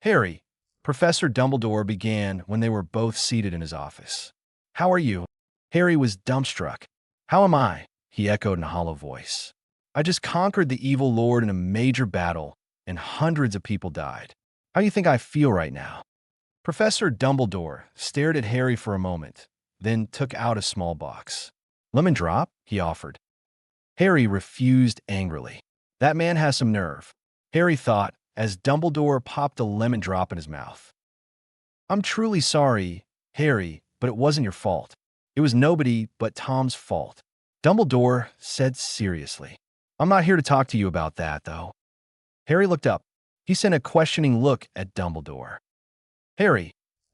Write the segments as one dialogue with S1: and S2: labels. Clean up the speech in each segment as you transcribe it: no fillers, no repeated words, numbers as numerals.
S1: Harry, Professor Dumbledore began when they were both seated in his office. How are you? Harry was dumbstruck. How am I? He echoed in a hollow voice. I just conquered the evil lord in a major battle, and hundreds of people died. How do you think I feel right now? Professor Dumbledore stared at Harry for a moment, then took out a small box. Lemon drop? He offered. Harry refused angrily. That man has some nerve, Harry thought as Dumbledore popped a lemon drop in his mouth. I'm truly sorry, Harry, but it wasn't your fault. It was nobody but Tom's fault. Dumbledore said seriously. I'm not here to talk to you about that, though. Harry looked up. He sent a questioning look at Dumbledore. Harry,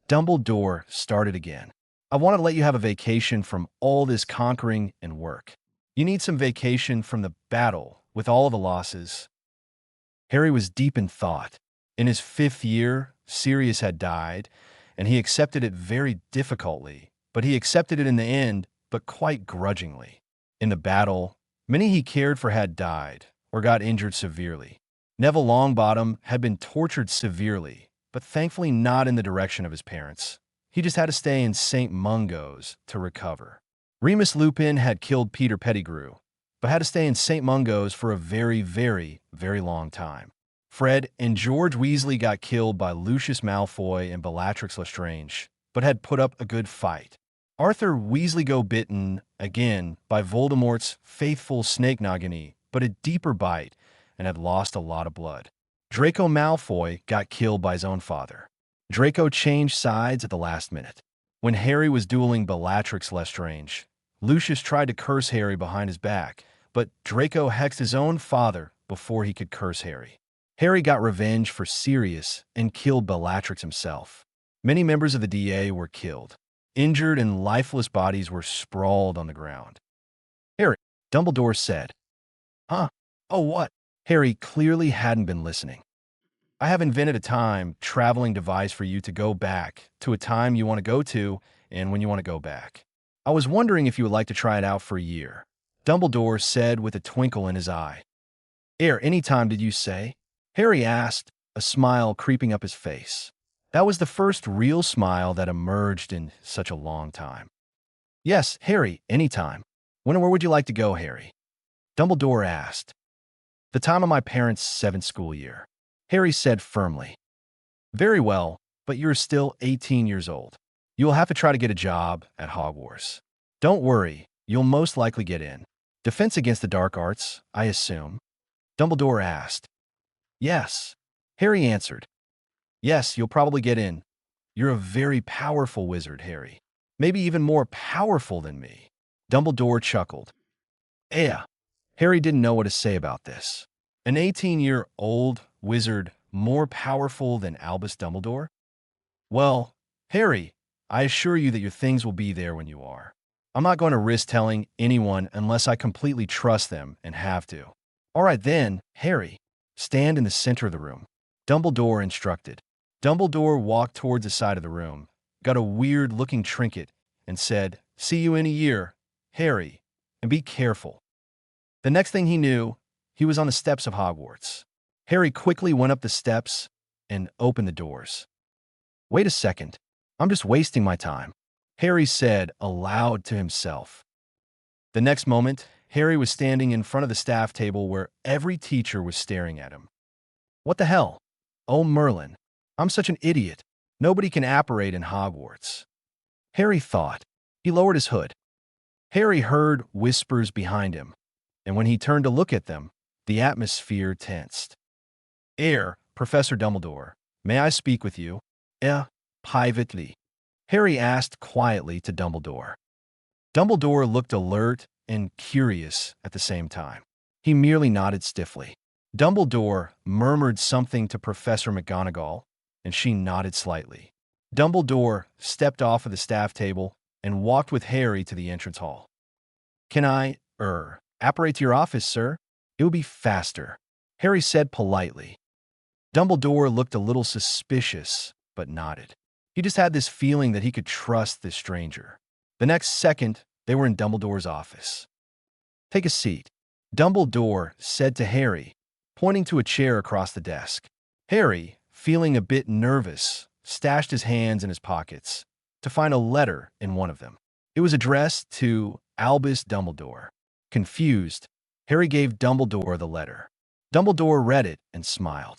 S1: Dumbledore started again. I want to let you have a vacation from all this conquering and work. You need some vacation from the battle with all of the losses. Harry was deep in thought. In his 5th year, Sirius had died, and he accepted it very difficultly, but he accepted it in the end, but quite grudgingly. In the battle, many he cared for had died or got injured severely. Neville Longbottom had been tortured severely, but thankfully not in the direction of his parents. He just had to stay in St. Mungo's to recover. Remus Lupin had killed Peter Pettigrew, but had to stay in St. Mungo's for a very, very, very long time. Fred and George Weasley got killed by Lucius Malfoy and Bellatrix Lestrange, but had put up a good fight. Arthur Weasley got bitten, again, by Voldemort's faithful Snake Nagini, but a deeper bite, and had lost a lot of blood. Draco Malfoy got killed by his own father. Draco changed sides at the last minute. When Harry was dueling Bellatrix Lestrange, Lucius tried to curse Harry behind his back, but Draco hexed his own father before he could curse Harry. Harry got revenge for Sirius and killed Bellatrix himself. Many members of the DA were killed. Injured and lifeless bodies were sprawled on the ground. Harry, Dumbledore said. Huh? Oh, what? Harry clearly hadn't been listening. I have invented a time-traveling device for you to go back to a time you want to go to and when you want to go back. I was wondering if you would like to try it out for a year, Dumbledore said with a twinkle in his eye. Any time, did you say? Harry asked, a smile creeping up his face. That was the first real smile that emerged in such a long time. Yes, Harry, any time. When and where would you like to go, Harry? Dumbledore asked. The time of my parents' 7th school year, Harry said firmly. Very well, but you're still 18 years old. You will have to try to get a job at Hogwarts. Don't worry, you'll most likely get in. Defense against the dark arts, I assume? Dumbledore asked. Yes, Harry answered. Yes, you'll probably get in. You're a very powerful wizard, Harry. Maybe even more powerful than me. Dumbledore chuckled. Harry didn't know what to say about this. An 18-year-old wizard more powerful than Albus Dumbledore? Well, Harry, I assure you that your things will be there when you are. I'm not going to risk telling anyone unless I completely trust them and have to. All right then, Harry, stand in the center of the room. Dumbledore instructed. Dumbledore walked towards the side of the room, got a weird-looking trinket, and said, See you in a year, Harry, and be careful. The next thing he knew, he was on the steps of Hogwarts. Harry quickly went up the steps and opened the doors. Wait a second. I'm just wasting my time, Harry said aloud to himself. The next moment, Harry was standing in front of the staff table where every teacher was staring at him. What the hell? Oh, Merlin. I'm such an idiot. Nobody can apparate in Hogwarts. Harry thought. He lowered his hood. Harry heard whispers behind him, and when he turned to look at them, the atmosphere tensed. Professor Dumbledore, may I speak with you? Privately. Harry asked quietly to Dumbledore. Dumbledore looked alert and curious at the same time. He merely nodded stiffly. Dumbledore murmured something to Professor McGonagall, and she nodded slightly. Dumbledore stepped off of the staff table and walked with Harry to the entrance hall. Can I, apparate to your office, sir? It will be faster, Harry said politely. Dumbledore looked a little suspicious, but nodded. He just had this feeling that he could trust this stranger. The next second, they were in Dumbledore's office. Take a seat, Dumbledore said to Harry, pointing to a chair across the desk. Harry feeling a bit nervous, stashed his hands in his pockets to find a letter in one of them. It was addressed to Albus Dumbledore. Confused, Harry gave Dumbledore the letter. Dumbledore read it and smiled.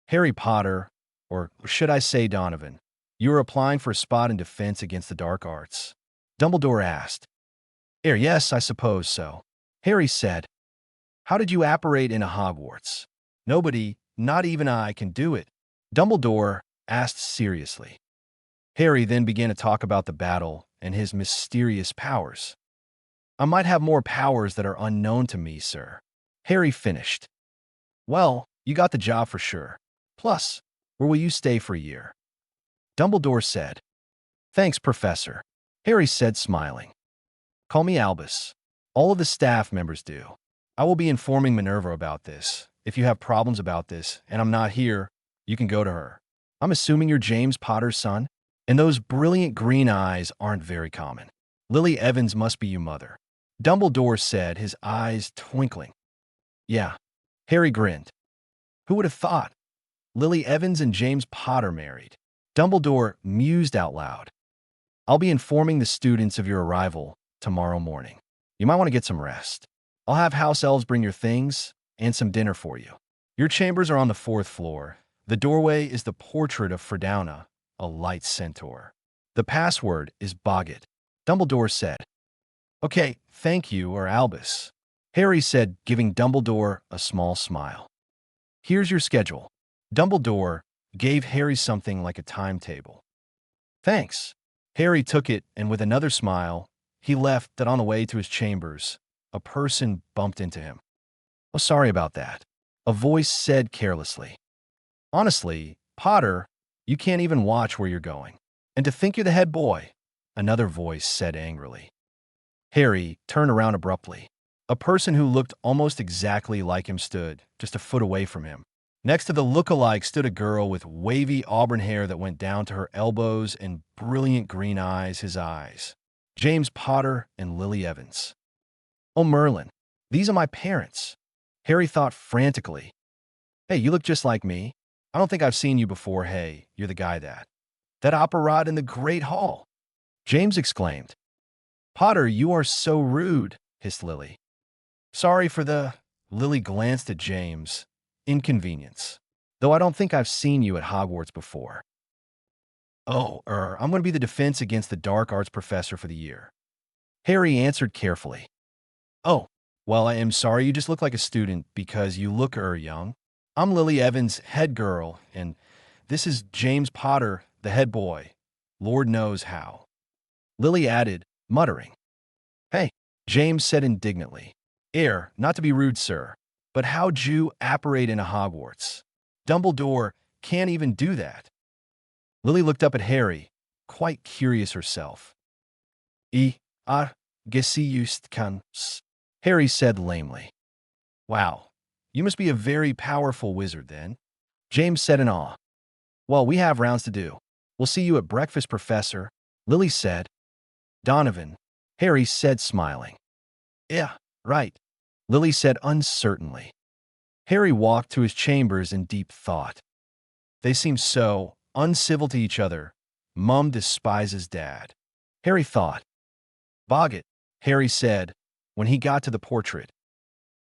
S1: Harry Potter, or should I say Donovan, you are applying for a spot in defense against the dark arts? Dumbledore asked. Yes, I suppose so. Harry said. How did you apparate in a Hogwarts? Nobody, not even I, can do it. Dumbledore asked seriously. Harry then began to talk about the battle and his mysterious powers. I might have more powers that are unknown to me, sir. Harry finished. Well, you got the job for sure. Plus, where will you stay for a year? Dumbledore said. Thanks, Professor. Harry said, smiling. Call me Albus. All of the staff members do. I will be informing Minerva about this. If you have problems about this, and I'm not here, you can go to her. I'm assuming you're James Potter's son? And those brilliant green eyes aren't very common. Lily Evans must be your mother. Dumbledore said, his eyes twinkling. Yeah. Harry grinned. Who would have thought? Lily Evans and James Potter married. Dumbledore mused out loud. I'll be informing the students of your arrival tomorrow morning. You might want to get some rest. I'll have house elves bring your things and some dinner for you. Your chambers are on the 4th floor. The doorway is the portrait of Fredauna, a light centaur. The password is Boggett. Dumbledore said. Okay, thank you, or Albus. Harry said, giving Dumbledore a small smile. Here's your schedule. Dumbledore gave Harry something like a timetable. Thanks. Harry took it, and with another smile, he left that on the way to his chambers, a person bumped into him. Oh, sorry about that. A voice said carelessly. Honestly, Potter, you can't even watch where you're going. And to think you're the head boy, another voice said angrily. Harry turned around abruptly. A person who looked almost exactly like him stood just a foot away from him. Next to the look-alike stood a girl with wavy auburn hair that went down to her elbows and brilliant green eyes, his eyes. James Potter and Lily Evans. Oh, Merlin, these are my parents. Harry thought frantically. Hey, you look just like me. I don't think I've seen you before. Hey, you're the guy that opera in the Great Hall. James exclaimed. Potter, you are so rude, hissed Lily. Sorry for the... Lily glanced at James. Inconvenience. Though I don't think I've seen you at Hogwarts before. Oh, I'm going to be the defense against the dark arts professor for the year. Harry answered carefully. Oh, well, I am sorry you just look like a student because you look young. I'm Lily Evans, head girl, and this is James Potter, the head boy. Lord knows how. Lily added, muttering. Hey, James said indignantly. Not to be rude, sir, but how'd you apparate in a Hogwarts? Dumbledore can't even do that. Lily looked up at Harry, quite curious herself. Guess he used can. Harry said lamely. Wow, you must be a very powerful wizard then. James said in awe. Well, we have rounds to do. We'll see you at breakfast, Professor. Lily said. Donovan, Harry said, smiling. Yeah, right. Lily said uncertainly. Harry walked to his chambers in deep thought. They seemed so uncivil to each other. Mum despises Dad. Harry thought. Boggett, Harry said, when he got to the portrait.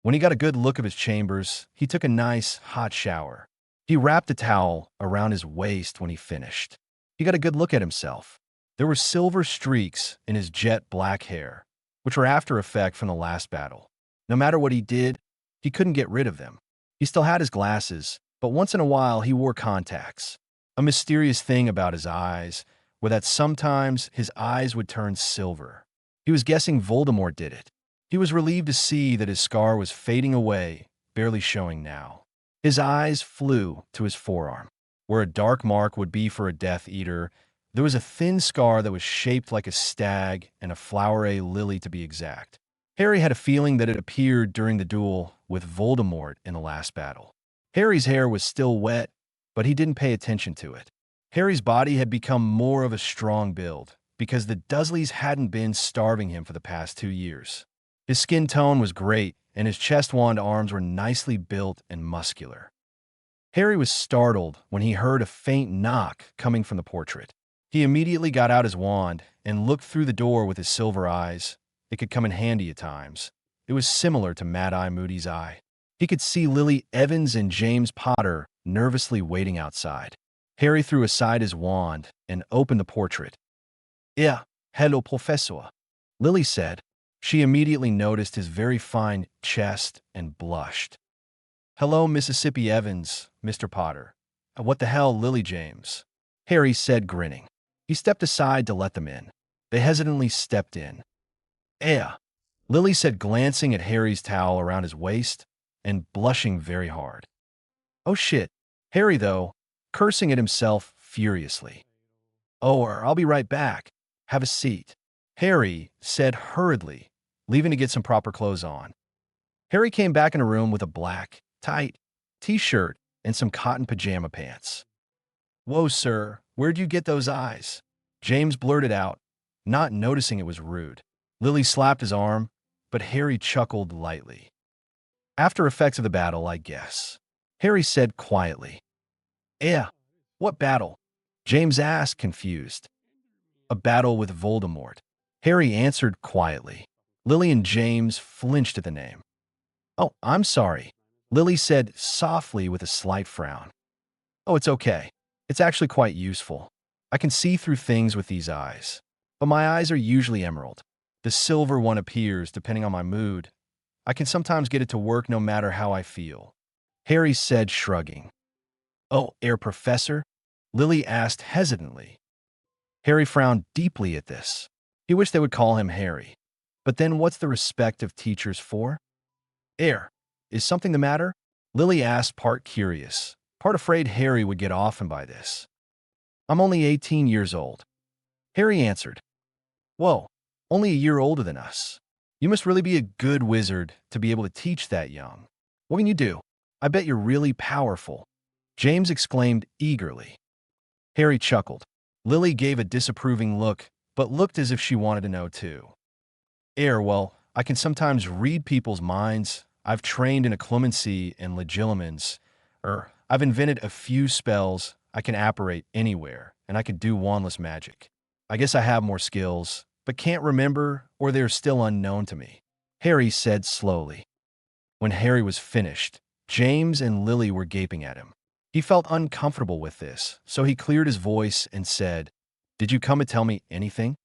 S1: When he got a good look of his chambers, he took a nice, hot shower. He wrapped a towel around his waist when he finished. He got a good look at himself. There were silver streaks in his jet black hair, which were after effect from the last battle. No matter what he did, he couldn't get rid of them. He still had his glasses, but once in a while he wore contacts. A mysterious thing about his eyes were that sometimes his eyes would turn silver. He was guessing Voldemort did it. He was relieved to see that his scar was fading away, barely showing now. His eyes flew to his forearm. Where a dark mark would be for a Death Eater, there was a thin scar that was shaped like a stag and a flower-a lily to be exact. Harry had a feeling that it appeared during the duel with Voldemort in the last battle. Harry's hair was still wet, but he didn't pay attention to it. Harry's body had become more of a strong build because the Dursleys hadn't been starving him for the past 2 years. His skin tone was great, and his chest-wand arms were nicely built and muscular. Harry was startled when he heard a faint knock coming from the portrait. He immediately got out his wand and looked through the door with his silver eyes. It could come in handy at times. It was similar to Mad-Eye Moody's eye. He could see Lily Evans and James Potter nervously waiting outside. Harry threw aside his wand and opened the portrait. "Yeah, hello, Professor," Lily said. She immediately noticed his very fine chest and blushed. "Hello, Mississippi Evans, Mr. Potter." "What the hell, Lily James?" Harry said, grinning. He stepped aside to let them in. They hesitantly stepped in. "Yeah," Lily said, glancing at Harry's towel around his waist and blushing very hard. "Oh shit." Harry, though, cursing at himself furiously. "Oh, I'll be right back. Have a seat," Harry said hurriedly, leaving to get some proper clothes on. Harry came back in a room with a black, tight t-shirt and some cotton pajama pants. "Whoa, sir, where'd you get those eyes?" James blurted out, not noticing it was rude. Lily slapped his arm, but Harry chuckled lightly. "After effects of the battle, I guess," Harry said quietly. "Yeah, what battle?" James asked, confused. "A battle with Voldemort," Harry answered quietly. Lily and James flinched at the name. "Oh, I'm sorry," Lily said softly with a slight frown. "Oh, it's okay. It's actually quite useful. I can see through things with these eyes. But my eyes are usually emerald. The silver one appears depending on my mood. I can sometimes get it to work no matter how I feel," Harry said, shrugging. "Oh, Herr Professor?" Lily asked hesitantly. Harry frowned deeply at this. He wished they would call him Harry. But then what's the respect of teachers for? "Herr, is something the matter?" Lily asked, part curious, part afraid Harry would get off him by this. "I'm only 18 years old," Harry answered. "Whoa, only a year older than us. You must really be a good wizard to be able to teach that young. What can you do? I bet you're really powerful," James exclaimed eagerly. Harry chuckled. Lily gave a disapproving look, but looked as if she wanted to know too. Well, I can sometimes read people's minds. I've trained in occlumency and legilimens. I've invented a few spells. I can apparate anywhere, and I can do wandless magic. I guess I have more skills, but can't remember, or they're still unknown to me," Harry said slowly. When Harry was finished, James and Lily were gaping at him. He felt uncomfortable with this, so he cleared his voice and said, "Did you come to tell me anything?"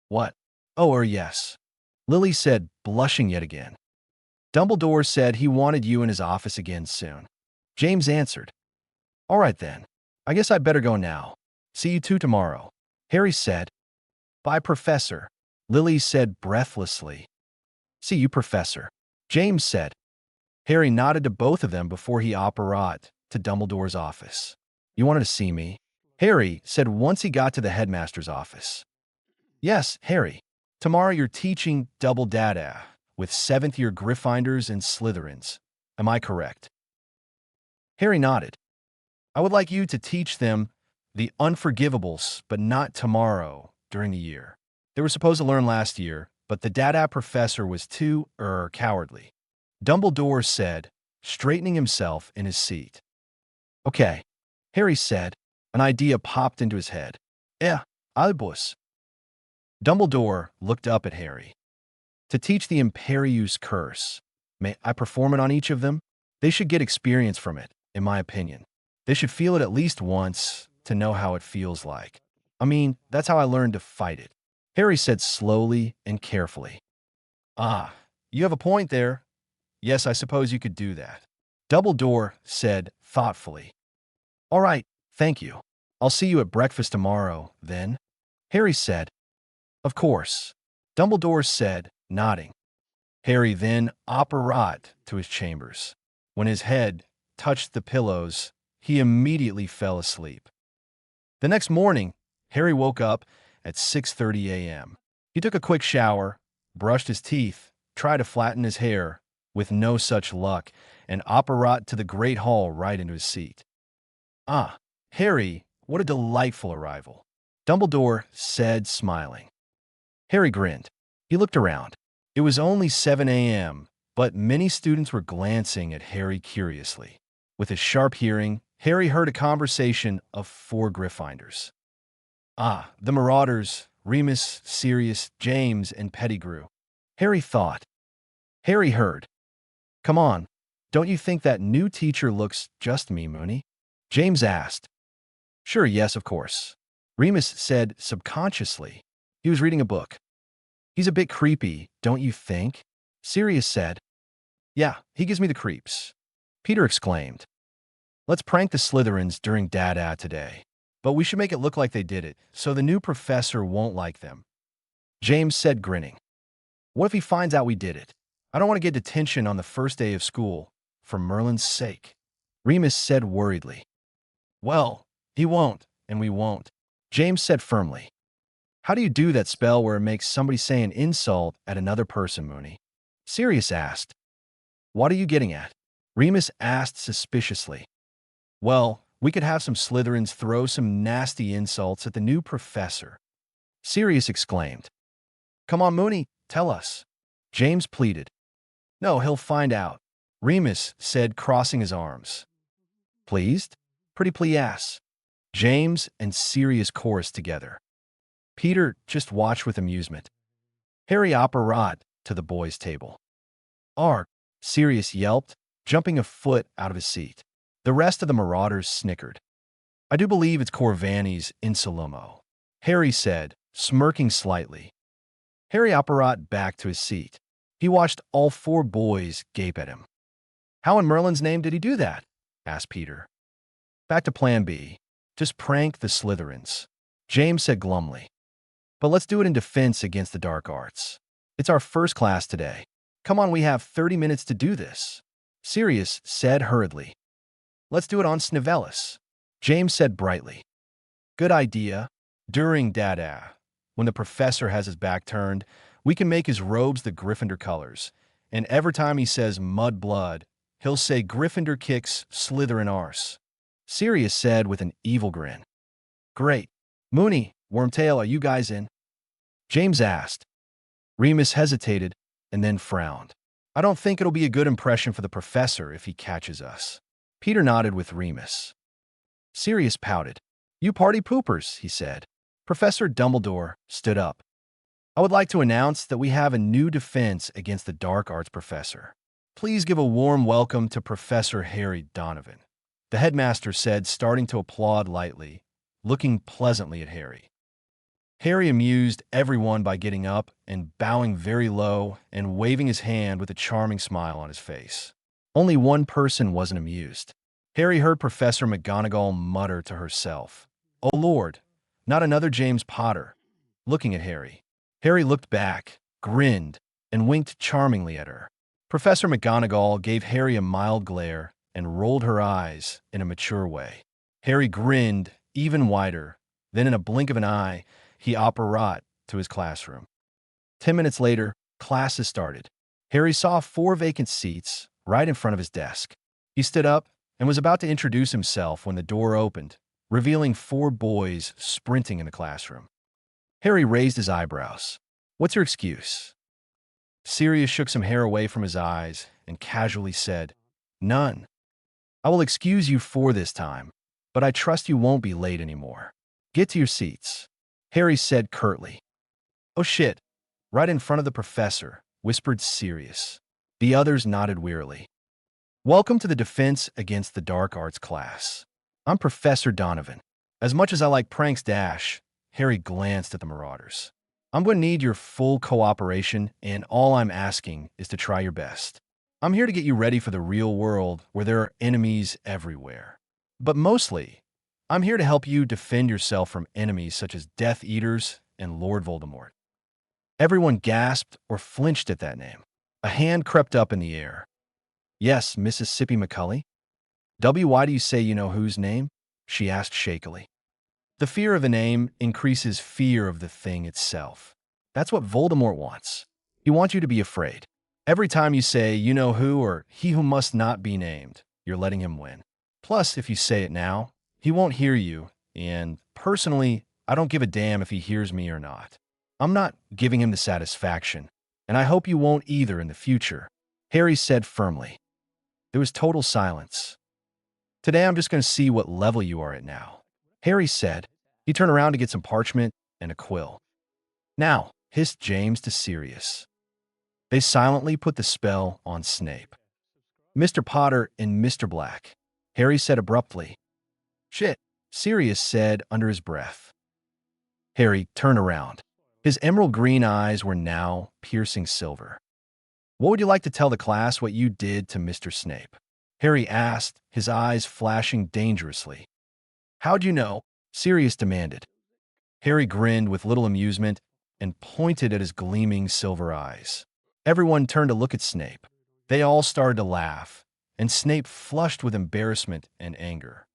S1: "What?" "Oh, yes," Lily said, blushing yet again. "Dumbledore said he wanted you in his office again soon," James answered. "All right then. I guess I'd better go now. See you two tomorrow," Harry said. "Bye, Professor," Lily said breathlessly. "See you, Professor," James said. Harry nodded to both of them before he apparat to Dumbledore's office. "You wanted to see me?" Harry said once he got to the headmaster's office. "Yes, Harry. Tomorrow you're teaching double data with 7th-year Gryffindors and Slytherins. Am I correct?" Harry nodded. "I would like you to teach them the unforgivables, but not tomorrow, during the year. They were supposed to learn last year, but the data professor was too, cowardly," Dumbledore said, straightening himself in his seat. "Okay," Harry said. An idea popped into his head. Albus." Dumbledore looked up at Harry. "To teach the Imperius Curse. May I perform it on each of them? They should get experience from it, in my opinion. They should feel it at least once to know how it feels like. I mean, that's how I learned to fight it," Harry said slowly and carefully. "Ah, you have a point there. Yes, I suppose you could do that," Dumbledore said thoughtfully. "All right, thank you. I'll see you at breakfast tomorrow, then," Harry said. "Of course," Dumbledore said, nodding. Harry then apparat to his chambers. When his head touched the pillows, he immediately fell asleep. The next morning, Harry woke up at 6:30 a.m. He took a quick shower, brushed his teeth, tried to flatten his hair, with no such luck, and apparat to the Great Hall right into his seat. "Ah, Harry, what a delightful arrival," Dumbledore said, smiling. Harry grinned. He looked around. It was only 7 a.m., but many students were glancing at Harry curiously. With his sharp hearing, Harry heard a conversation of 4 Gryffindors. Ah, the Marauders, Remus, Sirius, James, and Pettigrew. Harry thought. Harry heard. Come on, don't you think that new teacher looks just me, Mooney? James asked. Sure, yes, of course. Remus said subconsciously. He was reading a book. He's a bit creepy, don't you think? Sirius said. Yeah, he gives me the creeps. Peter exclaimed. Let's prank the Slytherins during Dada today. But we should make it look like they did it, so the new professor won't like them. James said, grinning. What if he finds out we did it? I don't want to get detention on the first day of school, for Merlin's sake. Remus said worriedly. Well, he won't, and we won't. James said firmly. How do you do that spell where it makes somebody say an insult at another person, Mooney? Sirius asked. What are you getting at? Remus asked suspiciously. Well, we could have some Slytherins throw some nasty insults at the new professor. Sirius exclaimed. Come on, Mooney, tell us. James pleaded. No, he'll find out. Remus said, crossing his arms. Pleased? Pretty please. James and Sirius chorused together. Peter just watched with amusement. Harry operaed to the boys' table. Arg, Sirius yelped, jumping a foot out of his seat. The rest of the Marauders snickered. I do believe it's Corvani's Insalomo, Harry said, smirking slightly. Harry operated back to his seat. He watched all 4 boys gape at him. How in Merlin's name did he do that? Asked Peter. Back to plan B. Just prank the Slytherins. James said glumly. But let's do it in defense against the dark arts. It's our first class today. Come on, we have 30 minutes to do this. Sirius said hurriedly. Let's do it on Snivellis. James said brightly. Good idea. During Dada, when the professor has his back turned, we can make his robes the Gryffindor colors, and every time he says mud blood, he'll say Gryffindor kicks Slytherin arse. Sirius said with an evil grin. Great. Mooney, Wormtail, are you guys in? James asked. Remus hesitated and then frowned. I don't think it'll be a good impression for the professor if he catches us. Peter nodded with Remus. Sirius pouted. You party poopers, he said. Professor Dumbledore stood up. I would like to announce that we have a new defense against the dark arts professor. Please give a warm welcome to Professor Harry Donovan, the headmaster said, starting to applaud lightly, looking pleasantly at Harry. Harry amused everyone by getting up and bowing very low and waving his hand with a charming smile on his face. Only one person wasn't amused. Harry heard Professor McGonagall mutter to herself, "Oh Lord, not another James Potter," looking at Harry. Harry looked back, grinned, and winked charmingly at her. Professor McGonagall gave Harry a mild glare and rolled her eyes in a mature way. Harry grinned even wider. Then in a blink of an eye, he operated to his classroom. 10 minutes later, classes started. Harry saw 4 vacant seats right in front of his desk. He stood up and was about to introduce himself when the door opened, revealing 4 boys sprinting in the classroom. Harry raised his eyebrows. What's your excuse? Sirius shook some hair away from his eyes and casually said, None. I will excuse you for this time, but I trust you won't be late anymore. Get to your seats, Harry said curtly. Oh shit, right in front of the professor, whispered Sirius. The others nodded wearily. Welcome to the Defense Against the Dark Arts class. I'm Professor Donovan. As much as I like pranks dash, Harry glanced at the Marauders. I'm going to need your full cooperation, and all I'm asking is to try your best. I'm here to get you ready for the real world where there are enemies everywhere. But mostly, I'm here to help you defend yourself from enemies such as Death Eaters and Lord Voldemort. Everyone gasped or flinched at that name. A hand crept up in the air. Yes, Mississippi McCully? Why do you say you know whose name? She asked shakily. The fear of a name increases fear of the thing itself. That's what Voldemort wants. He wants you to be afraid. Every time you say, you know who, or he who must not be named, you're letting him win. Plus, if you say it now, he won't hear you, and personally, I don't give a damn if he hears me or not. I'm not giving him the satisfaction, and I hope you won't either in the future, Harry said firmly. There was total silence. Today I'm just going to see what level you are at now, Harry said. He turned around to get some parchment and a quill. Now, hissed James to Sirius. They silently put the spell on Snape. Mr. Potter and Mr. Black, Harry said abruptly. Shit, Sirius said under his breath. Harry turned around. His emerald green eyes were now piercing silver. What would you like to tell the class what you did to Mr. Snape? Harry asked, his eyes flashing dangerously. How'd you know? Sirius demanded. Harry grinned with little amusement and pointed at his gleaming silver eyes. Everyone turned to look at Snape. They all started to laugh, and Snape flushed with embarrassment and anger.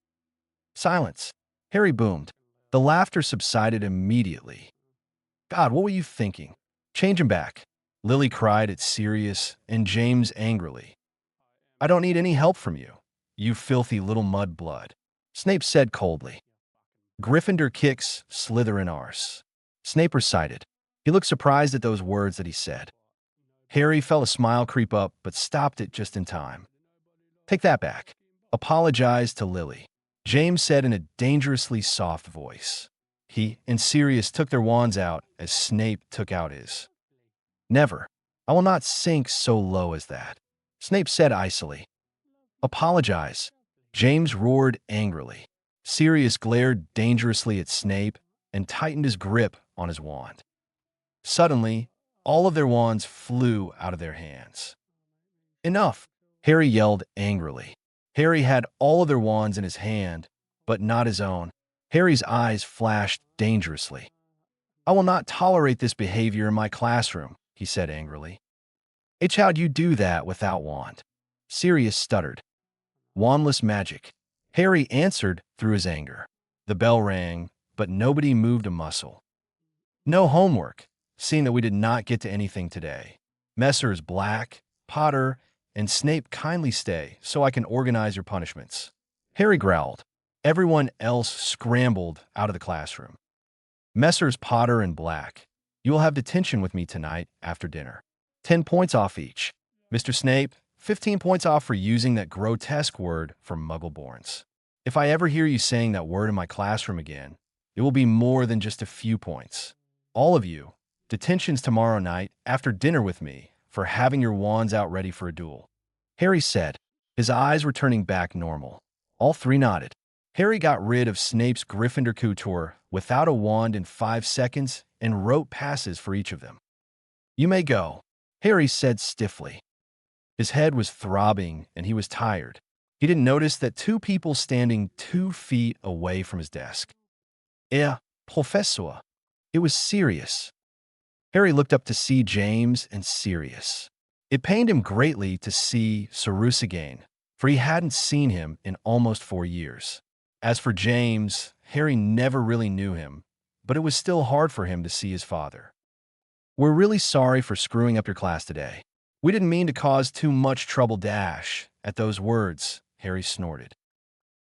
S1: Silence, Harry boomed. The laughter subsided immediately. God, what were you thinking? Change him back, Lily cried at Sirius and James angrily. I don't need any help from you, you filthy little mudblood, Snape said coldly. Gryffindor kicks, Slytherin arse, Snape recited. He looked surprised at those words that he said. Harry felt a smile creep up, but stopped it just in time. Take that back. Apologize to Lily, James said in a dangerously soft voice. He and Sirius took their wands out as Snape took out his. Never. I will not sink so low as that, Snape said icily. Apologize, James roared angrily. Sirius glared dangerously at Snape and tightened his grip on his wand. Suddenly, all of their wands flew out of their hands. Enough, Harry yelled angrily. Harry had all of their wands in his hand, but not his own. Harry's eyes flashed dangerously. I will not tolerate this behavior in my classroom, he said angrily. How'd you do that without wand? Sirius stuttered. Wandless magic, Harry answered through his anger. The bell rang, but nobody moved a muscle. No homework, seeing that we did not get to anything today. Messrs. Black, Potter, and Snape kindly stay so I can organize your punishments. Harry growled. Everyone else scrambled out of the classroom. Messrs. Potter and Black, you will have detention with me tonight after dinner. 10 points off each. Mr. Snape, 15 points off for using that grotesque word for Muggleborns. If I ever hear you saying that word in my classroom again, it will be more than just a few points. All of you, detentions tomorrow night after dinner with me for having your wands out ready for a duel. Harry said, his eyes returning back normal. All three nodded. Harry got rid of Snape's Gryffindor couture without a wand in 5 seconds and wrote passes for each of them. You may go, Harry said stiffly. His head was throbbing and he was tired. He didn't notice that 2 people standing 2 feet away from his desk. Professor. It was Sirius. Harry looked up to see James and Sirius. It pained him greatly to see Sirius again, for he hadn't seen him in almost 4 years. As for James, Harry never really knew him, but it was still hard for him to see his father. We're really sorry for screwing up your class today. We didn't mean to cause too much trouble. At those words, Harry snorted.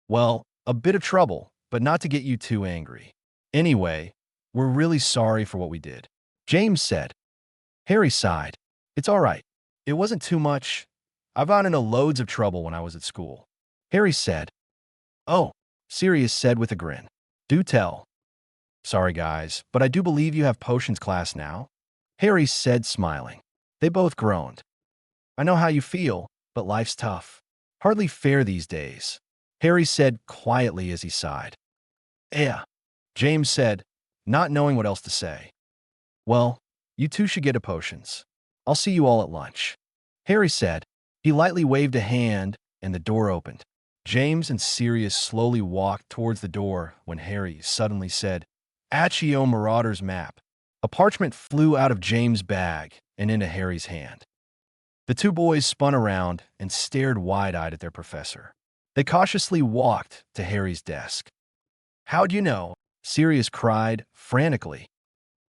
S1: Well, a bit of trouble, but not to get you too angry. Anyway, we're really sorry for what we did, James said. Harry sighed. It's all right. It wasn't too much. I've gotten into loads of trouble when I was at school, Harry said. Oh, Sirius said with a grin. Do tell. Sorry, guys, but I do believe you have potions class now, Harry said, smiling. They both groaned. I know how you feel, but life's tough. Hardly fair these days, Harry said quietly as he sighed. James said, not knowing what else to say. Well, you two should get a potions. I'll see you all at lunch, Harry said. He lightly waved a hand, and the door opened. James and Sirius slowly walked towards the door when Harry suddenly said, Accio Marauder's map. A parchment flew out of James' bag and into Harry's hand. The 2 boys spun around and stared wide-eyed at their professor. They cautiously walked to Harry's desk. How'd you know? Sirius cried frantically.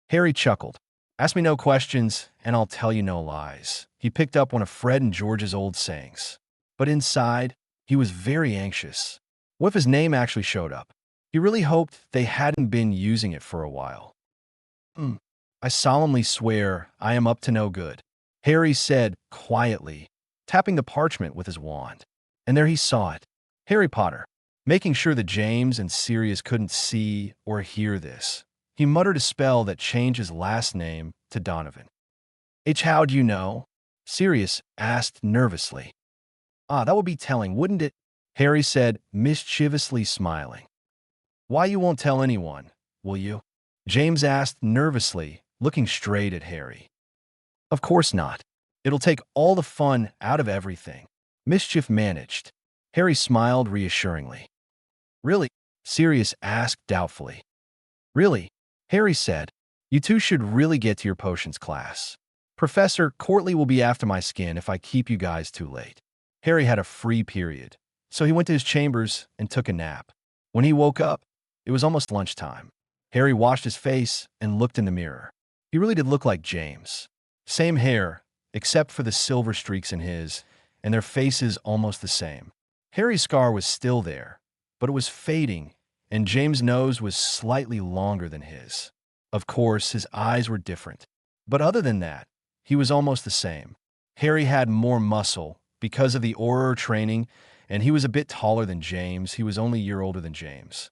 S1: Harry chuckled. Ask me no questions, and I'll tell you no lies. He picked up one of Fred and George's old sayings. But inside, he was very anxious. What if his name actually showed up? He really hoped they hadn't been using it for a while. I solemnly swear I am up to no good, Harry said quietly, tapping the parchment with his wand. And there he saw it. Harry Potter. Making sure that James and Sirius couldn't see or hear this, he muttered a spell that changed his last name to Donovan. How'd you know? Sirius asked nervously. Ah, that would be telling, wouldn't it? Harry said, mischievously smiling. Why you won't tell anyone, will you? James asked nervously, looking straight at Harry. Of course not. It'll take all the fun out of everything. Mischief managed. Harry smiled reassuringly. Really? Sirius asked doubtfully. Really? Harry said. You two should really get to your potions class. Professor Courtly will be after my skin if I keep you guys too late. Harry had a free period, so he went to his chambers and took a nap. When he woke up, it was almost lunchtime. Harry washed his face and looked in the mirror. He really did look like James. Same hair, except for the silver streaks in his, and their faces almost the same. Harry's scar was still there, but it was fading, and James' nose was slightly longer than his. Of course, his eyes were different, but other than that, he was almost the same. Harry had more muscle because of the Auror training, and he was a bit taller than James. He was only a year older than James.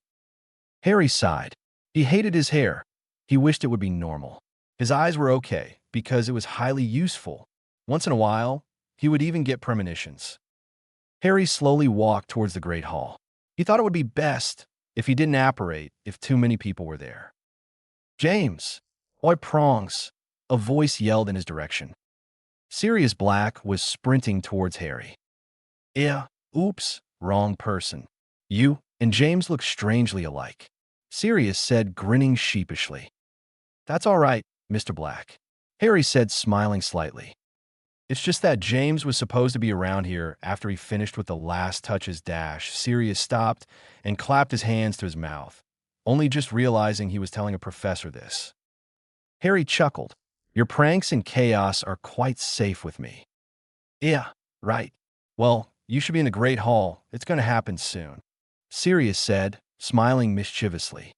S1: Harry sighed. He hated his hair. He wished it would be normal. His eyes were okay because it was highly useful. Once in a while, he would even get premonitions. Harry slowly walked towards the Great Hall. He thought it would be best if he didn't apparate if too many people were there. James! Oi prongs! A voice yelled in his direction. Sirius Black was sprinting towards Harry. Oops, wrong person. You and James look strangely alike. Sirius said, grinning sheepishly. That's all right, Mr. Black. Harry said, smiling slightly. It's just that James was supposed to be around here after he finished with the last touches dash. Sirius stopped and clapped his hands to his mouth, only just realizing he was telling a professor this. Harry chuckled. Your pranks and chaos are quite safe with me. Yeah, right. Well, you should be in the Great Hall. It's going to happen soon. Sirius said, smiling mischievously.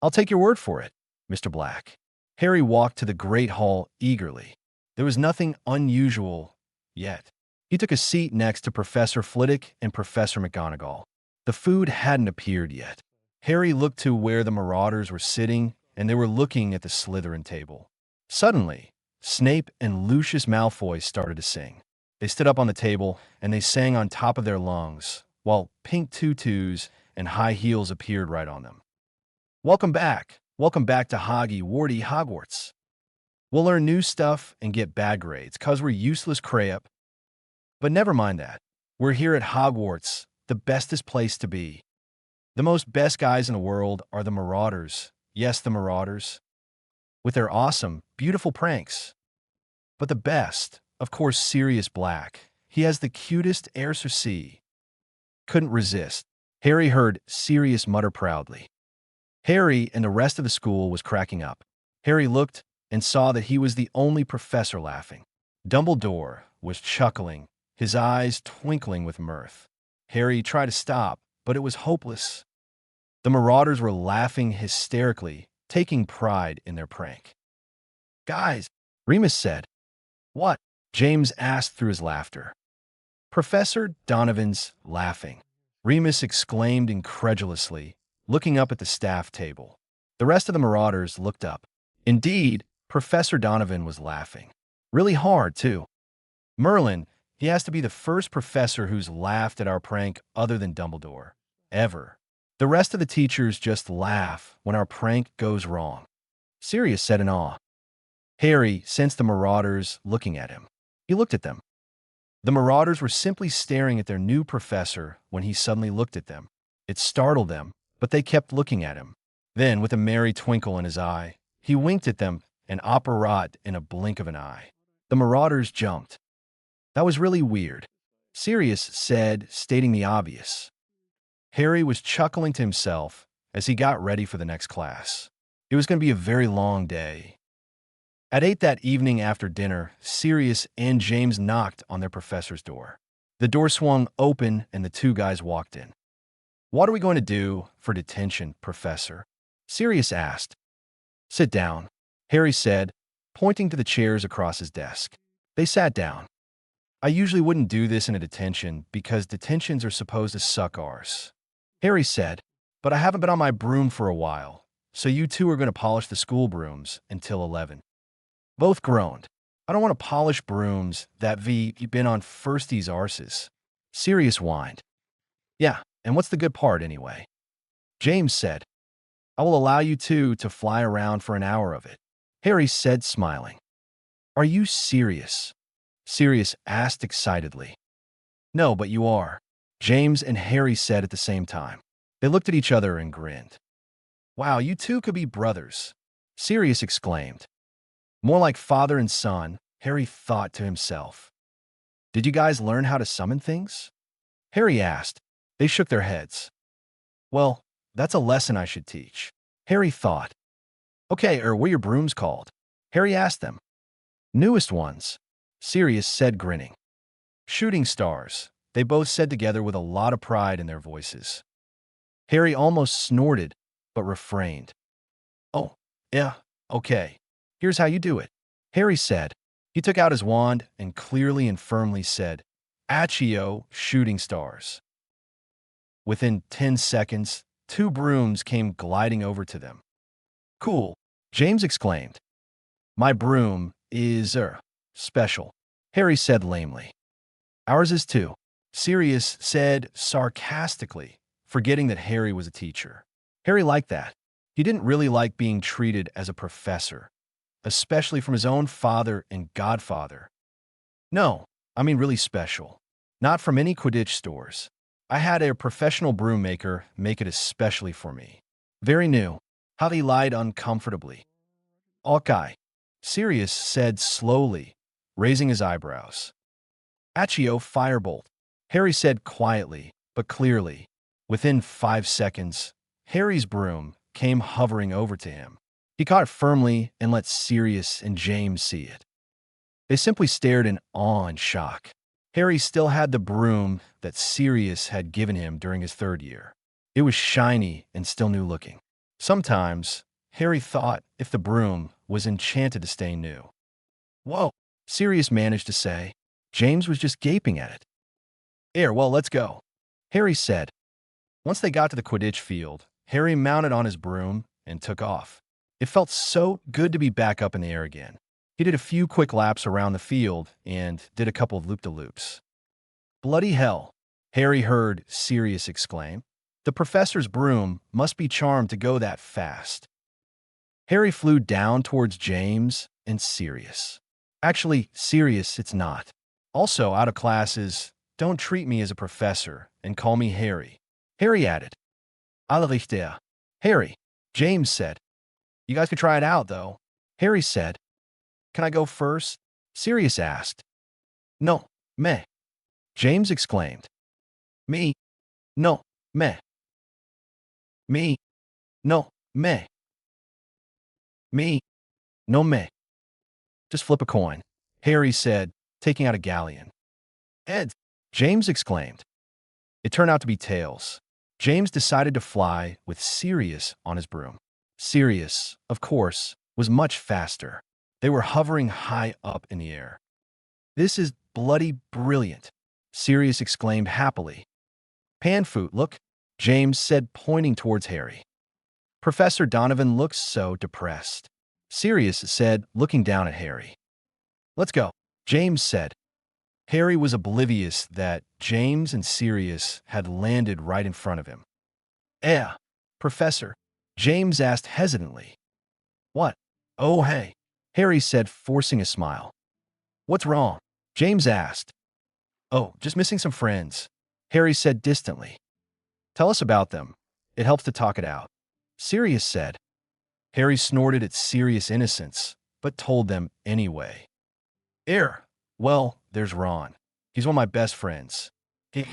S1: I'll take your word for it, Mr. Black. Harry walked to the Great Hall eagerly. There was nothing unusual yet. He took a seat next to Professor Flitwick and Professor McGonagall. The food hadn't appeared yet. Harry looked to where the Marauders were sitting, and they were looking at the Slytherin table. Suddenly, Snape and Lucius Malfoy started to sing. They stood up on the table, and they sang on top of their lungs, while pink tutus and high heels appeared right on them. Welcome back to Hogwarts. We'll learn new stuff and get bad grades, 'cause we're useless crap. But never mind that. We're here at Hogwarts, the bestest place to be. The most best guys in the world are the Marauders. Yes, the Marauders. With their awesome, beautiful pranks. But the best, of course, Sirius Black. He has the cutest air C. Couldn't resist. Harry heard Sirius mutter proudly. Harry and the rest of the school was cracking up. Harry looked and saw that he was the only professor laughing. Dumbledore was chuckling, his eyes twinkling with mirth. Harry tried to stop, but it was hopeless. The Marauders were laughing hysterically, taking pride in their prank. Guys, Remus said. What? James asked through his laughter. Professor Donovan's laughing. Remus exclaimed incredulously, looking up at the staff table. The rest of the Marauders looked up. Indeed, Professor Donovan was laughing. Really hard, too. Merlin, he has to be the first professor who's laughed at our prank other than Dumbledore. Ever. The rest of the teachers just laugh when our prank goes wrong. Sirius said in awe. Harry sensed the Marauders looking at him. He looked at them. The Marauders were simply staring at their new professor when he suddenly looked at them. It startled them, but they kept looking at him. Then, with a merry twinkle in his eye, he winked at them and apparat in a blink of an eye. The Marauders jumped. That was really weird, Sirius said, stating the obvious. Harry was chuckling to himself as he got ready for the next class. It was going to be a very long day. At 8 that evening after dinner, Sirius and James knocked on their professor's door. The door swung open and the two guys walked in. What are we going to do for detention, Professor? Sirius asked. Sit down, Harry said, pointing to the chairs across his desk. They sat down. I usually wouldn't do this in a detention because detentions are supposed to suck arse. Harry said, but I haven't been on my broom for a while, so you two are going to polish the school brooms until 11. Both groaned. I don't want to polish brooms that you've been on firsties arses. Sirius whined. Yeah, and what's the good part anyway? James said, I will allow you two to fly around for an hour of it. Harry said, smiling. Are you serious? Sirius asked excitedly. No, but you are, James and Harry said at the same time. They looked at each other and grinned. Wow, you two could be brothers, Sirius exclaimed. More like father and son, Harry thought to himself. Did you guys learn how to summon things? Harry asked. They shook their heads. Well, that's a lesson I should teach, Harry thought. Okay, what are your brooms called? Harry asked them. Newest ones, Sirius said, grinning. Shooting stars, they both said together with a lot of pride in their voices. Harry almost snorted, but refrained. Oh, yeah, okay. Here's how you do it, Harry said. He took out his wand and clearly and firmly said, Accio, shooting stars. Within 10 seconds, 2 brooms came gliding over to them. Cool, James exclaimed. My broom is, special, Harry said lamely. Ours is too, Sirius said sarcastically, forgetting that Harry was a teacher. Harry liked that. He didn't really like being treated as a professor, especially from his own father and godfather. No, I mean really special. Not from any Quidditch stores. I had a professional broom maker make it especially for me. Very new. How he lied uncomfortably. Okay, Sirius said slowly, raising his eyebrows. Accio firebolt, Harry said quietly, but clearly. Within 5 seconds, Harry's broom came hovering over to him. He caught it firmly and let Sirius and James see it. They simply stared in awe and shock. Harry still had the broom that Sirius had given him during his 3rd year. It was shiny and still new-looking. Sometimes, Harry thought if the broom was enchanted to stay new. Whoa, Sirius managed to say. James was just gaping at it. Well, let's go, Harry said. Once they got to the Quidditch field, Harry mounted on his broom and took off. It felt so good to be back up in the air again. He did a few quick laps around the field and did a couple of loop-de-loops. Bloody hell, Harry heard Sirius exclaim. The professor's broom must be charmed to go that fast. Harry flew down towards James and Sirius. Actually, Sirius, it's not. Also, out of classes, don't treat me as a professor and call me Harry. Harry added. Allerichte. Harry, James said. You guys could try it out, though, Harry said. Can I go first? Sirius asked. No, me. James exclaimed. Me? No, me. Me? No, me. Me? No, me. Just flip a coin, Harry said, taking out a galleon. Heads, James exclaimed. It turned out to be tails. James decided to fly with Sirius on his broom. Sirius, of course, was much faster. They were hovering high up in the air. This is bloody brilliant, Sirius exclaimed happily. Panfoot, look, James said, pointing towards Harry. Professor Donovan looks so depressed, Sirius said, looking down at Harry. Let's go, James said. Harry was oblivious that James and Sirius had landed right in front of him. Professor, James asked hesitantly. What? Oh, hey, Harry said, forcing a smile. What's wrong? James asked. Oh, just missing some friends, Harry said distantly. Tell us about them. It helps to talk it out, Sirius said. Harry snorted at Sirius' innocence, but told them anyway. Well, there's Ron. He's one of my best friends. He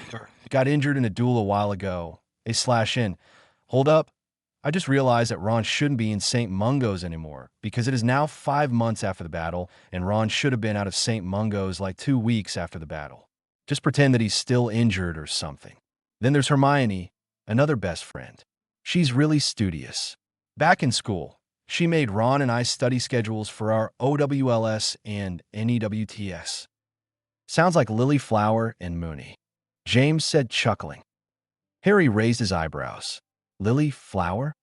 S1: got injured in a duel a while ago. /in. Hold up. I just realized that Ron shouldn't be in St. Mungo's anymore because it is now 5 months after the battle, and Ron should have been out of St. Mungo's like 2 weeks after the battle. Just pretend that he's still injured or something. Then there's Hermione, another best friend. She's really studious. Back in school, she made Ron and I study schedules for our OWLS and NEWTS. Sounds like Lily Flower and Mooney, James said, chuckling. Harry raised his eyebrows. Lily Flower?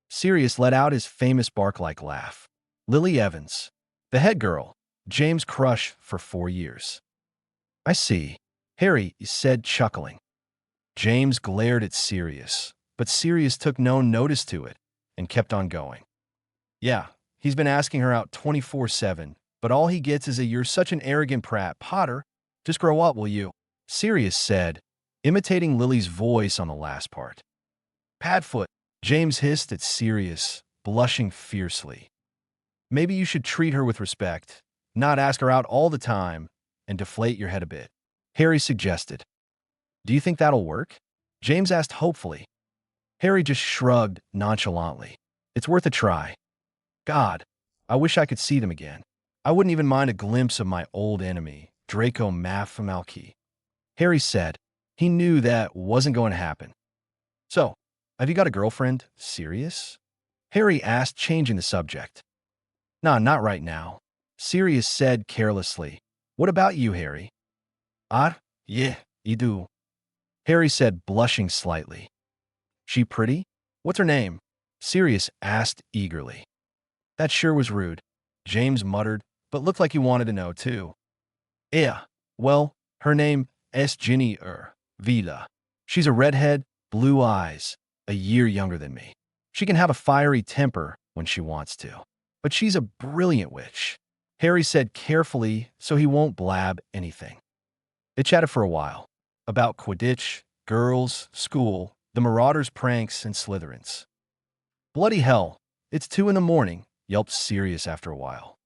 S1: Sirius let out his famous bark-like laugh. Lily Evans, the head girl, James' crush for 4 years. I see, Harry said, chuckling. James glared at Sirius, but Sirius took no notice to it and kept on going. Yeah, he's been asking her out 24/7, but all he gets is a "you're such an arrogant prat, Potter. Just grow up, will you?" Sirius said, imitating Lily's voice on the last part. Padfoot, James hissed at Sirius, blushing fiercely. Maybe you should treat her with respect, not ask her out all the time, and deflate your head a bit, Harry suggested. Do you think that'll work? James asked hopefully. Harry just shrugged nonchalantly. It's worth a try. God, I wish I could see them again. I wouldn't even mind a glimpse of my old enemy, Draco Malfoy. Harry said. He knew that wasn't going to happen. So, have you got a girlfriend? Sirius? Harry asked, changing the subject. Nah, not right now. Sirius said carelessly. What about you, Harry? Yeah, I do. Harry said, blushing slightly. She pretty? What's her name? Sirius asked eagerly. That sure was rude, James muttered, but looked like he wanted to know too. Yeah, well, her name is Ginny Vida. She's a redhead, blue eyes, a year younger than me. She can have a fiery temper when she wants to, but she's a brilliant witch, Harry said carefully so he won't blab anything. They chatted for a while, about Quidditch, girls, school, the Marauders' pranks, and Slytherins. Bloody hell, it's 2 in the morning, yelped Sirius after a while.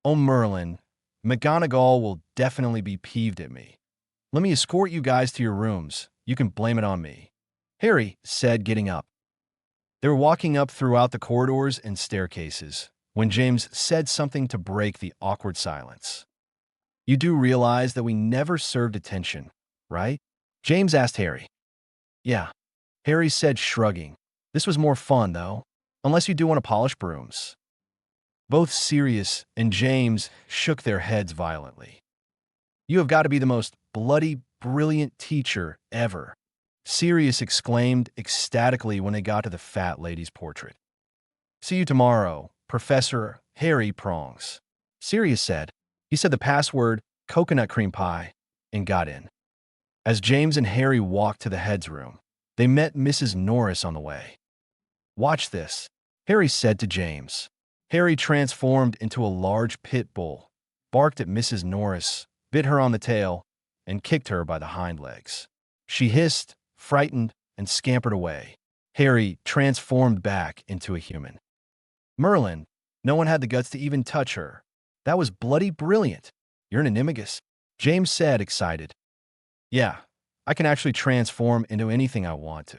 S1: Oh, Merlin, McGonagall will definitely be peeved at me. Let me escort you guys to your rooms. You can blame it on me, Harry said, getting up. They were walking up throughout the corridors and staircases when James said something to break the awkward silence. You do realize that we never served attention, right? James asked Harry. Yeah, Harry said, shrugging. This was more fun, though, unless you do want to polish brooms. Both Sirius and James shook their heads violently. You have got to be the most bloody, brilliant teacher ever, Sirius exclaimed ecstatically when they got to the fat lady's portrait. See you tomorrow, Professor Harry Prongs, Sirius said. He said the password, coconut cream pie, and got in. As James and Harry walked to the head's room, they met Mrs. Norris on the way. Watch this, Harry said to James. Harry transformed into a large pit bull, barked at Mrs. Norris, bit her on the tail, and kicked her by the hind legs. She hissed, frightened, and scampered away. Harry transformed back into a human. Merlin, no one had the guts to even touch her. That was bloody brilliant. You're an animagus, James said, excited. Yeah, I can actually transform into anything I want to,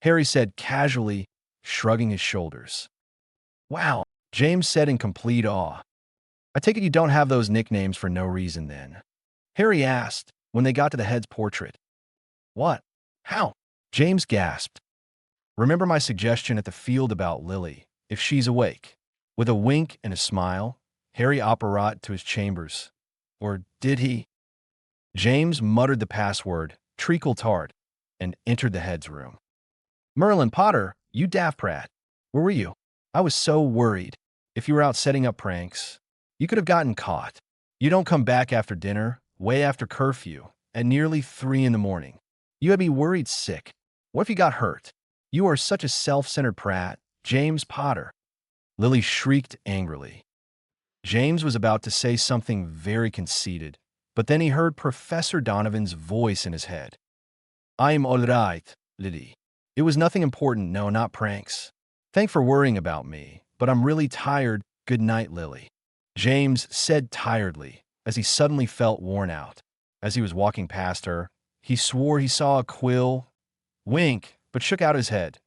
S1: Harry said casually, shrugging his shoulders. Wow, James said in complete awe. I take it you don't have those nicknames for no reason then, Harry asked when they got to the head's portrait. What? How? James gasped. Remember my suggestion at the field about Lily, if she's awake? With a wink and a smile, Harry apparat to his chambers. Or did he? James muttered the password, treacle tart, and entered the head's room. Merlin Potter, you daft prat. Where were you? I was so worried. If you were out setting up pranks, you could have gotten caught. You don't come back after dinner, way after curfew, at nearly 3 in the morning. You had me worried sick. What if you got hurt? You are such a self-centered prat, James Potter. Lily shrieked angrily. James was about to say something very conceited, but then he heard Professor Donovan's voice in his head. I'm all right, Lily. It was nothing important, no, not pranks. Thanks for worrying about me, but I'm really tired. Good night, Lily. James said tiredly, as he suddenly felt worn out. As he was walking past her, he swore he saw a quill wink, but shook out his head.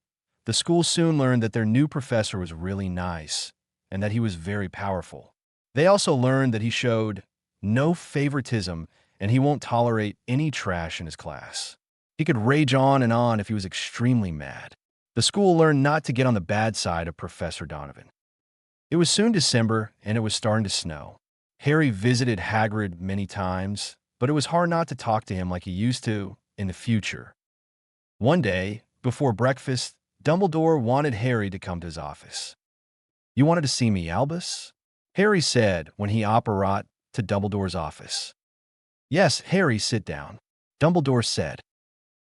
S1: The school soon learned that their new professor was really nice, and that he was very powerful. They also learned that he showed no favoritism, and he won't tolerate any trash in his class. He could rage on and on if he was extremely mad. The school learned not to get on the bad side of Professor Donovan. It was soon December, and it was starting to snow. Harry visited Hagrid many times, but it was hard not to talk to him like he used to in the future. One day, before breakfast, Dumbledore wanted Harry to come to his office. "You wanted to see me, Albus?" Harry said when he apparat to Dumbledore's office. "Yes, Harry, sit down," Dumbledore said.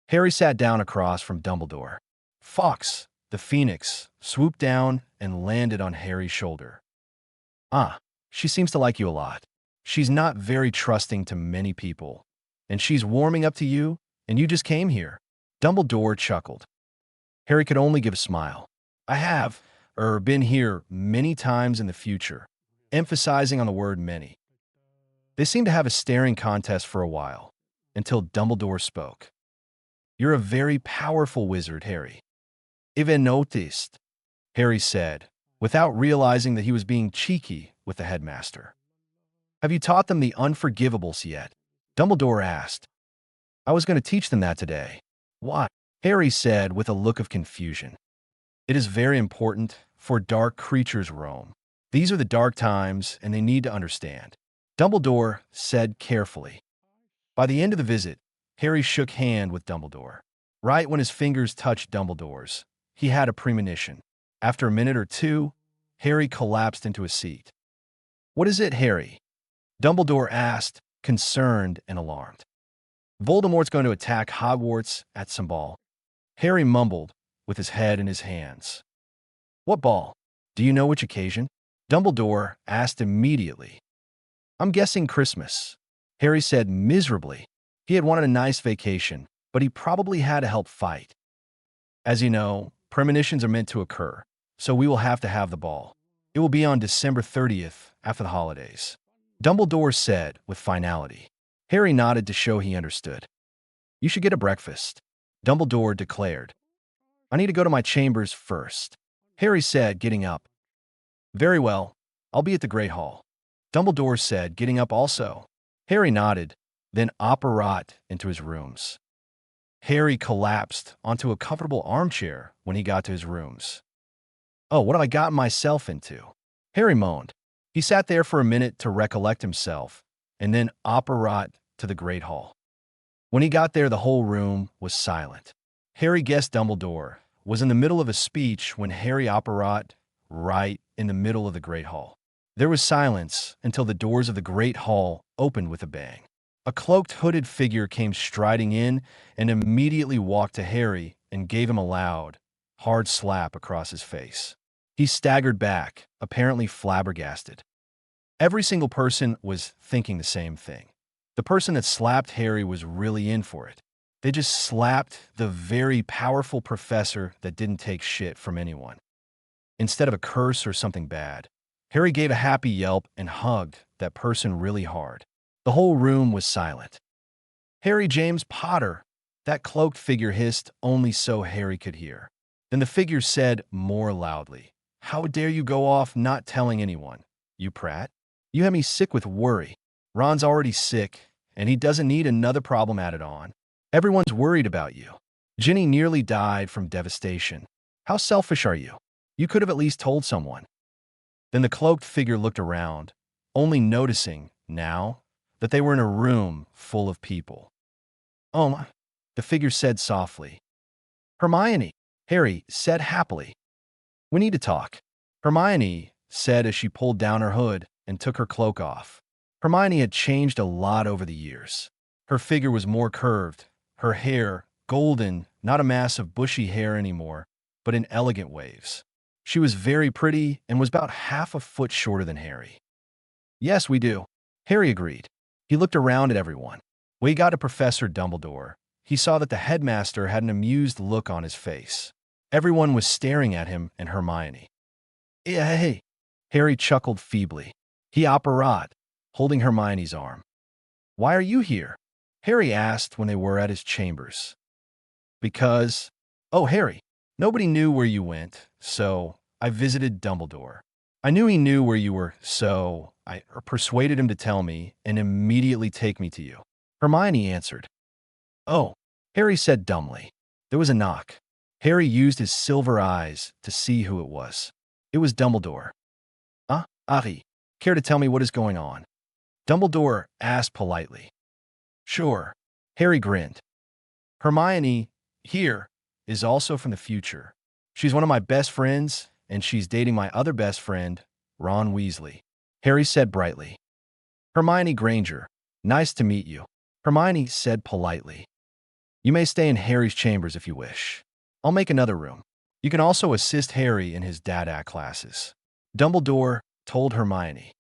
S1: Harry sat down across from Dumbledore. Fawkes, the phoenix, swooped down and landed on Harry's shoulder. "Ah, she seems to like you a lot. She's not very trusting to many people. And she's warming up to you, and you just came here." Dumbledore chuckled. Harry could only give a smile. "I have, been here many times in the future," emphasizing on the word many. They seemed to have a staring contest for a while, until Dumbledore spoke. "You're a very powerful wizard, Harry." "Even noticed," Harry said, without realizing that he was being cheeky with the headmaster. "Have you taught them the unforgivables yet?" Dumbledore asked. "I was going to teach them that today." "Why?" Harry said with a look of confusion. "It is very important, for dark creatures roam. These are the dark times, and they need to understand," Dumbledore said carefully. By the end of the visit, Harry shook hand with Dumbledore. Right when his fingers touched Dumbledore's, he had a premonition. After a minute or two, Harry collapsed into a seat. "What is it, Harry?" Dumbledore asked, concerned and alarmed. "Voldemort's going to attack Hogwarts at some ball," Harry mumbled, with his head in his hands. "What ball? Do you know which occasion?" Dumbledore asked immediately. "I'm guessing Christmas," Harry said miserably. He had wanted a nice vacation, but he probably had to help fight. "As you know, premonitions are meant to occur, so we will have to have the ball. It will be on December 30th, after the holidays," Dumbledore said with finality. Harry nodded to show he understood. "You should get a breakfast," Dumbledore declared. "I need to go to my chambers first," Harry said, getting up. "Very well, I'll be at the Great Hall," Dumbledore said, getting up also. Harry nodded, then apparat into his rooms. Harry collapsed onto a comfortable armchair when he got to his rooms. "Oh, what have I gotten myself into?" Harry moaned. He sat there for a minute to recollect himself, and then apparat to the Great Hall. When he got there, the whole room was silent. Harry guessed Dumbledore was in the middle of a speech when Harry apparat right in the middle of the Great Hall. There was silence until the doors of the Great Hall opened with a bang. A cloaked, hooded figure came striding in and immediately walked to Harry and gave him a loud, hard slap across his face. He staggered back, apparently flabbergasted. Every single person was thinking the same thing. The person that slapped Harry was really in for it. They just slapped the very powerful professor that didn't take shit from anyone. Instead of a curse or something bad, Harry gave a happy yelp and hugged that person really hard. The whole room was silent. "Harry James Potter," that cloaked figure hissed only so Harry could hear. Then the figure said more loudly, "How dare you go off not telling anyone, you prat? You have me sick with worry. Ron's already sick, and he doesn't need another problem added on. Everyone's worried about you. Ginny nearly died from devastation. How selfish are you? You could have at least told someone." Then the cloaked figure looked around, only noticing, now, that they were in a room full of people. "Oh," the figure said softly. "Hermione," Harry said happily. "We need to talk," Hermione said as she pulled down her hood and took her cloak off. Hermione had changed a lot over the years. Her figure was more curved, her hair golden, not a mass of bushy hair anymore, but in elegant waves. She was very pretty and was about half a foot shorter than Harry. "Yes, we do," Harry agreed. He looked around at everyone. When he got to Professor Dumbledore, he saw that the headmaster had an amused look on his face. Everyone was staring at him and Hermione. Hey," Harry chuckled feebly. He apparat, holding Hermione's arm. "Why are you here?" Harry asked when they were at his chambers. "Because, oh, Harry, nobody knew where you went, so I visited Dumbledore. I knew he knew where you were, so I persuaded him to tell me and immediately take me to you," Hermione answered. "Oh," Harry said dumbly. There was a knock. Harry used his silver eyes to see who it was. It was Dumbledore. Harry, care to tell me what is going on?" Dumbledore asked politely. Sure. Harry grinned. Hermione, here, is also from the future. She's one of my best friends, and she's dating my other best friend, Ron Weasley. Harry said brightly. Hermione Granger, nice to meet you. Hermione said politely. You may stay in Harry's chambers if you wish. I'll make another room. You can also assist Harry in his dada classes. Dumbledore told Hermione.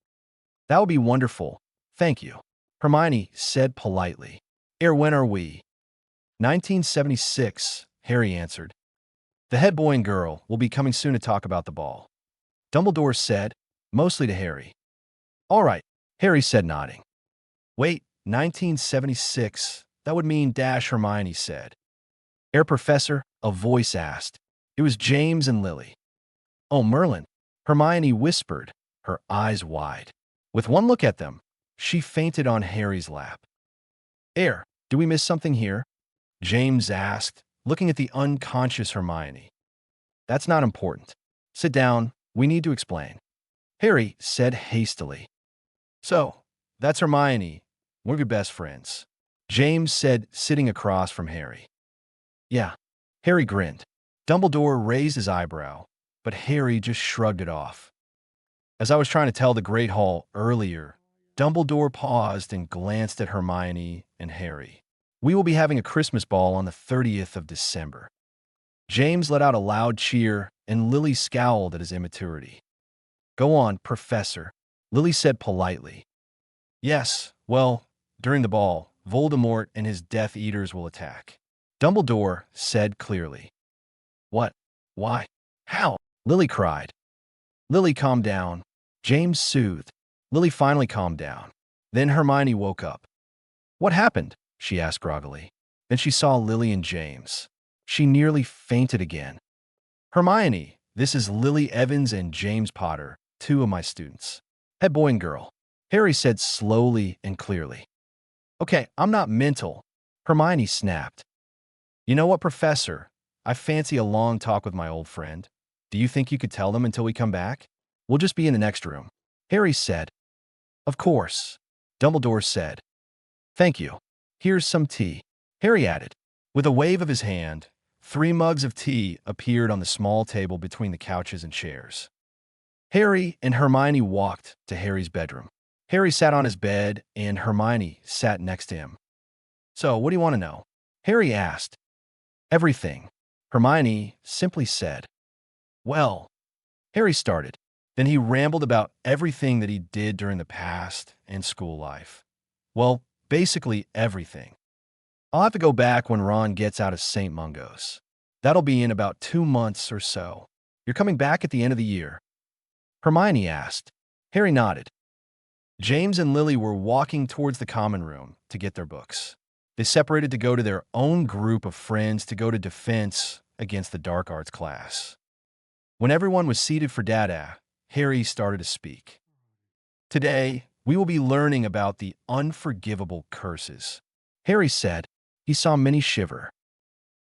S1: That would be wonderful. Thank you. Hermione said politely. When are we? 1976, Harry answered. The head boy and girl will be coming soon to talk about the ball. Dumbledore said, mostly to Harry. All right, Harry said, nodding. Wait, 1976, that would mean dash, Hermione said. Professor, a voice asked. It was James and Lily. Oh, Merlin, Hermione whispered, her eyes wide. With one look at them, she fainted on Harry's lap. Do we miss something here? James asked, looking at the unconscious Hermione. That's not important. Sit down, we need to explain. Harry said hastily. So, that's Hermione, one of your best friends. James said, sitting across from Harry. Yeah. Harry grinned. Dumbledore raised his eyebrow, but Harry just shrugged it off. As I was trying to tell the Great Hall earlier, Dumbledore paused and glanced at Hermione and Harry. We will be having a Christmas ball on the 30th of December. James let out a loud cheer, and Lily scowled at his immaturity. Go on, Professor, Lily said politely. Yes, well, during the ball, Voldemort and his Death Eaters will attack. Dumbledore said clearly. What? Why? How? Lily cried. Lily, calm down. James soothed. Lily finally calmed down. Then Hermione woke up. What happened? She asked groggily. Then she saw Lily and James. She nearly fainted again. Hermione, this is Lily Evans and James Potter, two of my students. Head boy and girl. Harry said slowly and clearly. Okay, I'm not mental. Hermione snapped. You know what, Professor? I fancy a long talk with my old friend. Do you think you could tell them until we come back? We'll just be in the next room. Harry said. Of course. Dumbledore said. Thank you. Here's some tea. Harry added. With a wave of his hand, 3 mugs of tea appeared on the small table between the couches and chairs. Harry and Hermione walked to Harry's bedroom. Harry sat on his bed, and Hermione sat next to him. So, what do you want to know? Harry asked. Everything. Hermione simply said. Well, Harry started. Then he rambled about everything that he did during the past and school life. Well, basically everything. I'll have to go back when Ron gets out of St. Mungo's. That'll be in about 2 months or so. You're coming back at the end of the year? Hermione asked. Harry nodded. James and Lily were walking towards the common room to get their books. They separated to go to their own group of friends to go to defense against the dark arts class. When everyone was seated for dada, Harry started to speak. Today, we will be learning about the unforgivable curses. Harry said. He saw Minnie shiver.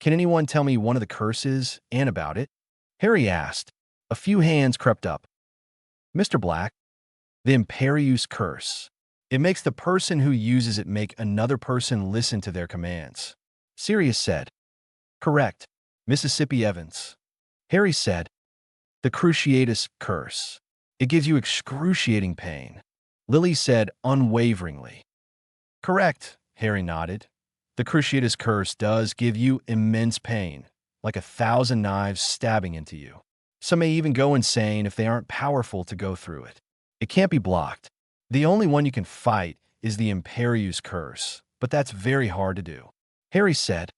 S1: Can anyone tell me one of the curses and about it? Harry asked. A few hands crept up. Mr. Black, the Imperius Curse. It makes the person who uses it make another person listen to their commands. Sirius said. Correct. Mississippi Evans. Harry said. The Cruciatus Curse. It gives you excruciating pain. Lily said unwaveringly. Correct, Harry nodded. The Cruciatus Curse does give you immense pain, like 1,000 knives stabbing into you. Some may even go insane if they aren't powerful to go through it. It can't be blocked. The only one you can fight is the Imperius Curse, but that's very hard to do. Harry said.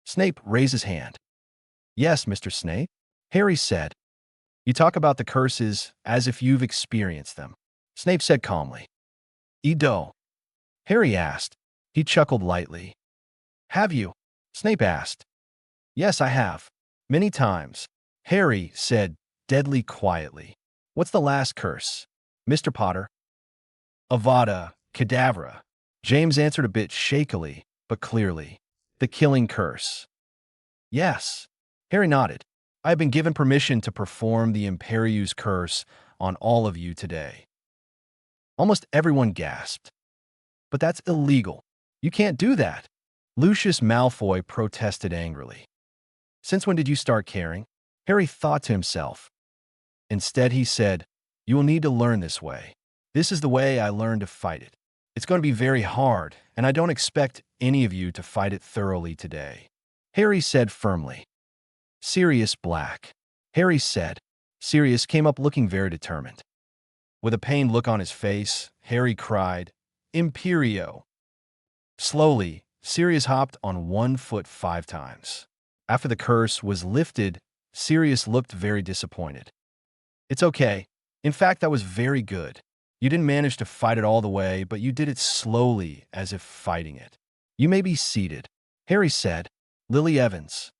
S1: Snape raised his hand. Yes, Mr. Snape. Harry said. You talk about the curses as if you've experienced them. Snape said calmly. Edo. Harry asked. He chuckled lightly. Have you? Snape asked. Yes, I have. Many times. Harry said deadly quietly. What's the last curse? Mr. Potter. Avada Kedavra. James answered a bit shakily, but clearly. The killing curse. Yes. Harry nodded. I have been given permission to perform the Imperius Curse on all of you today. Almost everyone gasped. But that's illegal. You can't do that. Lucius Malfoy protested angrily. Since when did you start caring? Harry thought to himself. Instead, he said, you will need to learn this way. This is the way I learned to fight it. It's going to be very hard, and I don't expect any of you to fight it thoroughly today. Harry said firmly. Sirius Black. Harry said. Sirius came up looking very determined. With a pained look on his face, Harry cried, Imperio. Slowly, Sirius hopped on 1 foot 5 times. After the curse was lifted, Sirius looked very disappointed. It's okay. In fact, that was very good. You didn't manage to fight it all the way, but you did it slowly, as if fighting it. You may be seated, Harry said. Lily Evans.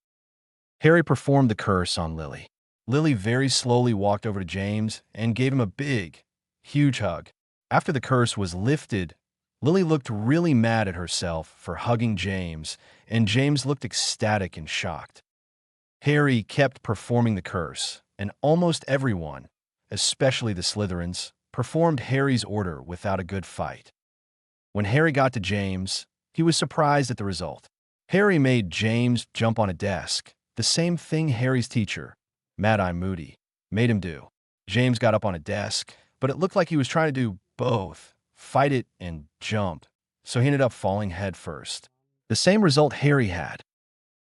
S1: Harry performed the curse on Lily. Lily very slowly walked over to James and gave him a big, huge hug. After the curse was lifted, Lily looked really mad at herself for hugging James, and James looked ecstatic and shocked. Harry kept performing the curse, and almost everyone, especially the Slytherins, performed Harry's order without a good fight. When Harry got to James, he was surprised at the result. Harry made James jump on a desk, the same thing Harry's teacher, Mad-Eye Moody, made him do. James got up on a desk, but it looked like he was trying to do both, fight it and jump, so he ended up falling head first. The same result Harry had.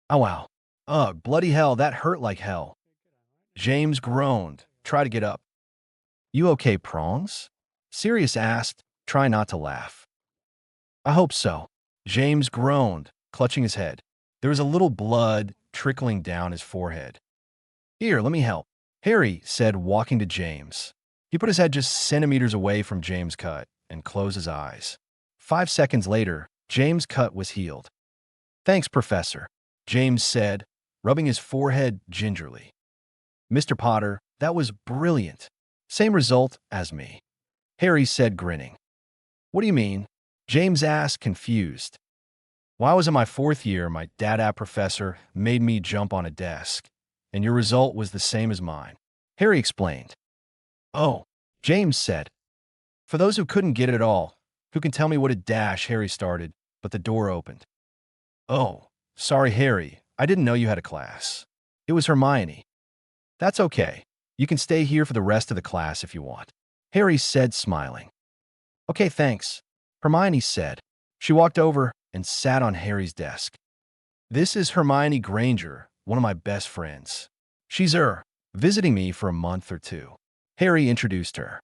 S1: Oh wow. Ugh, bloody hell, that hurt like hell. James groaned. Try to get up. You okay, Prongs? Sirius asked, try not to laugh. I hope so. James groaned, clutching his head. There was a little blood trickling down his forehead. Here, let me help, Harry said, walking to James. He put his head just centimeters away from James' cut and closed his eyes. 5 seconds later, James' cut was healed. Thanks, Professor, James said, rubbing his forehead gingerly. Mr. Potter, that was brilliant. Same result as me, Harry said, grinning. What do you mean? James asked, confused. While I was in my 4th year, my dad professor made me jump on a desk, and your result was the same as mine, Harry explained. Oh, James said. For those who couldn't get it at all, who can tell me what a dash Harry started, but the door opened. Oh, sorry, Harry. I didn't know you had a class. It was Hermione. That's okay. You can stay here for the rest of the class if you want, Harry said, smiling. Okay, thanks, Hermione said. She walked over and sat on Harry's desk. This is Hermione Granger, one of my best friends. She's visiting me for a month or 2. Harry introduced her.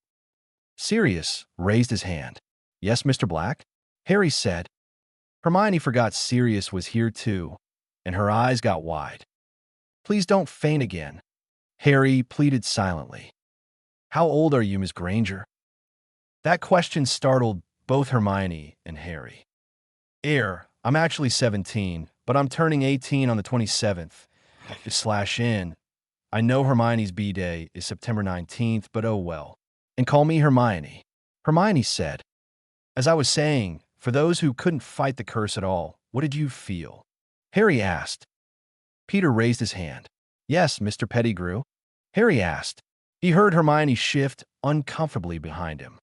S1: Sirius raised his hand. Yes, Mr. Black? Harry said. Hermione forgot Sirius was here too, and her eyes got wide. Please don't faint again, Harry pleaded silently. How old are you, Miss Granger? That question startled both Hermione and Harry. I'm actually 17, but I'm turning 18 on the 27th. /in. I know Hermione's B-Day is September 19th, but oh well. And call me Hermione, Hermione said. As I was saying, for those who couldn't fight the curse at all, what did you feel? Harry asked. Peter raised his hand. Yes, Mr. Pettigrew, Harry asked. He heard Hermione shift uncomfortably behind him.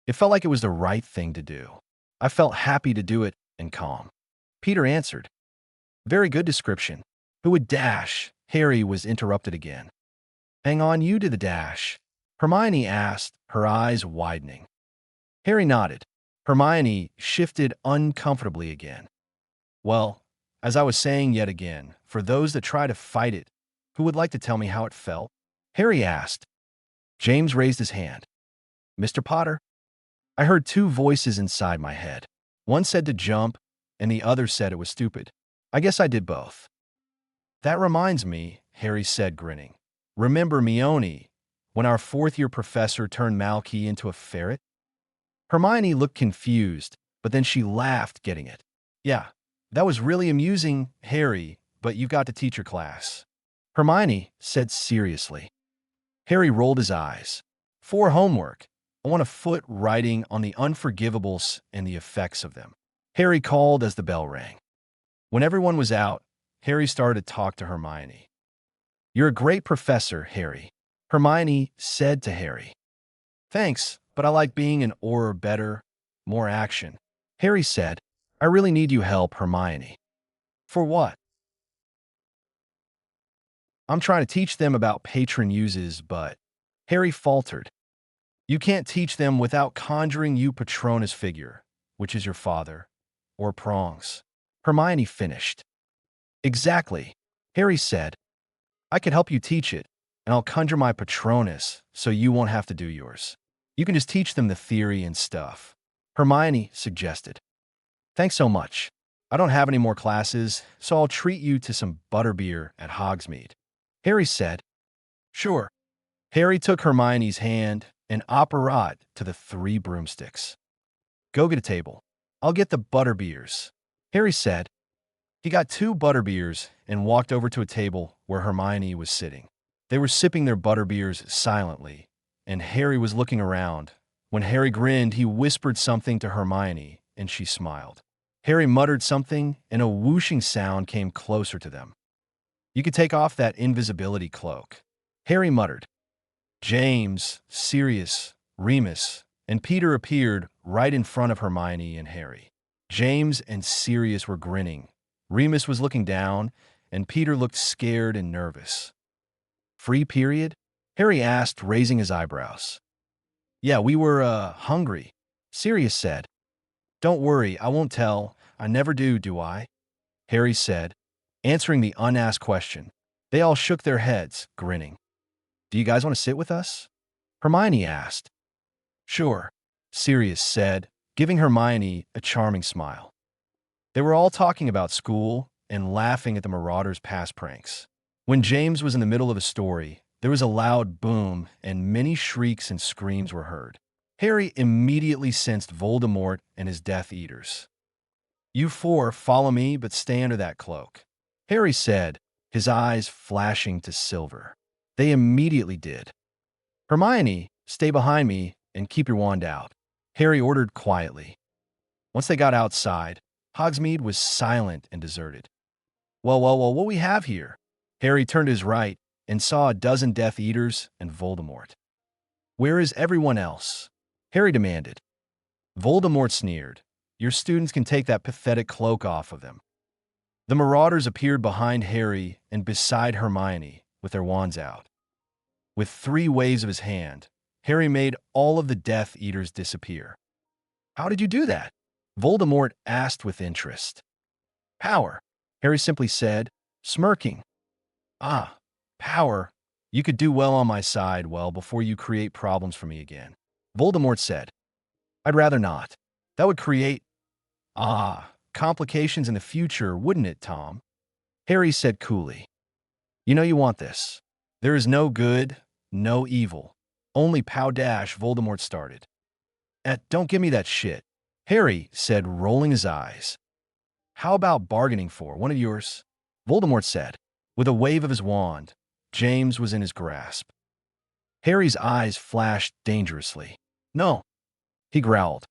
S1: It felt like it was the right thing to do. I felt happy to do it and calm, Peter answered. Very good description. Who would dash? Harry was interrupted again. Hang on, you did the dash, Hermione asked, her eyes widening. Harry nodded. Hermione shifted uncomfortably again. Well, as I was saying yet again, for those that try to fight it, who would like to tell me how it felt? Harry asked. James raised his hand. Mr. Potter? I heard 2 voices inside my head. One said to jump, and the other said it was stupid. I guess I did both. That reminds me, Harry said, grinning. Remember Hermione, when our 4th-year professor turned Malky into a ferret? Hermione looked confused, but then she laughed, getting it. Yeah, that was really amusing, Harry, but you've got to teach your class, Hermione said seriously. Harry rolled his eyes. For homework, I want a foot writing on the unforgivables and the effects of them, Harry called as the bell rang. When everyone was out, Harry started to talk to Hermione. You're a great professor, Harry, Hermione said to Harry. Thanks, but but I like being an Auror better, more action. Harry said, I really need you help, Hermione. For what? I'm trying to teach them about patron uses, but Harry faltered. You can't teach them without conjuring you Patronus figure, which is your father, or prongs. Hermione finished. Exactly. Harry said, I could help you teach it, and I'll conjure my Patronus so you won't have to do yours. You can just teach them the theory and stuff. Hermione suggested. Thanks so much. I don't have any more classes, so I'll treat you to some butterbeer at Hogsmeade. Harry said. Sure. Harry took Hermione's hand and apparat to the 3 broomsticks. Go get a table. I'll get the butterbeers. Harry said. He got 2 butterbeers and walked over to a table where Hermione was sitting. They were sipping their butterbeers silently, and Harry was looking around. When Harry grinned, he whispered something to Hermione, and she smiled. Harry muttered something, and a whooshing sound came closer to them. You could take off that invisibility cloak. Harry muttered. James, Sirius, Remus, and Peter appeared right in front of Hermione and Harry. James and Sirius were grinning. Remus was looking down, and Peter looked scared and nervous. Free period? Harry asked, raising his eyebrows. Yeah, we were, hungry, Sirius said. Don't worry, I won't tell. I never do I? Harry said, answering the unasked question. They all shook their heads, grinning. Do you guys want to sit with us? Hermione asked. Sure, Sirius said, giving Hermione a charming smile. They were all talking about school and laughing at the Marauders' past pranks. When James was in the middle of a story, there was a loud boom and many shrieks and screams were heard. Harry immediately sensed Voldemort and his Death Eaters. You 4 follow me, but stay under that cloak, Harry said, his eyes flashing to silver. They immediately did. Hermione, stay behind me and keep your wand out, Harry ordered quietly. Once they got outside, Hogsmeade was silent and deserted. Well, what we have here? Harry turned to his right and saw a dozen Death Eaters and Voldemort. Where is everyone else? Harry demanded. Voldemort sneered. Your students can take that pathetic cloak off of them. The Marauders appeared behind Harry and beside Hermione with their wands out. With 3 waves of his hand, Harry made all of the Death Eaters disappear. How did you do that? Voldemort asked with interest. Power, Harry simply said, smirking. Ah, power. You could do well on my side, well, before you create problems for me again. Voldemort said. I'd rather not. That would create, complications in the future, wouldn't it, Tom? Harry said coolly. You know you want this. There is no good, no evil. Only Pow-dash, Voldemort started. Don't give me that shit, Harry said, rolling his eyes. How about bargaining for one of yours? Voldemort said. With a wave of his wand, James was in his grasp. Harry's eyes flashed dangerously. No, he growled.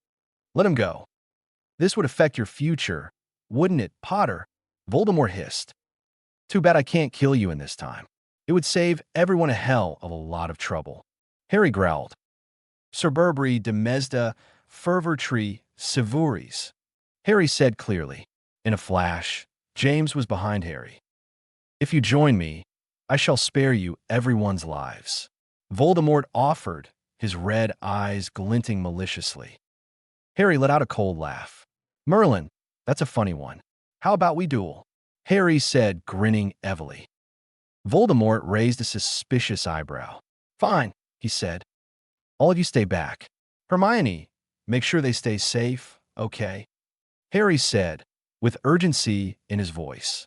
S1: Let him go. This would affect your future, wouldn't it, Potter? Voldemort hissed. Too bad I can't kill you in this time. It would save everyone a hell of a lot of trouble. Harry growled. Suburbri de Mesda fervortri sevuris, Harry said clearly. In a flash, James was behind Harry. If you join me, I shall spare you everyone's lives. Voldemort offered, his red eyes glinting maliciously. Harry let out a cold laugh. Merlin, that's a funny one. How about we duel? Harry said, grinning heavily. Voldemort raised a suspicious eyebrow. Fine, he said. All of you stay back. Hermione, make sure they stay safe, okay? Harry said, with urgency in his voice.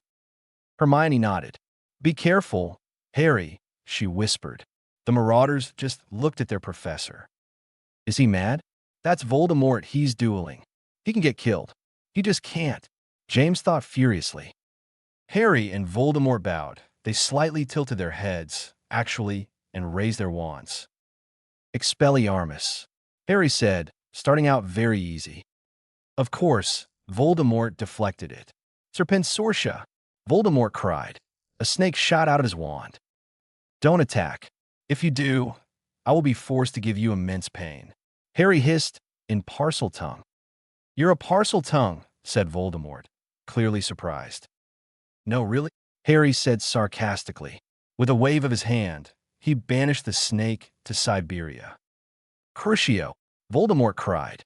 S1: Hermione nodded. Be careful, Harry, she whispered. The Marauders just looked at their professor. Is he mad? That's Voldemort he's dueling. He can get killed. He just can't. James thought furiously. Harry and Voldemort bowed. They slightly tilted their heads, actually, and raised their wands. Expelliarmus, Harry said, starting out very easy. Of course, Voldemort deflected it. Serpensortia, Voldemort cried. A snake shot out of his wand. Don't attack. If you do, I will be forced to give you immense pain. Harry hissed in parcel tongue. You're a parcel tongue, said Voldemort, clearly surprised. No, really? Harry said sarcastically. With a wave of his hand, he banished the snake to Siberia. Crucio! Voldemort cried.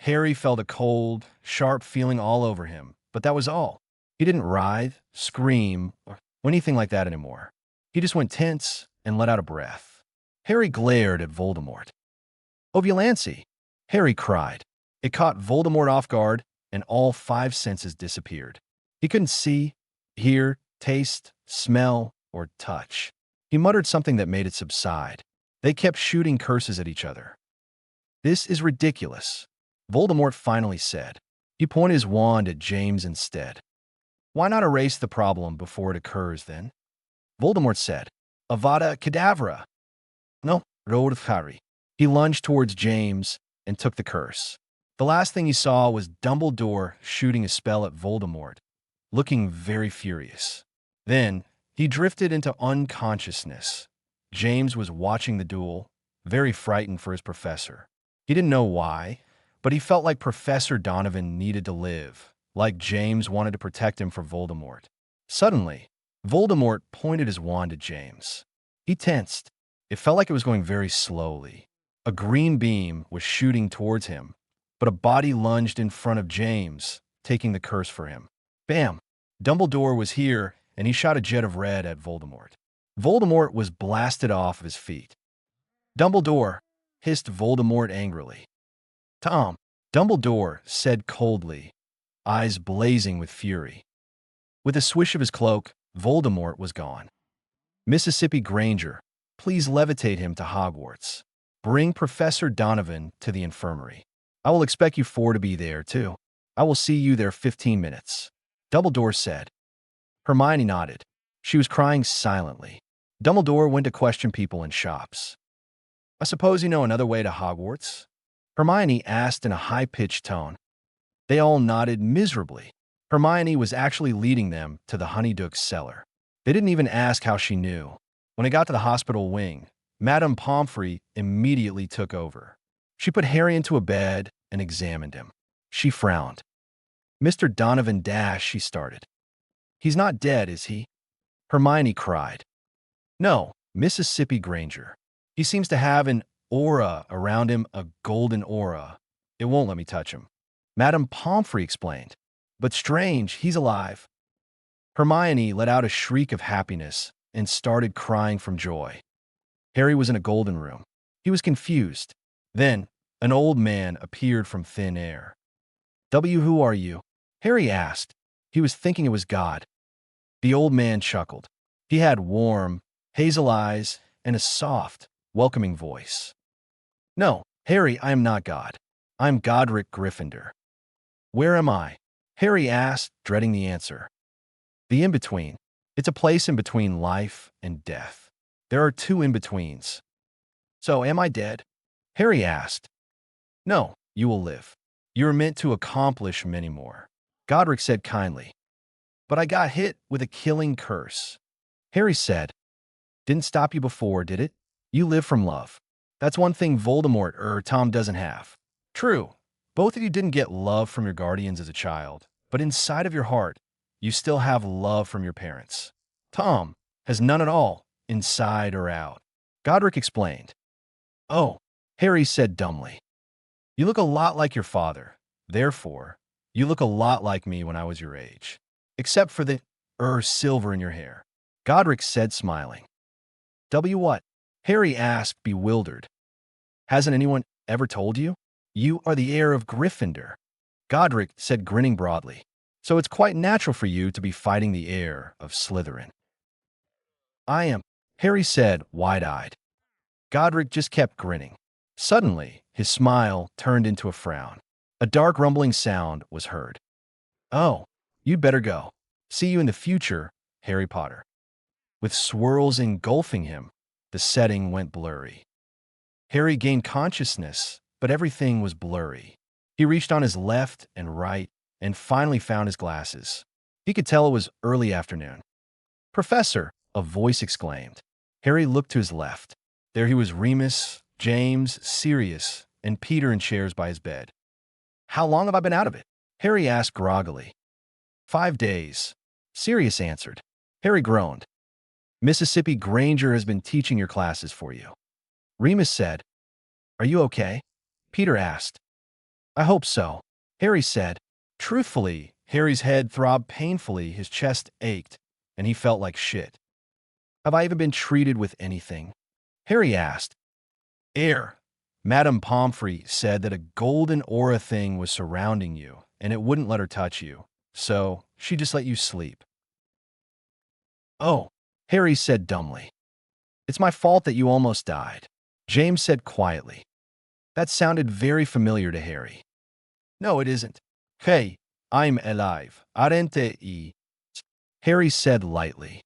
S1: Harry felt a cold, sharp feeling all over him, but that was all. He didn't writhe, scream, or anything like that anymore. He just went tense and let out a breath. Harry glared at Voldemort. Ovulancy! Harry cried. It caught Voldemort off guard, and all 5 senses disappeared. He couldn't see, hear, taste, smell, or touch. He muttered something that made it subside. They kept shooting curses at each other. This is ridiculous, Voldemort finally said. He pointed his wand at James instead. Why not erase the problem before it occurs, then? Voldemort said. Avada Kedavra. No, roared Harry. He lunged towards James and took the curse. The last thing he saw was Dumbledore shooting a spell at Voldemort, looking very furious. Then, he drifted into unconsciousness. James was watching the duel, very frightened for his professor. He didn't know why, but he felt like Professor Donovan needed to live, like James wanted to protect him from Voldemort. Suddenly, Voldemort pointed his wand at James. He tensed. It felt like it was going very slowly. A green beam was shooting towards him, but a body lunged in front of James, taking the curse for him. Bam! Dumbledore was here, and he shot a jet of red at Voldemort. Voldemort was blasted off of his feet. Dumbledore! Hissed Voldemort angrily. Tom! Dumbledore said coldly, eyes blazing with fury. With a swish of his cloak, Voldemort was gone. Mississippi Granger, please levitate him to Hogwarts. Bring Professor Donovan to the infirmary. I will expect you 4 to be there, too. I will see you there 15 minutes. Dumbledore said. Hermione nodded. She was crying silently. Dumbledore went to question people in shops. I suppose you know another way to Hogwarts? Hermione asked in a high-pitched tone. They all nodded miserably. Hermione was actually leading them to the Honeyduke's cellar. They didn't even ask how she knew. When it got to the hospital wing, Madame Pomfrey immediately took over. She put Harry into a bed and examined him. She frowned. Mr. Donovan Dash, she started. He's not dead, is he? Hermione cried. No, Mississippi Granger. He seems to have an aura around him, a golden aura. It won't let me touch him. Madame Pomfrey explained. But strange, he's alive. Hermione let out a shriek of happiness and started crying from joy. Harry was in a golden room. He was confused. Then, an old man appeared from thin air. Who are you? Harry asked. He was thinking it was God. The old man chuckled. He had warm, hazel eyes and a soft, welcoming voice. No, Harry, I am not God. I'm Godric Gryffindor. Where am I? Harry asked, dreading the answer. The in-between. It's a place in between life and death. There are 2 in-betweens. So, am I dead? Harry asked. No, you will live. You are meant to accomplish many more. Godric said kindly. But I got hit with a killing curse. Harry said. Didn't stop you before, did it? You live from love. That's one thing Voldemort or Tom doesn't have. True, both of you didn't get love from your guardians as a child, but inside of your heart, you still have love from your parents. Tom has none at all, inside or out. Godric explained. Oh, Harry said dumbly. You look a lot like your father. Therefore, you look a lot like me when I was your age. Except for the, silver in your hair. Godric said, smiling. What? Harry asked, bewildered. Hasn't anyone ever told you? You are the heir of Gryffindor. Godric said, grinning broadly. So it's quite natural for you to be fighting the heir of Slytherin. I am, Harry said, wide-eyed. Godric just kept grinning. Suddenly, his smile turned into a frown. A dark rumbling sound was heard. Oh, you'd better go. See you in the future, Harry Potter. With swirls engulfing him, the setting went blurry. Harry gained consciousness, but everything was blurry. He reached on his left and right and finally found his glasses. He could tell it was early afternoon. Professor, a voice exclaimed. Harry looked to his left. There he was, Remus, James, Sirius, and Peter in chairs by his bed. How long have I been out of it? Harry asked groggily. 5 days. Sirius answered. Harry groaned. Mississippi Granger has been teaching your classes for you. Remus said. Are you okay? Peter asked. I hope so, Harry said. Truthfully, Harry's head throbbed painfully, his chest ached, and he felt like shit. Have I even been treated with anything? Harry asked. Air. Madame Pomfrey said that a golden aura thing was surrounding you, and it wouldn't let her touch you, so she just let you sleep. Oh, Harry said dumbly. It's my fault that you almost died, James said quietly. That sounded very familiar to Harry. No, it isn't. Hey, I'm alive, aren't I? Harry said lightly.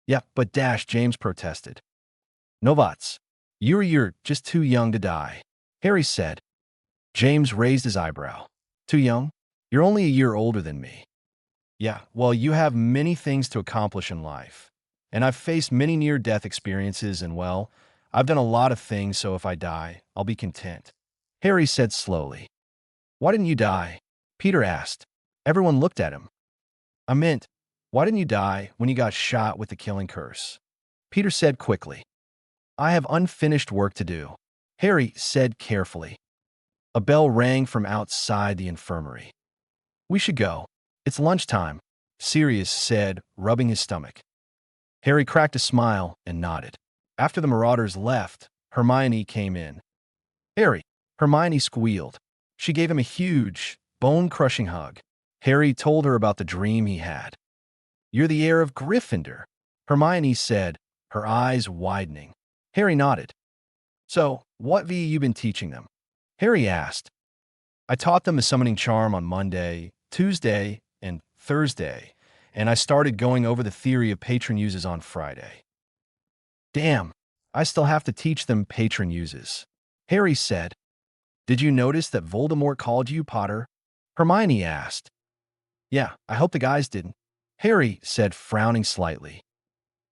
S1: Yeah, but James protested. Novats, you're just too young to die, Harry said. James raised his eyebrow. Too young? You're only a year older than me. Yeah, well, you have many things to accomplish in life. And I've faced many near-death experiences, and well, I've done a lot of things, so if I die, I'll be content. Harry said slowly. Why didn't you die? Peter asked. Everyone looked at him. I meant, why didn't you die when you got shot with the killing curse? Peter said quickly. I have unfinished work to do, Harry said carefully. A bell rang from outside the infirmary. We should go. It's lunchtime, Sirius said, rubbing his stomach. Harry cracked a smile and nodded. After the marauders left, Hermione came in. Harry, Hermione squealed. She gave him a huge, bone-crushing hug. Harry told her about the dream he had. You're the heir of Gryffindor, Hermione said, her eyes widening. Harry nodded. So, what have you been teaching them? Harry asked. I taught them a summoning charm on Monday, Tuesday, and Thursday, and I started going over the theory of patron uses on Friday. Damn, I still have to teach them patron uses, Harry said. Did you notice that Voldemort called you Potter? Hermione asked. Yeah, I hope the guys didn't, Harry said, frowning slightly.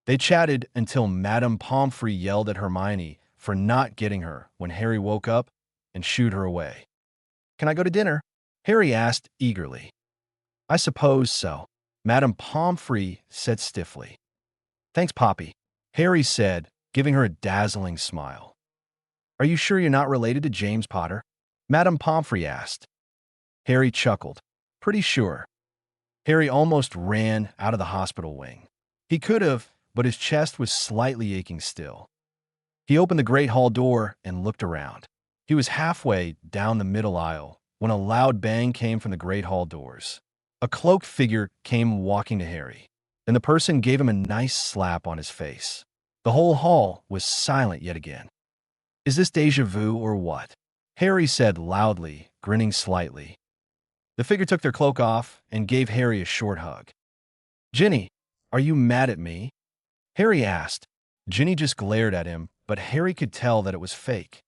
S1: They chatted until Madame Pomfrey yelled at Hermione for not getting her when Harry woke up and shooed her away. Can I go to dinner? Harry asked eagerly. I suppose so, Madame Pomfrey said stiffly. Thanks, Poppy, Harry said, giving her a dazzling smile. Are you sure you're not related to James Potter? Madame Pomfrey asked. Harry chuckled. Pretty sure. Harry almost ran out of the hospital wing. He could have, but his chest was slightly aching still. He opened the great hall door and looked around. He was halfway down the middle aisle when a loud bang came from the great hall doors. A cloaked figure came walking to Harry, and the person gave him a nice slap on his face. The whole hall was silent yet again. Is this déjà vu or what? Harry said loudly, grinning slightly. The figure took their cloak off and gave Harry a short hug. Ginny, are you mad at me? Harry asked. Ginny just glared at him, but Harry could tell that it was fake.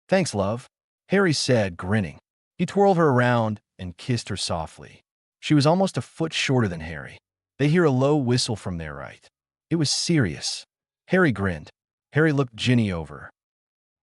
S1: Thanks, love, Harry said, grinning. He twirled her around and kissed her softly. She was almost a foot shorter than Harry. They hear a low whistle from their right. It was Sirius. Harry grinned. Harry looked Ginny over.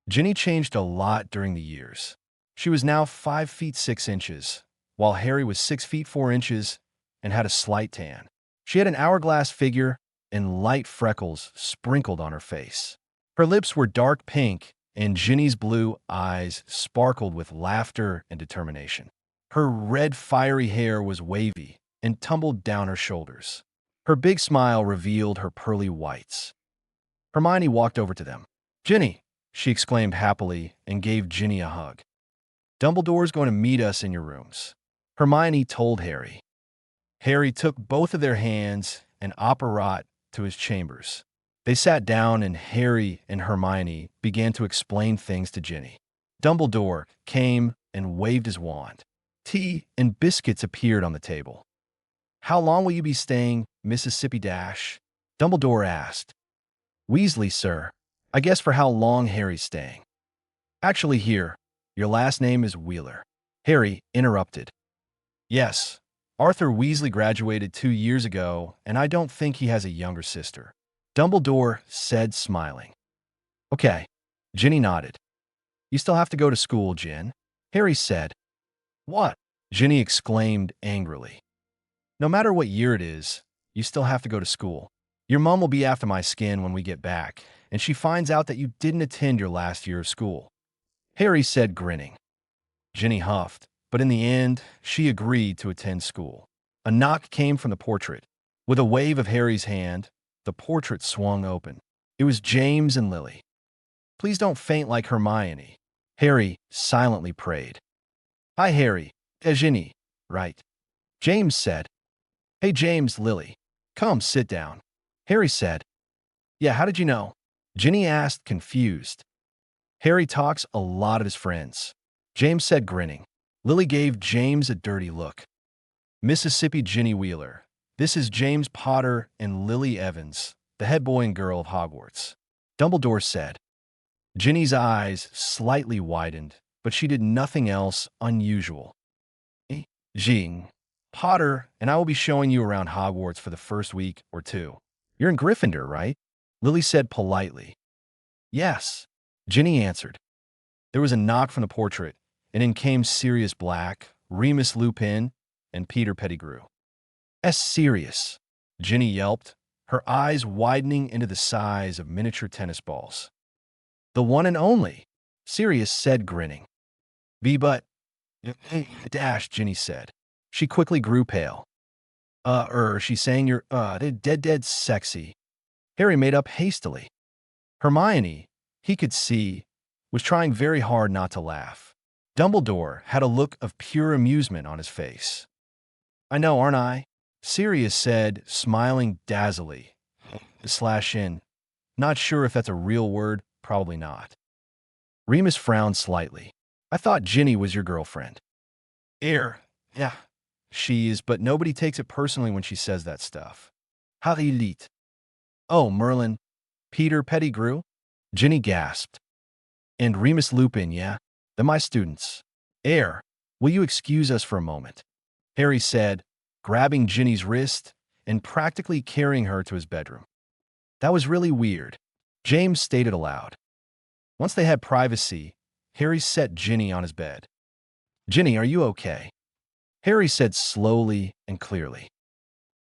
S1: Ginny changed a lot during the years. She was now 5 feet 6 inches, while Harry was 6 feet 4 inches and had a slight tan. She had an hourglass figure and light freckles sprinkled on her face. Her lips were dark pink, and Ginny's blue eyes sparkled with laughter and determination. Her red, fiery hair was wavy and tumbled down her shoulders. Her big smile revealed her pearly whites. Hermione walked over to them. Ginny, she exclaimed happily and gave Ginny a hug. Dumbledore's going to meet us in your rooms, Hermione told Harry. Harry took both of their hands and apparat to his chambers. They sat down and Harry and Hermione began to explain things to Ginny. Dumbledore came and waved his wand. Tea and biscuits appeared on the table. How long will you be staying, Mississippi Dash? Dumbledore asked. Weasley, sir. I guess for how long Harry's staying. Actually here, your last name is Wheeler. Harry interrupted. Yes, Arthur Weasley graduated 2 years ago, and I don't think he has a younger sister. Dumbledore said, smiling. Okay, Ginny nodded. You still have to go to school, Jen. Harry said. What? Ginny exclaimed angrily. No matter what year it is, you still have to go to school. Your mom will be after my skin when we get back, and she finds out that you didn't attend your last year of school. Harry said, grinning. Ginny huffed, but in the end, she agreed to attend school. A knock came from the portrait. With a wave of Harry's hand, the portrait swung open. It was James and Lily. Please don't faint like Hermione, Harry silently prayed. Hi, Harry. Ginny, right? James said. Hey, James, Lily. Come, sit down. Harry said. Yeah, how did you know? Ginny asked, confused. Harry talks a lot of his friends, James said, grinning. Lily gave James a dirty look. Mississippi Ginny Wheeler. This is James Potter and Lily Evans, the head boy and girl of Hogwarts. Dumbledore said. Ginny's eyes slightly widened, but she did nothing else unusual. Jing, Potter and I will be showing you around Hogwarts for the first week or two. You're in Gryffindor, right? Lily said politely. Yes, Ginny answered. There was a knock from the portrait, and in came Sirius Black, Remus Lupin, and Peter Pettigrew. Sirius, Ginny yelped, her eyes widening into the size of miniature tennis balls. The one and only, Sirius said, grinning. But, dash, Ginny said. She quickly grew pale. She's saying you're, dead sexy. Harry made up hastily. Hermione, he could see, was trying very hard not to laugh. Dumbledore had a look of pure amusement on his face. I know, aren't I? Sirius said, smiling dazzlingly. /in. Not sure if that's a real word, probably not. Remus frowned slightly. I thought Ginny was your girlfriend. Yeah, she is, but nobody takes it personally when she says that stuff. Harry lit. Oh, Merlin. Peter Pettigrew? Ginny gasped. And Remus Lupin, yeah? They're my students. Will you excuse us for a moment? Harry said, grabbing Ginny's wrist and practically carrying her to his bedroom. That was really weird, James stated aloud. Once they had privacy, Harry set Ginny on his bed. Ginny, are you okay? Harry said slowly and clearly.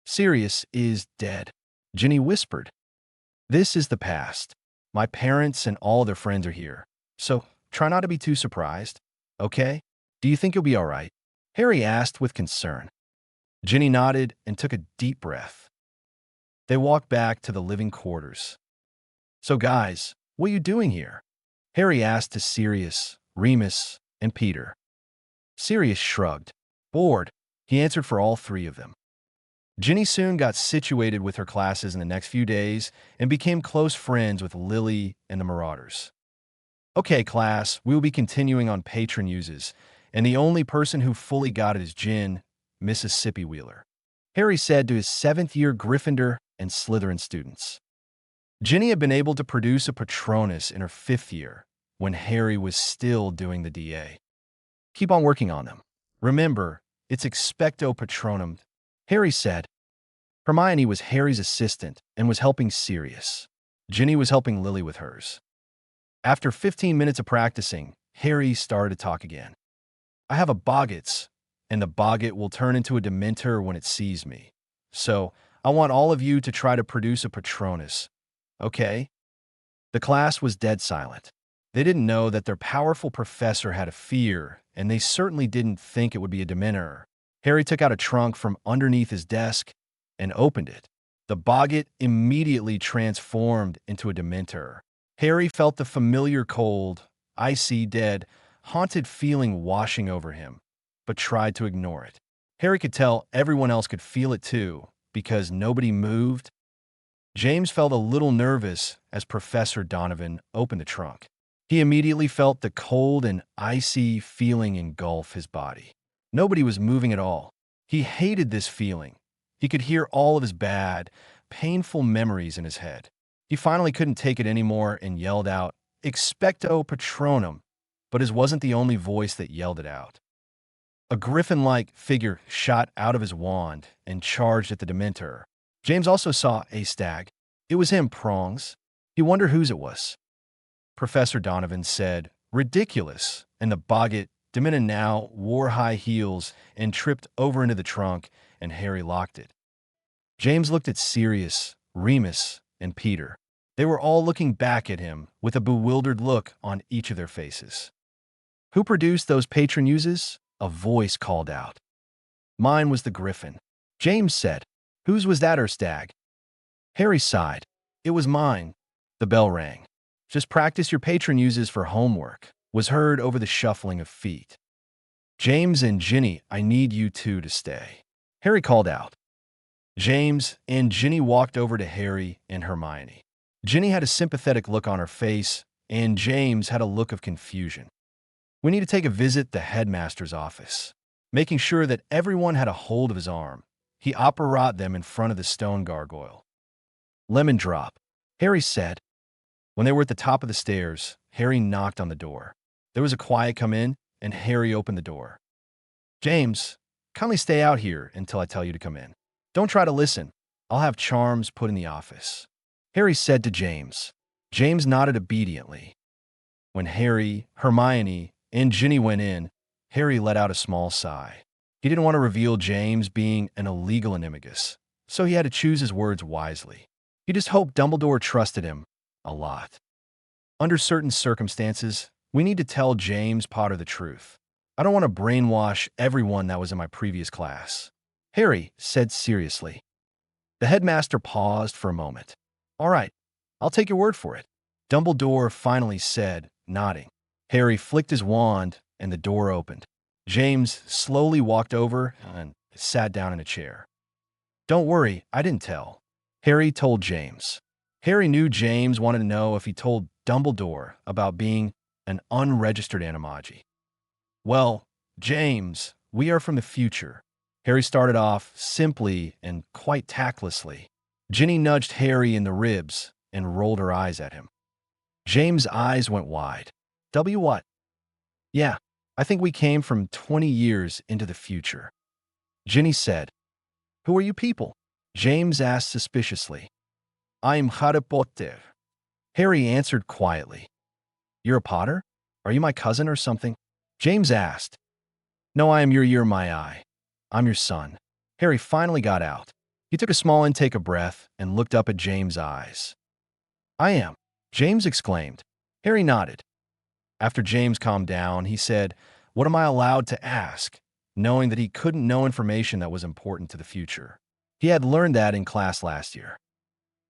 S1: Sirius is dead, Ginny whispered. This is the past. My parents and all their friends are here, so try not to be too surprised, okay? Do you think you'll be all right? Harry asked with concern. Ginny nodded and took a deep breath. They walked back to the living quarters. So guys, what are you doing here? Harry asked to Sirius, Remus, and Peter. Sirius shrugged. Bored, he answered for all three of them. Ginny soon got situated with her classes in the next few days and became close friends with Lily and the Marauders. Okay, class, we will be continuing on patron uses, and the only person who fully got it is Gin, Mississippi Wheeler, Harry said to his 7th-year Gryffindor and Slytherin students. Ginny had been able to produce a Patronus in her 5th year, when Harry was still doing the DA. Keep on working on them. Remember, it's expecto patronum, Harry said. Hermione was Harry's assistant and was helping Sirius. Ginny was helping Lily with hers. After 15 minutes of practicing, Harry started to talk again. I have a Boggets, and the Boggett will turn into a Dementor when it sees me. So, I want all of you to try to produce a Patronus. Okay? The class was dead silent. They didn't know that their powerful professor had a fear, and they certainly didn't think it would be a Dementor. Harry took out a trunk from underneath his desk and opened it. The Boggett immediately transformed into a Dementor. Harry felt the familiar cold, icy, dead, haunted feeling washing over him, but tried to ignore it. Harry could tell everyone else could feel it too, because nobody moved. James felt a little nervous as Professor Donovan opened the trunk. He immediately felt the cold and icy feeling engulf his body. Nobody was moving at all. He hated this feeling. He could hear all of his bad, painful memories in his head. He finally couldn't take it anymore and yelled out, Expecto Patronum, but his wasn't the only voice that yelled it out. A griffin-like figure shot out of his wand and charged at the Dementor. James also saw a stag. It was him, Prongs. He wondered whose it was. Professor Donovan said, Ridiculous. And the boggart, Demina now, wore high heels and tripped over into the trunk, and Harry locked it. James looked at Sirius, Remus, and Peter. They were all looking back at him with a bewildered look on each of their faces. Who produced those patron uses? A voice called out. Mine was the Griffin. James said. Whose was that, Erstag? Harry sighed. It was mine. The bell rang. Just practice your patron uses for homework, was heard over the shuffling of feet. James and Ginny, I need you two to stay, Harry called out. James and Ginny walked over to Harry and Hermione. Ginny had a sympathetic look on her face, and James had a look of confusion. We need to take a visit the headmaster's office. Making sure that everyone had a hold of his arm, he operated them in front of the stone gargoyle. Lemon drop, Harry said. When they were at the top of the stairs, Harry knocked on the door. There was a quiet come in, and Harry opened the door. James, kindly stay out here until I tell you to come in. Don't try to listen. I'll have charms put in the office, Harry said to James. James nodded obediently. When Harry, Hermione, and Ginny went in, Harry let out a small sigh. He didn't want to reveal James being an illegal animagus, so he had to choose his words wisely. He just hoped Dumbledore trusted him a lot. Under certain circumstances, we need to tell James Potter the truth. I don't want to brainwash everyone that was in my previous class, Harry said seriously. The headmaster paused for a moment. All right, I'll take your word for it, Dumbledore finally said, nodding. Harry flicked his wand, and the door opened. James slowly walked over and sat down in a chair. Don't worry, I didn't tell, Harry told James. Harry knew James wanted to know if he told Dumbledore about being an unregistered animagi. Well, James, we are from the future. Harry started off simply and quite tactlessly. Ginny nudged Harry in the ribs and rolled her eyes at him. James' eyes went wide. W what? Yeah, I think we came from 20 years into the future. Ginny said. Who are you people? James asked suspiciously. I'm Harry Potter. Harry answered quietly. You're a Potter? Are you my cousin or something? James asked. No, I am your ear, my eye. I'm your son. Harry finally got out. He took a small intake of breath and looked up at James' eyes. I am, James exclaimed. Harry nodded. After James calmed down, he said, What am I allowed to ask? Knowing that he couldn't know information that was important to the future. He had learned that in class last year.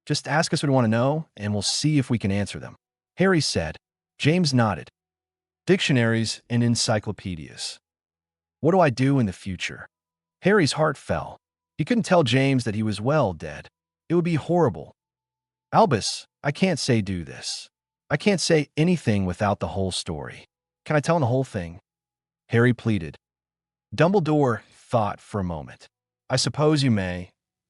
S1: Just ask us what you want to know, and we'll see if we can answer them, Harry said. James nodded. Dictionaries and encyclopedias. What do I do in the future? Harry's heart fell. He couldn't tell James that he was well dead. It would be horrible. Albus, I can't say do this. I can't say anything without the whole story. Can I tell him the whole thing? Harry pleaded. Dumbledore thought for a moment. I suppose you may,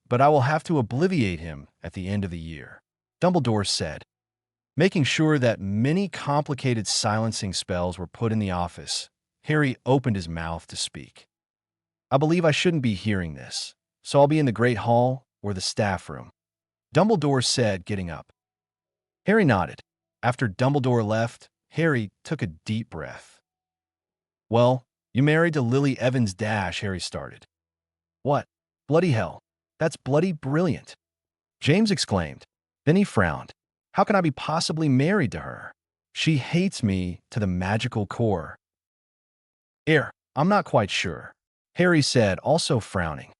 S1: but I will have to obliviate him at the end of the year, Dumbledore said. Making sure that many complicated silencing spells were put in the office, Harry opened his mouth to speak. I believe I shouldn't be hearing this, so I'll be in the Great Hall or the staff room, Dumbledore said, getting up. Harry nodded. After Dumbledore left, Harry took a deep breath. Well, you married to Lily Evans Dash, Harry started. What? Bloody hell. That's bloody brilliant, James exclaimed. Then he frowned. How can I be possibly married to her? She hates me to the magical core. I'm not quite sure, Harry said, also frowning.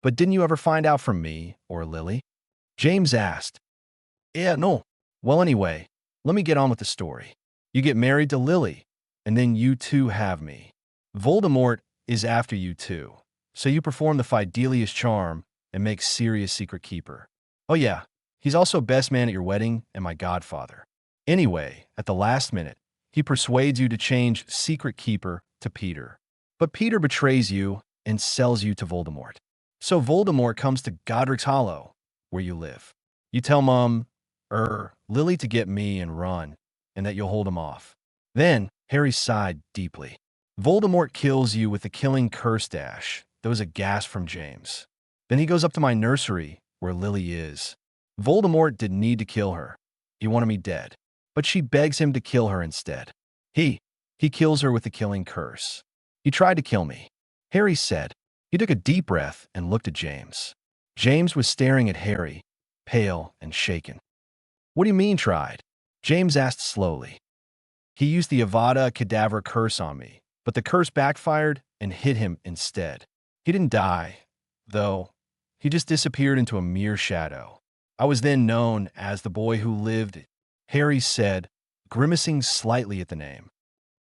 S1: But didn't you ever find out from me or Lily? James asked. No. Well, anyway, let me get on with the story. You get married to Lily, and then you two have me. Voldemort is after you too, so you perform the Fidelius charm and make Sirius secret keeper. Oh yeah, he's also best man at your wedding and my godfather. Anyway, at the last minute, he persuades you to change secret keeper to Peter. But Peter betrays you and sells you to Voldemort. So Voldemort comes to Godric's Hollow, where you live. You tell Lily to get me and run, and that you'll hold him off. Then, Harry sighed deeply. Voldemort kills you with the killing curse dash. There was a gasp from James. Then he goes up to my nursery, where Lily is. Voldemort didn't need to kill her. He wanted me dead. But she begs him to kill her instead. He, he kills her with the killing curse. He tried to kill me, Harry said. He took a deep breath and looked at James. James was staring at Harry, pale and shaken. What do you mean tried? James asked slowly. He used the Avada Kedavra curse on me, but the curse backfired and hit him instead. He didn't die, though. He just disappeared into a mere shadow. I was then known as the boy who lived, Harry said, grimacing slightly at the name.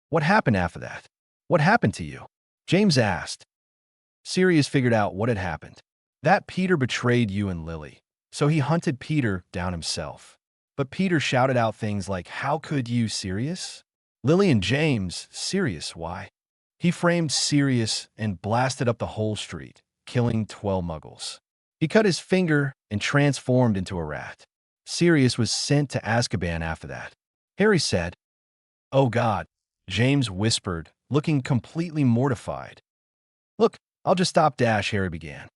S1: What happened after that? What happened to you? James asked. Sirius figured out what had happened. That Peter betrayed you and Lily, so he hunted Peter down himself. But Peter shouted out things like, "How could you, Sirius?" Lily and James, Sirius, why? He framed Sirius and blasted up the whole street, killing 12 muggles. He cut his finger and transformed into a rat. Sirius was sent to Azkaban after that. Harry said, "Oh God," James whispered, looking completely mortified. "Look, I'll just stop Dash," Harry began.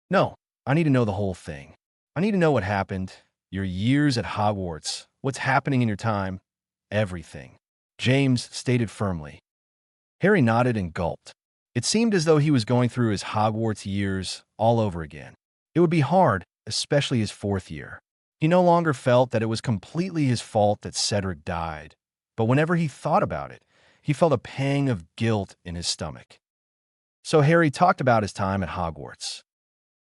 S1: "No, I need to know the whole thing. I need to know what happened, your years at Hogwarts, what's happening in your time, everything," James stated firmly. Harry nodded and gulped. It seemed as though he was going through his Hogwarts years all over again. It would be hard, especially his 4th year. He no longer felt that it was completely his fault that Cedric died, but whenever he thought about it, he felt a pang of guilt in his stomach. So Harry talked about his time at Hogwarts.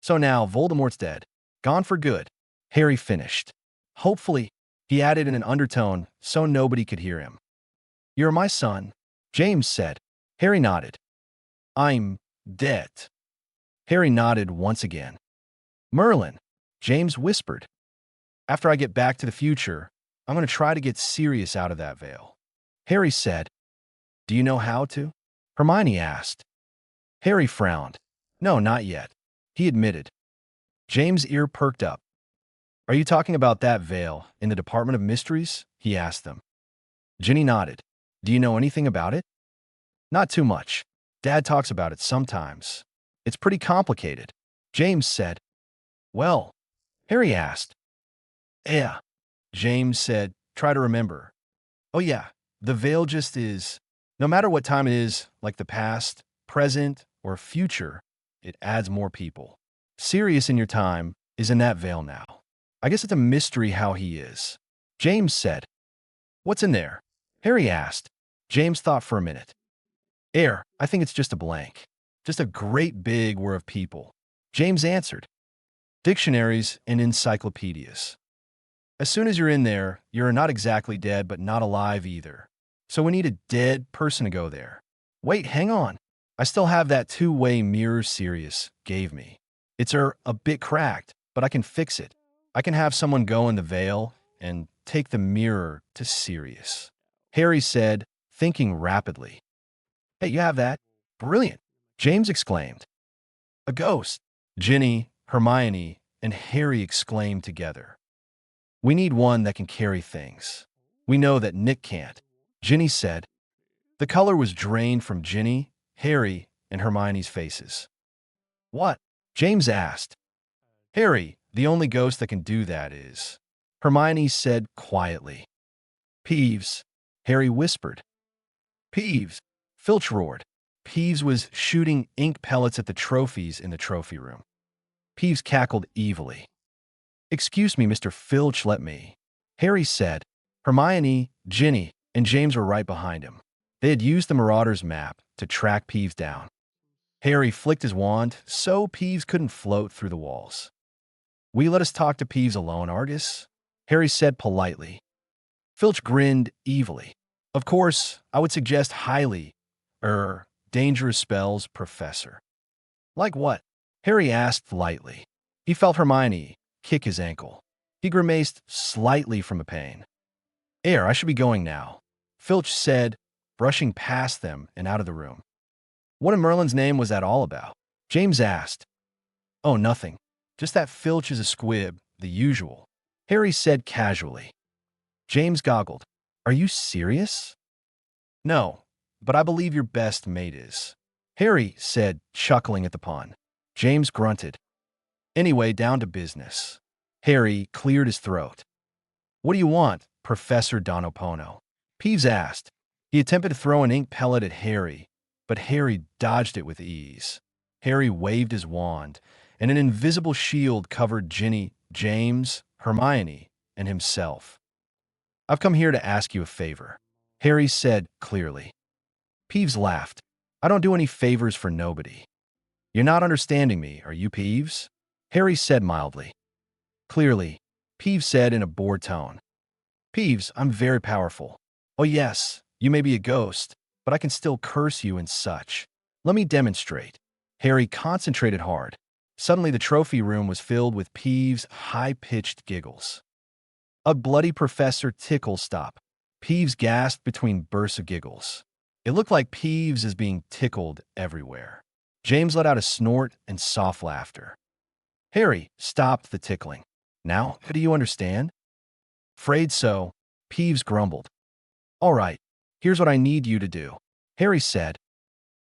S1: "So now Voldemort's dead, gone for good," Harry finished. "Hopefully," he added in an undertone so nobody could hear him. "You're my son," James said. Harry nodded. "I'm dead." Harry nodded once again. "Merlin," James whispered. "After I get back to the future, I'm going to try to get Sirius out of that veil." Harry said. "Do you know how to?" Hermione asked. Harry frowned. "No, not yet," he admitted. James' ear perked up. "Are you talking about that veil in the Department of Mysteries?" he asked them. Ginny nodded. "Do you know anything about it?" "Not too much. Dad talks about it sometimes. It's pretty complicated," James said. "Well," Harry asked. "Yeah," James said. "Try to remember." "Oh yeah, the veil just is. No matter what time it is, like the past, present, or future, it adds more people. Sirius in your time is in that veil now. I guess it's a mystery how he is," James said. "What's in there?" Harry asked. James thought for a minute. "Air, I think it's just a blank. Just a great big whir of people," James answered. "Dictionaries and encyclopedias. As soon as you're in there, you're not exactly dead, but not alive either. So we need a dead person to go there. Wait, hang on. I still have that two-way mirror Sirius gave me. It's a bit cracked, but I can fix it. I can have someone go in the veil and take the mirror to Sirius," Harry said, thinking rapidly. "Hey, you have that? Brilliant," James exclaimed. "A ghost," Ginny, Hermione, and Harry exclaimed together. "We need one that can carry things. We know that Nick can't," Ginny said. The color was drained from Ginny, Harry, and Hermione's faces. "What?" James asked. "Harry, the only ghost that can do that is," Hermione said quietly. "Peeves," Harry whispered. "Peeves," Filch roared. Peeves was shooting ink pellets at the trophies in the trophy room. Peeves cackled evilly. "Excuse me, Mr. Filch, let me," Harry said. Hermione, Ginny, and James were right behind him. They had used the Marauder's map to track Peeves down. Harry flicked his wand so Peeves couldn't float through the walls. "Will you let us talk to Peeves alone, Argus?" Harry said politely. Filch grinned evilly. "Of course, I would suggest highly, dangerous spells, Professor." "Like what?" Harry asked lightly. He felt Hermione kick his ankle. He grimaced slightly from the pain. "I should be going now," Filch said, brushing past them and out of the room. "What in Merlin's name was that all about?" James asked. "Oh, nothing. Just that Filch is a squib, the usual," Harry said casually. James goggled. "Are you serious?" "No, but I believe your best mate is," Harry said, chuckling at the pun. James grunted. "Anyway, down to business." Harry cleared his throat. "What do you want, Professor Donopono?" Peeves asked. He attempted to throw an ink pellet at Harry, but Harry dodged it with ease. Harry waved his wand, and an invisible shield covered Ginny, James, Hermione, and himself. "I've come here to ask you a favor," Harry said clearly. Peeves laughed. "I don't do any favors for nobody." "You're not understanding me, are you, Peeves?" Harry said mildly. "Clearly," Peeves said in a bored tone. "Peeves, I'm very powerful. Oh yes, you may be a ghost, but I can still curse you and such. Let me demonstrate." Harry concentrated hard. Suddenly the trophy room was filled with Peeves' high-pitched giggles. "A bloody Professor Tickle stop." Peeves gasped between bursts of giggles. It looked like Peeves is being tickled everywhere. James let out a snort and soft laughter. Harry stopped the tickling. "Now, do you understand?" "Afraid so," Peeves grumbled. "All right, here's what I need you to do," Harry said.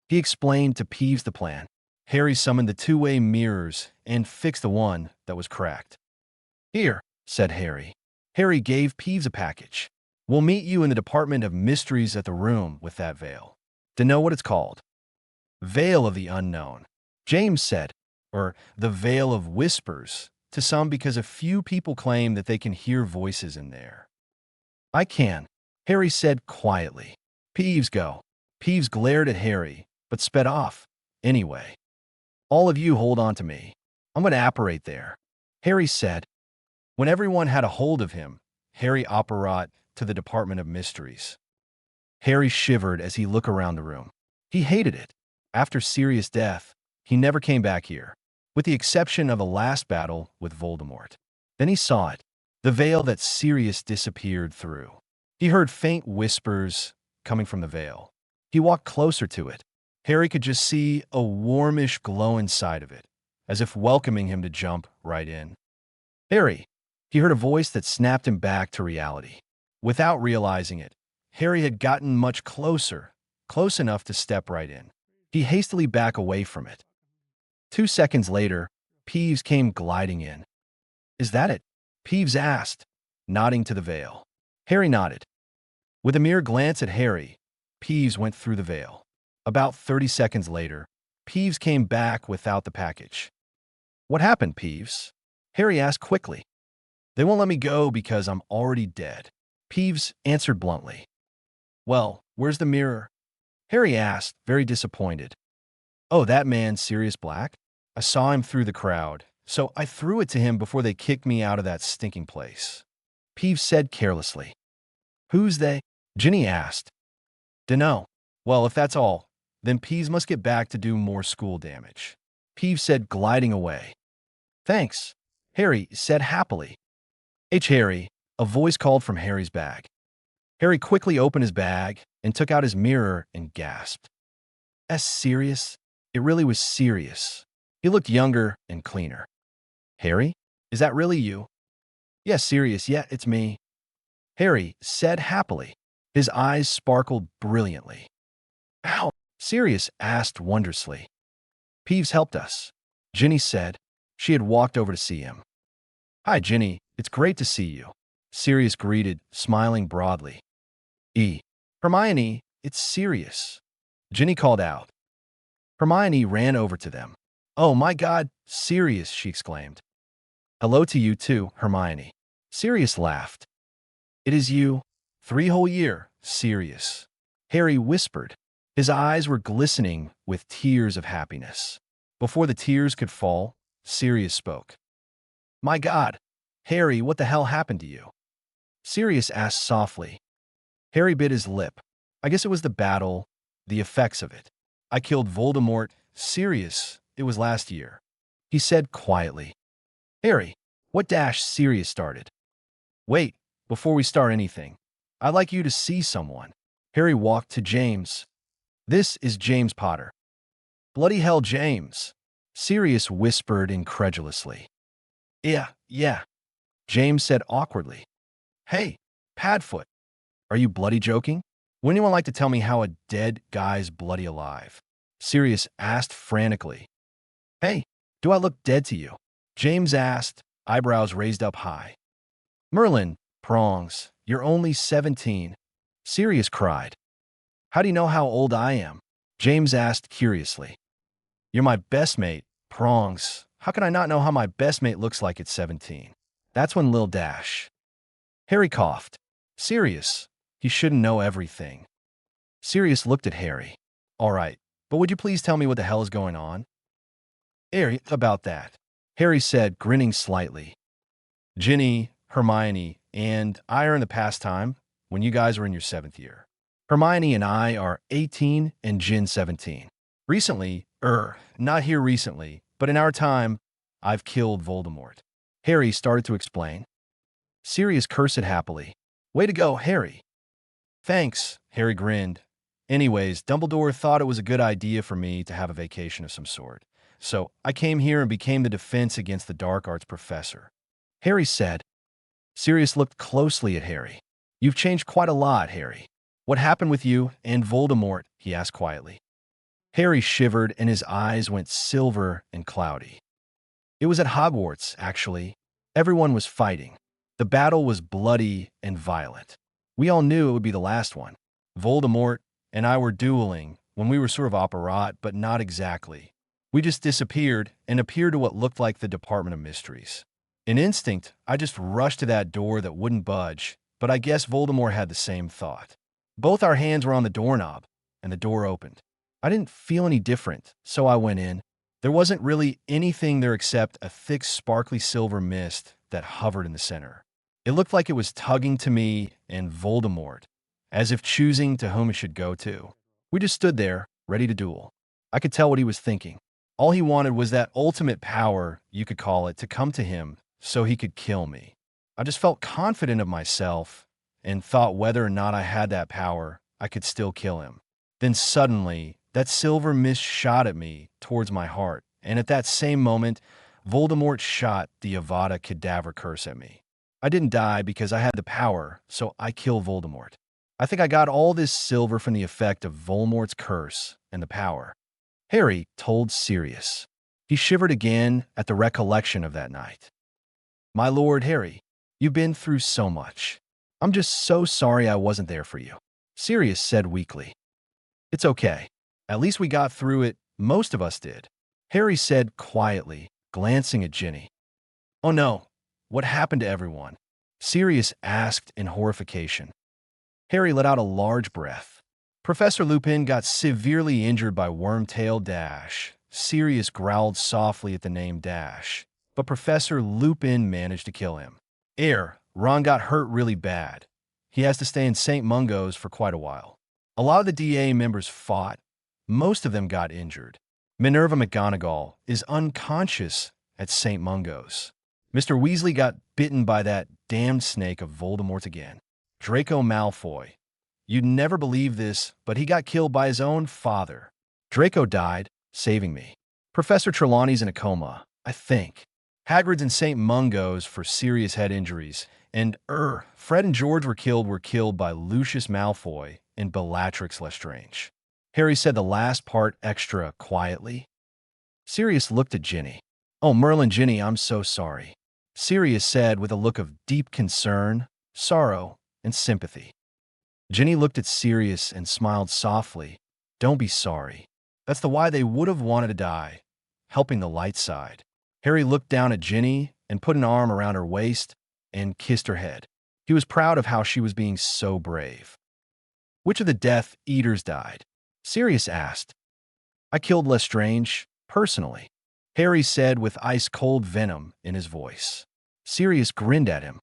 S1: He explained to Peeves the plan. Harry summoned the two-way mirrors and fixed the one that was cracked. "Here," said Harry. Harry gave Peeves a package. "We'll meet you in the Department of Mysteries at the room with that veil. To know what it's called?" "Veil of the Unknown," James said, or the Veil of Whispers, to some because a few people claim that they can hear voices in there. "I can," Harry said quietly. "Peeves, go." Peeves glared at Harry, but sped off. "Anyway, all of you hold on to me. I'm going to apparate there," Harry said. When everyone had a hold of him, Harry apparat to the Department of Mysteries. Harry shivered as he looked around the room. He hated it. After Sirius' death, he never came back here, with the exception of the last battle with Voldemort. Then he saw it, the veil that Sirius disappeared through. He heard faint whispers coming from the veil. He walked closer to it. Harry could just see a warmish glow inside of it, as if welcoming him to jump right in. "Harry!" He heard a voice that snapped him back to reality. Without realizing it, Harry had gotten much closer, close enough to step right in. He hastily backed away from it. 2 seconds later, Peeves came gliding in. "Is that it?" Peeves asked, nodding to the veil. Harry nodded. With a mere glance at Harry, Peeves went through the veil. About 30 seconds later, Peeves came back without the package. "What happened, Peeves?" Harry asked quickly. "They won't let me go because I'm already dead," Peeves answered bluntly. "Well, where's the mirror?" Harry asked, very disappointed. "Oh, that man, Sirius Black? I saw him through the crowd, so I threw it to him before they kicked me out of that stinking place," Peeves said carelessly. "Who's they?" Ginny asked. "Dunno. Well, if that's all, then Peeves must get back to do more school damage," Peeves said, gliding away. "Thanks," Harry said happily. Harry," a voice called from Harry's bag. Harry quickly opened his bag and took out his mirror and gasped. Serious? It really was Sirius. He looked younger and cleaner. "Harry, is that really you?" "Yes, Sirius, yeah, it's me," Harry said happily. His eyes sparkled brilliantly. "How?" Sirius asked wondrously. "Peeves helped us," Ginny said. She had walked over to see him. "Hi, Ginny. It's great to see you," Sirius greeted, smiling broadly. Hermione, it's Sirius," Ginny called out. Hermione ran over to them. "Oh my God, Sirius," she exclaimed. "Hello to you too, Hermione." Sirius laughed. "It is you? 3 whole years, Sirius," Harry whispered. His eyes were glistening with tears of happiness. Before the tears could fall, Sirius spoke. "My God, Harry, what the hell happened to you?" Sirius asked softly. Harry bit his lip. "I guess it was the battle, the effects of it. I killed Voldemort. Sirius, it was last year," he said quietly. "Harry, what dash?" Sirius started. "Wait, before we start anything, I'd like you to see someone." Harry walked to James. "This is James Potter." "Bloody hell, James," Sirius whispered incredulously. Yeah, James said awkwardly. "Hey, Padfoot, are you bloody joking? Wouldn't anyone like to tell me how a dead guy's bloody alive?" Sirius asked frantically. "Hey, do I look dead to you?" James asked, eyebrows raised up high. "Merlin, Prongs, you're only 17," Sirius cried. How do you know how old I am? James asked curiously. You're my best mate, Prongs. How can I not know how my best mate looks like at 17? That's when Lil Dash. Harry coughed. Sirius, he shouldn't know everything. Sirius looked at Harry. All right, but would you please tell me what the hell is going on? Harry, about that. Harry said, grinning slightly. Ginny, Hermione, and I are in the past time when you guys were in your 7th year. Hermione and I are 18 and Gin 17. Recently, not here recently, but in our time, I've killed Voldemort. Harry started to explain. Sirius cursed happily. Way to go, Harry. Thanks, Harry grinned. Anyways, Dumbledore thought it was a good idea for me to have a vacation of some sort. So I came here and became the defense against the dark arts professor. Harry said. Sirius looked closely at Harry. You've changed quite a lot, Harry. What happened with you and Voldemort? He asked quietly. Harry shivered and his eyes went silver and cloudy. It was at Hogwarts, actually. Everyone was fighting. The battle was bloody and violent. We all knew it would be the last one. Voldemort and I were dueling when we were sort of opposite, but not exactly. We just disappeared and appeared to what looked like the Department of Mysteries. In instinct, I just rushed to that door that wouldn't budge, but I guess Voldemort had the same thought. Both our hands were on the doorknob, and the door opened. I didn't feel any different, so I went in. There wasn't really anything there except a thick, sparkly silver mist that hovered in the center. It looked like it was tugging to me and Voldemort, as if choosing to whom it should go to. We just stood there, ready to duel. I could tell what he was thinking. All he wanted was that ultimate power, you could call it, to come to him so he could kill me. I just felt confident of myself and thought whether or not I had that power, I could still kill him. Then suddenly, that silver mist shot at me towards my heart, and at that same moment, Voldemort shot the Avada Kedavra curse at me. I didn't die because I had the power, so I killed Voldemort. I think I got all this silver from the effect of Voldemort's curse and the power. Harry told Sirius. He shivered again at the recollection of that night. My lord Harry, you've been through so much. I'm just so sorry I wasn't there for you. Sirius said weakly. It's okay. At least we got through it. Most of us did. Harry said quietly, glancing at Ginny. Oh no, what happened to everyone? Sirius asked in horrification. Harry let out a large breath. Professor Lupin got severely injured by Wormtail Dash. Sirius growled softly at the name Dash, but Professor Lupin managed to kill him. Ron got hurt really bad. He has to stay in St. Mungo's for quite a while. A lot of the DA members fought. Most of them got injured. Minerva McGonagall is unconscious at St. Mungo's. Mr. Weasley got bitten by that damned snake of Voldemort again. Draco Malfoy. You'd never believe this, but he got killed by his own father. Draco died, saving me. Professor Trelawney's in a coma, I think. Hagrid's in St. Mungo's for serious head injuries. And, Fred and George were killed by Lucius Malfoy and Bellatrix Lestrange. Harry said the last part extra quietly. Sirius looked at Ginny. Oh, Merlin, Ginny, I'm so sorry. Sirius said with a look of deep concern, sorrow, and sympathy. Ginny looked at Sirius and smiled softly. Don't be sorry. That's the why they would have wanted to die, helping the light side. Harry looked down at Ginny and put an arm around her waist and kissed her head. He was proud of how she was being so brave. Which of the Death Eaters died? Sirius asked. I killed Lestrange, personally. Harry said with ice-cold venom in his voice. Sirius grinned at him.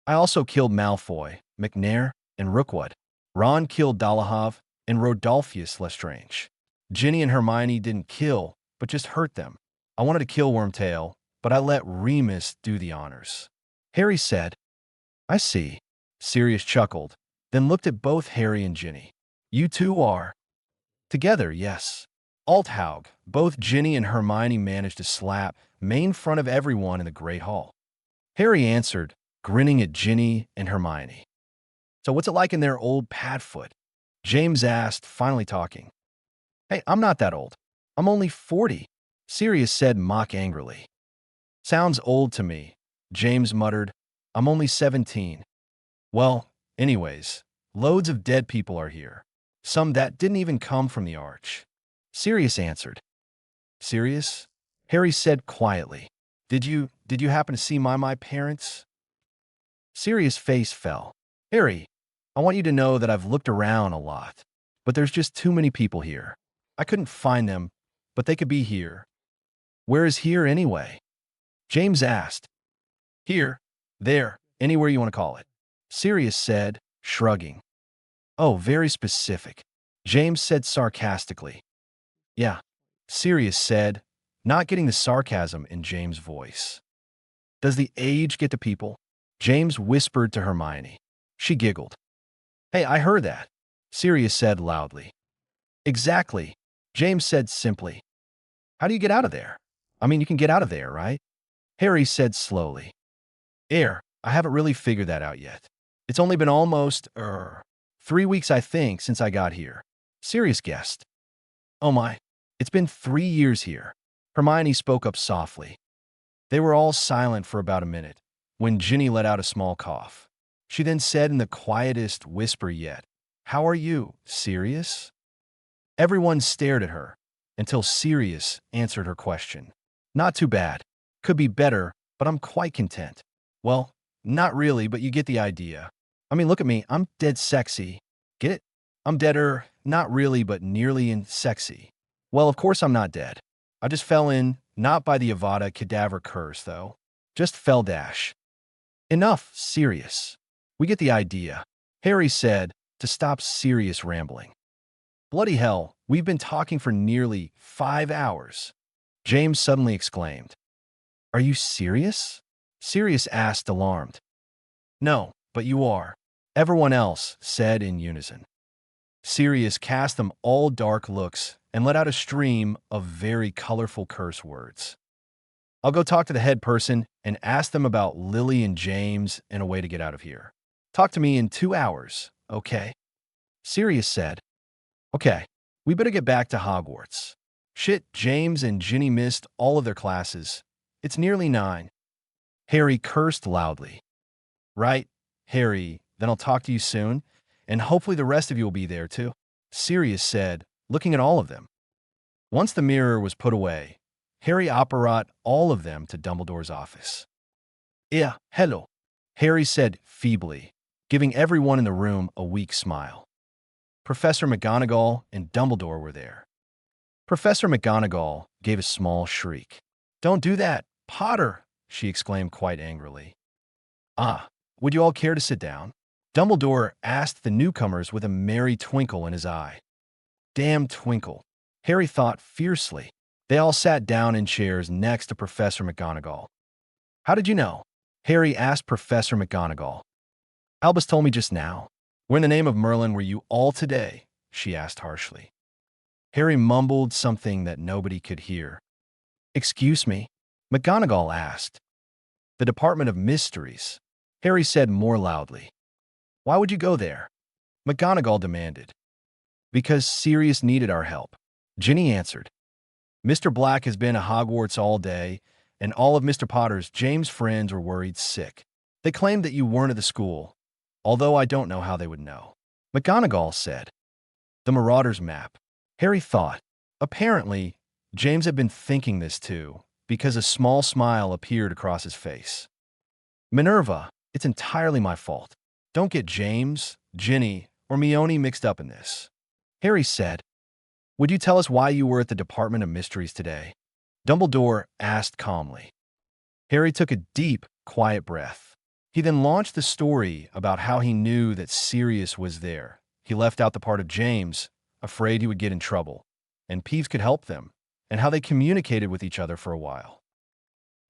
S1: I also killed Malfoy, McNair, and Rookwood. Ron killed Dolohov and Rodolphus Lestrange. Ginny and Hermione didn't kill, but just hurt them. I wanted to kill Wormtail, but I let Remus do the honors. Harry said, I see. Sirius chuckled, then looked at both Harry and Ginny. You two are. Together, yes. Althaug, both Ginny and Hermione managed to slap, main front of everyone in the Great Hall. Harry answered, grinning at Ginny and Hermione. So what's it like in their old Padfoot? James asked, finally talking. Hey, I'm not that old. I'm only 40, Sirius said mock angrily. Sounds old to me, James muttered. I'm only 17. Well, anyways, loads of dead people are here. Some that didn't even come from the arch. Sirius answered. Sirius? Harry said quietly. Did you happen to see my parents? Sirius' face fell. Harry, I want you to know that I've looked around a lot, but there's just too many people here. I couldn't find them, but they could be here. Where is here anyway? James asked. Here, there, anywhere you want to call it. Sirius said, shrugging. Oh, very specific. James said sarcastically. Yeah, Sirius said, not getting the sarcasm in James' voice. Does the age get to people? James whispered to Hermione. She giggled. Hey, I heard that, Sirius said loudly. Exactly, James said simply. How do you get out of there? I mean, you can get out of there, right? Harry said slowly. I haven't really figured that out yet. It's only been almost, 3 weeks, I think, since I got here. Sirius guessed. Oh my, it's been 3 years here. Hermione spoke up softly. They were all silent for about a minute, when Ginny let out a small cough. She then said in the quietest whisper yet, How are you, Sirius? Everyone stared at her, until Sirius answered her question. Not too bad. Could be better, but I'm quite content. Well, not really, but you get the idea. I mean, look at me, I'm dead sexy. Get it? I'm deader, not really, but nearly in sexy. Well, of course I'm not dead. I just fell in, not by the Avada Kedavra curse, though. Just fell dash. Enough, Sirius. We get the idea, Harry said, to stop Sirius rambling. Bloody hell, we've been talking for nearly 5 hours. James suddenly exclaimed. Are you serious? Sirius asked, alarmed. No, but you are, everyone else said in unison. Sirius cast them all dark looks and let out a stream of very colorful curse words. I'll go talk to the head person and ask them about Lily and James and a way to get out of here. Talk to me in 2 hours, okay? Sirius said. Okay, we better get back to Hogwarts. Shit, James and Ginny missed all of their classes. It's nearly 9. Harry cursed loudly. Right, Harry, then I'll talk to you soon, and hopefully the rest of you will be there too, Sirius said, looking at all of them. Once the mirror was put away, Harry brought all of them to Dumbledore's office. Yeah, hello, Harry said feebly, giving everyone in the room a weak smile. Professor McGonagall and Dumbledore were there. Professor McGonagall gave a small shriek. Don't do that, Potter, she exclaimed quite angrily. Would you all care to sit down? Dumbledore asked the newcomers with a merry twinkle in his eye. Damn twinkle, Harry thought fiercely. They all sat down in chairs next to Professor McGonagall. How did you know? Harry asked Professor McGonagall. Albus told me just now. Where in the name of Merlin were you all today? She asked harshly. Harry mumbled something that nobody could hear. Excuse me? McGonagall asked. The Department of Mysteries, Harry said more loudly. Why would you go there? McGonagall demanded. Because Sirius needed our help, Ginny answered. Mr. Black has been at Hogwarts all day, and all of Mr. Potter's James friends were worried sick. They claimed that you weren't at the school, although I don't know how they would know. McGonagall said. The Marauder's map, Harry thought. Apparently, James had been thinking this too, because a small smile appeared across his face. Minerva, it's entirely my fault. Don't get James, Ginny, or Hermione mixed up in this. Harry said. Would you tell us why you were at the Department of Mysteries today? Dumbledore asked calmly. Harry took a deep, quiet breath. He then launched the story about how he knew that Sirius was there. He left out the part of James, afraid he would get in trouble, and Peeves could help them, and how they communicated with each other for a while.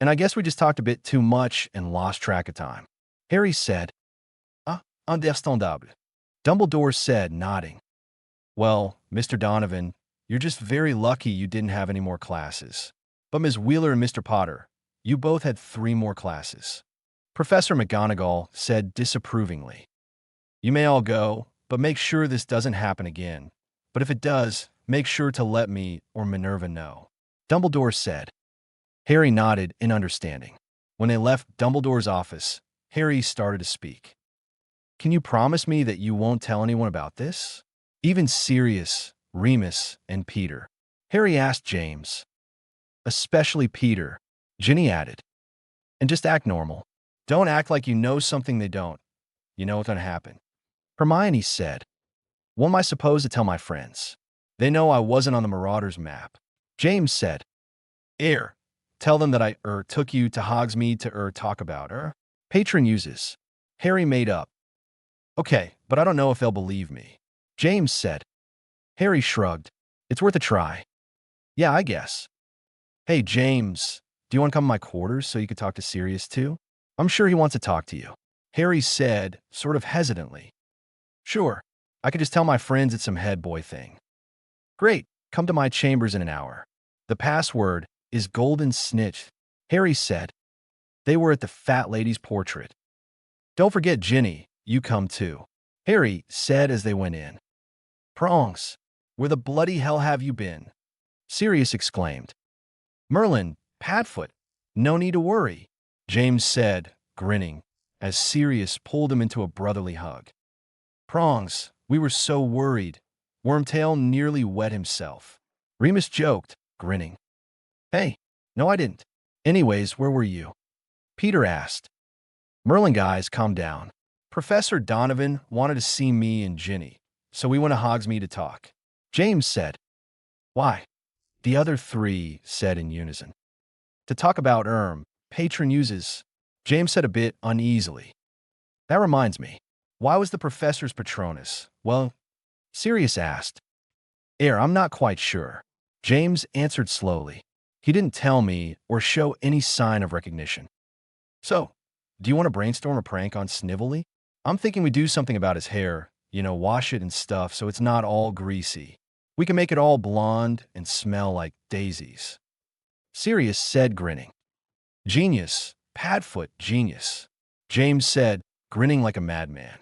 S1: And I guess we just talked a bit too much and lost track of time. Harry said. Understandable. Dumbledore said, nodding. Well, Mr. Donovan, you're just very lucky you didn't have any more classes. But Ms. Wheeler and Mr. Potter, you both had 3 more classes. Professor McGonagall said disapprovingly. You may all go, but make sure this doesn't happen again. But if it does, make sure to let me or Minerva know. Dumbledore said. Harry nodded in understanding. When they left Dumbledore's office, Harry started to speak. Can you promise me that you won't tell anyone about this? Even Sirius, Remus, and Peter. Harry asked James. Especially Peter, Ginny added. And just act normal. Don't act like you know something they don't. You know what's gonna happen. Hermione said. What am I supposed to tell my friends? They know I wasn't on the Marauders map. James said. Tell them that I took you to Hogsmeade to talk about patron uses. Harry made up. Okay, but I don't know if they'll believe me. James said. Harry shrugged. It's worth a try. Yeah, I guess. Hey, James, do you want to come to my quarters so you could talk to Sirius too? I'm sure he wants to talk to you. Harry said, sort of hesitantly. Sure, I could just tell my friends it's some head boy thing. Great, come to my chambers in an hour. The password is Golden Snitch, Harry said. They were at the fat lady's portrait. Don't forget Ginny, you come too, Harry said as they went in. Prongs, where the bloody hell have you been? Sirius exclaimed. Merlin, Padfoot, no need to worry, James said, grinning, as Sirius pulled him into a brotherly hug. Prongs, we were so worried. Wormtail nearly wet himself. Remus joked, grinning. Hey, no I didn't. Anyways, where were you? Peter asked. Merlin guys, calm down. Professor Donovan wanted to see me and Ginny, so we went to Hogsmeade to talk. James said. Why? The other three said in unison. To talk about patron uses, James said a bit uneasily. That reminds me, why was the professor's Patronus? Well, Sirius asked. I'm not quite sure. James answered slowly. He didn't tell me or show any sign of recognition. So, do you want to brainstorm a prank on Snively? I'm thinking we do something about his hair, wash it and stuff so it's not all greasy. We can make it all blonde and smell like daisies. Sirius said, grinning. Genius, Padfoot, genius, James said, grinning like a madman.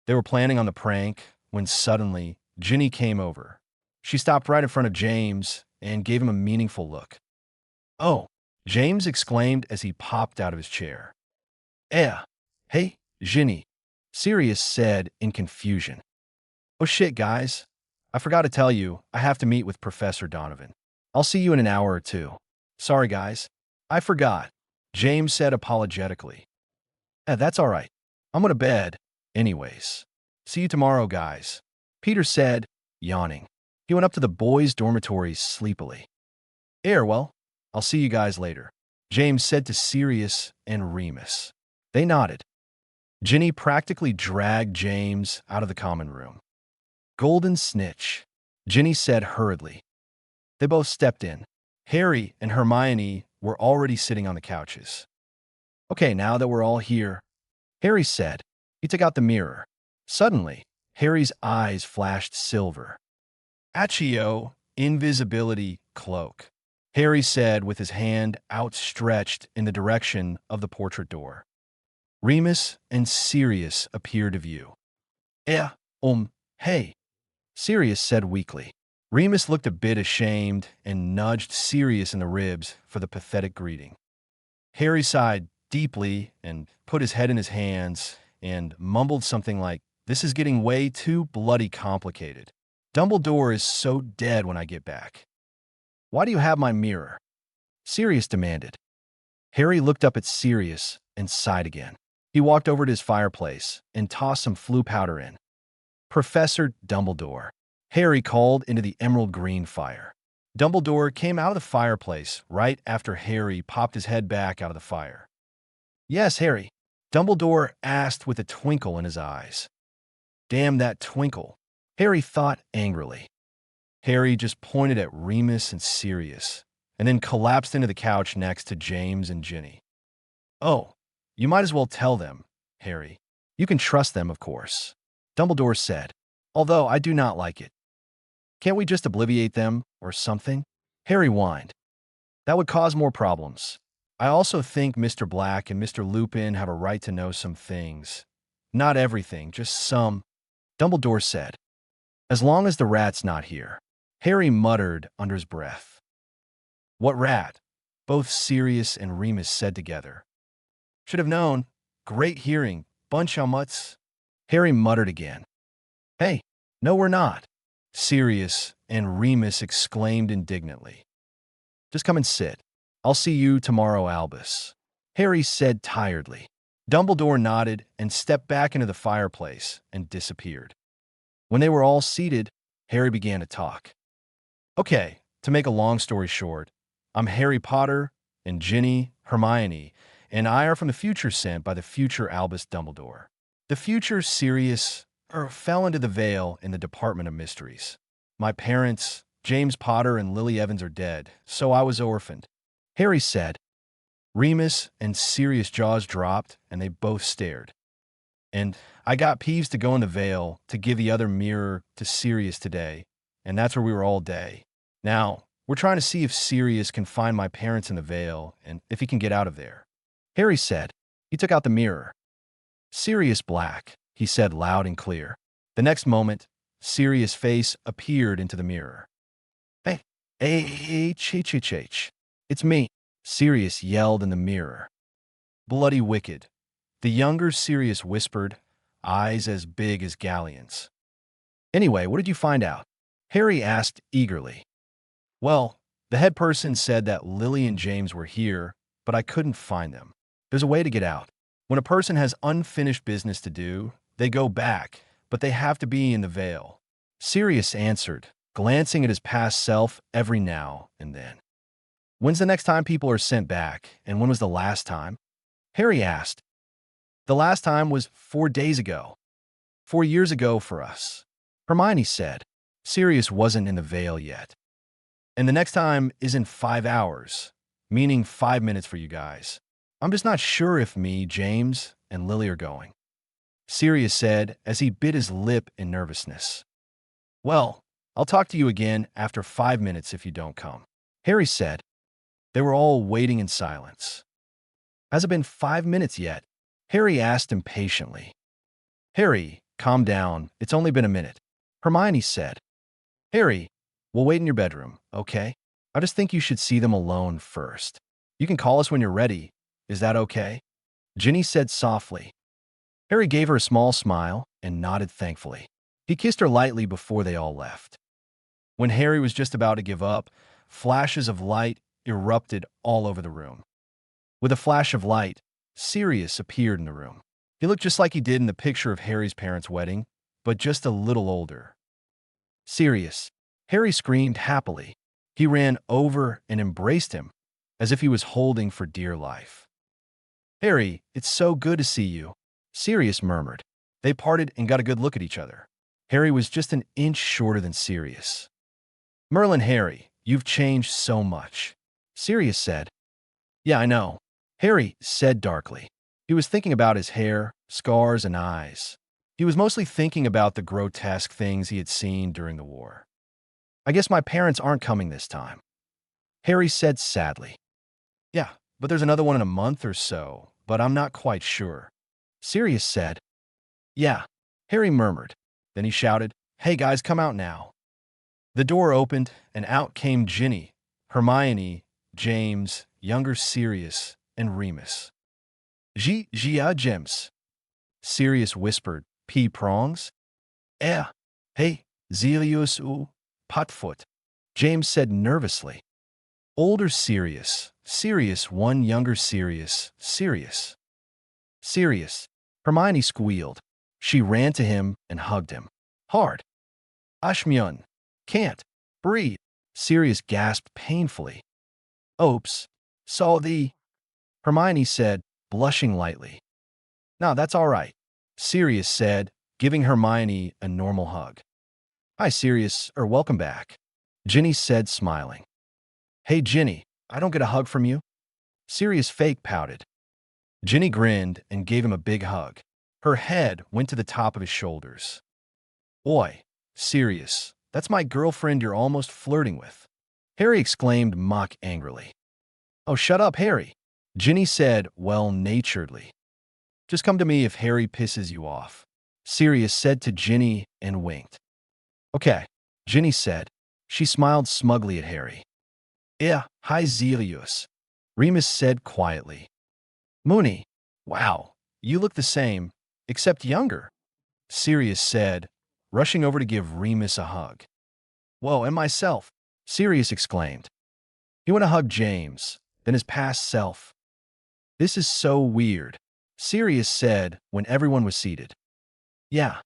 S1: They were planning on the prank when suddenly Ginny came over. She stopped right in front of James and gave him a meaningful look. Oh, James exclaimed as he popped out of his chair. Hey, Ginny, Sirius said in confusion. Oh shit, guys. I forgot to tell you, I have to meet with Professor Donovan. I'll see you in an hour or two. Sorry, guys. I forgot, James said apologetically. That's all right. I'm going to bed. Anyways. See you tomorrow, guys, Peter said, yawning. He went up to the boys' dormitories sleepily. Well, I'll see you guys later, James said to Sirius and Remus. They nodded. Ginny practically dragged James out of the common room. Golden Snitch, Ginny said hurriedly. They both stepped in. Harry and Hermione were already sitting on the couches. Okay, now that we're all here, Harry said. He took out the mirror. Suddenly, Harry's eyes flashed silver. Accio, invisibility cloak, Harry said with his hand outstretched in the direction of the portrait door. Remus and Sirius appeared to view. Hey, Sirius said weakly. Remus looked a bit ashamed and nudged Sirius in the ribs for the pathetic greeting. Harry sighed deeply and put his head in his hands and mumbled something like, "This is getting way too bloody complicated. Dumbledore is so dead when I get back." "Why do you have my mirror?" Sirius demanded. Harry looked up at Sirius and sighed again. He walked over to his fireplace and tossed some flue powder in. "Professor Dumbledore," Harry called into the emerald green fire. Dumbledore came out of the fireplace right after Harry popped his head back out of the fire. "Yes, Harry," Dumbledore asked with a twinkle in his eyes. Damn that twinkle, Harry thought angrily. Harry just pointed at Remus and Sirius, and then collapsed into the couch next to James and Ginny. "Oh, you might as well tell them, Harry. You can trust them, of course," Dumbledore said, "although I do not like it." "Can't we just obliviate them, or something?" Harry whined. "That would cause more problems. I also think Mr. Black and Mr. Lupin have a right to know some things. Not everything, just some," Dumbledore said. "As long as the rat's not here," Harry muttered under his breath. "What rat?" both Sirius and Remus said together. "Should have known. Great hearing. Bunch how much?" Harry muttered again. "Hey, No, we're not, Sirius and Remus exclaimed indignantly. Just come and sit. I'll see you tomorrow, Albus, Harry said tiredly. Dumbledore nodded and stepped back into the fireplace and disappeared. When they were all seated, Harry began to talk. Okay, to make a long story short, I'm Harry Potter, and Ginny, Hermione, and I are from the future sent by the future Albus Dumbledore. The future Sirius fell into the veil in the Department of Mysteries. My parents, James Potter and Lily Evans, are dead, so I was orphaned, Harry said. Remus and Sirius' jaws dropped, and they both stared. And I got Peeves to go in the veil to give the other mirror to Sirius today, and that's where we were all day. Now, we're trying to see if Sirius can find my parents in the veil and if he can get out of there. Harry said. He took out the mirror. Sirius Black, he said loud and clear. The next moment, Sirius' face appeared into the mirror. Hey, it's me, Sirius yelled in the mirror. Bloody wicked, the younger Sirius whispered, eyes as big as galleons. Anyway, what did you find out? Harry asked eagerly. Well, the head person said that Lily and James were here, but I couldn't find them. There's a way to get out. When a person has unfinished business to do, they go back, but they have to be in the veil. Sirius answered, glancing at his past self every now and then. When's the next time people are sent back, and when was the last time? Harry asked. The last time was 4 days ago. 4 years ago for us, Hermione said. Sirius wasn't in the veil yet. And the next time is in 5 hours, meaning 5 minutes for you guys. I'm just not sure if me, James, and Lily are going, Sirius said as he bit his lip in nervousness. Well, I'll talk to you again after 5 minutes if you don't come, Harry said. They were all waiting in silence. Has it been 5 minutes yet? Harry asked impatiently. Harry, calm down. It's only been a minute, Hermione said. Harry, we'll wait in your bedroom, okay? I just think you should see them alone first. You can call us when you're ready. Is that okay? Ginny said softly. Harry gave her a small smile and nodded thankfully. He kissed her lightly before they all left. When Harry was just about to give up, flashes of light erupted all over the room. With a flash of light, Sirius appeared in the room. He looked just like he did in the picture of Harry's parents' wedding, but just a little older. Sirius, Harry screamed happily. He ran over and embraced him, as if he was holding for dear life. Harry, it's so good to see you, Sirius murmured. They parted and got a good look at each other. Harry was just an inch shorter than Sirius. Merlin, Harry, you've changed so much, Sirius said. Yeah, I know, Harry said darkly. He was thinking about his hair, scars, and eyes. He was mostly thinking about the grotesque things he had seen during the war. I guess my parents aren't coming this time, Harry said sadly. Yeah, but there's another one in a month or so, but I'm not quite sure, Sirius said. Yeah, Harry murmured. Then he shouted, Hey guys, come out now. The door opened, and out came Ginny, Hermione, James, younger Sirius, and Remus. Gems, Sirius whispered. Prongs? Hey, Zelius Potfoot, James said nervously. Older Sirius, Sirius one, younger Sirius, Sirius. Sirius, Hermione squealed. She ran to him and hugged him. Hard. Ashmyun. Can't. Breathe. Sirius gasped painfully. Oops. Saw thee. Hermione said, blushing lightly. No, that's all right, Sirius said, giving Hermione a normal hug. Hi, Sirius, welcome back, Ginny said, smiling. Hey, Ginny, I don't get a hug from you? Sirius fake pouted. Ginny grinned and gave him a big hug. Her head went to the top of his shoulders. Oi, Sirius, that's my girlfriend you're almost flirting with, Harry exclaimed mock angrily. Oh, shut up, Harry, Ginny said well-naturedly. Just come to me if Harry pisses you off, Sirius said to Ginny and winked. Okay, Ginny said. She smiled smugly at Harry. Yeah, hi Zelius, Remus said quietly. Moony, wow, you look the same, except younger, Sirius said, rushing over to give Remus a hug. Whoa, and myself, Sirius exclaimed. He went to hug James, then his past self. This is so weird, Sirius said when everyone was seated. Yeah,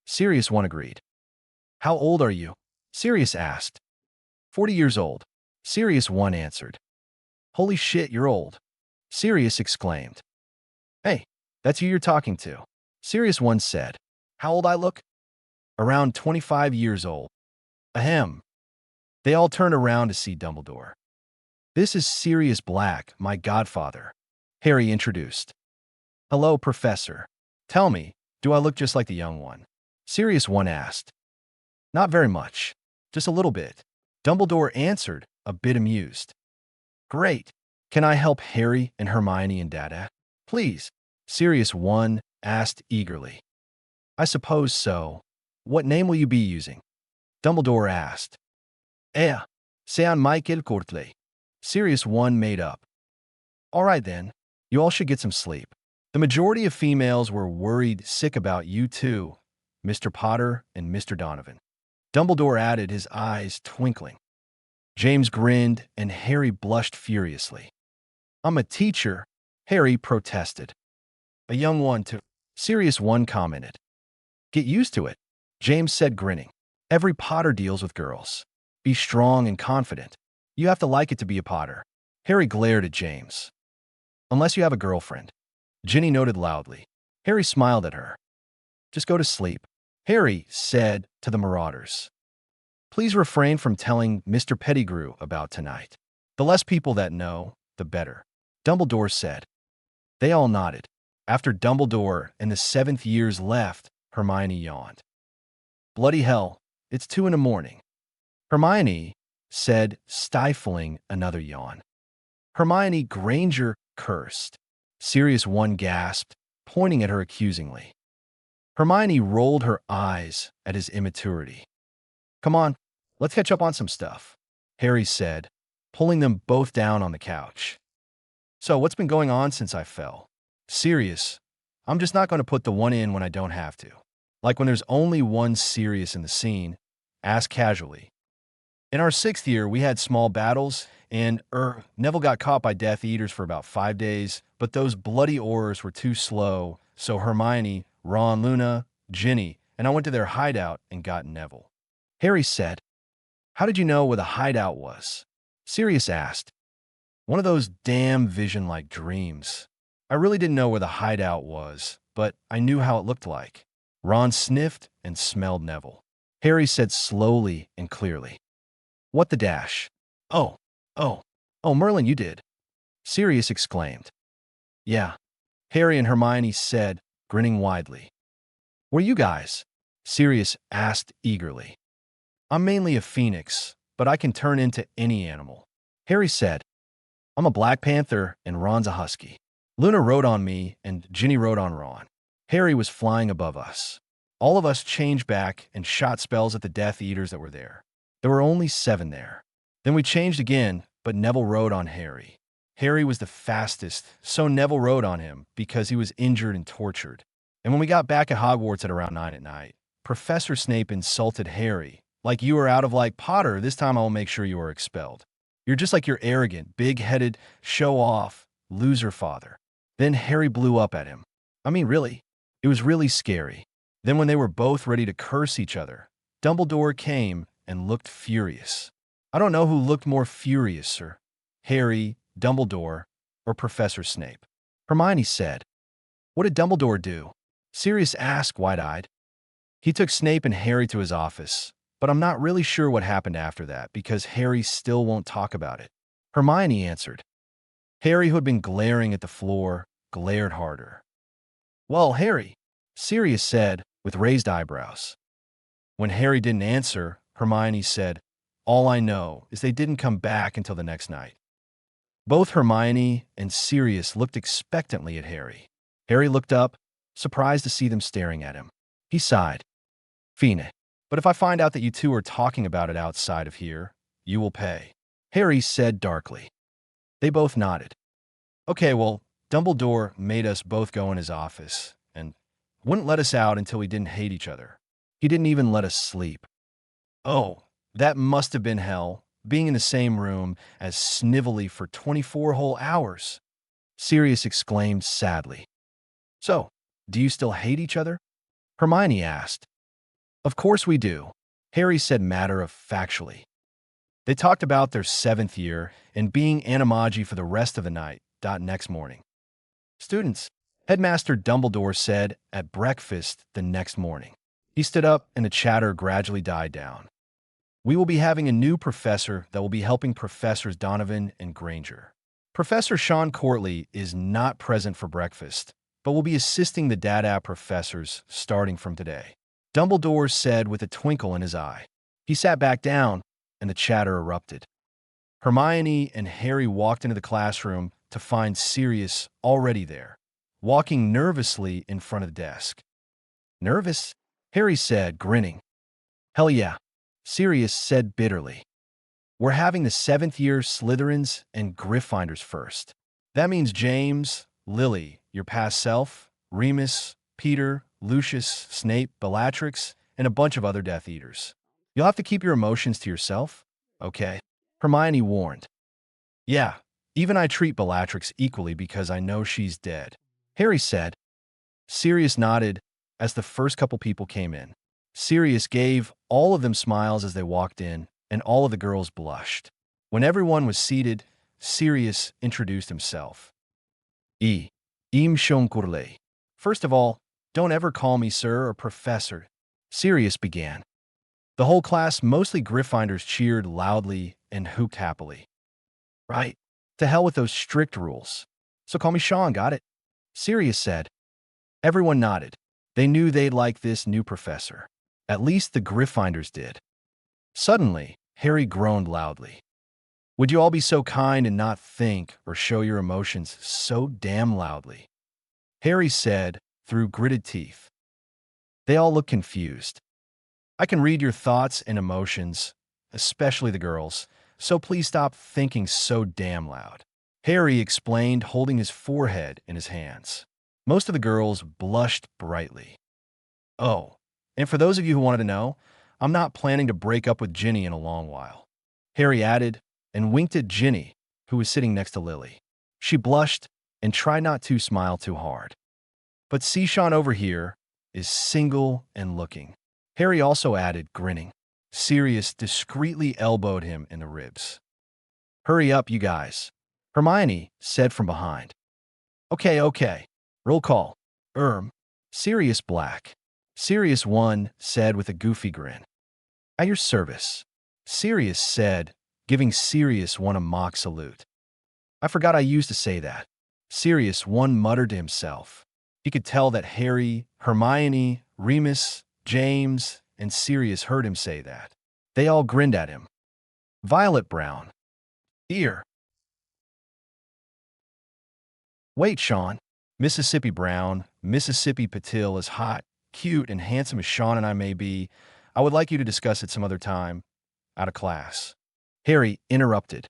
S1: Sirius 1 agreed. How old are you? Sirius asked. 40 years old, Sirius 1 answered. Holy shit, you're old, Sirius exclaimed. Hey, that's who you're talking to, Sirius 1 said. How old I look? Around 25 years old. Ahem. They all turned around to see Dumbledore. This is Sirius Black, my godfather, Harry introduced. Hello, Professor. Tell me, do I look just like the young one? Sirius 1 asked. Not very much, just a little bit, Dumbledore answered, a bit amused. Great. Can I help Harry and Hermione and Dada? Please, Sirius 1 asked eagerly. I suppose so. What name will you be using? Dumbledore asked. Sean Michael Courtley, Sirius 1 made up. All right then, you all should get some sleep. The majority of females were worried sick about you too, Mr. Potter and Mr. Donovan. Dumbledore added, his eyes twinkling. James grinned and Harry blushed furiously. I'm a teacher, Harry protested. A young one too, Sirius 1 commented. Get used to it, James said grinning. Every Potter deals with girls. Be strong and confident. You have to like it to be a Potter. Harry glared at James. Unless you have a girlfriend, Ginny noted loudly. Harry smiled at her. Just go to sleep, Harry said to the Marauders. Please refrain from telling Mr. Pettigrew about tonight. The less people that know, the better, Dumbledore said. They all nodded. After Dumbledore and the 7th years left, Hermione yawned. Bloody hell, it's 2 a.m. Hermione said, stifling another yawn. Hermione Granger cursed. Sirius 1 gasped, pointing at her accusingly. Hermione rolled her eyes at his immaturity. Come on, let's catch up on some stuff, Harry said, pulling them both down on the couch. So what's been going on since I fell? Sirius, I'm just not going to put the one in when I don't have to. Like when there's only one Sirius in the scene, asked casually. In our 6th year, we had small battles, and Neville got caught by Death Eaters for about 5 days, but those bloody Aurors were too slow, so Hermione, Ron, Luna, Ginny, and I went to their hideout and got Neville. Harry said, How did you know where the hideout was? Sirius asked. One of those damn vision-like dreams. I really didn't know where the hideout was, but I knew how it looked like. Ron sniffed and smelled Neville. Harry said slowly and clearly. What the dash? Oh, Merlin, you did. Sirius exclaimed. Yeah, Harry and Hermione said, grinning widely. Were you guys? Sirius asked eagerly. I'm mainly a phoenix, but I can turn into any animal. Harry said. I'm a Black Panther and Ron's a husky. Luna rode on me and Ginny rode on Ron. Harry was flying above us. All of us changed back and shot spells at the Death Eaters that were there. There were only 7 there. Then we changed again, but Neville rode on Harry. Harry was the fastest, so Neville rode on him because he was injured and tortured. And when we got back at Hogwarts at around 9 p.m, Professor Snape insulted Harry. Like you were out of like Potter, this time I will make sure you are expelled. You're just like your arrogant, big-headed, show-off, loser father. Then Harry blew up at him. I mean, really. It was really scary. Then when they were both ready to curse each other, Dumbledore came and looked furious. I don't know who looked more furious, sir. Harry, Dumbledore, or Professor Snape. Hermione said. What did Dumbledore do? Sirius asked wide-eyed. He took Snape and Harry to his office, but I'm not really sure what happened after that because Harry still won't talk about it. Hermione answered. Harry, who had been glaring at the floor, glared harder. Well, Harry, Sirius said with raised eyebrows. When Harry didn't answer, Hermione said, All I know is they didn't come back until the next night. Both Hermione and Sirius looked expectantly at Harry. Harry looked up, surprised to see them staring at him. He sighed. Fine. But if I find out that you two are talking about it outside of here, you will pay. Harry said darkly. They both nodded. Okay, well, Dumbledore made us both go in his office and wouldn't let us out until we didn't hate each other. He didn't even let us sleep. Oh, that must have been hell, being in the same room as Snively for 24 whole hours, Sirius exclaimed sadly. So, do you still hate each other? Hermione asked. Of course we do, Harry said matter-of-factually. They talked about their 7th year and being animagi for the rest of the night. Next morning. Students, Headmaster Dumbledore said at breakfast the next morning. He stood up and the chatter gradually died down. We will be having a new professor that will be helping Professors Donovan and Granger. Professor Sean Courtley is not present for breakfast, but will be assisting the Dada professors starting from today. Dumbledore said with a twinkle in his eye. He sat back down, and the chatter erupted. Hermione and Harry walked into the classroom to find Sirius already there, walking nervously in front of the desk. Nervous? Harry said, grinning. Hell yeah, Sirius said bitterly. We're having the 7th year Slytherins and Gryffindors first. That means James, Lily, your past self, Remus, Peter, Lucius, Snape, Bellatrix, and a bunch of other Death Eaters. You'll have to keep your emotions to yourself, okay? Hermione warned. Yeah, even I treat Bellatrix equally because I know she's dead, Harry said. Sirius nodded as the first couple people came in. Sirius gave all of them smiles as they walked in, and all of the girls blushed. When everyone was seated, Sirius introduced himself. Im Shonkurle. First of all, don't ever call me sir or professor, Sirius began. The whole class, mostly Gryffindors, cheered loudly and hooped happily. Right. To hell with those strict rules. So call me Sean, got it? Sirius said. Everyone nodded. They knew they'd like this new professor. At least the Gryffindors did. Suddenly, Harry groaned loudly. Would you all be so kind and not think or show your emotions so damn loudly? Harry said through gritted teeth. They all looked confused. I can read your thoughts and emotions, especially the girls, so please stop thinking so damn loud. Harry explained, holding his forehead in his hands. Most of the girls blushed brightly. Oh, and for those of you who wanted to know, I'm not planning to break up with Ginny in a long while. Harry added, and winked at Ginny, who was sitting next to Lily. She blushed and tried not to smile too hard. But see Sean over here is single and looking. Harry also added, grinning. Sirius discreetly elbowed him in the ribs. Hurry up, you guys, Hermione said from behind. Okay. Roll call. Sirius Black. Sirius 1 said with a goofy grin. At your service, Sirius said, giving Sirius 1 a mock salute. I forgot I used to say that. Sirius 1 muttered to himself. He could tell that Harry, Hermione, Remus, James, and Sirius heard him say that. They all grinned at him. Violet Brown. Ear. Wait, Sean. Mississippi Brown, Mississippi Patil, as hot, cute, and handsome as Sean and I may be, I would like you to discuss it some other time, out of class. Harry interrupted.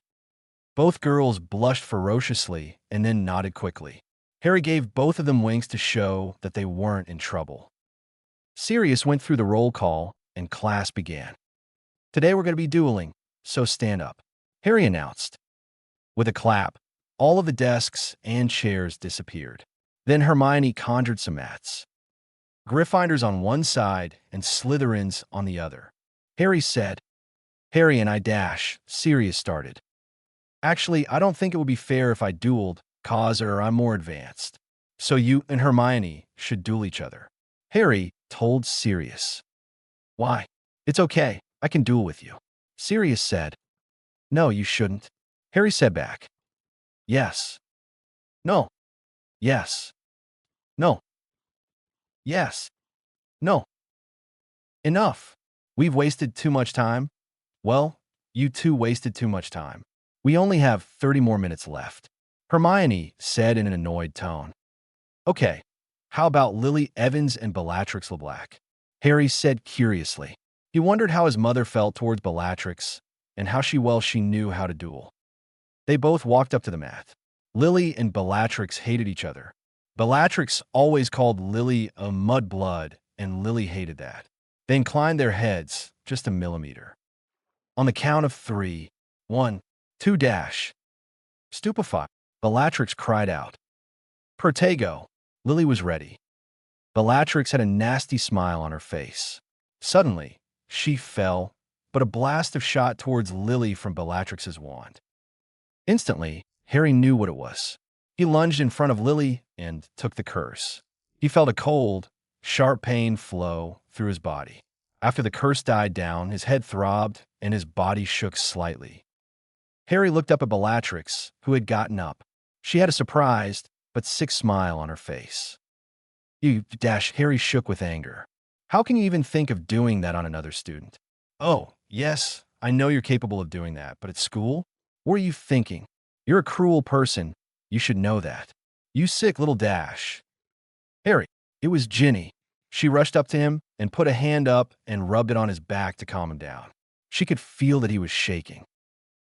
S1: Both girls blushed ferociously and then nodded quickly. Harry gave both of them winks to show that they weren't in trouble. Sirius went through the roll call, and class began. Today we're going to be dueling, so stand up, Harry announced. With a clap, all of the desks and chairs disappeared. Then Hermione conjured some mats. Gryffindors on one side and Slytherins on the other. Harry said. Harry and I dash, Sirius started. Actually, I don't think it would be fair if I dueled, cause I'm more advanced. So you and Hermione should duel each other. Harry told Sirius. Why? It's okay, I can duel with you. Sirius said. No, you shouldn't. Harry said back. Yes. No. Yes. No. Yes. No. Enough. We've wasted too much time. Well, you two wasted too much time. We only have 30 more minutes left. Hermione said in an annoyed tone. Okay, how about Lily Evans and Bellatrix LeBlanc? Harry said curiously. He wondered how his mother felt towards Bellatrix and how she knew how to duel. They both walked up to the mat. Lily and Bellatrix hated each other. Bellatrix always called Lily a mudblood, and Lily hated that. They inclined their heads just a millimeter. On the count of 3, 1, 2 dash. Stupefied, Bellatrix cried out. Protego. Lily was ready. Bellatrix had a nasty smile on her face. Suddenly, she fell, but a blast of shot towards Lily from Bellatrix's wand. Instantly, Harry knew what it was. He lunged in front of Lily and took the curse. He felt a cold, sharp pain flow through his body. After the curse died down, his head throbbed and his body shook slightly. Harry looked up at Bellatrix, who had gotten up. She had a surprised but sick smile on her face. You dash, Harry shook with anger. How can you even think of doing that on another student? Oh, yes, I know you're capable of doing that, but at school? What are you thinking? You're a cruel person. You should know that. You sick little dash. Harry, it was Ginny. She rushed up to him and put a hand up and rubbed it on his back to calm him down. She could feel that he was shaking.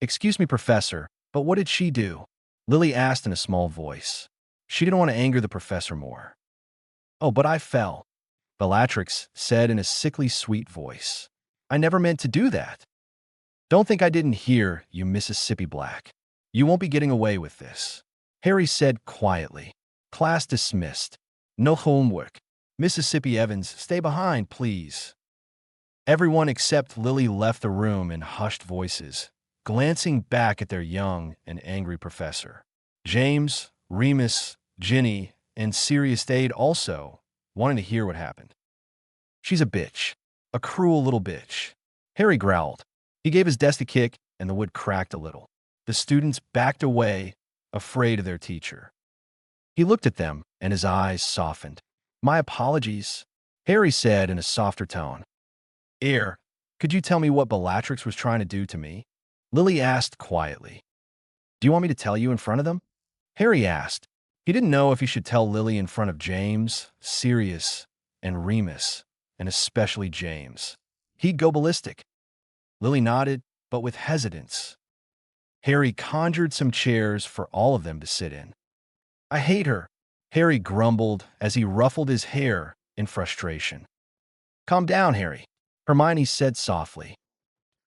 S1: Excuse me, Professor, but what did she do? Lily asked in a small voice. She didn't want to anger the professor more. Oh, but I fell, Bellatrix said in a sickly sweet voice. I never meant to do that. Don't think I didn't hear you, Mississippi Black. You won't be getting away with this, Harry said quietly. Class dismissed. No homework. Mississippi Evans, stay behind, please. Everyone except Lily left the room in hushed voices, glancing back at their young and angry professor. James, Remus, Ginny, and Sirius stayed also, wanting to hear what happened. She's a bitch. A cruel little bitch. Harry growled. He gave his desk a kick, and the wood cracked a little. The students backed away, afraid of their teacher. He looked at them, and his eyes softened. My apologies, Harry said in a softer tone. Could you tell me what Bellatrix was trying to do to me? Lily asked quietly. Do you want me to tell you in front of them? Harry asked. He didn't know if he should tell Lily in front of James, Sirius, and Remus, and especially James. He'd go ballistic. Lily nodded, but with hesitance. Harry conjured some chairs for all of them to sit in. I hate her, Harry grumbled as he ruffled his hair in frustration. Calm down, Harry, Hermione said softly.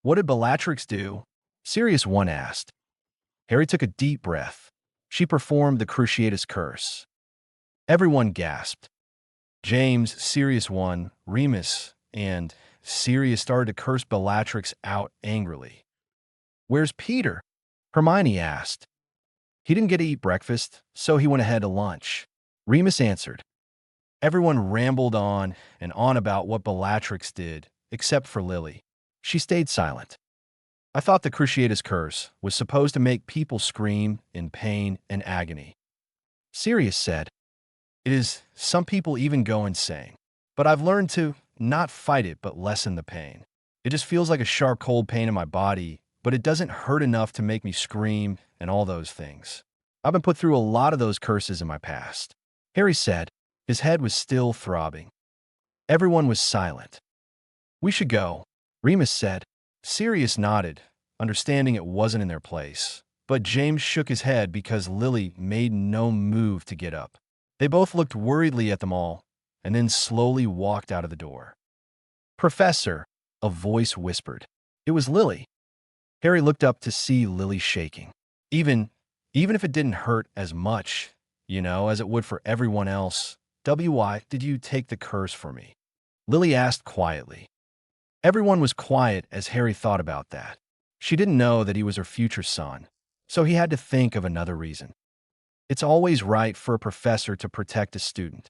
S1: What did Bellatrix do? Sirius One asked. Harry took a deep breath. She performed the Cruciatus Curse. Everyone gasped. James, Sirius One, Remus, and Sirius started to curse Bellatrix out angrily. Where's Peter? Hermione asked. He didn't get to eat breakfast, so he went ahead to lunch. Remus answered. Everyone rambled on and on about what Bellatrix did, except for Lily. She stayed silent. I thought the Cruciatus Curse was supposed to make people scream in pain and agony. Sirius said, It is, some people even go insane. But I've learned to not fight it but lessen the pain. It just feels like a sharp cold pain in my body, but it doesn't hurt enough to make me scream and all those things. I've been put through a lot of those curses in my past. Harry said. His head was still throbbing. Everyone was silent. We should go, Remus said. Sirius nodded, understanding it wasn't in their place. But James shook his head because Lily made no move to get up. They both looked worriedly at them all, and then slowly walked out of the door. Professor, a voice whispered. It was Lily. Harry looked up to see Lily shaking. Even if it didn't hurt as much, as it would for everyone else, why did you take the curse for me? Lily asked quietly. Everyone was quiet as Harry thought about that. She didn't know that he was her future son, so he had to think of another reason. It's always right for a professor to protect a student,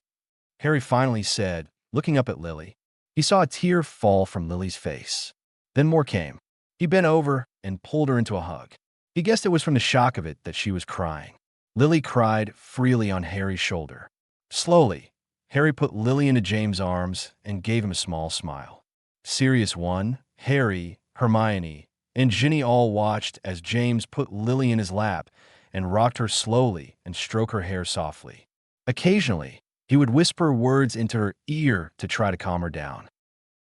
S1: Harry finally said, looking up at Lily. He saw a tear fall from Lily's face. Then more came. He bent over and pulled her into a hug. He guessed it was from the shock of it that she was crying. Lily cried freely on Harry's shoulder. Slowly, Harry put Lily into James' arms and gave him a small smile. Sirius One, Harry, Hermione, and Ginny all watched as James put Lily in his lap and rocked her slowly and stroked her hair softly. Occasionally, he would whisper words into her ear to try to calm her down.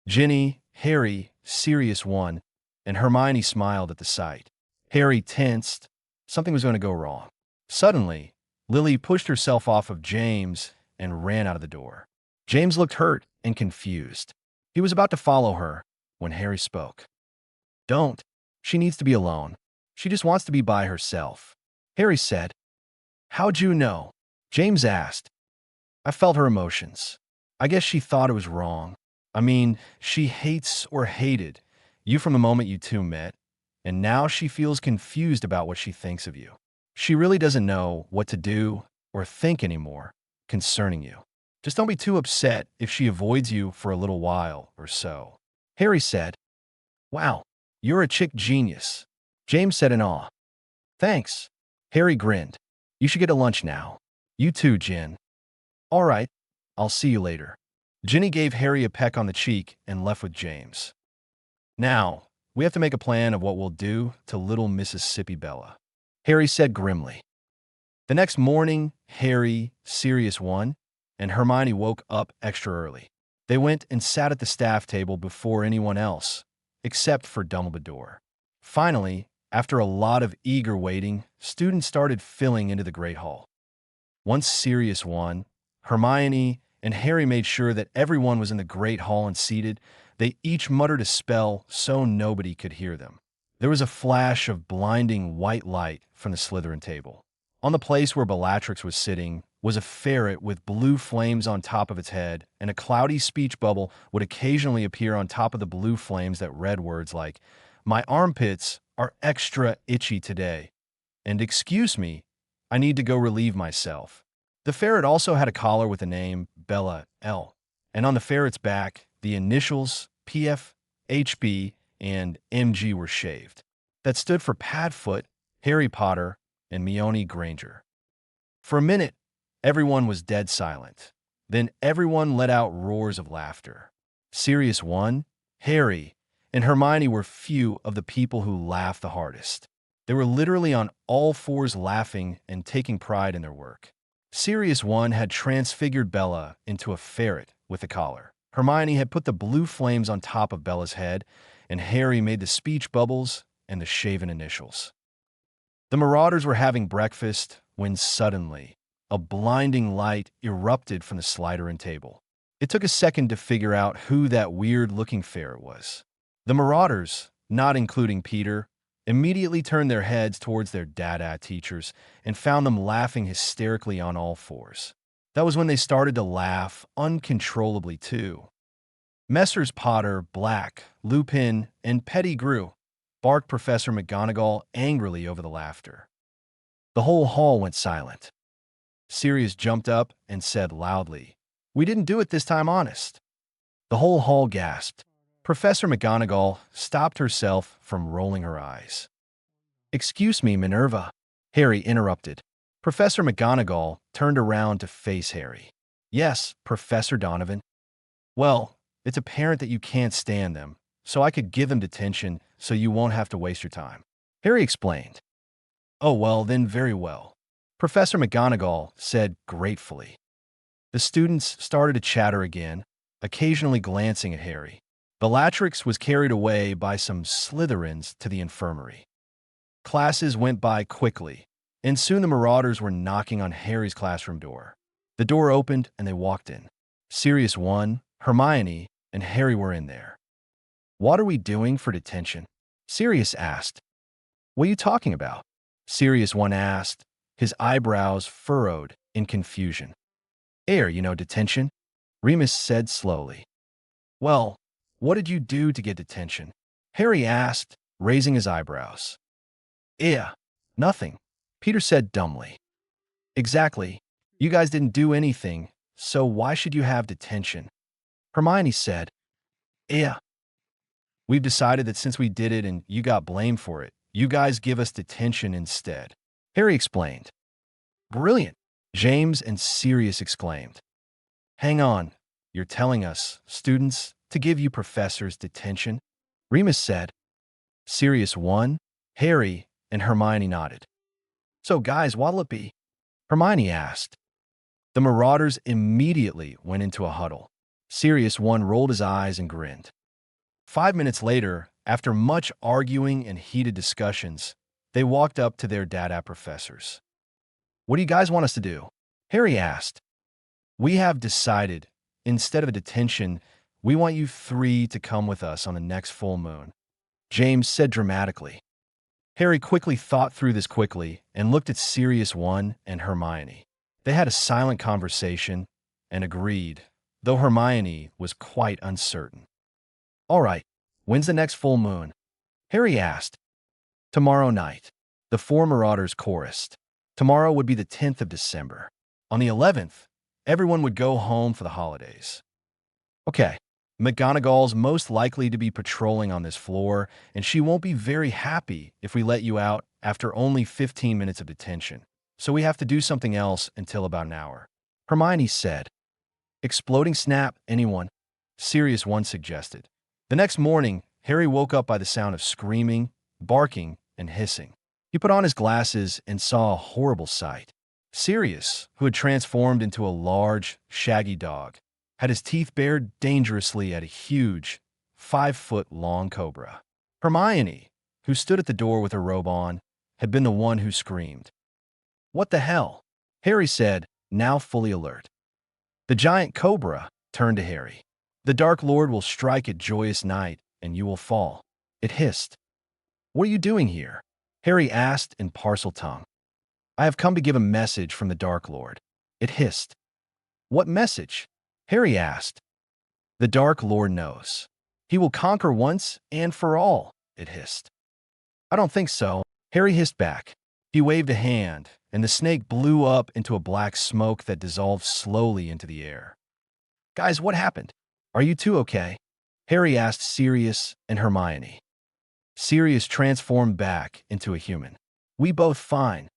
S1: Ginny, Harry, Sirius One, and Hermione smiled at the sight. Harry tensed. Something was going to go wrong. Suddenly, Lily pushed herself off of James and ran out of the door. James looked hurt and confused. He was about to follow her when Harry spoke. Don't. She needs to be alone. She just wants to be by herself. Harry said. How'd you know? James asked. I felt her emotions. I guess she thought it was wrong. I mean, she hates or hated you from the moment you two met, and now she feels confused about what she thinks of you. She really doesn't know what to do or think anymore concerning you. Just don't be too upset if she avoids you for a little while or so. Harry said. Wow, you're a chick genius. James said in awe. Thanks. Harry grinned. You should get to lunch now. You too, Jen. All right, I'll see you later. Ginny gave Harry a peck on the cheek and left with James. Now, we have to make a plan of what we'll do to little Mississippi Bella, Harry said grimly. The next morning, Harry, Sirius 1, and Hermione woke up extra early. They went and sat at the staff table before anyone else, except for Dumbledore. Finally, after a lot of eager waiting, students started filling into the Great Hall. Once Sirius 1, Hermione, and Harry made sure that everyone was in the Great Hall and seated, they each muttered a spell so nobody could hear them. There was a flash of blinding white light from the Slytherin table. On the place where Bellatrix was sitting was a ferret with blue flames on top of its head, and a cloudy speech bubble would occasionally appear on top of the blue flames that read words like, "My armpits are extra itchy today," and "Excuse me, I need to go relieve myself." The ferret also had a collar with the name Bella L, and on the ferret's back, the initials PF, HB, and MG were shaved. That stood for Padfoot, Harry Potter, and Hermione Granger. For a minute, everyone was dead silent. Then everyone let out roars of laughter. Sirius 1, Harry, and Hermione were few of the people who laughed the hardest. They were literally on all fours laughing and taking pride in their work. Sirius 1 had transfigured Bella into a ferret with a collar. Hermione had put the blue flames on top of Bella's head, and Harry made the speech bubbles and the shaven initials. The Marauders were having breakfast when suddenly a blinding light erupted from the Slytherin table. It took a second to figure out who that weird-looking ferret was. The Marauders, not including Peter, immediately turned their heads towards their dada teachers and found them laughing hysterically on all fours. That was when they started to laugh uncontrollably too. Messrs. Potter, Black, Lupin, and Pettigrew barked Professor McGonagall angrily over the laughter. The whole hall went silent. Sirius jumped up and said loudly, "We didn't do it this time, honest." The whole hall gasped. Professor McGonagall stopped herself from rolling her eyes. "Excuse me, Minerva," Harry interrupted. Professor McGonagall turned around to face Harry. "Yes, Professor Donovan. Well, it's apparent that you can't stand them, so I could give them detention so you won't have to waste your time," Harry explained. "Oh, well, then very well," Professor McGonagall said gratefully. The students started to chatter again, occasionally glancing at Harry. Bellatrix was carried away by some Slytherins to the infirmary. Classes went by quickly, and soon the Marauders were knocking on Harry's classroom door. The door opened and they walked in. Sirius 1, Hermione, and Harry were in there. "What are we doing for detention?" Sirius asked. "What are you talking about?" Sirius 1 asked, his eyebrows furrowed in confusion. Detention," Remus said slowly. "Well, what did you do to get detention?" Harry asked, raising his eyebrows. Nothing," Peter said dumbly. "Exactly. You guys didn't do anything, so why should you have detention?" Hermione said. "We've decided that since we did it and you got blamed for it, you guys give us detention instead," Harry explained. "Brilliant," James and Sirius exclaimed. "Hang on, you're telling us, students, to give you professors detention?" Remus said. Sirius 1, Harry, and Hermione nodded. "So guys, what'll it be?" Hermione asked. The Marauders immediately went into a huddle. Sirius 1 rolled his eyes and grinned. 5 minutes later, after much arguing and heated discussions, they walked up to their dada professors. "What do you guys want us to do?" Harry asked. "We have decided, instead of a detention, We want you three to come with us on the next full moon, James said dramatically. Harry quickly thought through this quickly and looked at Sirius One and Hermione. They had a silent conversation and agreed, though Hermione was quite uncertain. All right, when's the next full moon? Harry asked. Tomorrow night, the four Marauders chorused. Tomorrow would be the 10th of December. On the 11th, everyone would go home for the holidays. Okay, McGonagall's most likely to be patrolling on this floor, and she won't be very happy if we let you out after only 15 minutes of detention. So we have to do something else until about an hour. Hermione said. Exploding snap, anyone? Sirius One suggested. The next morning, Harry woke up by the sound of screaming, barking, and hissing. He put on his glasses and saw a horrible sight. Sirius, who had transformed into a large, shaggy dog, had his teeth bared dangerously at a huge, 5-foot-long cobra. Hermione, who stood at the door with her robe on, had been the one who screamed. What the hell? Harry said, now fully alert. The giant cobra turned to Harry. The Dark Lord will strike at joyous night, and you will fall. It hissed. What are you doing here? Harry asked in parcel tongue. I have come to give a message from the Dark Lord. It hissed. What message? Harry asked. The Dark Lord knows. He will conquer once and for all, it hissed. I don't think so, Harry hissed back. He waved a hand, and the snake blew up into a black smoke that dissolved slowly into the air. Guys, what happened? Are you two okay? Harry asked Sirius and Hermione. Sirius transformed back into a human. We both fine.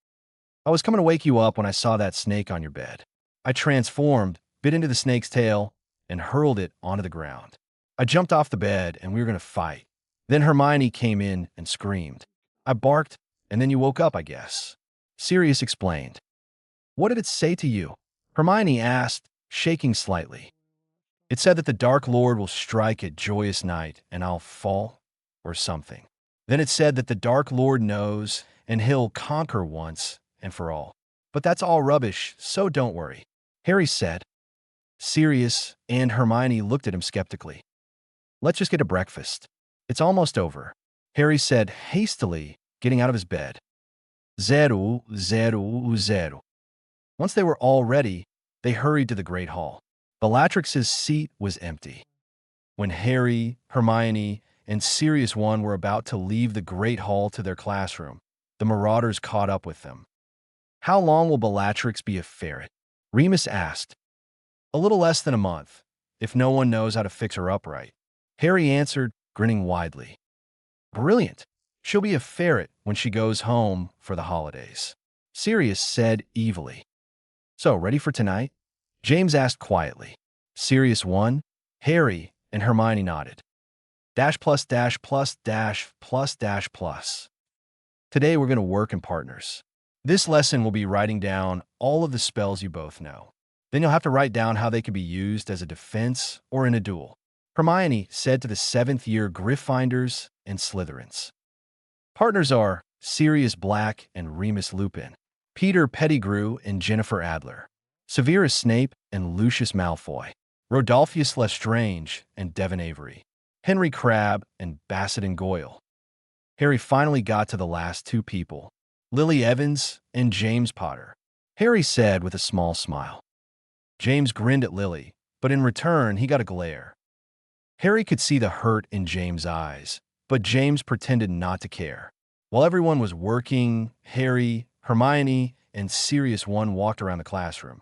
S1: I was coming to wake you up when I saw that snake on your bed. I transformed, bit into the snake's tail, and hurled it onto the ground. I jumped off the bed and we were going to fight. Then Hermione came in and screamed. I barked, and then you woke up, I guess. Sirius explained. What did it say to you? Hermione asked, shaking slightly. It said that the Dark Lord will strike at joyous night and I'll fall, or something. Then it said that the Dark Lord knows and he'll conquer once and for all. But that's all rubbish, so don't worry, Harry said. Sirius and Hermione looked at him skeptically. Let's just get a breakfast. It's almost over, Harry said hastily, getting out of his bed. 0, 0, 0. Once they were all ready, they hurried to the Great Hall. Bellatrix's seat was empty. When Harry, Hermione, and Sirius One were about to leave the Great Hall to their classroom, the Marauders caught up with them. How long will Bellatrix be a ferret? Remus asked. A little less than a month, if no one knows how to fix her up right. Harry answered, grinning widely. Brilliant. She'll be a ferret when she goes home for the holidays. Sirius said evilly. So, ready for tonight? James asked quietly. Sirius One, Harry, and Hermione nodded. Dash plus dash plus dash plus dash plus. Today we're going to work in partners. This lesson will be writing down all of the spells you both know. Then you'll have to write down how they can be used as a defense or in a duel. Hermione said to the 7th-year Gryffindors and Slytherins. Partners are Sirius Black and Remus Lupin, Peter Pettigrew and Jennifer Adler, Severus Snape and Lucius Malfoy, Rodolphus Lestrange and Devon Avery, Henry Crabbe and Bassett and Goyle. Harry finally got to the last two people, Lily Evans and James Potter. Harry said with a small smile. James grinned at Lily, but in return he got a glare. Harry could see the hurt in James' eyes, but James pretended not to care. While everyone was working, Harry, Hermione, and Sirius One walked around the classroom.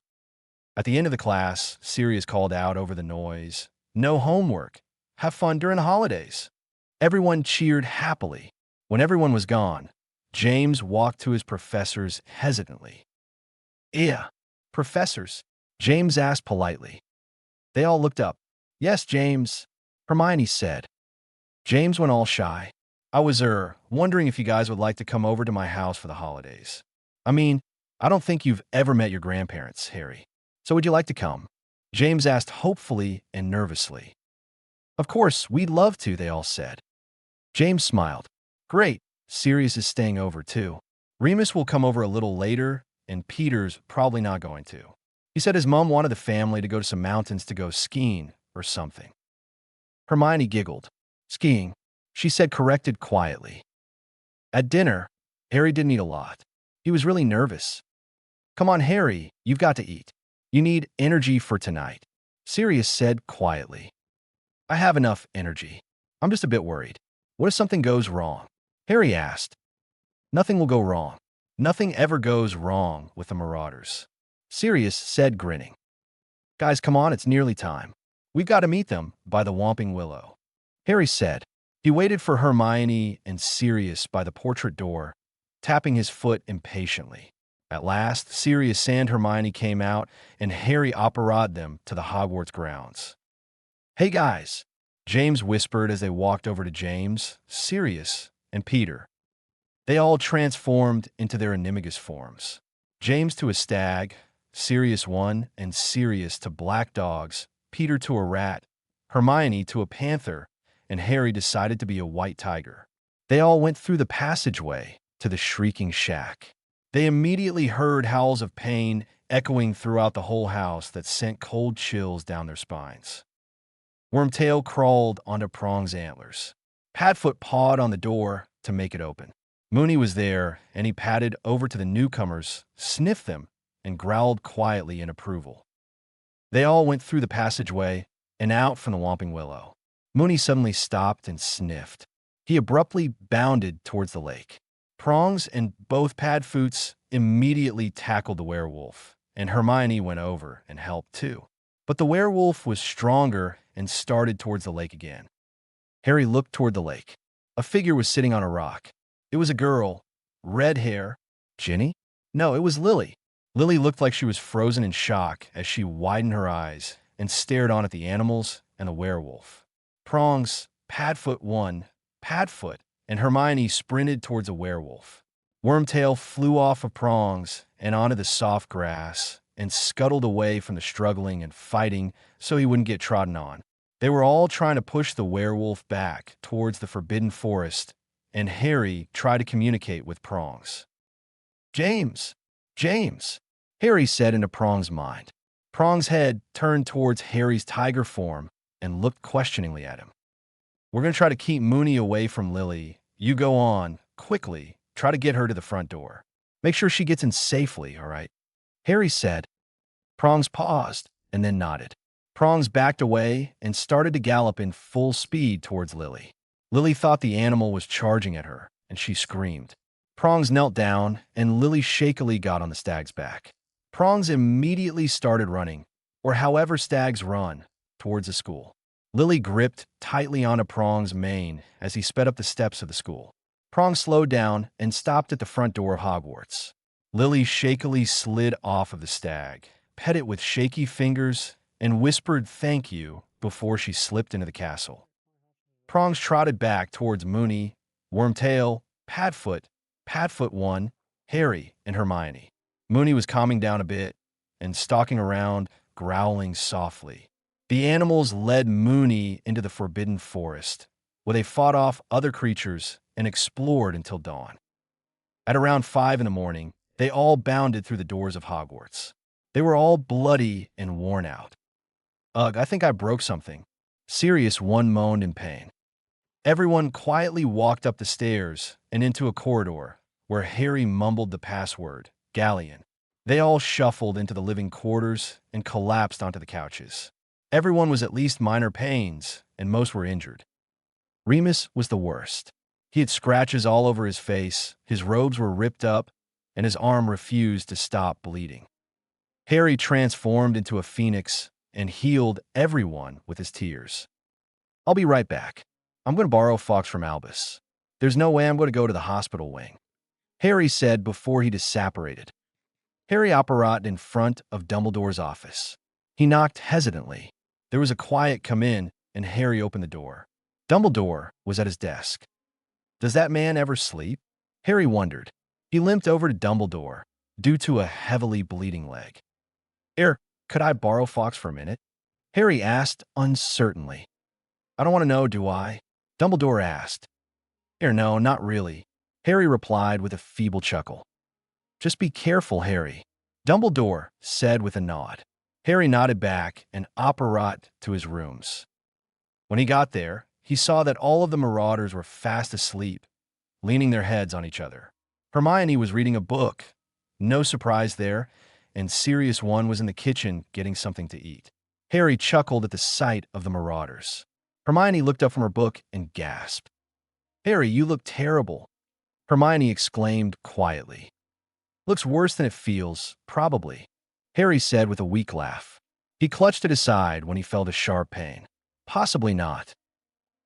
S1: At the end of the class, Sirius called out over the noise, "No homework. Have fun during the holidays." Everyone cheered happily. When everyone was gone, James walked to his professors hesitantly. "Yeah, professors?" James asked politely. They all looked up. "Yes, James," Hermione said. James went all shy. "I was, wondering if you guys would like to come over to my house for the holidays. I mean, I don't think you've ever met your grandparents, Harry. So would you like to come?" James asked hopefully and nervously. "Of course, we'd love to," they all said. James smiled. "Great, Sirius is staying over too. Remus will come over a little later, and Peter's probably not going to. He said his mom wanted the family to go to some mountains to go skiing or something." Hermione giggled. Skiing, she said, corrected quietly. At dinner, Harry didn't eat a lot. He was really nervous. Come on, Harry, you've got to eat. You need energy for tonight, Sirius said quietly. I have enough energy. I'm just a bit worried. What if something goes wrong? Harry asked. Nothing will go wrong. Nothing ever goes wrong with the Marauders, Sirius said, grinning. Guys, come on, it's nearly time. We've got to meet them by the Whomping Willow, Harry said. He waited for Hermione and Sirius by the portrait door, tapping his foot impatiently. At last, Sirius and Hermione came out, and Harry operated them to the Hogwarts grounds. Hey guys, James whispered as they walked over to James, Sirius, and Peter. They all transformed into their animagus forms. James to a stag, Sirius one, and Sirius to black dogs, Peter to a rat, Hermione to a panther, and Harry decided to be a white tiger. They all went through the passageway to the shrieking shack. They immediately heard howls of pain echoing throughout the whole house that sent cold chills down their spines. Wormtail crawled onto Prong's antlers. Padfoot pawed on the door to make it open. Moony was there, and he padded over to the newcomers, sniffed them, and growled quietly in approval. They all went through the passageway and out from the Whomping Willow. Moony suddenly stopped and sniffed. He abruptly bounded towards the lake. Prongs and both Padfoots immediately tackled the werewolf, and Hermione went over and helped too. But the werewolf was stronger and started towards the lake again. Harry looked toward the lake. A figure was sitting on a rock. It was a girl, red hair. Ginny? No, it was Lily. Lily looked like she was frozen in shock as she widened her eyes and stared on at the animals and the werewolf. Prongs, Padfoot won, Padfoot, and Hermione sprinted towards a werewolf. Wormtail flew off of Prongs and onto the soft grass and scuttled away from the struggling and fighting so he wouldn't get trodden on. They were all trying to push the werewolf back towards the forbidden forest, and Harry tried to communicate with Prongs. James! James! Harry said into Prong's mind. Prong's head turned towards Harry's tiger form and looked questioningly at him. We're going to try to keep Moony away from Lily. You go on, quickly, try to get her to the front door. Make sure she gets in safely, all right? Harry said. Prongs paused and then nodded. Prongs backed away and started to gallop in full speed towards Lily. Lily thought the animal was charging at her, and she screamed. Prongs knelt down, and Lily shakily got on the stag's back. Prongs immediately started running, or however stags run, towards the school. Lily gripped tightly onto Prong's mane as he sped up the steps of the school. Prong slowed down and stopped at the front door of Hogwarts. Lily shakily slid off of the stag, pet it with shaky fingers, and whispered thank you before she slipped into the castle. Prongs trotted back towards Moony, Wormtail, Padfoot, Padfoot one, Harry, and Hermione. Moony was calming down a bit and stalking around, growling softly. The animals led Moony into the forbidden forest, where they fought off other creatures and explored until dawn. At around 5 in the morning, they all bounded through the doors of Hogwarts. They were all bloody and worn out. Ugh, I think I broke something. Sirius one moaned in pain. Everyone quietly walked up the stairs and into a corridor where Harry mumbled the password, Galleon. They all shuffled into the living quarters and collapsed onto the couches. Everyone was at least minor pains, and most were injured. Remus was the worst. He had scratches all over his face, his robes were ripped up, and his arm refused to stop bleeding. Harry transformed into a phoenix and healed everyone with his tears. I'll be right back. I'm going to borrow Fox from Albus. There's no way I'm going to go to the hospital wing, Harry said before he disapparated. Harry operated in front of Dumbledore's office. He knocked hesitantly. There was a quiet come in, and Harry opened the door. Dumbledore was at his desk. Does that man ever sleep? Harry wondered. He limped over to Dumbledore, due to a heavily bleeding leg. Could I borrow Fox for a minute? Harry asked uncertainly. I don't want to know, do I? Dumbledore asked. No, not really, Harry replied with a feeble chuckle. Just be careful, Harry, Dumbledore said with a nod. Harry nodded back and operated to his rooms. When When he got there, he saw that all of the marauders were fast asleep, leaning their heads on each other. Hermione was reading a book. No surprise there, and Sirius One was in the kitchen getting something to eat. Harry chuckled at the sight of the marauders. Hermione looked up from her book and gasped. "Harry, you look terrible," Hermione exclaimed quietly. "Looks worse than it feels, probably," Harry said with a weak laugh. He clutched at his side when he felt a sharp pain. "Possibly not."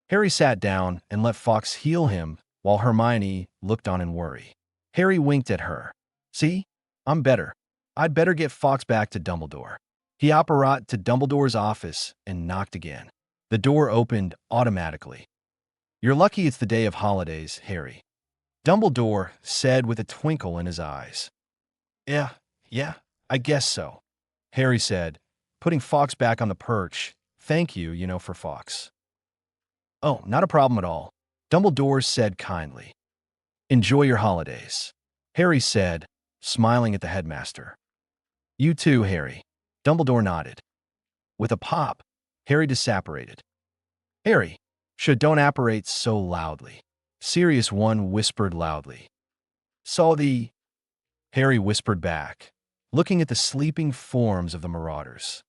S1: Harry sat down and let Fawkes heal him while Hermione looked on in worry. Harry winked at her. "See? I'm better. I'd better get Fawkes back to Dumbledore." He apparat to Dumbledore's office and knocked again. The door opened automatically. "You're lucky it's the day of holidays, Harry," Dumbledore said with a twinkle in his eyes. Yeah, I guess so," Harry said, putting Fawkes back on the perch. "Thank you, for Fawkes." "Oh, not a problem at all," Dumbledore said kindly. "Enjoy your holidays," Harry said, smiling at the headmaster. "You too, Harry," Dumbledore nodded. With a pop, Harry disapparated. "Harry, don't apparate so loudly," Sirius One whispered loudly. "Saw the—" Harry whispered back, looking at the sleeping forms of the marauders.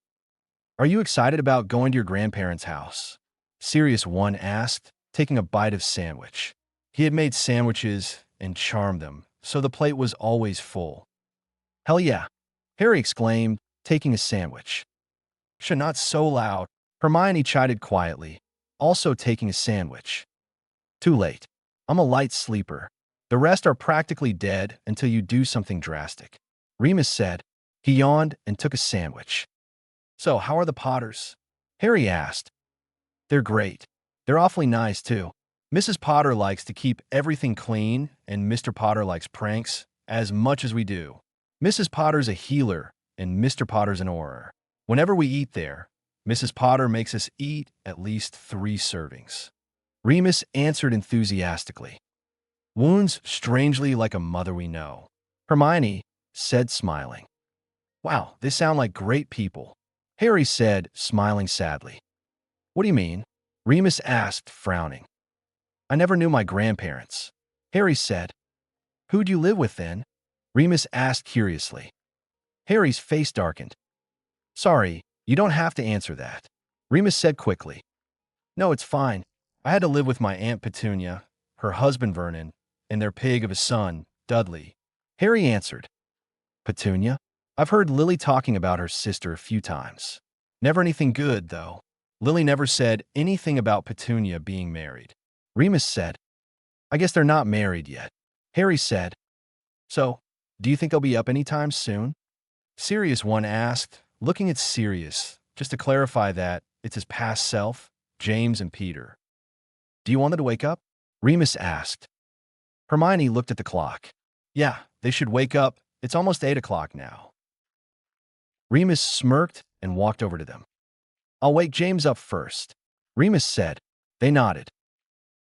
S1: "Are you excited about going to your grandparents' house?" Sirius One asked, taking a bite of sandwich. He had made sandwiches and charmed them, so the plate was always full. "Hell yeah," Harry exclaimed, taking a sandwich. Not so loud," Hermione chided quietly, also taking a sandwich. "Too late. I'm a light sleeper. The rest are practically dead until you do something drastic," Remus said. He yawned and took a sandwich. "So, how are the Potters?" Harry asked. "They're great. They're awfully nice, too. Mrs. Potter likes to keep everything clean, and Mr. Potter likes pranks as much as we do. Mrs. Potter's a healer, and Mr. Potter's an orer. Whenever we eat there, Mrs. Potter makes us eat at least 3 servings." Remus answered enthusiastically. "Wounds strangely like a mother we know," Hermione said, smiling. "Wow, they sound like great people," Harry said, smiling sadly. "What do you mean?" Remus asked, frowning. "I never knew my grandparents," Harry said. "Who'd you live with then?" Remus asked curiously. Harry's face darkened. "Sorry, you don't have to answer that," Remus said quickly. "No, it's fine. I had to live with my Aunt Petunia, her husband Vernon, and their pig of a son, Dudley," Harry answered. "Petunia? I've heard Lily talking about her sister a few times. Never anything good, though. Lily never said anything about Petunia being married." Remus said. "I guess they're not married yet," Harry said. "So, do you think they'll be up anytime soon?" Sirius One asked, looking at Sirius, just to clarify that it's his past self, James and Peter. "Do you want them to wake up?" Remus asked. Hermione looked at the clock. "Yeah, they should wake up. It's almost 8 o'clock now." Remus smirked and walked over to them. "I'll wake James up first," Remus said. They nodded.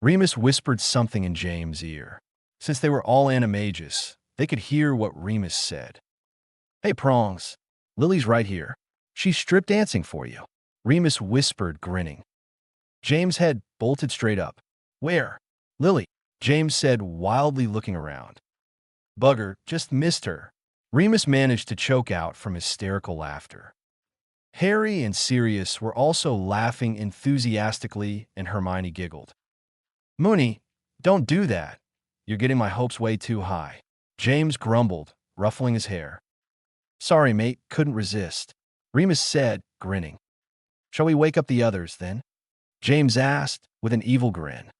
S1: Remus whispered something in James' ear. Since they were all animagus, they could hear what Remus said. "Hey, Prongs, Lily's right here. She's strip dancing for you," Remus whispered, grinning. James' head bolted straight up. "Where?" "Lily," James said, wildly looking around. "Bugger, just missed her." Remus managed to choke out from hysterical laughter. Harry and Sirius were also laughing enthusiastically, and Hermione giggled. "Moony, don't do that. You're getting my hopes way too high," James grumbled, ruffling his hair. "Sorry, mate, couldn't resist," Remus said, grinning. "Shall we wake up the others, then?" James asked, with an evil grin.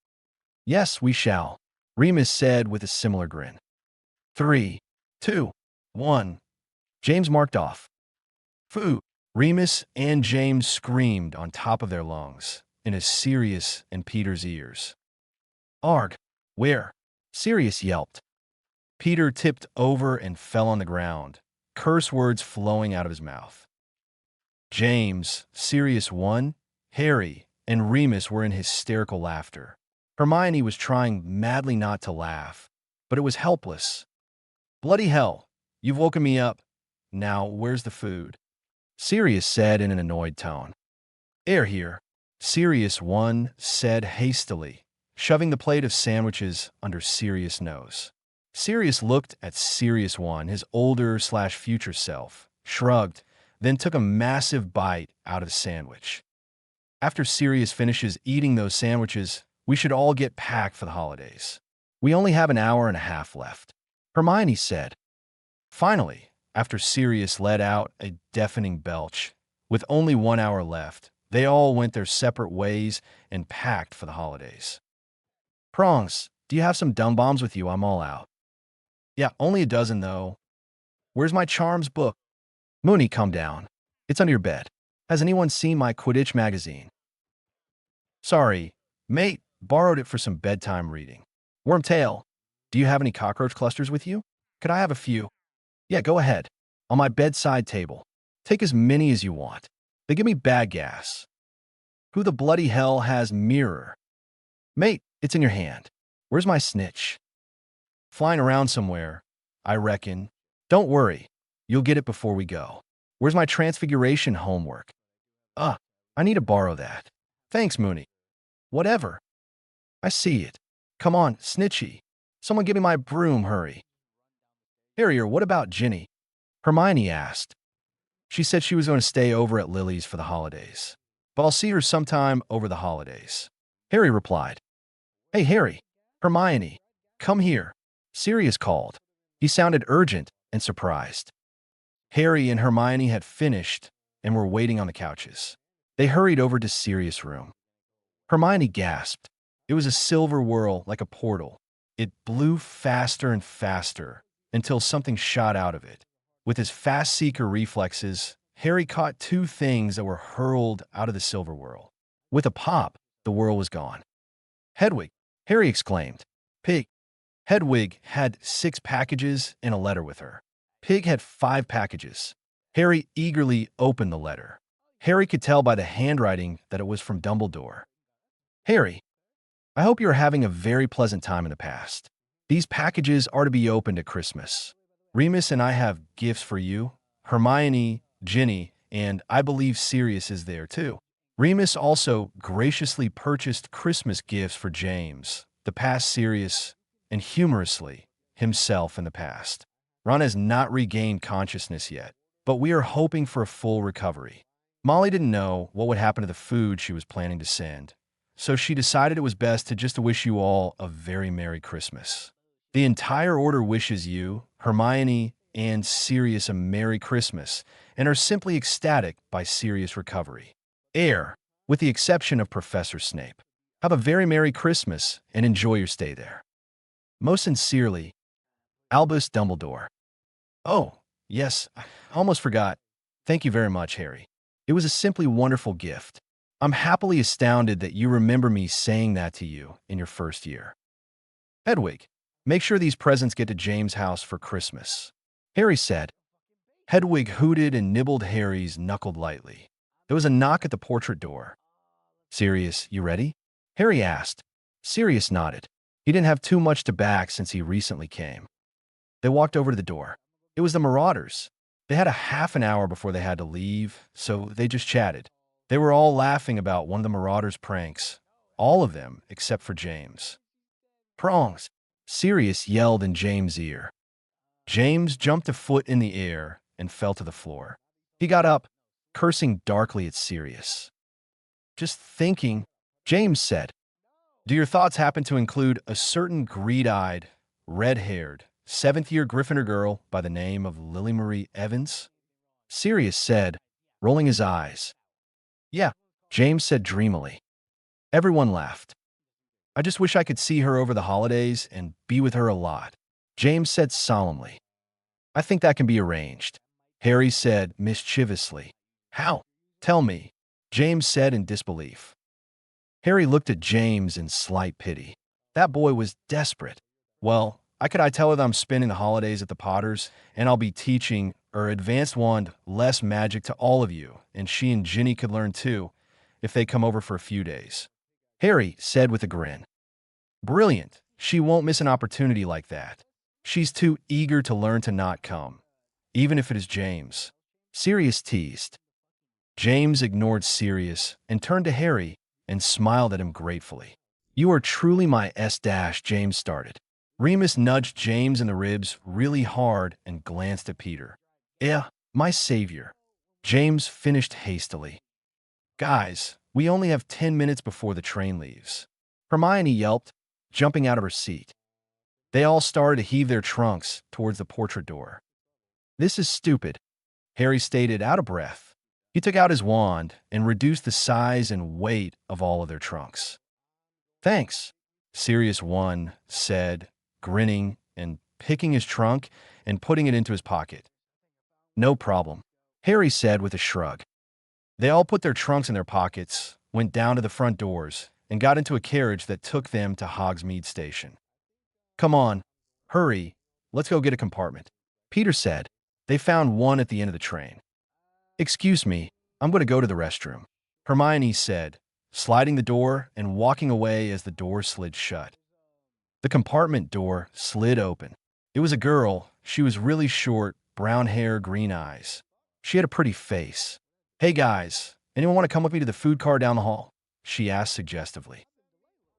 S1: "Yes, we shall," Remus said with a similar grin. 3, 2, 1. James marked off. "Foo!" Remus and James screamed on top of their lungs, in Sirius and Peter's ears. "Arg! Where?" Sirius yelped. Peter tipped over and fell on the ground, curse words flowing out of his mouth. James, Sirius One, Harry, and Remus were in hysterical laughter. Hermione was trying madly not to laugh, but it was helpless. "Bloody hell, you've woken me up. Now, where's the food?" Sirius said in an annoyed tone. "Air here," Sirius one said hastily, shoving the plate of sandwiches under Sirius' nose. Sirius looked at Sirius one, his older/future self, shrugged, then took a massive bite out of the sandwich. After Sirius finishes eating those sandwiches, we should all get packed for the holidays. We only have an hour and a half left, Hermione said. Finally, after Sirius let out a deafening belch, with only 1 hour left, they all went their separate ways and packed for the holidays. Prongs, do you have some dumb bombs with you? I'm all out. Yeah, only a dozen though. Where's my charms book? Mooney, calm down. It's under your bed. Has anyone seen my Quidditch magazine? Sorry, mate, borrowed it for some bedtime reading. Wormtail, do you have any cockroach clusters with you? Could I have a few? Yeah, go ahead. On my bedside table. Take as many as you want. They give me bad gas. Who the bloody hell has mirror? Mate, it's in your hand. Where's my snitch? Flying around somewhere, I reckon. Don't worry. You'll get it before we go. Where's my transfiguration homework? I need to borrow that. Thanks, Mooney. Whatever. I see it. Come on, Snitchy. Someone give me my broom, hurry. Harrier, what about Ginny? Hermione asked. She said she was going to stay over at Lily's for the holidays. But I'll see her sometime over the holidays. Harry replied. Hey, Harry. Hermione. Come here. Sirius called. He sounded urgent and surprised. Harry and Hermione had finished and were waiting on the couches. They hurried over to Sirius' room. Hermione gasped. It was a silver whirl like a portal. It blew faster and faster until something shot out of it. With his fast seeker reflexes, Harry caught two things that were hurled out of the silver whirl. With a pop, the whirl was gone. Hedwig, Harry exclaimed. Pig. Hedwig had 6 packages and a letter with her. Pig had 5 packages. Harry eagerly opened the letter. Harry could tell by the handwriting that it was from Dumbledore. Harry, I hope you are having a very pleasant time in the past. These packages are to be opened at Christmas. Remus and I have gifts for you. Hermione, Ginny, and I believe Sirius is there too. Remus also graciously purchased Christmas gifts for James, the past Sirius, and humorously, himself in the past. Ron has not regained consciousness yet, but we are hoping for a full recovery. Molly didn't know what would happen to the food she was planning to send, so she decided it was best to just wish you all a very Merry Christmas. The entire order wishes you, Hermione, and Sirius a Merry Christmas, and are simply ecstatic by Sirius' recovery. Air, with the exception of Professor Snape. Have a very Merry Christmas and enjoy your stay there. Most sincerely, Albus Dumbledore. Oh, yes, I almost forgot. Thank you very much, Harry. It was a simply wonderful gift. I'm happily astounded that you remember me saying that to you in your first year. Hedwig, make sure these presents get to James' house for Christmas, Harry said. Hedwig hooted and nibbled Harry's knuckled lightly. There was a knock at the portrait door. Sirius, you ready? Harry asked. Sirius nodded. He didn't have too much to back since he recently came. They walked over to the door. It was the Marauders. They had a half an hour before they had to leave, so they just chatted. They were all laughing about one of the Marauders' pranks, all of them except for James. Prongs, Sirius yelled in James' ear. James jumped a foot in the air and fell to the floor. He got up, cursing darkly at Sirius. Just thinking, James said. Do your thoughts happen to include a certain greed-eyed, red-haired, 7th-year Gryffindor girl by the name of Lily Marie Evans? Sirius said, rolling his eyes. Yeah, James said dreamily. Everyone laughed. I just wish I could see her over the holidays and be with her a lot, James said solemnly. I think that can be arranged, Harry said mischievously. How? Tell me, James said in disbelief. Harry looked at James in slight pity. That boy was desperate. Well, I tell her that I'm spending the holidays at the Potters, and I'll be teaching advanced wand less magic to all of you, and she and Ginny could learn too, if they come over for a few days. Harry said with a grin. Brilliant. She won't miss an opportunity like that. She's too eager to learn to not come, even if it is James. Sirius teased. James ignored Sirius and turned to Harry, and smiled at him gratefully. "You are truly my S-," James started. Remus nudged James in the ribs really hard and glanced at Peter. "Yeah, my savior." James finished hastily. "Guys, we only have 10 minutes before the train leaves." Hermione yelped, jumping out of her seat. They all started to heave their trunks towards the portrait door. "This is stupid," Harry stated, out of breath. He took out his wand and reduced the size and weight of all of their trunks. "Thanks," Sirius One said, grinning and picking his trunk and putting it into his pocket. "No problem," Harry said with a shrug. They all put their trunks in their pockets, went down to the front doors, and got into a carriage that took them to Hogsmeade Station. "Come on, hurry, let's go get a compartment," Peter said. They found one at the end of the train. "Excuse me, I'm going to go to the restroom," Hermione said, sliding the door and walking away as the door slid shut. The compartment door slid open. It was a girl. She was really short, brown hair, green eyes. She had a pretty face. "Hey guys, anyone want to come with me to the food car down the hall?" she asked suggestively.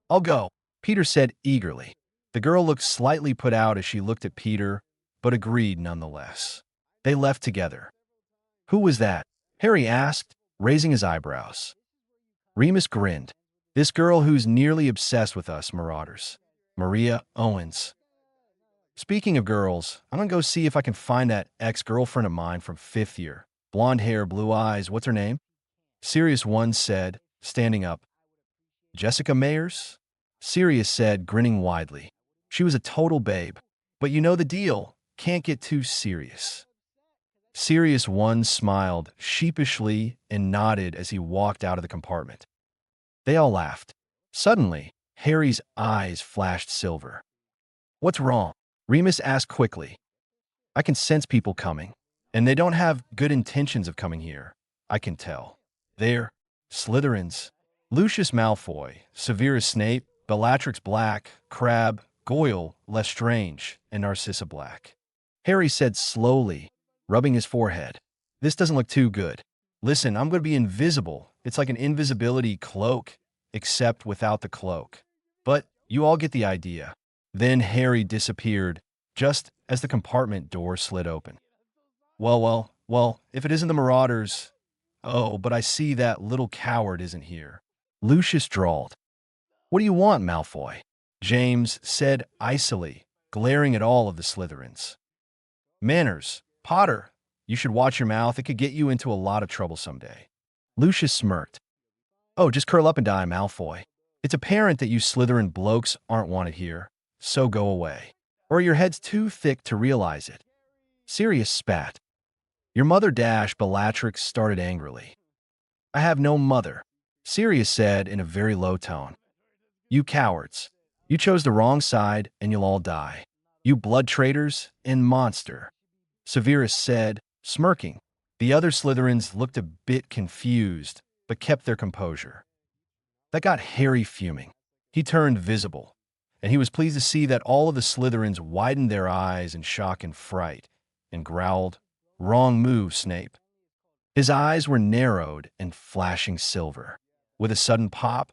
S1: "I'll go," Peter said eagerly. The girl looked slightly put out as she looked at Peter, but agreed nonetheless. They left together. "Who was that?" Harry asked, raising his eyebrows. Remus grinned. "This girl who's nearly obsessed with us marauders. Maria Owens." "Speaking of girls, I'm gonna go see if I can find that ex-girlfriend of mine from 5th year. Blonde hair, blue eyes, what's her name?" Sirius One said, standing up. "Jessica Mayers?" Sirius said, grinning widely. "She was a total babe. But you know the deal. Can't get too serious." Sirius One smiled sheepishly and nodded as he walked out of the compartment. They all laughed. Suddenly, Harry's eyes flashed silver. "What's wrong?" Remus asked quickly. "I can sense people coming, and they don't have good intentions of coming here. I can tell. They're Slytherins. Lucius Malfoy, Severus Snape, Bellatrix Black, Crabbe, Goyle, Lestrange, and Narcissa Black," Harry said slowly, rubbing his forehead. "This doesn't look too good. Listen, I'm going to be invisible. It's like an invisibility cloak, except without the cloak. But you all get the idea." Then Harry disappeared, just as the compartment door slid open. Well, if it isn't the Marauders. Oh, but I see that little coward isn't here," Lucius drawled. "What do you want, Malfoy?" James said icily, glaring at all of the Slytherins. "Manners. Potter, you should watch your mouth. It could get you into a lot of trouble someday." Lucius smirked. "Oh, just curl up and die, Malfoy. It's apparent that you Slytherin blokes aren't wanted here, so go away. Or your head's too thick to realize it." Sirius spat. "Your mother Bellatrix started angrily. "I have no mother," Sirius said in a very low tone. "You cowards. You chose the wrong side and you'll all die. You blood traitors and monster," Severus said, smirking. The other Slytherins looked a bit confused, but kept their composure. That got Harry fuming. He turned visible, and he was pleased to see that all of the Slytherins widened their eyes in shock and fright, and growled, "Wrong move, Snape." His eyes were narrowed and flashing silver. With a sudden pop,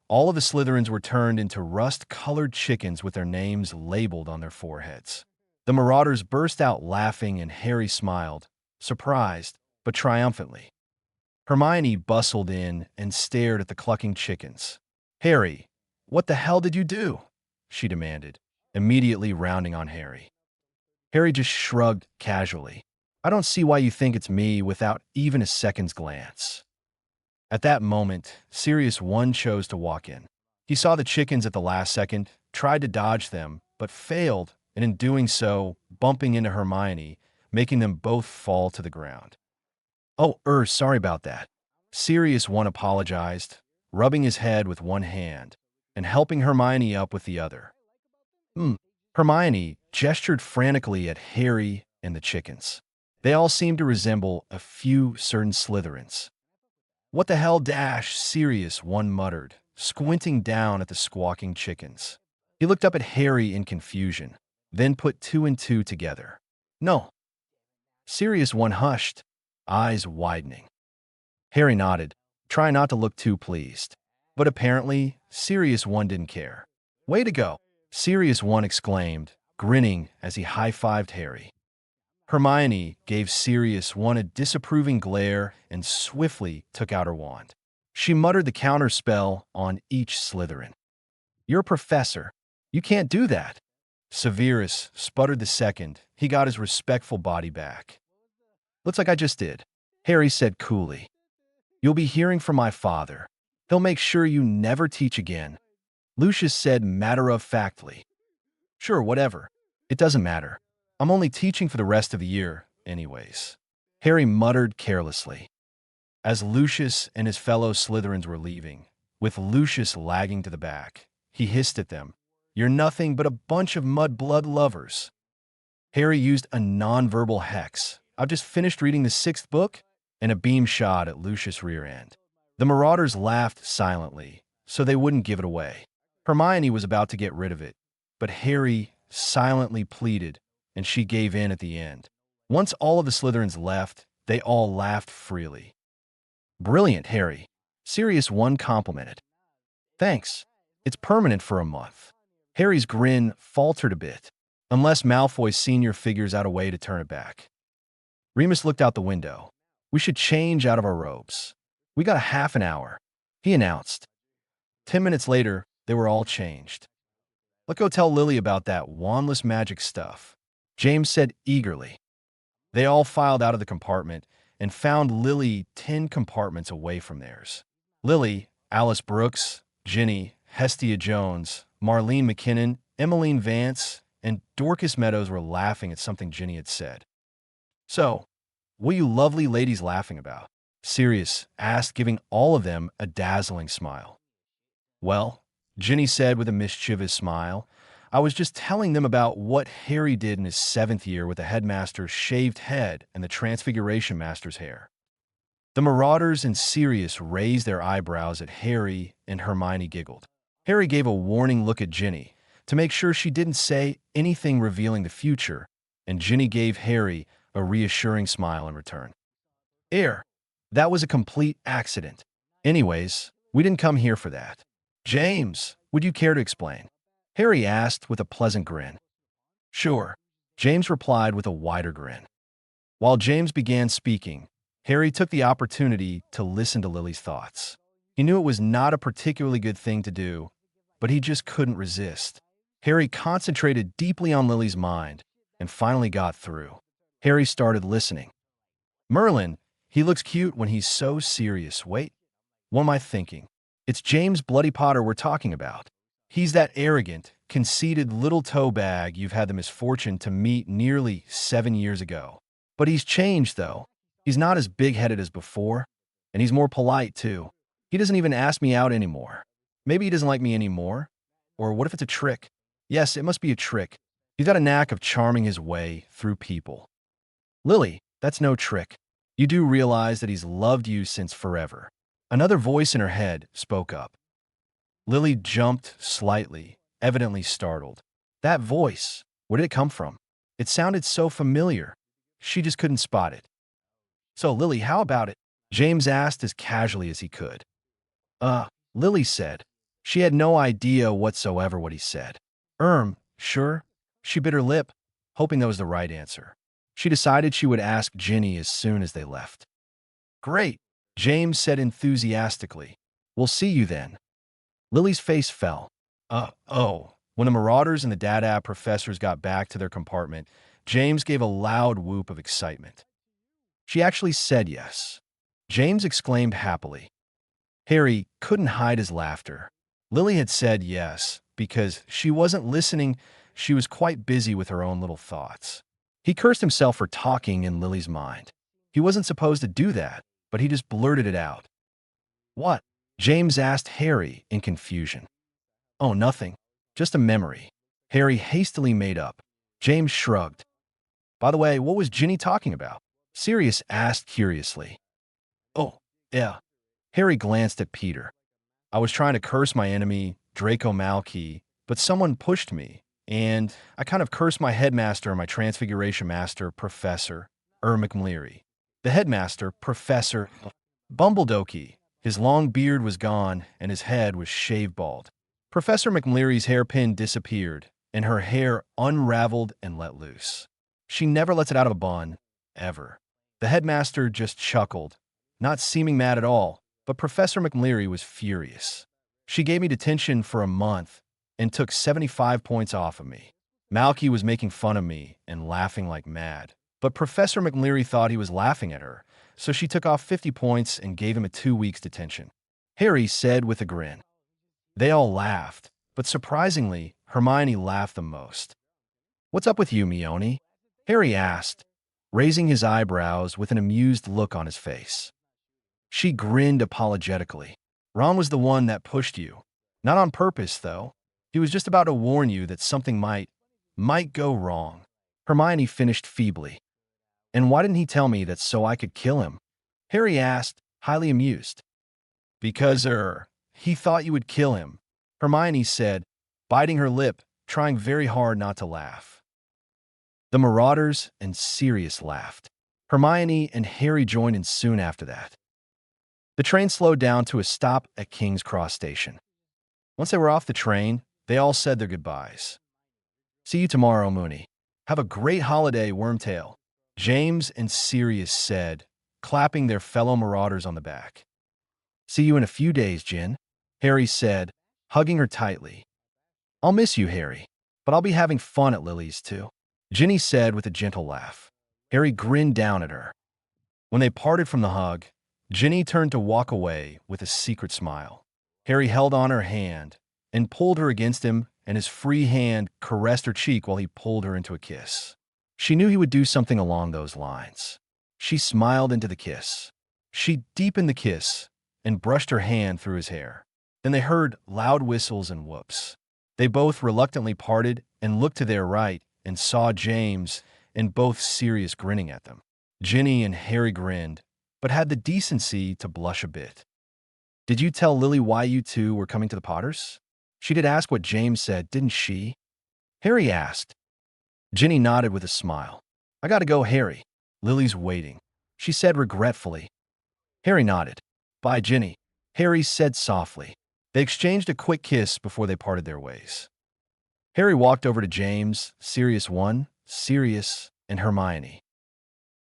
S1: all of the Slytherins were turned into rust-colored chickens with their names labeled on their foreheads. The Marauders burst out laughing, and Harry smiled, surprised, but triumphantly. Hermione bustled in and stared at the clucking chickens. "Harry, what the hell did you do?" she demanded, immediately rounding on Harry. Harry just shrugged casually. "I don't see why you think it's me," without even a second's glance. At that moment, Sirius One chose to walk in. He saw the chickens at the last second, tried to dodge them, but failed, and in doing so, bumping into Hermione, making them both fall to the ground. "Oh, sorry about that." Sirius One apologized, rubbing his head with one hand and helping Hermione up with the other. Hermione gestured frantically at Harry and the chickens. They all seemed to resemble a few certain Slytherins. "What the hell, Sirius One muttered, squinting down at the squawking chickens. He looked up at Harry in confusion, then put two and two together. "No." Sirius One hushed, eyes widening. Harry nodded, trying not to look too pleased. But apparently, Sirius One didn't care. Way to go, Sirius One exclaimed, grinning as he high-fived Harry. Hermione gave Sirius One a disapproving glare and swiftly took out her wand. She muttered the counter spell on each Slytherin. "You're a professor. You can't do that." Severus sputtered the second he got his respectful body back. "Looks like I just did," Harry said coolly. "You'll be hearing from my father. He'll make sure you never teach again," Lucius said matter-of-factly. "Sure, whatever. It doesn't matter. I'm only teaching for the rest of the year, anyways," Harry muttered carelessly. As Lucius and his fellow Slytherins were leaving, with Lucius lagging to the back, he hissed at them, "You're nothing but a bunch of mudblood lovers." Harry used a non-verbal hex. "I've just finished reading the 6th book," and a beam shot at Lucius' rear end. The Marauders laughed silently, so they wouldn't give it away. Hermione was about to get rid of it, but Harry silently pleaded, and she gave in at the end. Once all of the Slytherins left, they all laughed freely. "Brilliant, Harry," Sirius One complimented. "Thanks. It's permanent for a month." Harry's grin faltered a bit, unless Malfoy Sr. figures out a way to turn it back. Remus looked out the window. "We should change out of our robes. We got a half an hour," he announced. 10 minutes later, they were all changed. "Let's go tell Lily about that wandless magic stuff," James said eagerly. They all filed out of the compartment and found Lily 10 compartments away from theirs. Lily, Alice Brooks, Ginny, Hestia Jones, Marlene McKinnon, Emmeline Vance, and Dorcas Meadows were laughing at something Ginny had said. "So, what are you lovely ladies laughing about?" Sirius asked, giving all of them a dazzling smile. "Well," Ginny said with a mischievous smile, "I was just telling them about what Harry did in his 7th year with the headmaster's shaved head and the Transfiguration Master's hair." The Marauders and Sirius raised their eyebrows at Harry, and Hermione giggled. Harry gave a warning look at Ginny to make sure she didn't say anything revealing the future, and Ginny gave Harry a reassuring smile in return. That was a complete accident. Anyways, we didn't come here for that." "James, would you care to explain?" Harry asked with a pleasant grin. "Sure," James replied with a wider grin. While James began speaking, Harry took the opportunity to listen to Lily's thoughts. He knew it was not a particularly good thing to do, but he just couldn't resist. Harry concentrated deeply on Lily's mind and finally got through. Harry started listening. "Merlin, he looks cute when he's so serious. Wait, what am I thinking? It's James Bloody Potter we're talking about. He's that arrogant, conceited little toe bag you've had the misfortune to meet nearly 7 years ago. But he's changed, though. He's not as big-headed as before, and he's more polite, too. He doesn't even ask me out anymore. Maybe he doesn't like me anymore? Or what if it's a trick? Yes, it must be a trick. He's got a knack of charming his way through people." "Lily, that's no trick. You do realize that he's loved you since forever." Another voice in her head spoke up. Lily jumped slightly, evidently startled. That voice, where did it come from? It sounded so familiar. She just couldn't spot it. "So, Lily, how about it?" James asked as casually as he could. Lily said. She had no idea whatsoever what he said. Sure." She bit her lip, hoping that was the right answer. She decided she would ask Ginny as soon as they left. "Great," James said enthusiastically. "We'll see you then." Lily's face fell. When the Marauders and the Dada professors got back to their compartment, James gave a loud whoop of excitement. "She actually said yes," James exclaimed happily. Harry couldn't hide his laughter. Lily had said yes because she wasn't listening. She was quite busy with her own little thoughts. He cursed himself for talking in Lily's mind. He wasn't supposed to do that, but he just blurted it out. "What?" James asked Harry in confusion. "Oh, nothing. Just a memory," Harry hastily made up. James shrugged. "By the way, what was Ginny talking about?" Sirius asked curiously. "Oh, yeah." Harry glanced at Peter. "I was trying to curse my enemy, Draco Malfoy, but someone pushed me, and I kind of cursed my headmaster and my Transfiguration Master, Professor McMleary. The headmaster, Professor Bumbledokey, His long beard was gone, and his head was shaved bald. Professor McLeary's hairpin disappeared, and her hair unraveled and let loose. She never lets it out of a bun, ever. The headmaster just chuckled, not seeming mad at all, but Professor McLeary was furious. She gave me detention for a month and took 75 points off of me. Malky was making fun of me and laughing like mad, but Professor McLeary thought he was laughing at her, so she took off 50 points and gave him a 2 weeks detention. Harry said with a grin. They all laughed, but surprisingly, Hermione laughed the most. "What's up with you, Hermione?" Harry asked, raising his eyebrows with an amused look on his face. She grinned apologetically. "Ron was the one that pushed you. Not on purpose, though. He was just about to warn you that something might go wrong." Hermione finished feebly. "And why didn't he tell me that so I could kill him?" Harry asked, highly amused. "Because, he thought you would kill him," Hermione said, biting her lip, trying very hard not to laugh. The Marauders and Sirius laughed. Hermione and Harry joined in soon after that. The train slowed down to a stop at King's Cross Station. Once they were off the train, they all said their goodbyes. "See you tomorrow, Moony. Have a great holiday, Wormtail," James and Sirius said, clapping their fellow Marauders on the back. "See you in a few days, Jin," Harry said, hugging her tightly. "I'll miss you, Harry, but I'll be having fun at Lily's too," Ginny said with a gentle laugh. Harry grinned down at her. When they parted from the hug, Ginny turned to walk away with a secret smile. Harry held on her hand and pulled her against him, and his free hand caressed her cheek while he pulled her into a kiss. She knew he would do something along those lines. She smiled into the kiss. She deepened the kiss and brushed her hand through his hair. Then they heard loud whistles and whoops. They both reluctantly parted and looked to their right and saw James and both Sirius grinning at them. Ginny and Harry grinned, but had the decency to blush a bit. "Did you tell Lily why you two were coming to the Potters? She did ask what James said, didn't she?" Harry asked. Ginny nodded with a smile. "I gotta go, Harry. Lily's waiting," she said regretfully. Harry nodded. "Bye, Ginny," Harry said softly. They exchanged a quick kiss before they parted their ways. Harry walked over to James, Sirius 1, Sirius, and Hermione.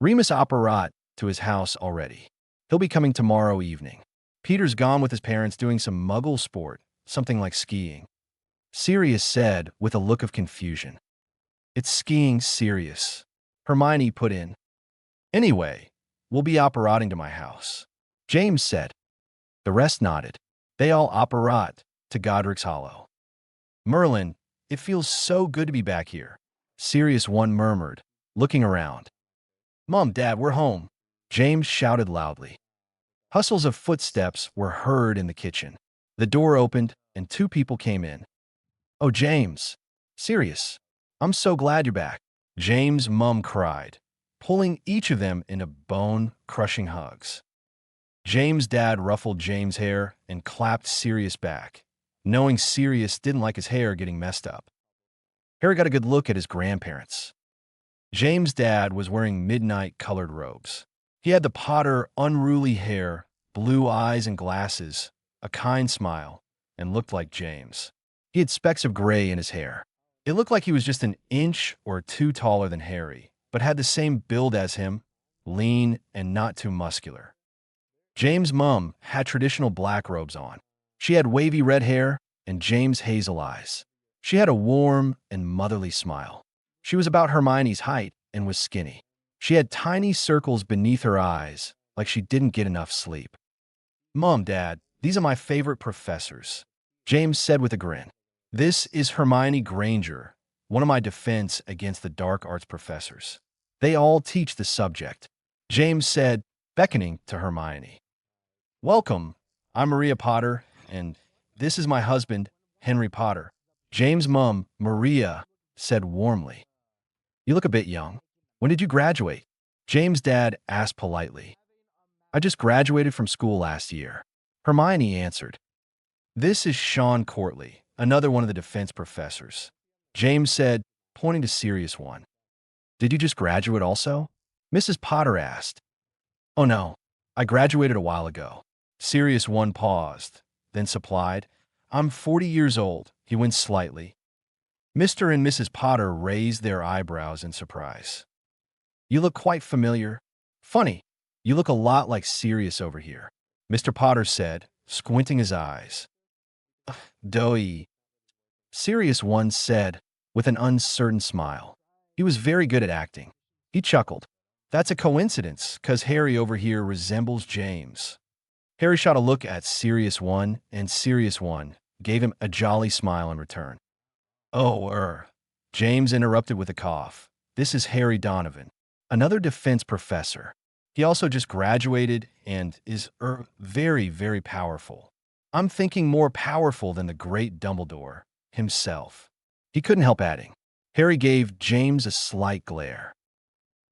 S1: "Remus Operaat to his house already. He'll be coming tomorrow evening. Peter's gone with his parents doing some muggle sport, something like skiing," Sirius said with a look of confusion. "It's skiing, Sirius," Hermione put in. "Anyway, we'll be operating to my house," James said. The rest nodded. They all operaat to Godric's Hollow. "Merlin, it feels so good to be back here," Sirius 1 murmured, looking around. "Mom, Dad, we're home," James shouted loudly. Hustles of footsteps were heard in the kitchen. The door opened, and 2 people came in. "Oh, James. Sirius. I'm so glad you're back," James' mum cried, pulling each of them into bone-crushing hugs. James' dad ruffled James' hair and clapped Sirius back, knowing Sirius didn't like his hair getting messed up. Harry got a good look at his grandparents. James' dad was wearing midnight-colored robes. He had the Potter unruly hair, blue eyes and glasses, a kind smile, and looked like James. He had specks of gray in his hair. It looked like he was just an inch or 2 taller than Harry, but had the same build as him, lean and not too muscular. James' mum had traditional black robes on. She had wavy red hair and James' hazel eyes. She had a warm and motherly smile. She was about Hermione's height and was skinny. She had tiny circles beneath her eyes, like she didn't get enough sleep. "Mom, Dad, these are my favorite professors," James said with a grin. "This is Hermione Granger, one of my defense against the dark arts professors. They all teach the subject," James said, beckoning to Hermione. "Welcome, I'm Maria Potter, and this is my husband, Henry Potter," James' mum, Maria, said warmly. "You look a bit young. When did you graduate?" James' dad asked politely. "I just graduated from school last year," Hermione answered. "This is Sean Courtley, another one of the defense professors," James said, pointing to Sirius 1. "Did you just graduate also?" Mrs. Potter asked. "Oh no, I graduated a while ago," Sirius One paused, then supplied, I'm 40 years old. He winced slightly. Mr. and Mrs. Potter raised their eyebrows in surprise. You look quite familiar. Funny, you look a lot like Sirius over here, Mr. Potter said, squinting his eyes. Doughy, Sirius One said, with an uncertain smile. He was very good at acting. He chuckled. That's a coincidence, 'cause Harry over here resembles James. Harry shot a look at Sirius One, and Sirius One gave him a jolly smile in return. Oh, James interrupted with a cough. This is Harry Donovan, another defense professor. He also just graduated and is, very, very powerful. I'm thinking more powerful than the great Dumbledore himself. He couldn't help adding. Harry gave James a slight glare.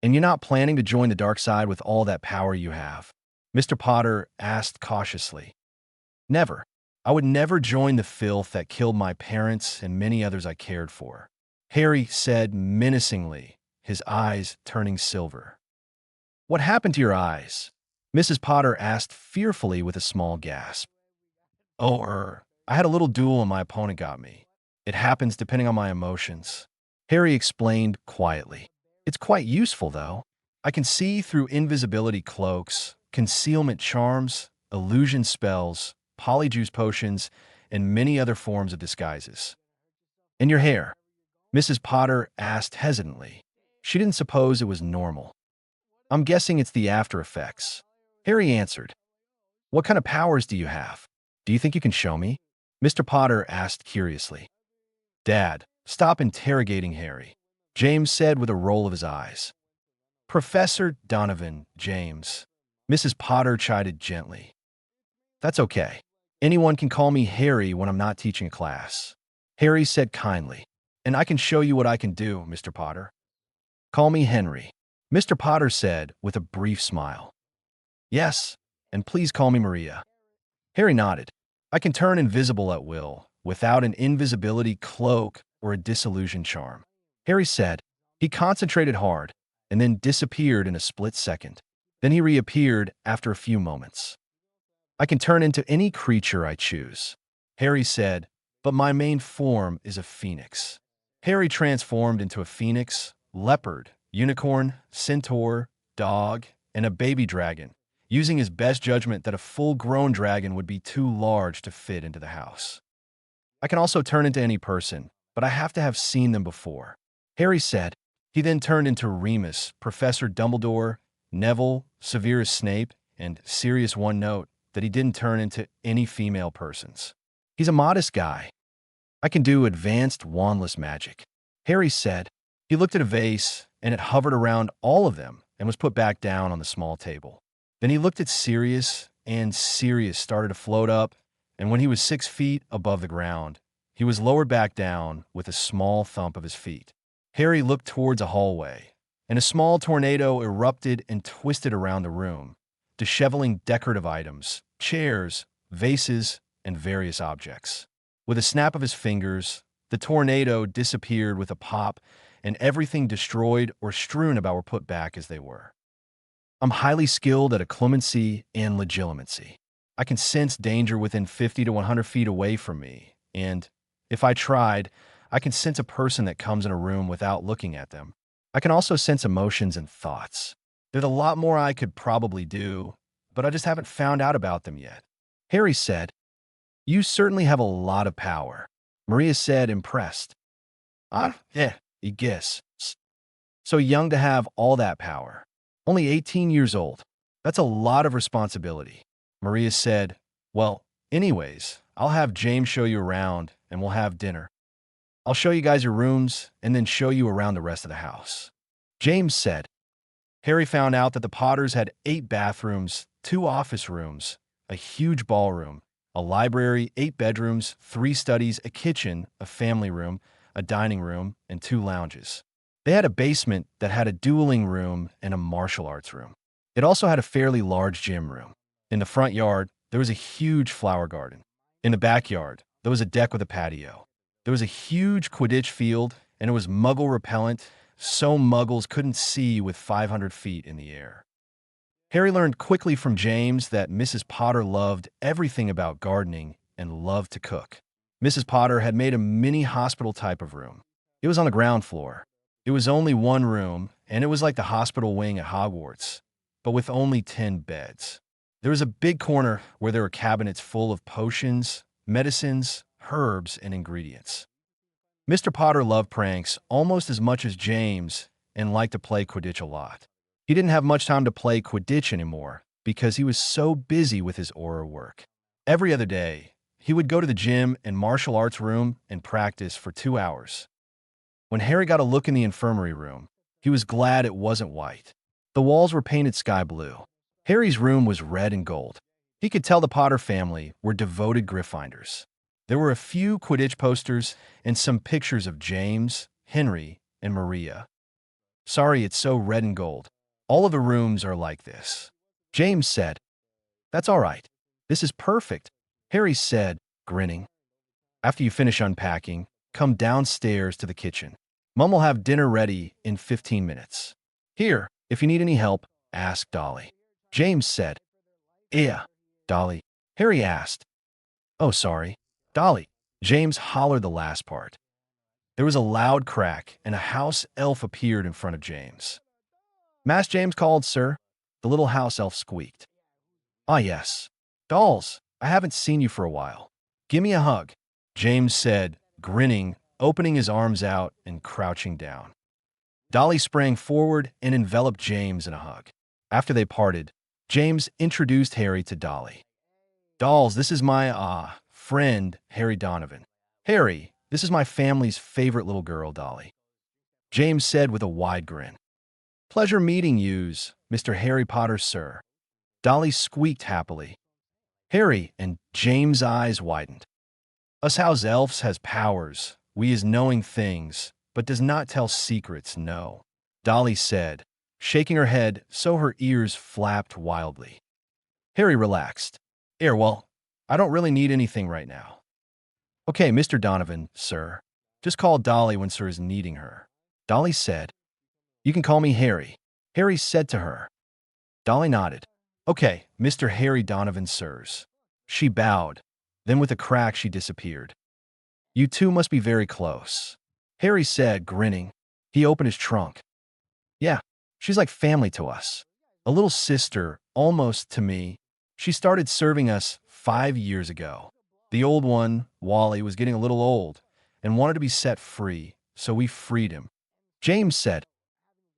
S1: And you're not planning to join the dark side with all that power you have? Mr. Potter asked cautiously. Never. I would never join the filth that killed my parents and many others I cared for, Harry said menacingly, his eyes turning silver. What happened to your eyes? Mrs. Potter asked fearfully with a small gasp. Oh, I had a little duel and my opponent got me. It happens depending on my emotions. Harry explained quietly. It's quite useful, though. I can see through invisibility cloaks, concealment charms, illusion spells, polyjuice potions, and many other forms of disguises. And your hair? Mrs. Potter asked hesitantly. She didn't suppose it was normal. I'm guessing it's the after effects. Harry answered. What kind of powers do you have? Do you think you can show me? Mr. Potter asked curiously. Dad, stop interrogating Harry, James said with a roll of his eyes. Professor Donovan, James. Mrs. Potter chided gently. That's okay. Anyone can call me Harry when I'm not teaching a class. Harry said kindly. And I can show you what I can do, Mr. Potter. Call me Henry, Mr. Potter said with a brief smile. Yes, and please call me Maria. Harry nodded. I can turn invisible at will, without an invisibility cloak or a disillusion charm. Harry said. He concentrated hard, and then disappeared in a split second. Then he reappeared after a few moments. I can turn into any creature I choose, Harry said, but my main form is a phoenix. Harry transformed into a phoenix, leopard, unicorn, centaur, dog, and a baby dragon, using his best judgment that a full-grown dragon would be too large to fit into the house. I can also turn into any person, but I have to have seen them before, Harry said. He then turned into Remus, Professor Dumbledore, Neville, Severus Snape, and Sirius One. Note that he didn't turn into any female persons. He's a modest guy. I can do advanced wandless magic, Harry said. He looked at a vase, and it hovered around all of them and was put back down on the small table. Then he looked at Sirius, and Sirius started to float up, and when he was 6 feet above the ground, he was lowered back down with a small thump of his feet. Harry looked towards a hallway, and a small tornado erupted and twisted around the room, disheveling decorative items, chairs, vases, and various objects. With a snap of his fingers, the tornado disappeared with a pop, and everything destroyed or strewn about were put back as they were. I'm highly skilled at occlumency and legilimency. I can sense danger within 50 to 100 feet away from me, and, if I tried, I can sense a person that comes in a room without looking at them. I can also sense emotions and thoughts. There's a lot more I could probably do, but I just haven't found out about them yet. Harry said, You certainly have a lot of power, Maria said, impressed. I guess. So young to have all that power. Only 18 years old. That's a lot of responsibility. Maria said, Well, anyways, I'll have James show you around, and we'll have dinner. I'll show you guys your rooms, and then show you around the rest of the house. James said. Harry found out that the Potters had 8 bathrooms, 2 office rooms, a huge ballroom, a library, 8 bedrooms, 3 studies, a kitchen, a family room, a dining room, and 2 lounges. They had a basement that had a dueling room and a martial arts room. It also had a fairly large gym room. In the front yard, there was a huge flower garden. In the backyard, there was a deck with a patio. There was a huge Quidditch field, and it was muggle repellent, so muggles couldn't see with 500 feet in the air. Harry learned quickly from James that Mrs. Potter loved everything about gardening and loved to cook. Mrs. Potter had made a mini hospital type of room. It was on the ground floor. It was only one room, and it was like the hospital wing at Hogwarts, but with only 10 beds. There was a big corner where there were cabinets full of potions, medicines, herbs, and ingredients. Mr. Potter loved pranks almost as much as James and liked to play Quidditch a lot. He didn't have much time to play Quidditch anymore because he was so busy with his aura work. Every other day, he would go to the gym and martial arts room and practice for 2 hours. When Harry got a look in the infirmary room, he was glad it wasn't white. The walls were painted sky blue. Harry's room was red and gold. He could tell the Potter family were devoted Gryffindors. There were a few Quidditch posters and some pictures of James, Henry, and Maria. Sorry, it's so red and gold. All of the rooms are like this. James said. That's all right. This is perfect, Harry said, grinning. After you finish unpacking, come downstairs to the kitchen. Mum will have dinner ready in 15 minutes. Here, if you need any help, ask Dolly. James said. Yeah, Dolly. Harry asked. Oh, sorry. Dolly. James hollered the last part. There was a loud crack, and a house elf appeared in front of James. Mass James called, sir. The little house elf squeaked. Ah, yes. Dolls, I haven't seen you for a while. Give me a hug, James said, grinning, opening his arms out and crouching down. Dolly sprang forward and enveloped James in a hug. After they parted, James introduced Harry to Dolly. Dolls, this is my, friend, Harry Donovan. Harry, this is my family's favorite little girl, Dolly. James said with a wide grin. Pleasure meeting yous, Mr. Harry Potter, sir. Dolly squeaked happily. Harry and James' eyes widened. Us house elves has powers. We is knowing things, but does not tell secrets, no. Dolly said, shaking her head so her ears flapped wildly. Harry relaxed. Well, I don't really need anything right now. Okay, Mr. Donovan, sir. Just call Dolly when sir is needing her. Dolly said. You can call me Harry. Harry said to her. Dolly nodded. Okay, Mr. Harry Donovan, sirs. She bowed. Then with a crack she disappeared. You two must be very close, Harry said, grinning. He opened his trunk. Yeah, she's like family to us. A little sister, almost to me. She started serving us 5 years ago. The old one, Wally, was getting a little old and wanted to be set free, so we freed him. James said.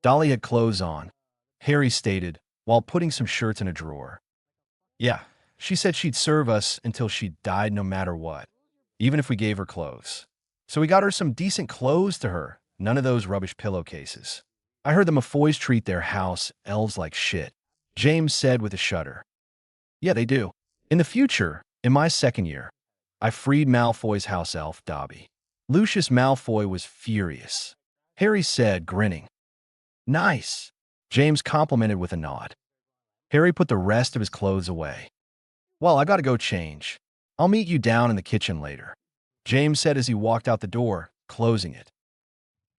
S1: Dolly had clothes on, Harry stated, while putting some shirts in a drawer. Yeah, she said she'd serve us until she died no matter what, even if we gave her clothes. So we got her some decent clothes to her, none of those rubbish pillowcases. I heard the Malfoys treat their house elves like shit, James said with a shudder. Yeah, they do. In the future, in my second year, I freed Malfoy's house elf, Dobby. Lucius Malfoy was furious. Harry said, grinning. Nice, James complimented with a nod. Harry put the rest of his clothes away. Well, I gotta go change. I'll meet you down in the kitchen later, James said as he walked out the door, closing it.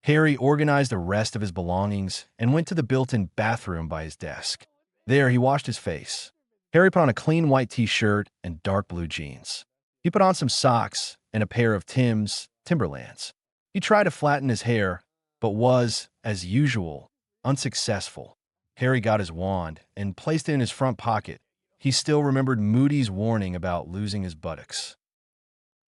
S1: Harry organized the rest of his belongings and went to the built-in bathroom by his desk. There, he washed his face. Harry put on a clean white t-shirt and dark blue jeans. He put on some socks and a pair of Timberlands. He tried to flatten his hair, but was, as usual, unsuccessful. Harry got his wand and placed it in his front pocket. He still remembered Moody's warning about losing his buttocks.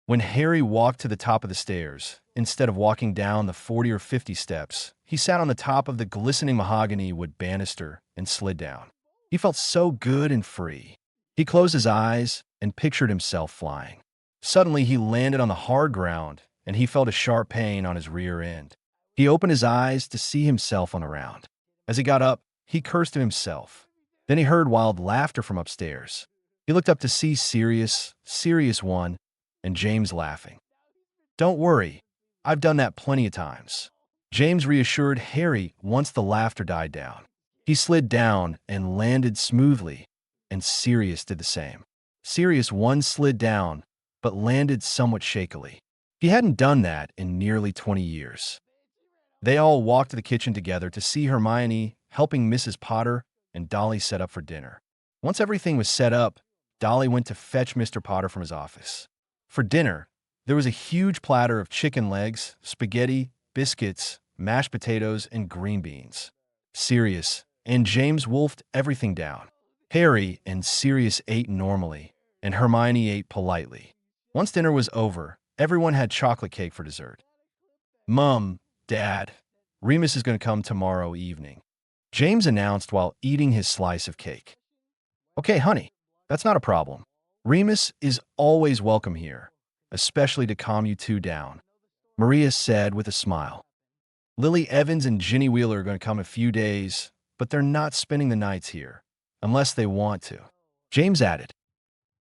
S1: When Harry walked to the top of the stairs, instead of walking down the 40 or 50 steps, he sat on the top of the glistening mahogany wood banister and slid down. He felt so good and free. He closed his eyes and pictured himself flying. Suddenly, he landed on the hard ground, and he felt a sharp pain on his rear end. He opened his eyes to see himself on the ground. As he got up, he cursed at himself. Then he heard wild laughter from upstairs. He looked up to see Sirius One, and James laughing. Don't worry, I've done that plenty of times, James reassured Harry once the laughter died down. He slid down and landed smoothly, and Sirius did the same. Sirius One slid down, but landed somewhat shakily. He hadn't done that in nearly 20 years. They all walked to the kitchen together to see Hermione helping Mrs. Potter and Dolly set up for dinner. Once everything was set up, Dolly went to fetch Mr. Potter from his office. For dinner, there was a huge platter of chicken legs, spaghetti, biscuits, mashed potatoes, and green beans. Sirius and James wolfed everything down. Harry and Sirius ate normally, and Hermione ate politely. Once dinner was over, everyone had chocolate cake for dessert. Mom, Dad, Remus is going to come tomorrow evening, James announced while eating his slice of cake. Okay, honey, that's not a problem. Remus is always welcome here, especially to calm you two down, Maria said with a smile. Lily Evans and Ginny Wheeler are going to come in a few days, but they're not spending the nights here, unless they want to, James added.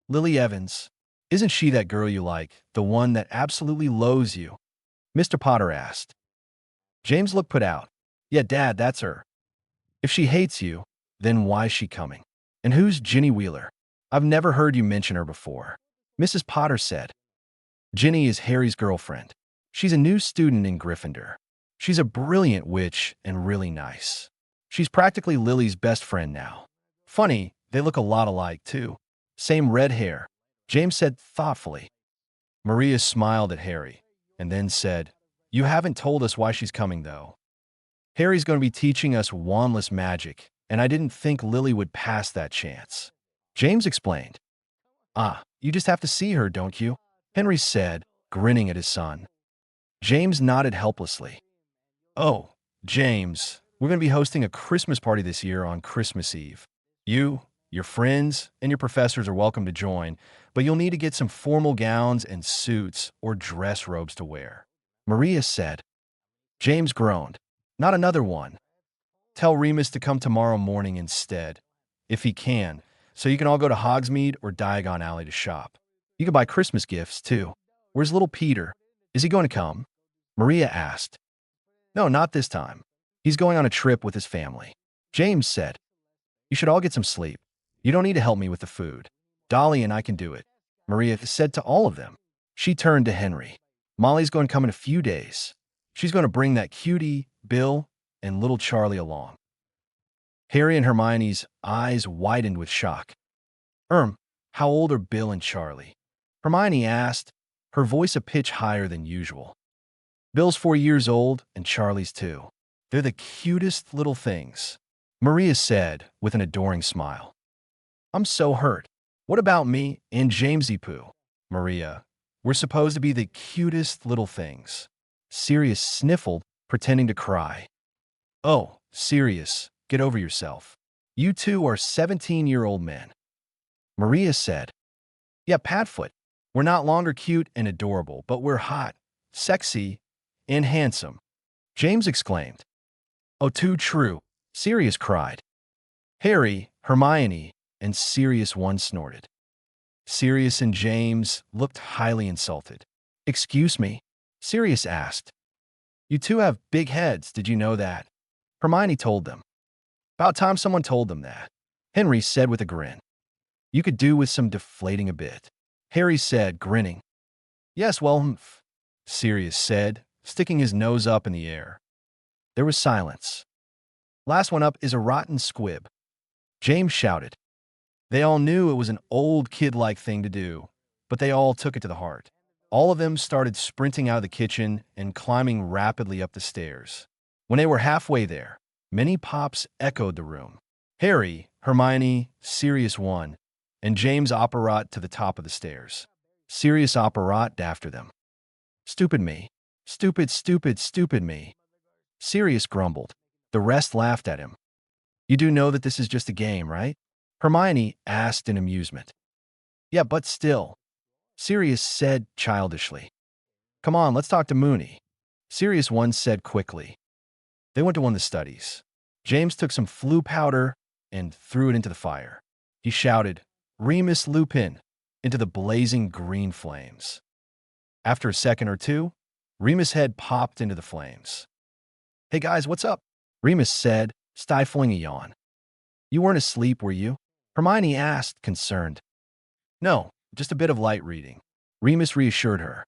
S1: Lily Evans, isn't she that girl you like, the one that absolutely loathes you? Mr. Potter asked. James looked put out. Yeah, Dad, that's her. If she hates you, then why's she coming? And who's Ginny Wheeler? I've never heard you mention her before, Mrs. Potter said. Ginny is Harry's girlfriend. She's a new student in Gryffindor. She's a brilliant witch and really nice. She's practically Lily's best friend now. Funny, they look a lot alike, too. Same red hair, James said thoughtfully. Maria smiled at Harry and then said, You haven't told us why she's coming, though. Harry's going to be teaching us wandless magic, and I didn't think Lily would pass that chance. James explained. You just have to see her, don't you? Henry said, grinning at his son. James nodded helplessly. Oh, James, we're going to be hosting a Christmas party this year on Christmas Eve. You, your friends, and your professors are welcome to join, but you'll need to get some formal gowns and suits or dress robes to wear, Maria said. James groaned. Not another one. Tell Remus to come tomorrow morning instead, if he can, so you can all go to Hogsmeade or Diagon Alley to shop. You can buy Christmas gifts, too. Where's little Peter? Is he going to come? Maria asked. No, not this time. He's going on a trip with his family, James said. You should all get some sleep. You don't need to help me with the food. Dolly and I can do it, Maria said to all of them. She turned to Henry. Molly's going to come in a few days. She's going to bring that cutie, Bill, and little Charlie along. Harry and Hermione's eyes widened with shock. How old are Bill and Charlie? Hermione asked, her voice a pitch higher than usual. Bill's 4 years old and Charlie's 2. They're the cutest little things, Maria said with an adoring smile. I'm so hurt. What about me and Jamesy Poo? Maria, we're supposed to be the cutest little things. Sirius sniffled, pretending to cry. Oh, Sirius, get over yourself. You two are 17-year-old men. Maria said. Yeah, Padfoot, we're not longer cute and adorable, but we're hot, sexy, and handsome, James exclaimed. Oh, too true, Sirius cried. Harry, Hermione, and Sirius one snorted. Sirius and James looked highly insulted. Excuse me? Sirius asked. You two have big heads, did you know that? Hermione told them. About time someone told them that, Henry said with a grin. You could do with some deflating a bit, Harry said, grinning. Yes, well, Sirius said, sticking his nose up in the air. There was silence. Last one up is a rotten squib, James shouted. They all knew it was an old kid-like thing to do, but they all took it to the heart. All of them started sprinting out of the kitchen and climbing rapidly up the stairs. When they were halfway there, many pops echoed the room. Harry, Hermione, Sirius one, and James Opperat to the top of the stairs. Sirius Opperat after them. Stupid me. Stupid, stupid, stupid me. Sirius grumbled. The rest laughed at him. You do know that this is just a game, right? Hermione asked in amusement. Yeah, but still, Sirius said childishly. Come on, let's talk to Moony, Sirius one said quickly. They went to one of the studies. James took some flue powder and threw it into the fire. He shouted, Remus Lupin, into the blazing green flames. After a second or two, Remus' head popped into the flames. Hey guys, what's up? Remus said, stifling a yawn. You weren't asleep, were you? Hermione asked, concerned. No, just a bit of light reading, Remus reassured her.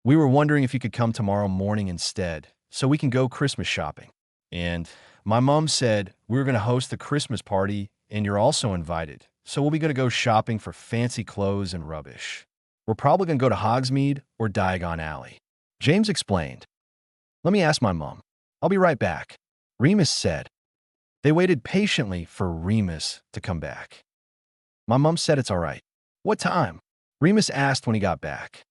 S1: We were wondering if you could come tomorrow morning instead, so we can go Christmas shopping. And my mom said we were going to host the Christmas party and you're also invited. So we'll be going to go shopping for fancy clothes and rubbish. We're probably going to go to Hogsmeade or Diagon Alley. James explained. Let me ask my mom. I'll be right back. Remus said. They waited patiently for Remus to come back. My mom said it's all right. What time? Remus asked when he got back.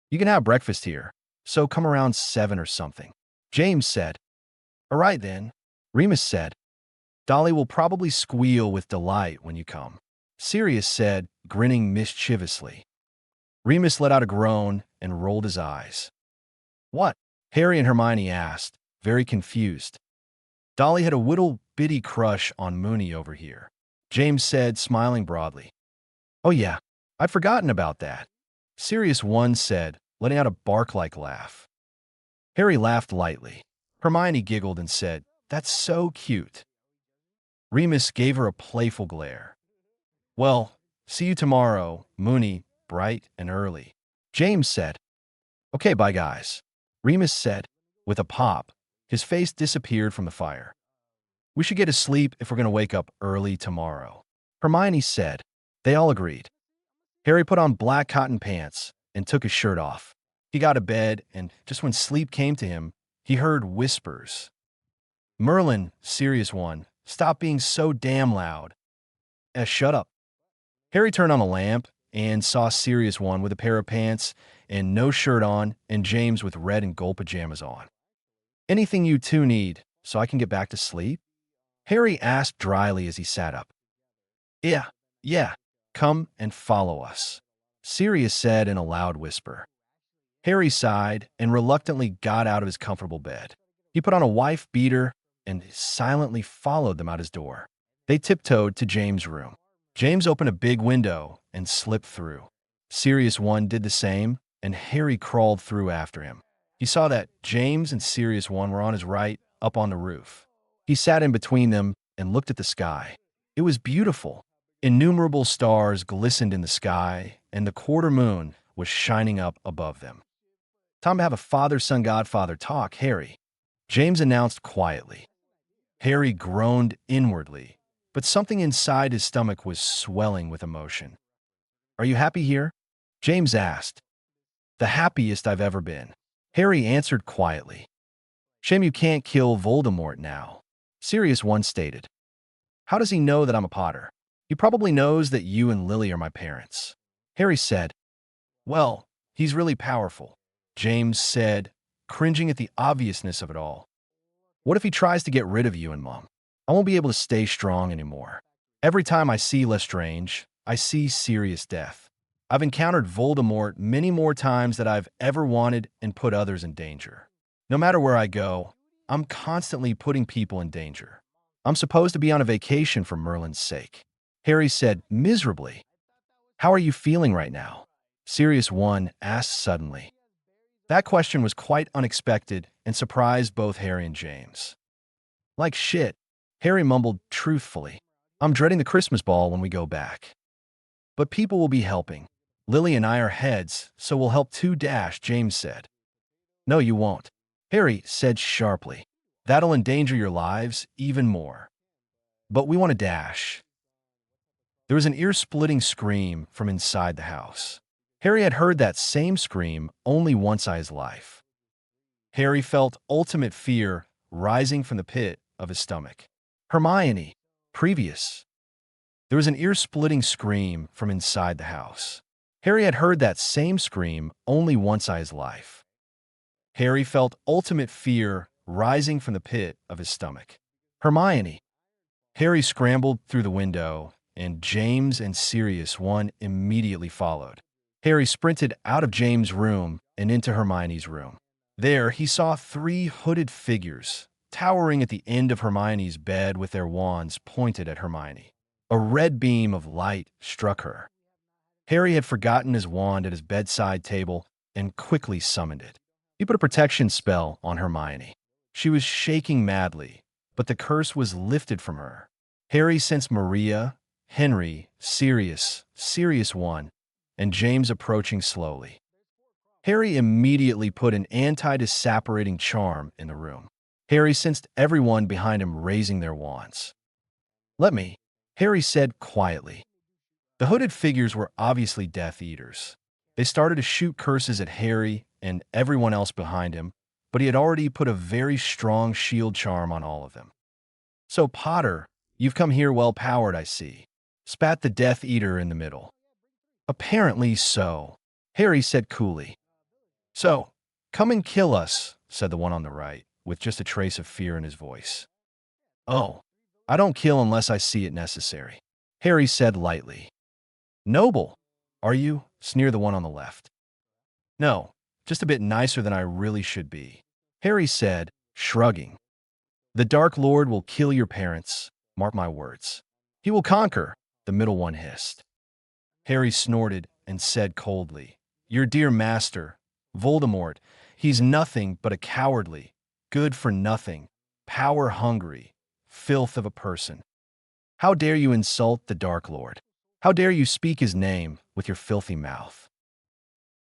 S1: You can have breakfast here, so come around 7 or something. James said. All right then. Remus said. Dolly will probably squeal with delight when you come. Sirius said, grinning mischievously. Remus let out a groan and rolled his eyes. What? Harry and Hermione asked, very confused. Dolly had a little bitty crush on Moony over here. James said, smiling broadly. Oh yeah, I'd forgotten about that. Sirius One said, letting out a bark-like laugh. Harry laughed lightly. Hermione giggled and said, That's so cute. Remus gave her a playful glare. Well, see you tomorrow, Moony, bright and early. James said. Okay, bye guys. Remus said. With a pop, his face disappeared from the fire. We should get to sleep if we're going to wake up early tomorrow. Hermione said. They all agreed. Harry put on black cotton pants and took his shirt off. He got to bed, and just when sleep came to him, he heard whispers. Merlin, Sirius One, stop being so damn loud. Shut up. Harry turned on a lamp and saw Sirius One with a pair of pants and no shirt on, and James with red and gold pajamas on. Anything you two need so I can get back to sleep? Harry asked dryly as he sat up. Yeah, come and follow us, Sirius said in a loud whisper. Harry sighed and reluctantly got out of his comfortable bed. He put on a wife beater and silently followed them out his door. They tiptoed to James' room. James opened a big window and slipped through. Sirius One did the same, and Harry crawled through after him. He saw that James and Sirius One were on his right, up on the roof. He sat in between them and looked at the sky. It was beautiful. Innumerable stars glistened in the sky, and the quarter moon was shining up above them. Time to have a father-son godfather talk, Harry, James announced quietly. Harry groaned inwardly, but something inside his stomach was swelling with emotion. Are you happy here? James asked. The happiest I've ever been, Harry answered quietly. Shame you can't kill Voldemort now, Sirius One stated. How does he know that I'm a Potter? He probably knows that you and Lily are my parents, Harry said. Well, he's really powerful, James said, cringing at the obviousness of it all. What if he tries to get rid of you and Mom? I won't be able to stay strong anymore. Every time I see Lestrange, I see serious death. I've encountered Voldemort many more times than I've ever wanted and put others in danger. No matter where I go, I'm constantly putting people in danger. I'm supposed to be on a vacation for Merlin's sake, Harry said miserably. How are you feeling right now? Sirius One asked suddenly. That question was quite unexpected and surprised both Harry and James. Like shit, Harry mumbled truthfully. I'm dreading the Christmas ball when we go back. But people will be helping. Lily and I are heads, so we'll help too, James said. No, you won't, Harry said sharply. That'll endanger your lives even more. But we want to dash. There was an ear-splitting scream from inside the house. Harry had heard that same scream only once in his life. Harry felt ultimate fear rising from the pit of his stomach. Hermione, previous. There was an ear-splitting scream from inside the house. Harry had heard that same scream only once in his life. Harry felt ultimate fear rising from the pit of his stomach. Hermione. Harry scrambled through the window, and James and Sirius One immediately followed. Harry sprinted out of James' room and into Hermione's room. There, he saw 3 hooded figures towering at the end of Hermione's bed with their wands pointed at Hermione. A red beam of light struck her. Harry had forgotten his wand at his bedside table and quickly summoned it. He put a protection spell on Hermione. She was shaking madly, but the curse was lifted from her. Harry sensed Maria, Henry, Sirius One, and James approaching slowly. Harry immediately put an anti-disapparating charm in the room. Harry sensed everyone behind him raising their wands. "Let me," Harry said quietly. The hooded figures were obviously Death Eaters. They started to shoot curses at Harry and everyone else behind him, but he had already put a very strong shield charm on all of them. "So, Potter, you've come here well-powered, I see," spat the Death Eater in the middle. "Apparently so," Harry said coolly. "So, come and kill us," said the one on the right, with just a trace of fear in his voice. "Oh, I don't kill unless I see it necessary," Harry said lightly. "Noble, are you?" sneered the one on the left. "No, just a bit nicer than I really should be," Harry said, shrugging. "The Dark Lord will kill your parents, mark my words. He will conquer," the middle one hissed. Harry snorted and said coldly, "Your dear master, Voldemort, he's nothing but a cowardly, good-for-nothing, power-hungry, filth of a person. How dare you insult the Dark Lord? How dare you speak his name with your filthy mouth?"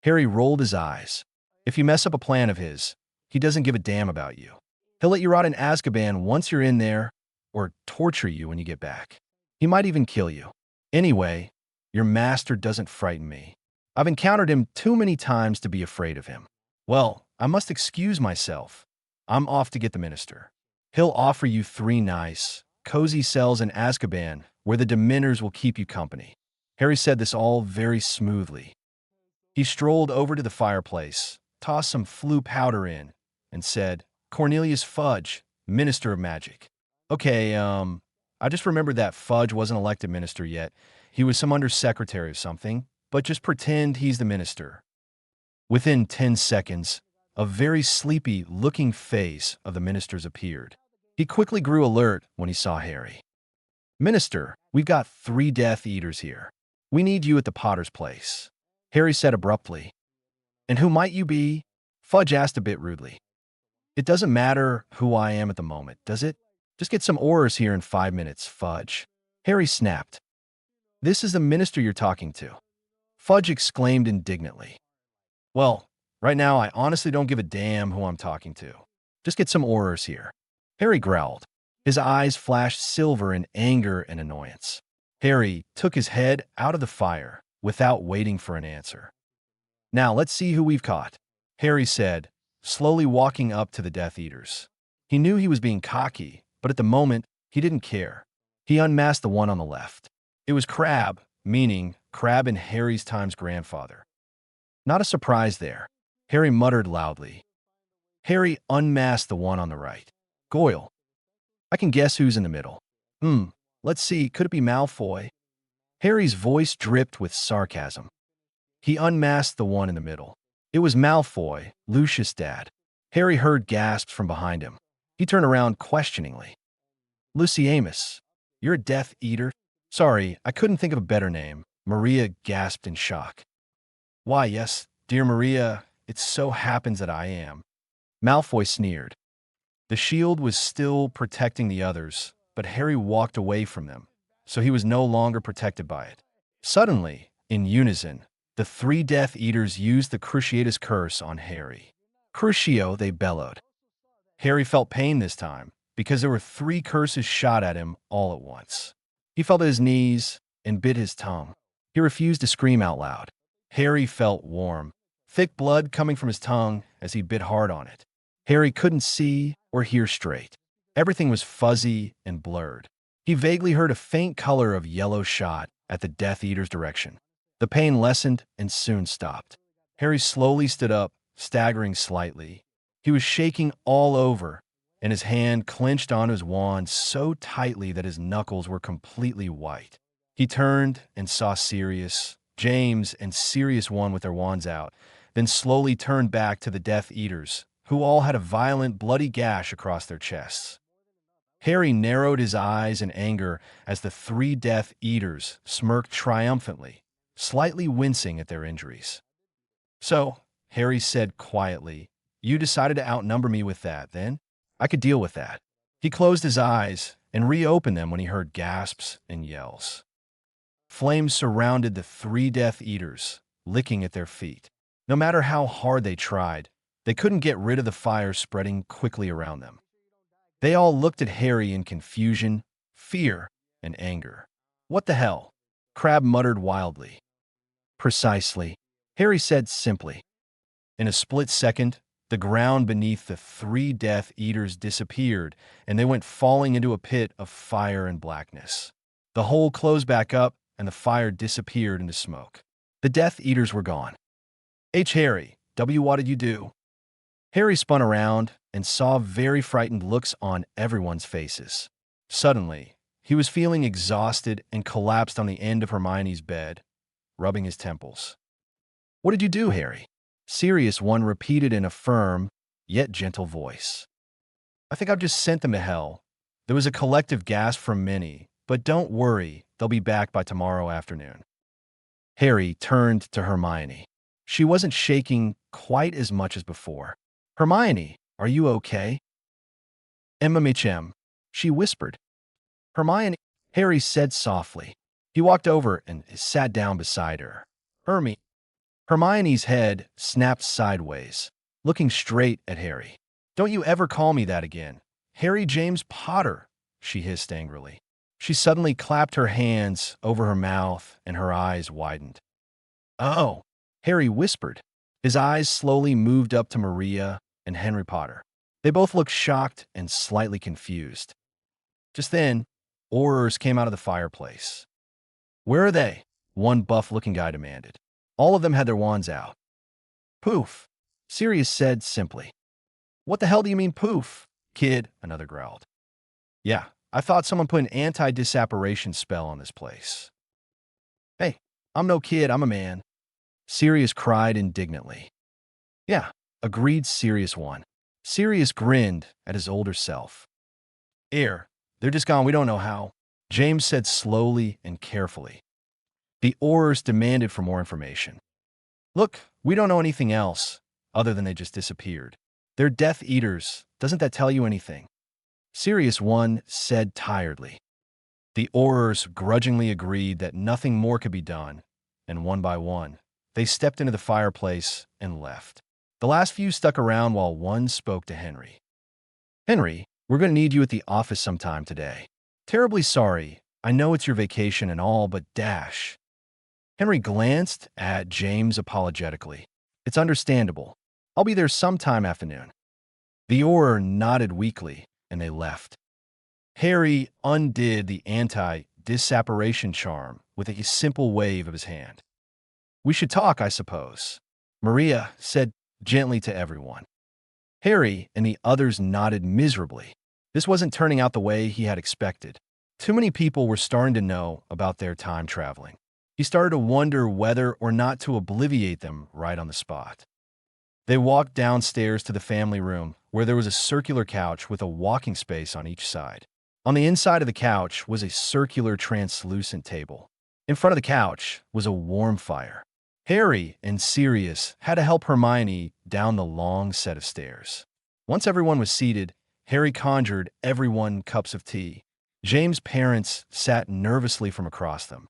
S1: Harry rolled his eyes. If you mess up a plan of his, he doesn't give a damn about you. He'll let you rot in Azkaban once you're in there, or torture you when you get back. He might even kill you. Anyway, your master doesn't frighten me. I've encountered him too many times to be afraid of him. Well, I must excuse myself. I'm off to get the minister. He'll offer you 3 nice, cozy cells in Azkaban where the Dementors will keep you company. Harry said this all very smoothly. He strolled over to the fireplace, tossed some flue powder in, and said, "Cornelius Fudge, Minister of Magic." "Okay, I just remembered that Fudge wasn't elected minister yet. He was some undersecretary or something, but just pretend he's the minister." Within 10 seconds, a very sleepy-looking face of the minister's appeared. He quickly grew alert when he saw Harry. "Minister, we've got 3 Death Eaters here. We need you at the Potter's place," Harry said abruptly. "And who might you be?" Fudge asked a bit rudely. "It doesn't matter who I am at the moment, does it? Just get some orders here in 5 minutes, Fudge," Harry snapped. "This is the minister you're talking to," Fudge exclaimed indignantly. "Well, right now I honestly don't give a damn who I'm talking to. Just get some orders here," Harry growled. His eyes flashed silver in anger and annoyance. Harry took his head out of the fire without waiting for an answer. "Now let's see who we've caught," Harry said, slowly walking up to the Death Eaters. He knew he was being cocky, but at the moment, he didn't care. He unmasked the one on the left. It was Crabbe, meaning Crabbe and Harry's time's grandfather. Not a surprise there, Harry muttered loudly. Harry unmasked the one on the right. Goyle. "I can guess who's in the middle. Let's see, could it be Malfoy?" Harry's voice dripped with sarcasm. He unmasked the one in the middle. It was Malfoy, Lucius' dad. Harry heard gasps from behind him. He turned around questioningly. "Luciamus, you're a Death Eater?" "Sorry, I couldn't think of a better name," Maria gasped in shock. "Why, yes, dear Maria, it so happens that I am." Malfoy sneered. The shield was still protecting the others, but Harry walked away from them, so he was no longer protected by it. Suddenly, in unison, the 3 Death Eaters used the Cruciatus Curse on Harry. "Crucio," they bellowed. Harry felt pain this time, because there were 3 curses shot at him all at once. He fell to his knees and bit his tongue. He refused to scream out loud. Harry felt warm, thick blood coming from his tongue as he bit hard on it. Harry couldn't see or hear straight. Everything was fuzzy and blurred. He vaguely heard a faint color of yellow shot at the Death Eater's direction. The pain lessened and soon stopped. Harry slowly stood up, staggering slightly. He was shaking all over, and his hand clenched onto his wand so tightly that his knuckles were completely white. He turned and saw Sirius, James, and Sirius One with their wands out, then slowly turned back to the Death Eaters, who all had a violent, bloody gash across their chests. Harry narrowed his eyes in anger as the 3 Death Eaters smirked triumphantly, slightly wincing at their injuries. "So," Harry said quietly, "you decided to outnumber me with that, then? I could deal with that." He closed his eyes and reopened them when he heard gasps and yells. Flames surrounded the 3 Death Eaters, licking at their feet. No matter how hard they tried, they couldn't get rid of the fire spreading quickly around them. They all looked at Harry in confusion, fear, and anger. What the hell? Crabbe muttered wildly. Precisely, Harry said simply. In a split second, the ground beneath the 3 Death Eaters disappeared, and they went falling into a pit of fire and blackness. The hole closed back up, and the fire disappeared into smoke. The Death Eaters were gone. Harry, what did you do? Harry spun around and saw very frightened looks on everyone's faces. Suddenly, he was feeling exhausted and collapsed on the end of Hermione's bed, rubbing his temples. What did you do, Harry? Sirius One repeated in a firm, yet gentle voice. I think I've just sent them to hell. There was a collective gasp from many, but don't worry, they'll be back by tomorrow afternoon. Harry turned to Hermione. She wasn't shaking quite as much as before. Hermione, are you okay? Emma Mitchum, she whispered. Hermione, Harry said softly. He walked over and sat down beside her. Hermione's head snapped sideways, looking straight at Harry. Don't you ever call me that again. Harry James Potter, she hissed angrily. She suddenly clapped her hands over her mouth and her eyes widened. Oh, Harry whispered. His eyes slowly moved up to Maria and Henry Potter. They both looked shocked and slightly confused. Just then, Aurors came out of the fireplace. Where are they? One buff-looking guy demanded. All of them had their wands out. Poof, Sirius said simply. What the hell do you mean poof, kid? Another growled. Yeah, I thought someone put an anti-disapparation spell on this place. Hey, I'm no kid, I'm a man. Sirius cried indignantly. Yeah, agreed Sirius One. Sirius grinned at his older self. They're just gone, we don't know how, James said slowly and carefully. The Aurors demanded for more information. Look, we don't know anything else, other than they just disappeared. They're Death Eaters, doesn't that tell you anything? Sirius One said tiredly. The Aurors grudgingly agreed that nothing more could be done, and one by one, they stepped into the fireplace and left. The last few stuck around while one spoke to Henry. Henry, we're going to need you at the office sometime today. Terribly sorry, I know it's your vacation and all, but dash. Henry glanced at James apologetically. It's understandable. I'll be there sometime afternoon. The Auror nodded weakly, and they left. Harry undid the anti-disapparation charm with a simple wave of his hand. We should talk, I suppose, Maria said gently to everyone. Harry and the others nodded miserably. This wasn't turning out the way he had expected. Too many people were starting to know about their time traveling. He started to wonder whether or not to obliviate them right on the spot. They walked downstairs to the family room, where there was a circular couch with a walking space on each side. On the inside of the couch was a circular translucent table. In front of the couch was a warm fire. Harry and Sirius had to help Hermione down the long set of stairs. Once everyone was seated, Harry conjured everyone cups of tea. James' parents sat nervously from across them.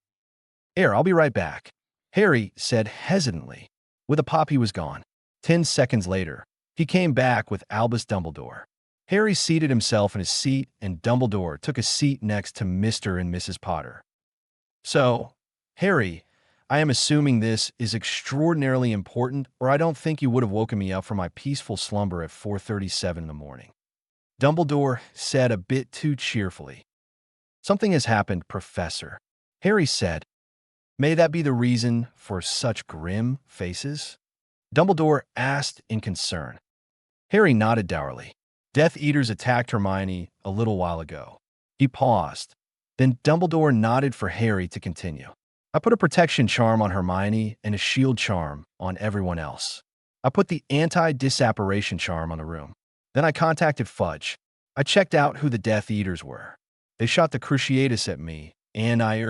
S1: I'll be right back, Harry said hesitantly. With a pop, he was gone. 10 seconds later, he came back with Albus Dumbledore. Harry seated himself in his seat, and Dumbledore took a seat next to Mr. and Mrs. Potter. So, Harry, I am assuming this is extraordinarily important, or I don't think you would have woken me up from my peaceful slumber at 4:37 in the morning. Dumbledore said a bit too cheerfully. Something has happened, Professor, Harry said. May that be the reason for such grim faces? Dumbledore asked in concern. Harry nodded dourly. Death Eaters attacked Hermione a little while ago. He paused. Then Dumbledore nodded for Harry to continue. I put a protection charm on Hermione and a shield charm on everyone else. I put the anti-disapparation charm on the room. Then I contacted Fudge. I checked out who the Death Eaters were. They shot the Cruciatus at me, and I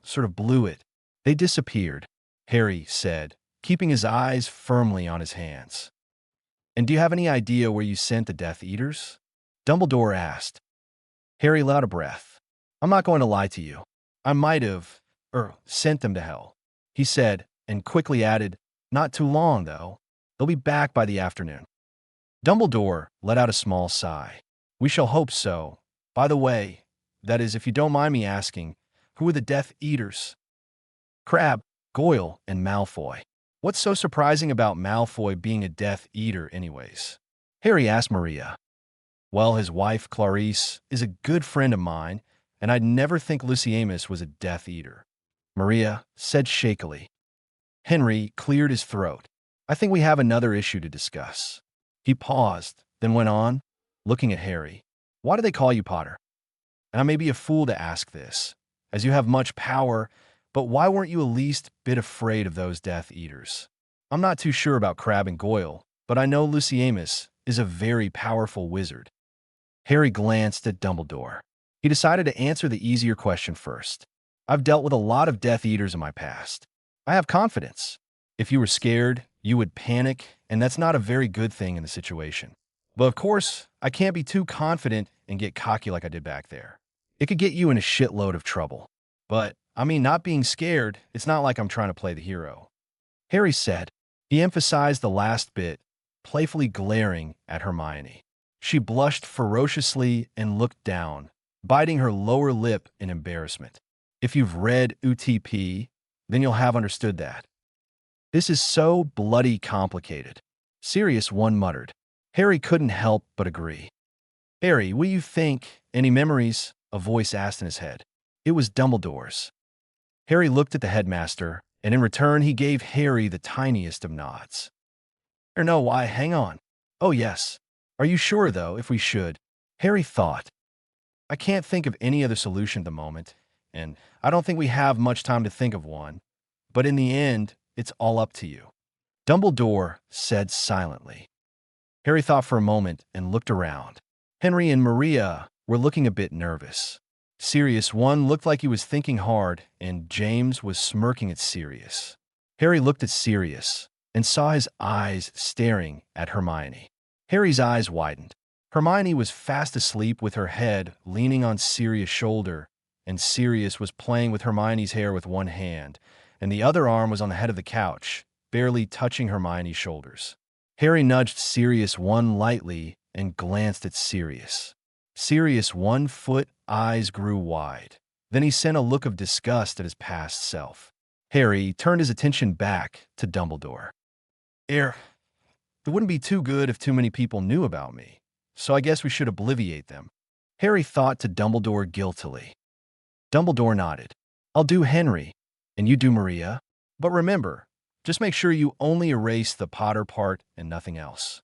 S1: sort of blew it. They disappeared, Harry said, keeping his eyes firmly on his hands. And do you have any idea where you sent the Death Eaters? Dumbledore asked. Harry let out a breath. I'm not going to lie to you. I might have, sent them to hell, he said, and quickly added, not too long, though. They'll be back by the afternoon. Dumbledore let out a small sigh. We shall hope so. By the way, that is, if you don't mind me asking, who are the Death Eaters? Crabbe, Goyle, and Malfoy. What's so surprising about Malfoy being a Death Eater anyways? Harry asked Maria. Well, his wife, Clarice, is a good friend of mine, and I'd never think Luciamus was a Death Eater. Maria said shakily. Henry cleared his throat. I think we have another issue to discuss. He paused, then went on, looking at Harry. Why do they call you Potter? And I may be a fool to ask this, as you have much power, but why weren't you at least a bit afraid of those Death Eaters? I'm not too sure about Crabbe and Goyle, but I know Luciamus is a very powerful wizard. Harry glanced at Dumbledore. He decided to answer the easier question first. I've dealt with a lot of Death Eaters in my past. I have confidence. If you were scared, you would panic, and that's not a very good thing in the situation. But of course, I can't be too confident and get cocky like I did back there. It could get you in a shitload of trouble. But, I mean, not being scared, it's not like I'm trying to play the hero. Harry said. He emphasized the last bit, playfully glaring at Hermione. She blushed ferociously and looked down, biting her lower lip in embarrassment. If you've read UTP, then you'll have understood that. This is so bloody complicated. Sirius One muttered. Harry couldn't help but agree. Harry, what do you think? Any memories? A voice asked in his head. It was Dumbledore's. Harry looked at the headmaster, and in return he gave Harry the tiniest of nods. Or no, why, hang on. Oh yes. Are you sure, though, if we should? Harry thought. I can't think of any other solution at the moment, and I don't think we have much time to think of one. But in the end, it's all up to you. Dumbledore said silently. Harry thought for a moment and looked around. Henry and Maria were looking a bit nervous. Sirius One looked like he was thinking hard, and James was smirking at Sirius. Harry looked at Sirius and saw his eyes staring at Hermione. Harry's eyes widened. Hermione was fast asleep with her head leaning on Sirius' shoulder, and Sirius was playing with Hermione's hair with one hand, and the other arm was on the head of the couch, barely touching Hermione's shoulders. Harry nudged Sirius One lightly and glanced at Sirius. Sirius One foot eyes grew wide. Then he sent a look of disgust at his past self. Harry turned his attention back to Dumbledore. It wouldn't be too good if too many people knew about me, so I guess we should obliviate them. Harry thought to Dumbledore guiltily. Dumbledore nodded. I'll do Henry, and you do Maria. But remember, just make sure you only erase the Potter part and nothing else.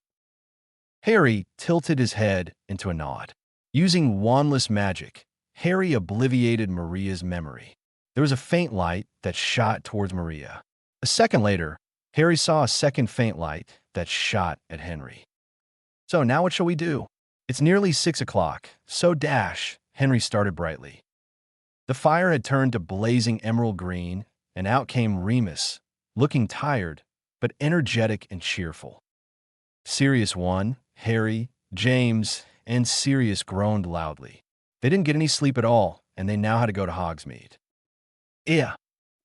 S1: Harry tilted his head into a nod. Using wandless magic, Harry obliviated Maria's memory. There was a faint light that shot towards Maria. A second later, Harry saw a second faint light that shot at Henry. So now what shall we do? It's nearly 6 o'clock, so dash, Henry started brightly. The fire had turned to blazing emerald green, and out came Remus, looking tired, but energetic and cheerful. Sirius One, Harry, James, and Sirius groaned loudly. They didn't get any sleep at all, and they now had to go to Hogsmeade. Yeah,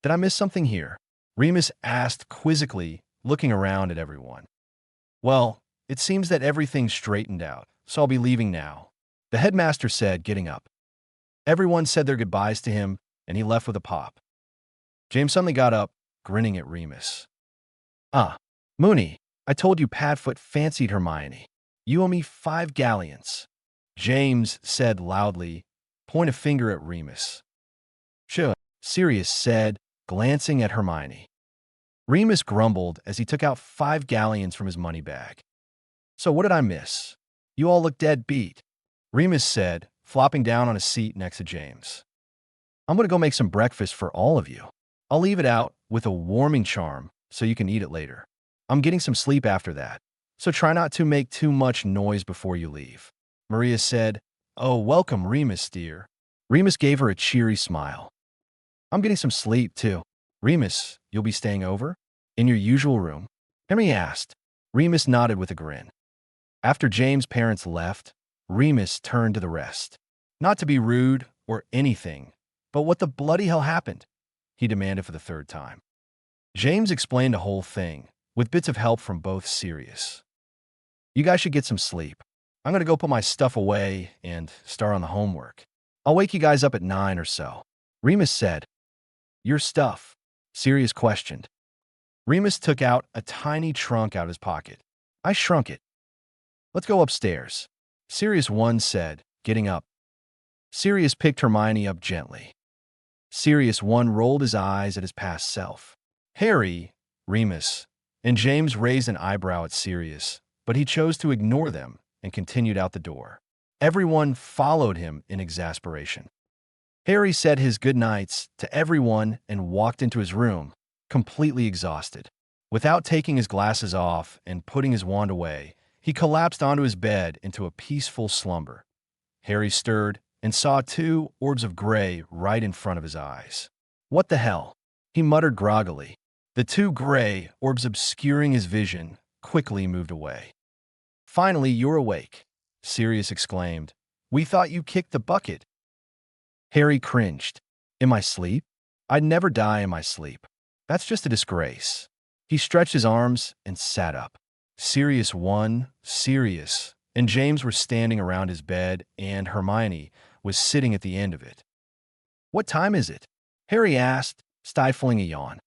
S1: did I miss something here? Remus asked quizzically, looking around at everyone. Well, it seems that everything's straightened out, so I'll be leaving now, the headmaster said, getting up. Everyone said their goodbyes to him, and he left with a pop. James suddenly got up, grinning at Remus. Moony, I told you Padfoot fancied Hermione. You owe me 5 galleons. James said loudly, point a finger at Remus. Sure, Sirius said, glancing at Hermione. Remus grumbled as he took out 5 galleons from his money bag. So what did I miss? You all look dead beat, Remus said, flopping down on a seat next to James. I'm going to go make some breakfast for all of you. I'll leave it out with a warming charm so you can eat it later. I'm getting some sleep after that, so try not to make too much noise before you leave. Maria said, Oh, welcome, Remus, dear. Remus gave her a cheery smile. I'm getting some sleep, too. Remus, you'll be staying over? In your usual room? Henry asked. Remus nodded with a grin. After James' parents left, Remus turned to the rest. Not to be rude or anything, but what the bloody hell happened? He demanded for the 3rd time. James explained the whole thing, with bits of help from both Sirius. You guys should get some sleep. I'm going to go put my stuff away and start on the homework. I'll wake you guys up at 9 or so. Remus said. Your stuff? Sirius questioned. Remus took out a tiny trunk out of his pocket. I shrunk it. Let's go upstairs, Sirius 1 said, getting up. Sirius picked Hermione up gently. Sirius 1 rolled his eyes at his past self. Harry, Remus, and James raised an eyebrow at Sirius, but he chose to ignore them and continued out the door. Everyone followed him in exasperation. Harry said his good nights to everyone and walked into his room, completely exhausted. Without taking his glasses off and putting his wand away, he collapsed onto his bed into a peaceful slumber. Harry stirred and saw 2 orbs of gray right in front of his eyes. What the hell? He muttered groggily. The 2 gray orbs obscuring his vision quickly moved away. Finally, you're awake, Sirius exclaimed. We thought you kicked the bucket. Harry cringed. In my sleep? I'd never die in my sleep. That's just a disgrace. He stretched his arms and sat up. Sirius 1, Sirius, and James were standing around his bed, and Hermione was sitting at the end of it. What time is it? Harry asked, stifling a yawn.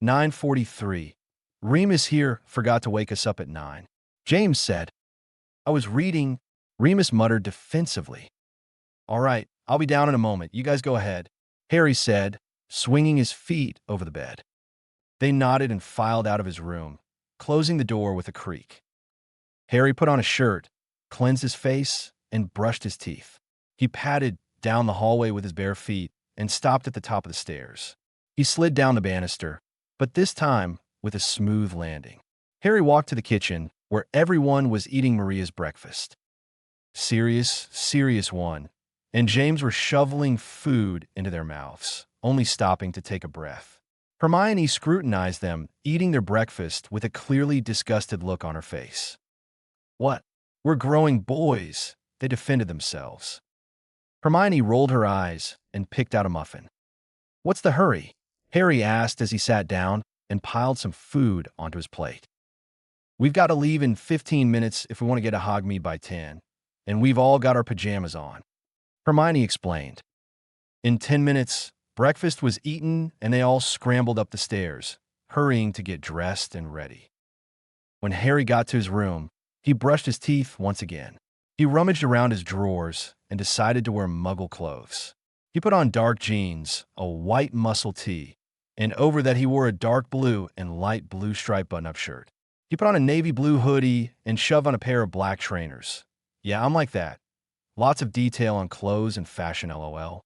S1: 9:43. Remus here forgot to wake us up at 9. James said. I was reading. Remus muttered defensively. All right, I'll be down in a moment. You guys go ahead, Harry said, swinging his feet over the bed. They nodded and filed out of his room, closing the door with a creak. Harry put on a shirt, cleansed his face, and brushed his teeth. He padded down the hallway with his bare feet and stopped at the top of the stairs. He slid down the banister, but this time with a smooth landing. Harry walked to the kitchen, where everyone was eating Maria's breakfast. Sirius 1, and James were shoveling food into their mouths, only stopping to take a breath. Hermione scrutinized them, eating their breakfast with a clearly disgusted look on her face. What? We're growing boys, they defended themselves. Hermione rolled her eyes and picked out a muffin. What's the hurry? Harry asked as he sat down and piled some food onto his plate. We've got to leave in 15 minutes if we want to get a Hogmead by 10, and we've all got our pajamas on, Hermione explained. In 10 minutes, breakfast was eaten and they all scrambled up the stairs, hurrying to get dressed and ready. When Harry got to his room, he brushed his teeth once again. He rummaged around his drawers and decided to wear Muggle clothes. He put on dark jeans, a white muscle tee, and over that he wore a dark blue and light blue striped button-up shirt. He put on a navy blue hoodie and shoved on a pair of black trainers. Yeah, I'm like that. Lots of detail on clothes and fashion, LOL.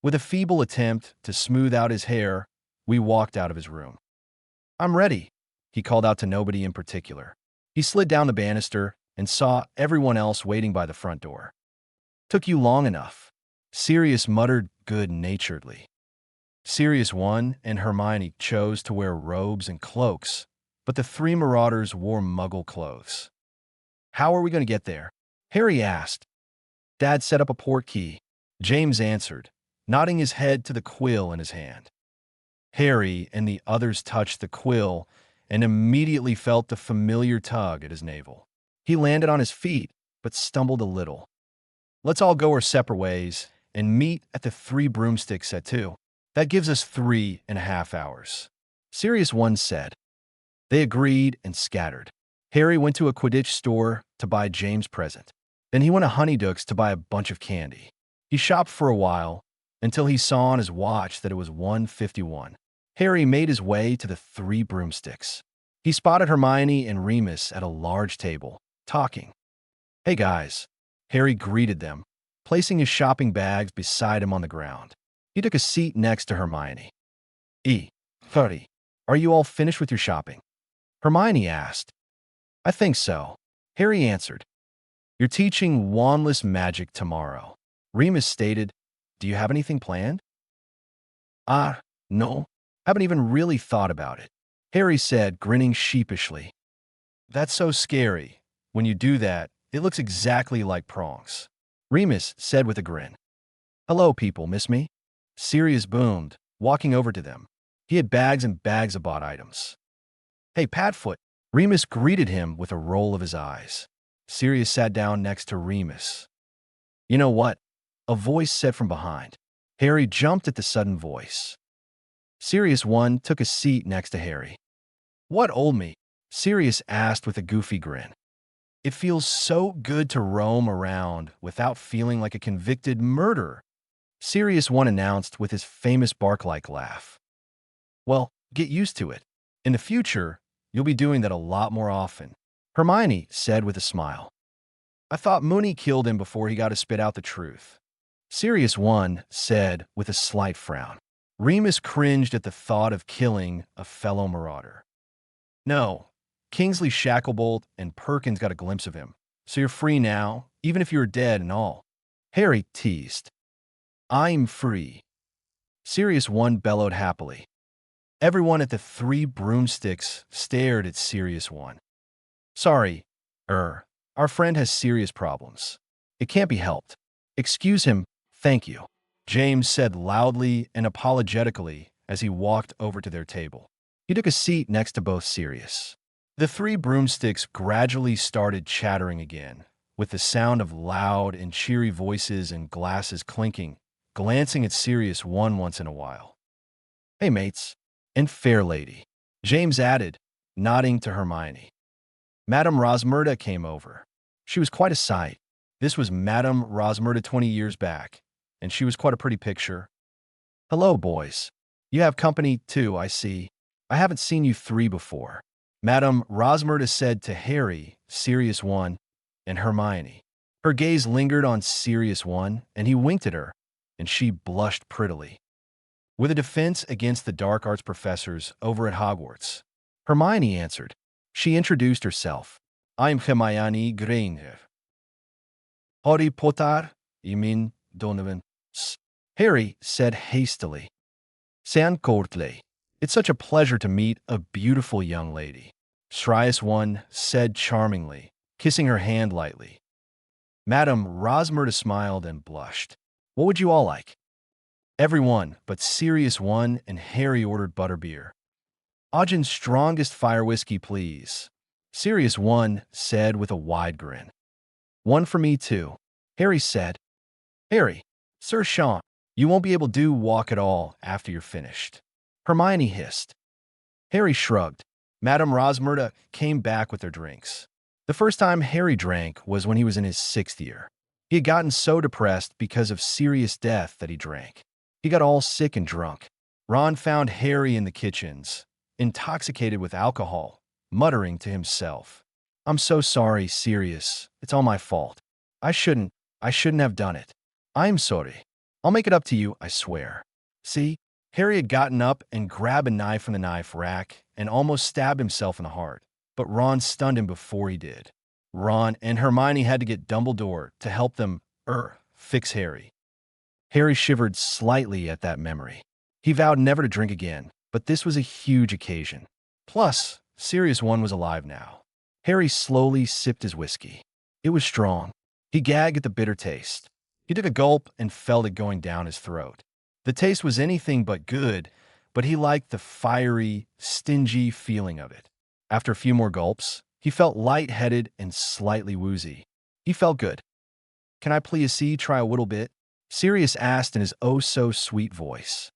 S1: With a feeble attempt to smooth out his hair, we walked out of his room. I'm ready, he called out to nobody in particular. He slid down the banister and saw everyone else waiting by the front door. Took you long enough, Sirius muttered good-naturedly. Sirius 1 and Hermione chose to wear robes and cloaks, but the 3 marauders wore Muggle clothes. How are we going to get there? Harry asked. Dad set up a port key, James answered, nodding his head to the quill in his hand. Harry and the others touched the quill and immediately felt the familiar tug at his navel. He landed on his feet, but stumbled a little. Let's all go our separate ways and meet at the 3 broomsticks at 2. That gives us 3.5 hours, Sirius 1 said. They agreed and scattered. Harry went to a Quidditch store to buy James' present. Then he went to Honeyduck's to buy a bunch of candy. He shopped for a while until he saw on his watch that it was 1:51. Harry made his way to the 3 broomsticks. He spotted Hermione and Remus at a large table, talking. Hey guys, Harry greeted them, placing his shopping bags beside him on the ground. He took a seat next to Hermione. Harry, are you all finished with your shopping? Hermione asked. I think so, Harry answered. You're teaching wandless magic tomorrow, Remus stated. Do you have anything planned? No, haven't even really thought about it, Harry said, grinning sheepishly. That's so scary. When you do that, it looks exactly like prongs, Remus said with a grin. Hello, people, miss me? Sirius boomed, walking over to them. He had bags and bags of bought items. Hey, Padfoot, Remus greeted him with a roll of his eyes. Sirius sat down next to Remus. You know what? A voice said from behind. Harry jumped at the sudden voice. Sirius One took a seat next to Harry. What old me? Sirius asked with a goofy grin. It feels so good to roam around without feeling like a convicted murderer, Sirius One announced with his famous bark-like laugh. Well, get used to it. In the future, you'll be doing that a lot more often, Hermione said with a smile. I thought Moony killed him before he got to spit out the truth, Sirius One said with a slight frown. Remus cringed at the thought of killing a fellow marauder. No, Kingsley Shacklebolt and Perkins got a glimpse of him, so you're free now, even if you're dead and all. Harry teased. I'm free. Sirius One bellowed happily. Everyone at the Three Broomsticks stared at Sirius One. Sorry, our friend has serious problems. It can't be helped. Excuse him, thank you, James said loudly and apologetically as he walked over to their table. He took a seat next to both Sirius. The Three Broomsticks gradually started chattering again, with the sound of loud and cheery voices and glasses clinking, glancing at Sirius One once in a while. Hey, mates, and fair lady, James added, nodding to Hermione. Madame Rosmerta came over. She was quite a sight. This was Madame Rosmerta 20 years back, and she was quite a pretty picture. Hello, boys. You have company, too, I see. I haven't seen you three before, Madame Rosmerta said to Harry, Sirius One, and Hermione. Her gaze lingered on Sirius One, and he winked at her, and she blushed prettily. With a defense against the dark arts professors over at Hogwarts, Hermione answered. She introduced herself. I'm Hermione Granger. Harry Potter, you mean Donovan? Harry said hastily. San Courtley. It's such a pleasure to meet a beautiful young lady, Sirius One said charmingly, kissing her hand lightly. Madame Rosmerta smiled and blushed. What would you all like? Everyone but Sirius One and Harry ordered butterbeer. Ogden's strongest fire whiskey, please, Sirius One said with a wide grin. One for me, too, Harry said. Harry, Sir Sean, you won't be able to walk at all after you're finished, Hermione hissed. Harry shrugged. Madame Rosmerta came back with their drinks. The first time Harry drank was when he was in his 6th year. He had gotten so depressed because of Sirius' death that he drank. He got all sick and drunk. Ron found Harry in the kitchens, intoxicated with alcohol, muttering to himself. I'm so sorry, Sirius. It's all my fault. I shouldn't have done it. I'm sorry. I'll make it up to you, I swear. See? Harry had gotten up and grabbed a knife from the knife rack and almost stabbed himself in the heart, but Ron stunned him before he did. Ron and Hermione had to get Dumbledore to help them, fix Harry. Harry shivered slightly at that memory. He vowed never to drink again, but this was a huge occasion. Plus, Sirius One was alive now. Harry slowly sipped his whiskey. It was strong. He gagged at the bitter taste. He took a gulp and felt it going down his throat. The taste was anything but good, but he liked the fiery, stingy feeling of it. After a few more gulps, he felt lightheaded and slightly woozy. He felt good. Can I please try a little bit? Sirius asked in his oh-so-sweet voice.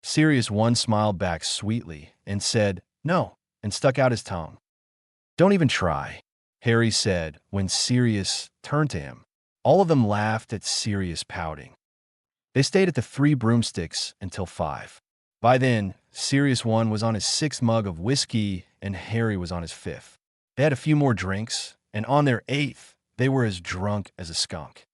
S1: Sirius One smiled back sweetly and said, no, and stuck out his tongue. Don't even try, Harry said when Sirius turned to him. All of them laughed at Sirius pouting. They stayed at the Three Broomsticks until 5. By then, Sirius One was on his 6th mug of whiskey and Harry was on his 5th. They had a few more drinks, and on their 8th, they were as drunk as a skunk.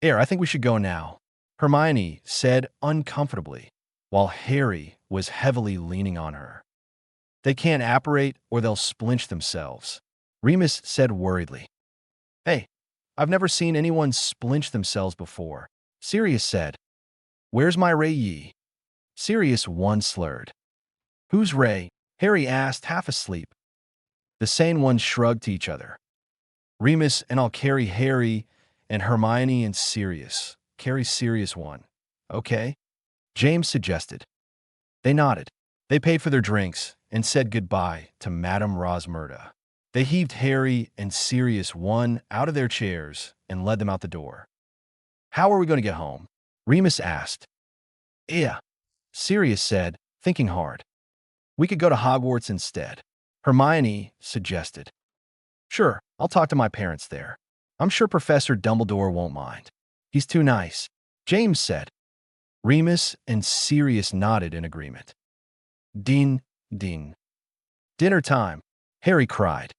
S1: I think we should go now, Hermione said uncomfortably, while Harry was heavily leaning on her. They can't apparate or they'll splinch themselves, Remus said worriedly. Hey, I've never seen anyone splinch themselves before, Sirius said. Where's my Ray? Sirius One slurred. Who's Ray? Harry asked, half asleep. The sane ones shrugged to each other. Remus and I'll carry Harry, and Hermione and Sirius. Carry Sirius One. Okay? James suggested. They nodded. They paid for their drinks and said goodbye to Madame Rosmerta. They heaved Harry and Sirius one out of their chairs and led them out the door. How are we going to get home? Remus asked. Yeah, Sirius said, thinking hard. We could go to Hogwarts instead. Hermione suggested. Sure, I'll talk to my parents there. I'm sure Professor Dumbledore won't mind. He's too nice, James said. Remus and Sirius nodded in agreement. Din, din. Dinner time, Harry cried.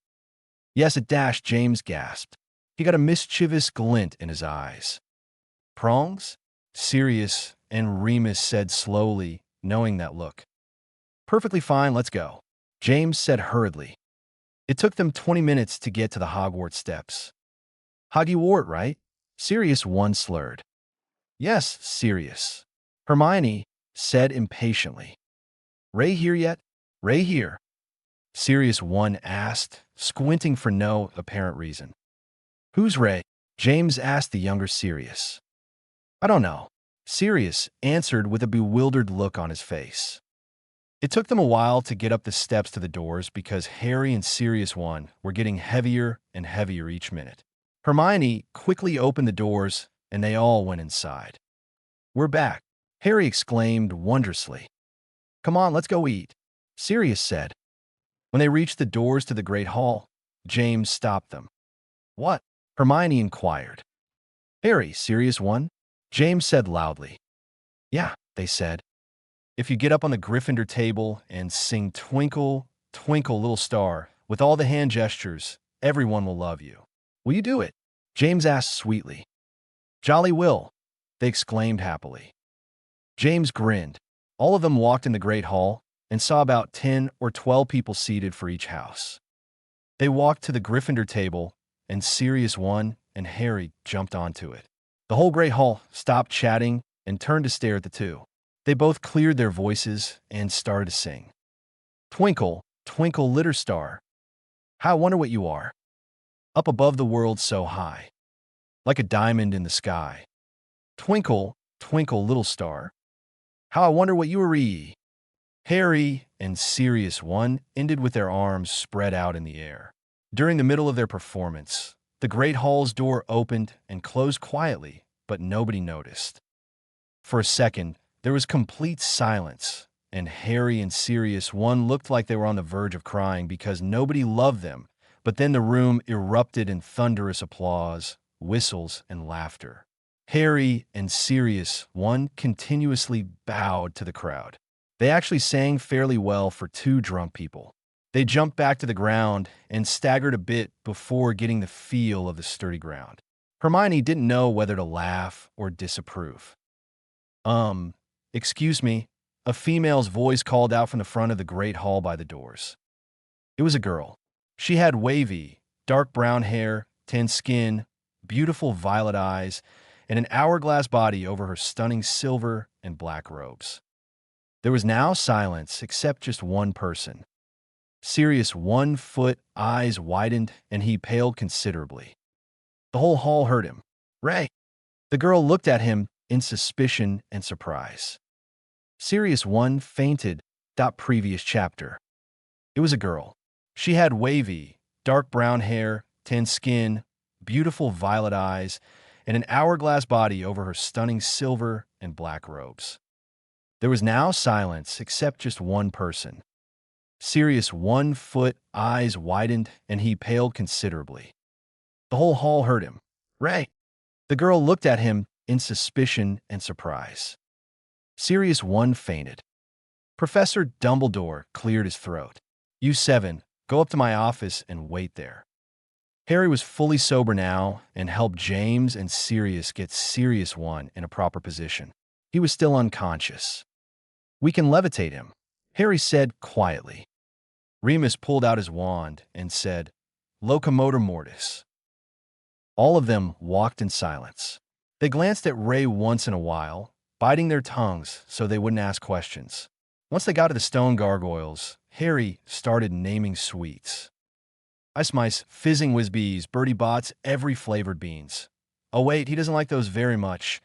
S1: Yes, it dashed, James gasped. He got a mischievous glint in his eyes. Prongs? Sirius and Remus said slowly, knowing that look. Perfectly fine, let's go, James said hurriedly. It took them 20 minutes to get to the Hogwarts steps. Hogwarts, right? Sirius one slurred. Yes, Sirius. Hermione said impatiently. Ray here yet? Ray here. Sirius one asked, squinting for no apparent reason. Who's Ray? James asked the younger Sirius. I don't know, Sirius answered with a bewildered look on his face. It took them a while to get up the steps to the doors because Harry and Sirius one were getting heavier and heavier each minute. Hermione quickly opened the doors and they all went inside. We're back, Harry exclaimed wondrously. Come on, let's go eat, Sirius said. When they reached the doors to the Great Hall, James stopped them. What? Hermione inquired. Harry, Sirius one? James said loudly. Yeah, they said. If you get up on the Gryffindor table and sing Twinkle, Twinkle, Little Star with all the hand gestures, everyone will love you. Will you do it? James asked sweetly. Jolly will, they exclaimed happily. James grinned. All of them walked in the Great Hall and saw about 10 or 12 people seated for each house. They walked to the Gryffindor table, and Sirius one and Harry jumped onto it. The whole Great Hall stopped chatting and turned to stare at the two. They both cleared their voices and started to sing. Twinkle, twinkle, little star. How I wonder what you are. Up above the world so high. Like a diamond in the sky. Twinkle, twinkle, little star. How I wonder what you are. Harry and Sirius one ended with their arms spread out in the air. During the middle of their performance, the Great Hall's door opened and closed quietly, but nobody noticed. For a second, there was complete silence, and Harry and Sirius one looked like they were on the verge of crying because nobody loved them, but then the room erupted in thunderous applause, whistles, and laughter. Harry and Sirius one continuously bowed to the crowd. They actually sang fairly well for two drunk people. They jumped back to the ground and staggered a bit before getting the feel of the sturdy ground. Hermione didn't know whether to laugh or disapprove. Excuse me, a female's voice called out from the front of the Great Hall by the doors. It was a girl. She had wavy, dark brown hair, tan skin, beautiful violet eyes, and an hourglass body over her stunning silver and black robes. There was now silence except just one person. Sirius 1 foot eyes widened and he paled considerably. The whole hall heard him. Ray! The girl looked at him in suspicion and surprise. Sirius 1 fainted. Previous chapter. It was a girl. She had wavy, dark brown hair, tan skin, beautiful violet eyes, and an hourglass body over her stunning silver and black robes. There was now silence except just one person. Sirius 1 foot eyes widened and he paled considerably. The whole hall heard him. Ray! The girl looked at him in suspicion and surprise. Sirius 1 fainted. Professor Dumbledore cleared his throat. You 7, go up to my office and wait there. Harry was fully sober now and helped James and Sirius get Sirius 1 in a proper position. He was still unconscious. We can levitate him, Harry said quietly. Remus pulled out his wand and said, Locomotor Mortis. All of them walked in silence. They glanced at Ray once in a while, biting their tongues so they wouldn't ask questions. Once they got to the stone gargoyles, Harry started naming sweets. Ice mice, fizzing whiz-bees, birdie bots, every flavored beans. Oh wait, he doesn't like those very much.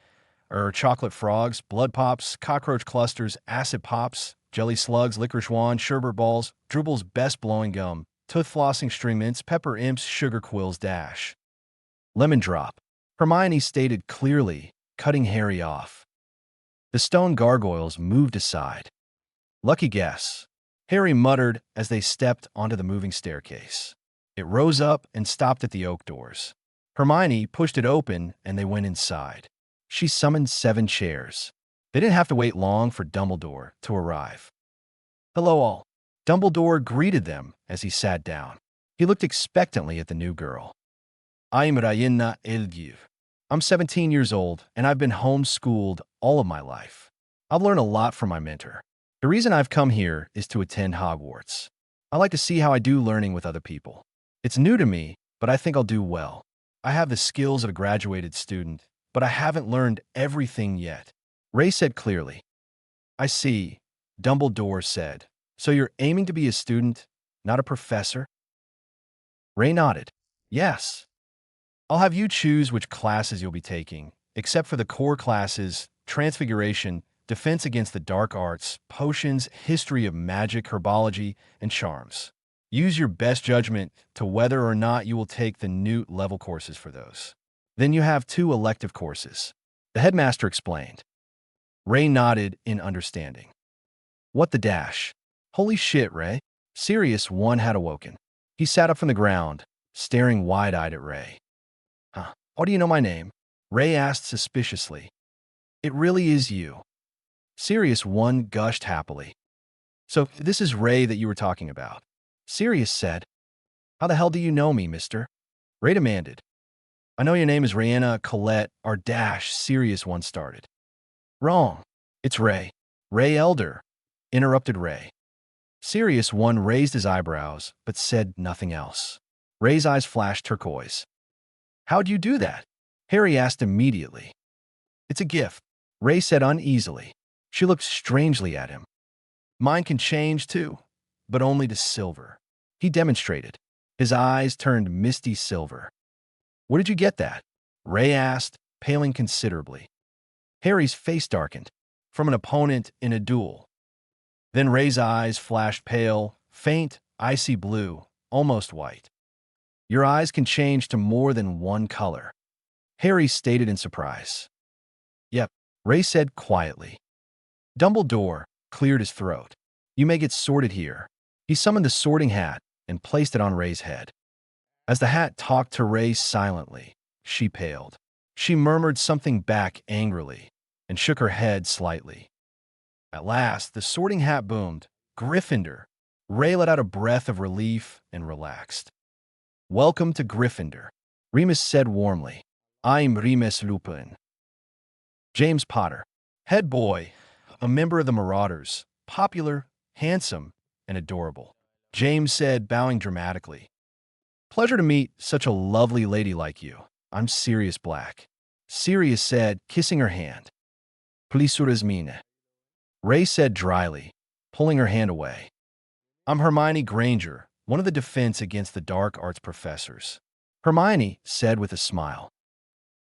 S1: Chocolate frogs, blood pops, cockroach clusters, acid pops, jelly slugs, licorice wand, sherbet balls, Drooble's best blowing gum, tooth flossing string mints, pepper imps, sugar quills dash. Lemon drop. Hermione stated clearly, cutting Harry off. The stone gargoyles moved aside. Lucky guess, Harry muttered as they stepped onto the moving staircase. It rose up and stopped at the oak doors. Hermione pushed it open and they went inside. She summoned 7 chairs. They didn't have to wait long for Dumbledore to arrive. "Hello all." Dumbledore greeted them as he sat down. He looked expectantly at the new girl. "I'm Rayena Elgiv. I'm 17 years old and I've been homeschooled all of my life. I've learned a lot from my mentor. The reason I've come here is to attend Hogwarts. I like to see how I do learning with other people. It's new to me, but I think I'll do well. I have the skills of a graduated student, but I haven't learned everything yet." Ray said clearly. "I see," Dumbledore said. "So you're aiming to be a student, not a professor?" Ray nodded. "Yes. I'll have you choose which classes you'll be taking, except for the core classes, Transfiguration, Defense Against the Dark Arts, Potions, History of Magic, Herbology, and Charms. Use your best judgment to whether or not you will take the Newt level courses for those. Then you have 2 elective courses," the headmaster explained. Ray nodded in understanding. "What the dash? Holy shit, Ray." Sirius One had awoken. He sat up from the ground, staring wide-eyed at Ray. "Huh? How do you know my name?" Ray asked suspiciously. "It really is you." Sirius One gushed happily. "So this is Ray that you were talking about?" Sirius said. "How the hell do you know me, mister?" Ray demanded. "I know your name is Rayena Colette or dash," Sirius One started. "Wrong. It's Ray. Ray Elder," interrupted Ray. Sirius One raised his eyebrows, but said nothing else. Ray's eyes flashed turquoise. "How'd you do that?" Harry asked immediately. "It's a gift," Ray said uneasily. She looked strangely at him. "Mine can change too, but only to silver." He demonstrated. His eyes turned misty silver. "Where did you get that?" Ray asked, paling considerably. Harry's face darkened. "From an opponent in a duel." Then Ray's eyes flashed pale, faint, icy blue, almost white. "Your eyes can change to more than one color," Harry stated in surprise. "Yep," Ray said quietly. Dumbledore cleared his throat. "You may get sorted here." He summoned the sorting hat and placed it on Ray's head. As the hat talked to Ray silently, she paled. She murmured something back angrily and shook her head slightly. At last, the sorting hat boomed. "Gryffindor." Ray let out a breath of relief and relaxed. "Welcome to Gryffindor," Remus said warmly. "I'm Remus Lupin." James Potter, head boy, a member of the Marauders, popular, handsome, and adorable. James said, bowing dramatically. "Pleasure to meet such a lovely lady like you. I'm Sirius Black." Sirius said, kissing her hand. "Plisuras mine." Ray said dryly, pulling her hand away. "I'm Hermione Granger, one of the Defense Against the Dark Arts professors." Hermione said with a smile.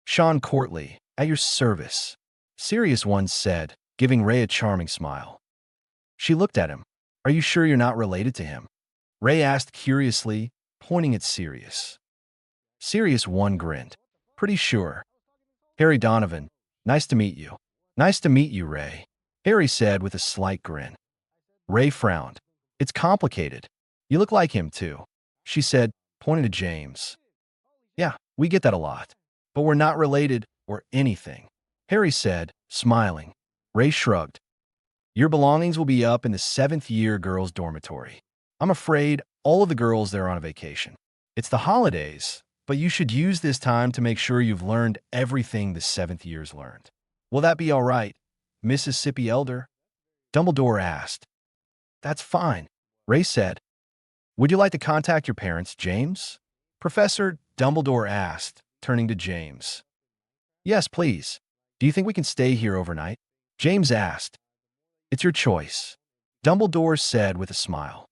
S1: "Sean Courtley, at your service," Sirius One said, giving Ray a charming smile. She looked at him. "Are you sure you're not related to him?" Ray asked curiously, pointing at Sirius. Sirius One grinned. "Pretty sure." "Harry Donovan, nice to meet you." "Nice to meet you, Ray," Harry said with a slight grin. Ray frowned. "It's complicated. You look like him, too," she said, pointing to James. "Yeah, we get that a lot. But we're not related or anything," Harry said, smiling. Ray shrugged. "Your belongings will be up in the 7th year girls' dormitory. I'm afraid all of the girls there are on a vacation. It's the holidays, but you should use this time to make sure you've learned everything the 7th years learned." "Will that be all right, Mississippi Elder?" Dumbledore asked. "That's fine," Ray said. "Would you like to contact your parents, James?" Professor Dumbledore asked, turning to James. "Yes, please. Do you think we can stay here overnight?" James asked. "It's your choice," Dumbledore said with a smile.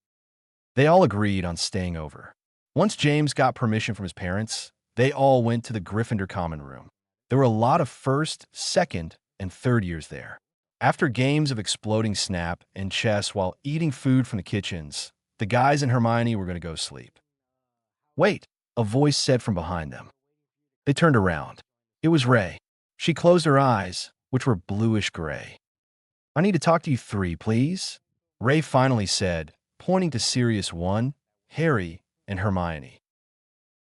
S1: They all agreed on staying over. Once James got permission from his parents, they all went to the Gryffindor common room. There were a lot of 1st, 2nd, and 3rd years there. After games of exploding snap and chess while eating food from the kitchens, The guys and Hermione were going to go sleep. Wait, a voice said from behind them. They turned around. It was Ray. She closed her eyes, which were bluish-gray. I need to talk to you three, please, Ray finally said, pointing to Sirius 1, Harry, and Hermione.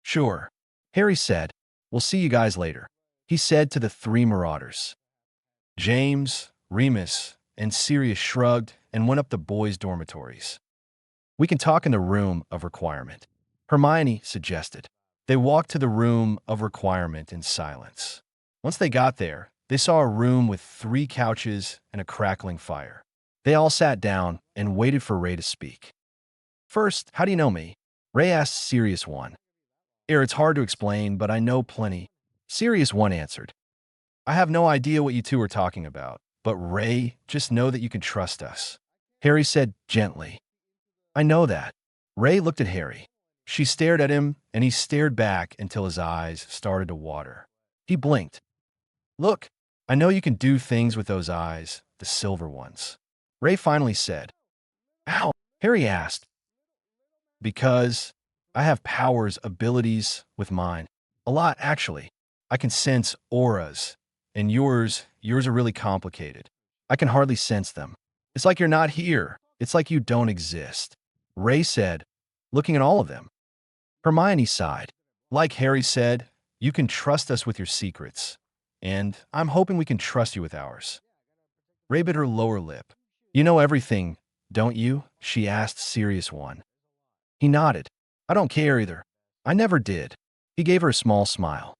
S1: Sure, Harry said. We'll see you guys later, he said to the three marauders. James, Remus, and Sirius shrugged and went up the boys' dormitories. We can talk in the room of requirement, Hermione suggested. They walked to the room of requirement in silence. Once they got there, they saw a room with 3 couches and a crackling fire. They all sat down and waited for Ray to speak. First, how do you know me? Ray asked Sirius 1. It's hard to explain, but I know plenty, Sirius 1 answered. I have no idea what you two are talking about, but Ray, just know that you can trust us, Harry said gently. I know that. Ray looked at Harry. She stared at him, and he stared back until his eyes started to water. He blinked. Look, I know you can do things with those eyes, the silver ones, Ray finally said. How? Harry asked. Because I have powers, abilities with mine. A lot, actually. I can sense auras, and yours are really complicated. I can hardly sense them. It's like you're not here. It's like you don't exist, Ray said, looking at all of them. Hermione sighed. Like Harry said, you can trust us with your secrets, and I'm hoping we can trust you with ours. Ray bit her lower lip. You know everything, don't you? She asked Sirius 1. He nodded. I don't care either. I never did. He gave her a small smile.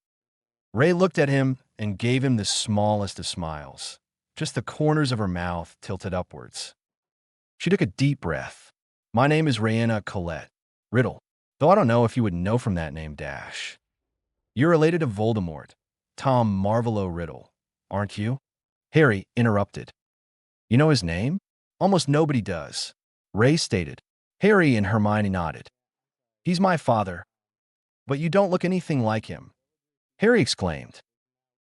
S1: Ray looked at him and gave him the smallest of smiles, just the corners of her mouth tilted upwards. She took a deep breath. My name is Raina Colette Riddle, though I don't know if you would know from that name dash. You're related to Voldemort, Tom Marvolo Riddle, aren't you? Harry interrupted. You know his name? Almost nobody does, Ray stated. Harry and Hermione nodded. He's my father. But you don't look anything like him, Harry exclaimed.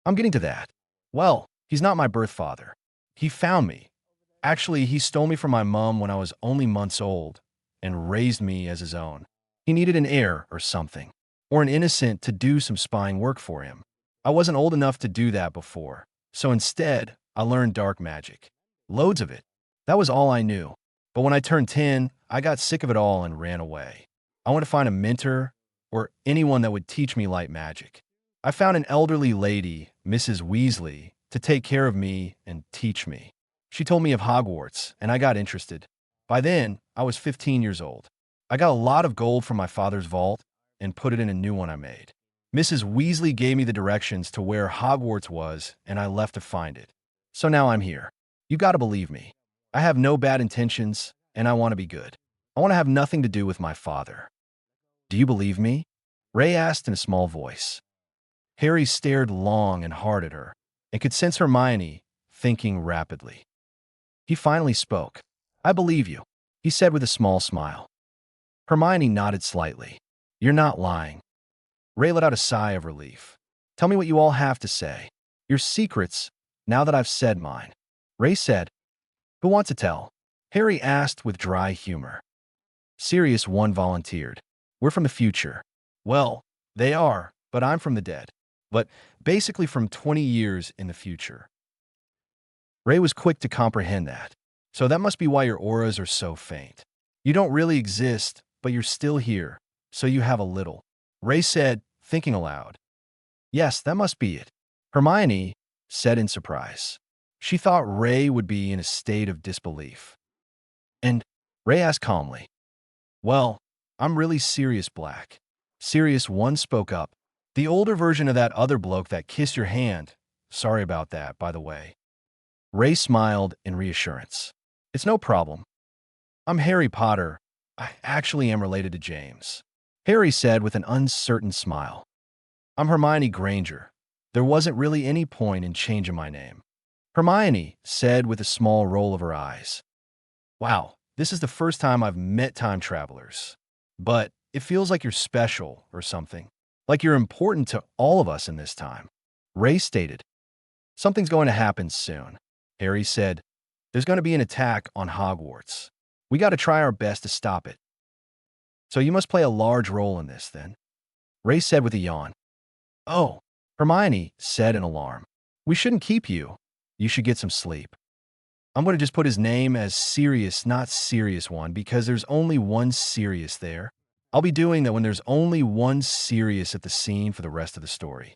S1: I'm getting to that. Well, he's not my birth father. He found me. Actually, he stole me from my mom when I was only months old and raised me as his own. He needed an heir or something, or an innocent to do some spying work for him. I wasn't old enough to do that before, so instead, I learned dark magic. Loads of it. That was all I knew. But when I turned 10, I got sick of it all and ran away. I wanted to find a mentor or anyone that would teach me light magic. I found an elderly lady, Mrs. Weasley, to take care of me and teach me. She told me of Hogwarts, and I got interested. By then, I was 15 years old. I got a lot of gold from my father's vault and put it in a new one I made. Mrs. Weasley gave me the directions to where Hogwarts was, and I left to find it. So now I'm here. You gotta believe me. I have no bad intentions, and I want to be good. I want to have nothing to do with my father. Do you believe me? Ray asked in a small voice. Harry stared long and hard at her, and could sense Hermione thinking rapidly. He finally spoke. I believe you, he said with a small smile. Hermione nodded slightly. You're not lying. Ray let out a sigh of relief. Tell me what you all have to say. Your secrets, now that I've said mine. Ray said. Who wants to tell? Harry asked with dry humor. Sirius 1 volunteered. We're from the future. Well, they are, but I'm from the dead. But basically from 20 years in the future. Ray was quick to comprehend that. So that must be why your auras are so faint. You don't really exist, but you're still here, so you have a little. Ray said, thinking aloud. Yes, that must be it. Hermione said in surprise. She thought Ray would be in a state of disbelief. And Ray asked calmly, well, I'm really Sirius Black. Sirius 1 spoke up. The older version of that other bloke that kissed your hand. Sorry about that, by the way. Ray smiled in reassurance. It's no problem. I'm Harry Potter. I actually am related to James. Harry said with an uncertain smile. I'm Hermione Granger. There wasn't really any point in changing my name. Hermione said with a small roll of her eyes. Wow, this is the first time I've met time travelers. But it feels like you're special or something. Like you're important to all of us in this time. Ray stated. Something's going to happen soon. Harry said. There's going to be an attack on Hogwarts. We got to try our best to stop it. So you must play a large role in this, then. Ray said with a yawn. Oh, Hermione said in alarm. We shouldn't keep you. You should get some sleep. I'm going to just put his name as Sirius, not Serious One, because there's only one Sirius there. I'll be doing that when there's only one Sirius at the scene for the rest of the story.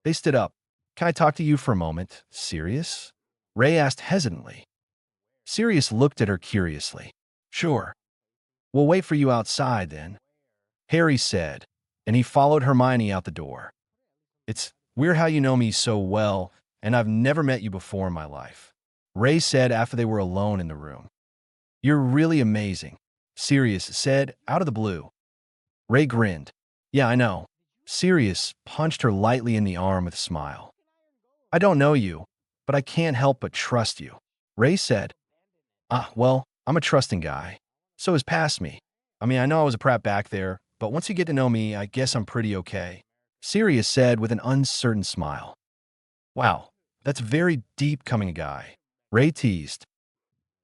S1: They stood up. Can I talk to you for a moment, Sirius? Ray asked hesitantly. Sirius looked at her curiously. Sure. We'll wait for you outside, then, Harry said, and he followed Hermione out the door. It's weird how you know me so well, and I've never met you before in my life, Ray said after they were alone in the room. You're really amazing, Sirius said, out of the blue. Ray grinned. Yeah, I know. Sirius punched her lightly in the arm with a smile. I don't know you, but I can't help but trust you, Ray said. Well, I'm a trusting guy. So is past me. I mean, I know I was a prat back there, but once you get to know me, I guess I'm pretty okay, Sirius said with an uncertain smile. Wow, that's very deep coming a guy, Ray teased.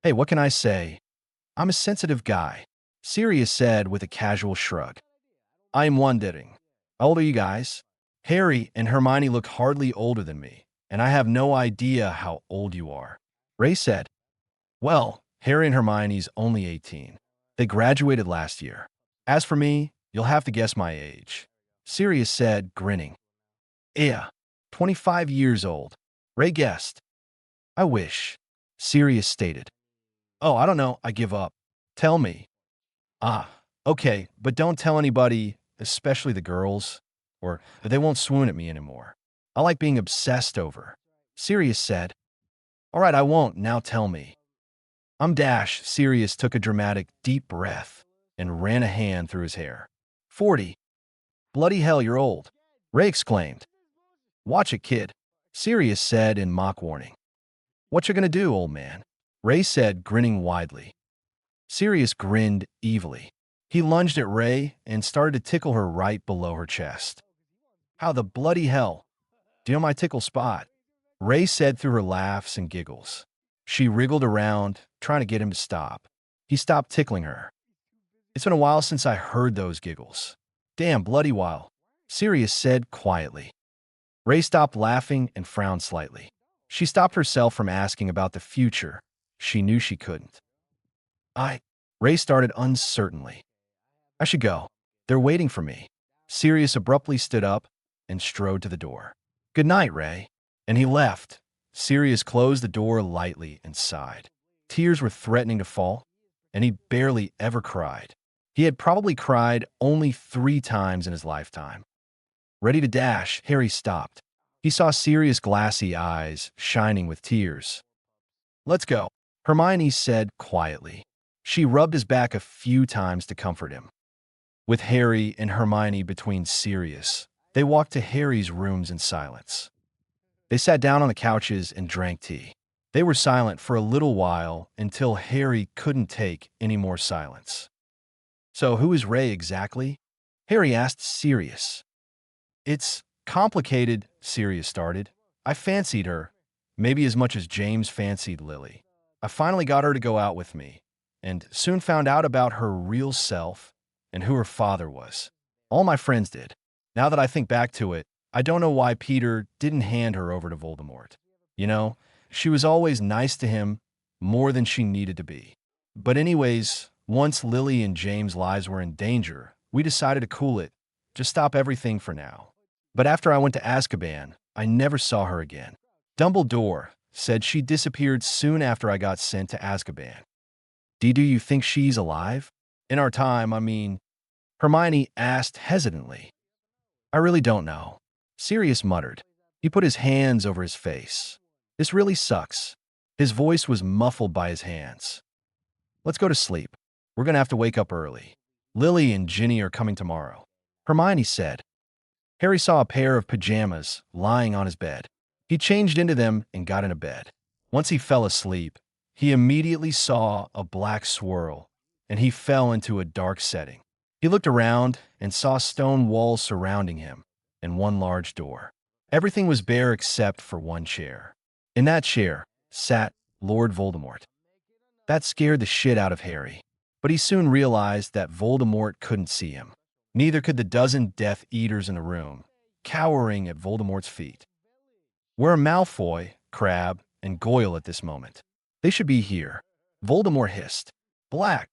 S1: Hey, what can I say? I'm a sensitive guy, Sirius said with a casual shrug. I'm wondering, how old are you guys? Harry and Hermione look hardly older than me, and I have no idea how old you are, Ray said. Well, Harry and Hermione's only 18. They graduated last year. As for me, you'll have to guess my age, Sirius said, grinning. Yeah, 25 years old, Ray guessed. I wish, Sirius stated. Oh, I don't know, I give up. Tell me. Okay, but don't tell anybody, especially the girls, or they won't swoon at me anymore. I like being obsessed over, Sirius said. All right, I won't, now tell me. I'm Dash, Sirius took a dramatic, deep breath and ran a hand through his hair. 40. Bloody hell, you're old, Ray exclaimed. Watch it, kid, Sirius said in mock warning. What you gonna do, old man? Ray said, grinning widely. Sirius grinned evilly. He lunged at Ray and started to tickle her right below her chest. How the bloody hell? Do you know my tickle spot? Ray said through her laughs and giggles. She wriggled around, trying to get him to stop. He stopped tickling her. It's been a while since I heard those giggles. Damn bloody while, Sirius said quietly. Ray stopped laughing and frowned slightly. She stopped herself from asking about the future. She knew she couldn't. Ray started uncertainly. I should go. They're waiting for me. Sirius abruptly stood up and strode to the door. Good night, Ray. And he left. Sirius closed the door lightly and sighed. Tears were threatening to fall, and he barely ever cried. He had probably cried only 3 times in his lifetime. Ready to dash, Harry stopped. He saw Sirius' glassy eyes shining with tears. Let's go, Hermione said quietly. She rubbed his back a few times to comfort him. With Harry and Hermione between Sirius, they walked to Harry's rooms in silence. They sat down on the couches and drank tea. They were silent for a little while until Harry couldn't take any more silence. So who is Ray exactly? Harry asked Sirius. It's complicated, Sirius started. I fancied her, maybe as much as James fancied Lily. I finally got her to go out with me, and soon found out about her real self and who her father was. All my friends did. Now that I think back to it, I don't know why Peter didn't hand her over to Voldemort. You know, she was always nice to him, more than she needed to be. But anyways, once Lily and James' lives were in danger, we decided to cool it, just stop everything for now. But after I went to Azkaban, I never saw her again. Dumbledore said she disappeared soon after I got sent to Azkaban. Do you think she's alive? In our time, I mean, Hermione asked hesitantly. I really don't know, Sirius muttered. He put his hands over his face. This really sucks. His voice was muffled by his hands. Let's go to sleep. We're going to have to wake up early. Lily and Ginny are coming tomorrow, Hermione said. Harry saw a pair of pajamas lying on his bed. He changed into them and got into bed. Once he fell asleep, he immediately saw a black swirl, and he fell into a dark setting. He looked around and saw stone walls surrounding him and one large door. Everything was bare except for one chair. In that chair sat Lord Voldemort. That scared the shit out of Harry. But he soon realized that Voldemort couldn't see him. Neither could the dozen Death Eaters in the room, cowering at Voldemort's feet. Where are Malfoy, Crabbe, and Goyle at this moment? They should be here. Voldemort hissed. Black.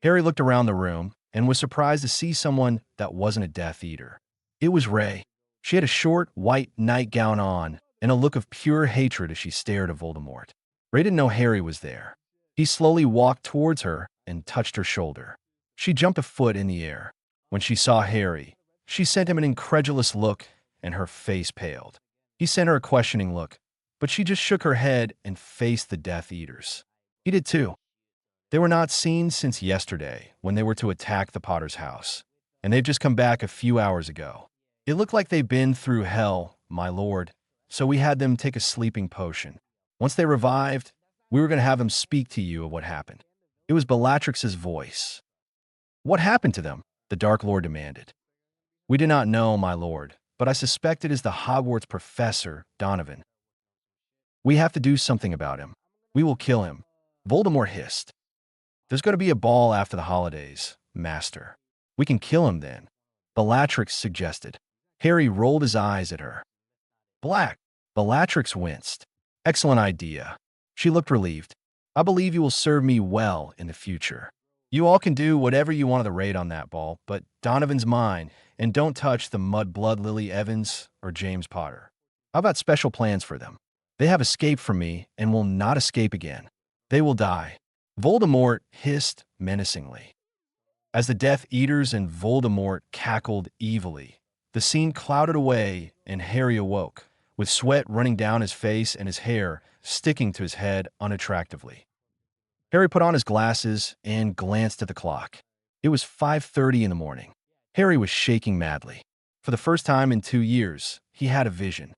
S1: Harry looked around the room and was surprised to see someone that wasn't a Death Eater. It was Rey. She had a short, white nightgown on and a look of pure hatred as she stared at Voldemort. Rey didn't know Harry was there. He slowly walked towards her and touched her shoulder. She jumped a foot in the air. When she saw Harry, she sent him an incredulous look and her face paled. He sent her a questioning look, but she just shook her head and faced the Death Eaters. He did too. They were not seen since yesterday when they were to attack the Potter's house, and they've just come back a few hours ago. It looked like they've been through hell, my lord, so we had them take a sleeping potion. Once they revived, we were going to have them speak to you of what happened. It was Bellatrix's voice. What happened to them? The Dark Lord demanded. We do not know, my lord, but I suspect it is the Hogwarts professor, Donovan. We have to do something about him. We will kill him. Voldemort hissed. There's going to be a ball after the holidays, master. We can kill him then, Bellatrix suggested. Harry rolled his eyes at her. Black. Bellatrix winced. Excellent idea. She looked relieved. I believe you will serve me well in the future. You all can do whatever you want to the raid on that ball, but Donovan's mine, and don't touch the Mudblood Lily Evans or James Potter. I've got special plans for them. They have escaped from me and will not escape again. They will die. Voldemort hissed menacingly. As the Death Eaters and Voldemort cackled evilly, the scene clouded away and Harry awoke, with sweat running down his face and his hair sticking to his head unattractively. Harry put on his glasses and glanced at the clock. It was 5:30 in the morning. Harry was shaking madly. For the first time in 2 years, he had a vision.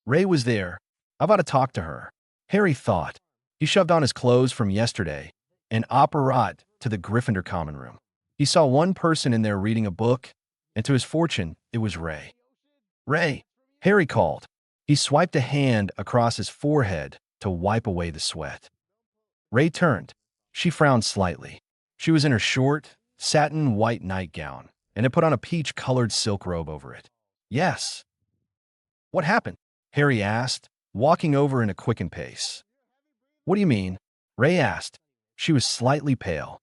S1: Rey was there. I've got to talk to her, Harry thought. He shoved on his clothes from yesterday and apparat to the Gryffindor common room. He saw one person in there reading a book, and to his fortune, it was Rey. Rey, Harry called. He swiped a hand across his forehead to wipe away the sweat. Rey turned. She frowned slightly. She was in her short, satin white nightgown, and had put on a peach-colored silk robe over it. Yes. What happened? Harry asked, walking over in a quickened pace. What do you mean? Rey asked. She was slightly pale.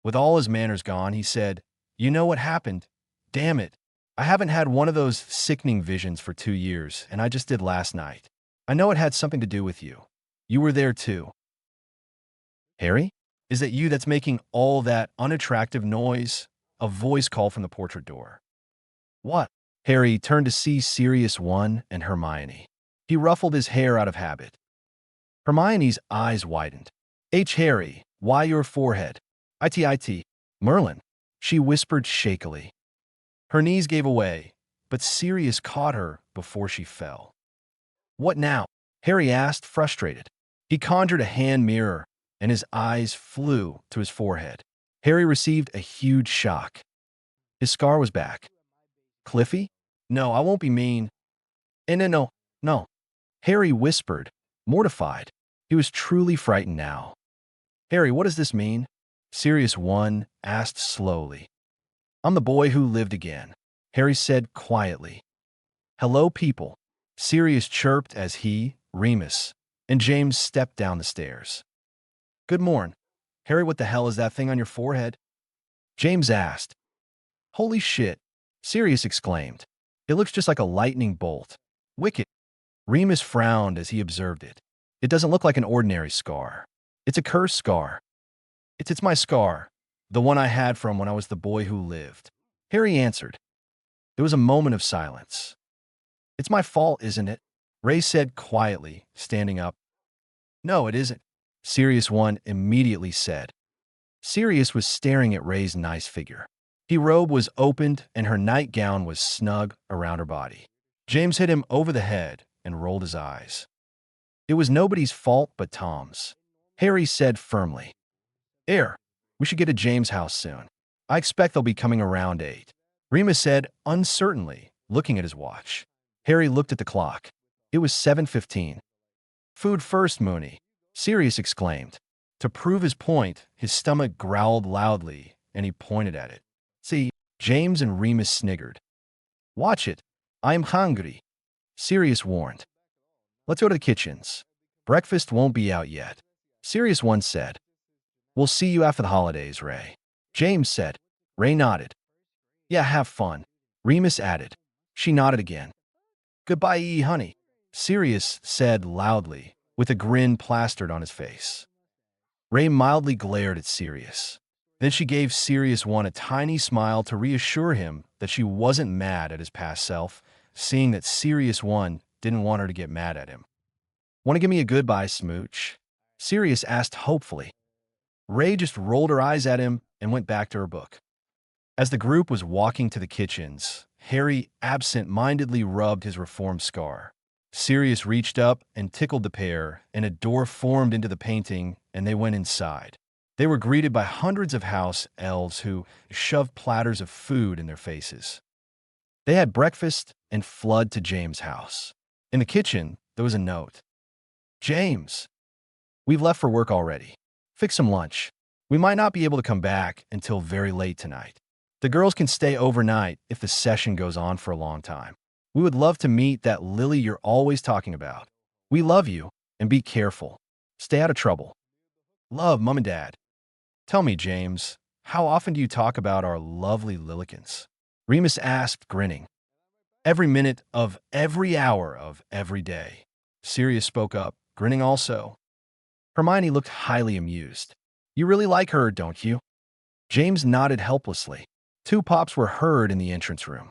S1: With all his manners gone, he said, You know what happened? Damn it. I haven't had one of those sickening visions for 2 years, and I just did last night. I know it had something to do with you. You were there too. Harry? Is that you that's making all that unattractive noise? A voice called from the portrait door. What? Harry turned to see Sirius I and Hermione. He ruffled his hair out of habit. Hermione's eyes widened. Harry, why your forehead? It, Merlin, she whispered shakily. Her knees gave away, but Sirius caught her before she fell. What now? Harry asked, frustrated. He conjured a hand mirror, and his eyes flew to his forehead. Harry received a huge shock. His scar was back. Cliffy? No, I won't be mean. No. Harry whispered, mortified. He was truly frightened now. Harry, what does this mean? Sirius I asked slowly. I'm the boy who lived again, Harry said quietly. Hello, people, Sirius chirped as he, Remus, and James stepped down the stairs. Good morn. Harry, what the hell is that thing on your forehead? James asked. Holy shit, Sirius exclaimed. It looks just like a lightning bolt. Wicked. Remus frowned as he observed it. It doesn't look like an ordinary scar. It's a cursed scar. It's my scar, the one I had from when I was the boy who lived. Harry answered. There was a moment of silence. It's my fault, isn't it? Rey said quietly, standing up. No, it isn't, Sirius I immediately said. Sirius was staring at Rey's nice figure. Her robe was opened and her nightgown was snug around her body. James hit him over the head and rolled his eyes. It was nobody's fault but Tom's, Harry said firmly. We should get to James' house soon. I expect they'll be coming around 8. Remus said uncertainly, looking at his watch. Harry looked at the clock. It was 7:15. Food first, Moony, Sirius exclaimed. To prove his point, his stomach growled loudly, and he pointed at it. See, James and Remus sniggered. Watch it. I am hungry, Sirius warned. Let's go to the kitchens. Breakfast won't be out yet. Sirius once said. We'll see you after the holidays, Ray. James said. Ray nodded. Yeah, have fun. Remus added. She nodded again. Goodbye, honey, Sirius said loudly, with a grin plastered on his face. Ray mildly glared at Sirius. Then she gave Sirius one a tiny smile to reassure him that she wasn't mad at his past self, seeing that Sirius one didn't want her to get mad at him. Want to give me a goodbye, smooch? Sirius asked hopefully. Ray just rolled her eyes at him and went back to her book. As the group was walking to the kitchens, Harry absent-mindedly rubbed his reformed scar. Sirius reached up and tickled the pair, and a door formed into the painting, and they went inside. They were greeted by hundreds of house elves who shoved platters of food in their faces. They had breakfast and fled to James' house. In the kitchen, there was a note. James, we've left for work already. Fix some lunch. We might not be able to come back until very late tonight. The girls can stay overnight if the session goes on for a long time. We would love to meet that Lily you're always talking about. We love you, and be careful. Stay out of trouble. Love, Mom and Dad. Tell me, James, how often do you talk about our lovely Lillikins? Remus asked, grinning. Every minute of every hour of every day. Sirius spoke up, grinning also. Hermione looked highly amused. You really like her, don't you? James nodded helplessly. Two pops were heard in the entrance room.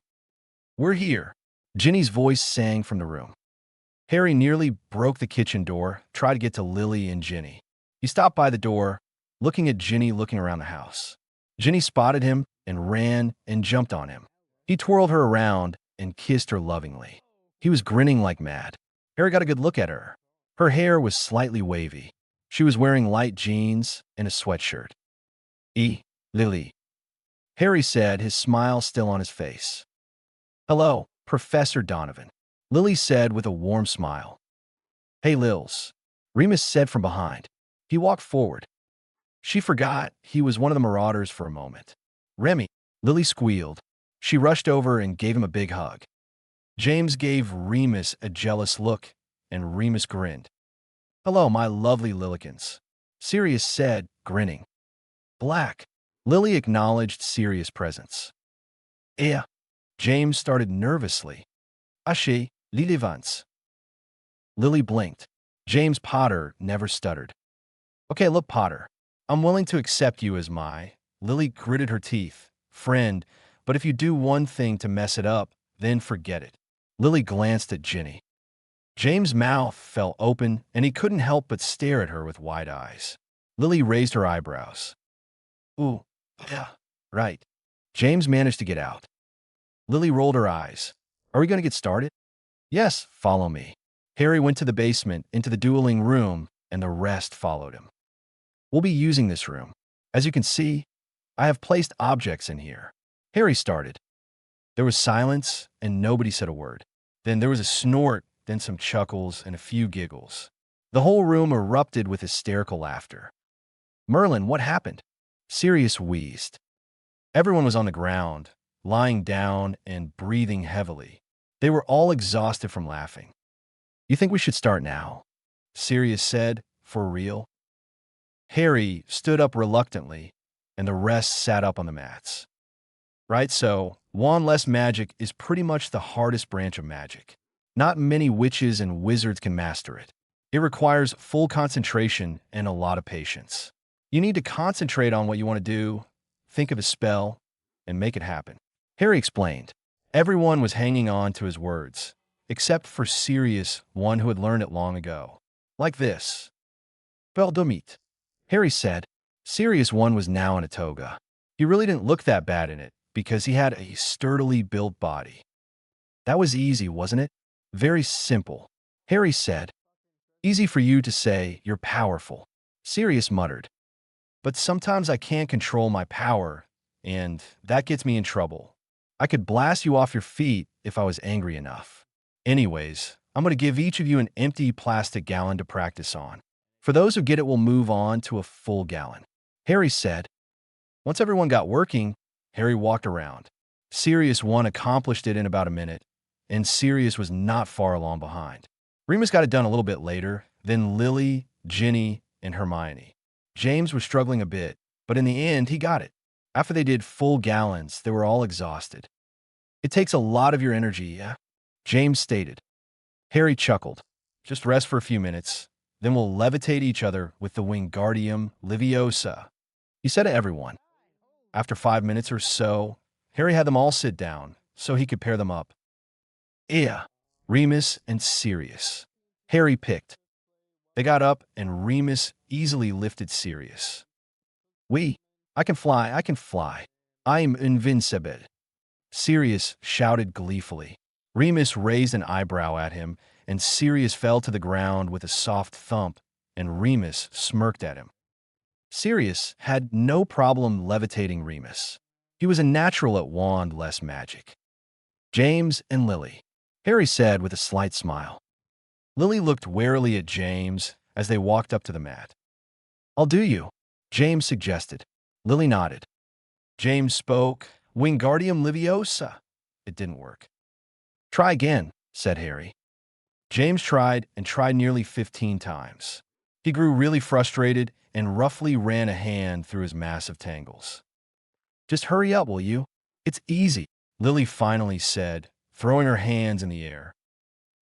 S1: We're here, Ginny's voice sang from the room. Harry nearly broke the kitchen door, tried to get to Lily and Ginny. He stopped by the door, looking at Ginny looking around the house. Ginny spotted him and ran and jumped on him. He twirled her around and kissed her lovingly. He was grinning like mad. Harry got a good look at her. Her hair was slightly wavy. She was wearing light jeans and a sweatshirt. Lily, Harry said, his smile still on his face. Hello, Professor Donovan, Lily said with a warm smile. Hey, Lils, Remus said from behind. He walked forward. She forgot he was one of the marauders for a moment. Remy, Lily squealed. She rushed over and gave him a big hug. James gave Remus a jealous look, and Remus grinned. Hello, my lovely Lillikins, Sirius said, grinning. Black, Lily acknowledged Sirius' presence. James started nervously. Ache, Lily Vance. Lily blinked. James Potter never stuttered. Okay, look, Potter, I'm willing to accept you as my, Lily gritted her teeth, friend, but if you do one thing to mess it up, then forget it. Lily glanced at Ginny. James' mouth fell open, and he couldn't help but stare at her with wide eyes. Lily raised her eyebrows. Ooh, yeah, right. James managed to get out. Lily rolled her eyes. Are we going to get started? Yes, follow me. Harry went to the basement, into the dueling room, and the rest followed him. We'll be using this room. As you can see, I have placed objects in here. Harry started. There was silence, and nobody said a word. Then there was a snort, then some chuckles, and a few giggles. The whole room erupted with hysterical laughter. Merlin, what happened? Sirius wheezed. Everyone was on the ground, lying down and breathing heavily. They were all exhausted from laughing. You think we should start now? Sirius said, for real? Harry stood up reluctantly, and the rest sat up on the mats. Right, so wand-less magic is pretty much the hardest branch of magic. Not many witches and wizards can master it. It requires full concentration and a lot of patience. You need to concentrate on what you want to do, think of a spell, and make it happen. Harry explained. Everyone was hanging on to his words, except for Sirius, one who had learned it long ago. Like this. Beldomit, Harry said. Sirius one was now in a toga. He really didn't look that bad in it, because he had a sturdily built body. That was easy, wasn't it? Very simple, Harry said. Easy for you to say you're powerful, Sirius muttered. But sometimes I can't control my power, and that gets me in trouble. I could blast you off your feet if I was angry enough. Anyways, I'm going to give each of you an empty plastic gallon to practice on. For those who get it, we'll move on to a full gallon, Harry said. Once everyone got working, Harry walked around. Sirius 1 accomplished it in about a minute, and Sirius was not far along behind. Remus got it done a little bit later, then Lily, Ginny, and Hermione. James was struggling a bit, but in the end, he got it. After they did full gallons, they were all exhausted. It takes a lot of your energy, yeah? James stated. Harry chuckled. Just rest for a few minutes, then we'll levitate each other with the Wingardium Leviosa, he said to everyone. After 5 minutes or so, Harry had them all sit down so he could pair them up. Remus and Sirius. Harry picked. They got up, and Remus easily lifted Sirius. I can fly, I can fly. I'm invincible. Sirius shouted gleefully. Remus raised an eyebrow at him, and Sirius fell to the ground with a soft thump, and Remus smirked at him. Sirius had no problem levitating Remus. He was a natural at wand-less magic. James and Lily, Harry said with a slight smile. Lily looked warily at James as they walked up to the mat. I'll do you, James suggested. Lily nodded. James spoke, Wingardium Leviosa. It didn't work. Try again, said Harry. James tried and tried nearly 15 times. He grew really frustrated and roughly ran a hand through his massive tangles. Just hurry up, will you? It's easy, Lily finally said, throwing her hands in the air.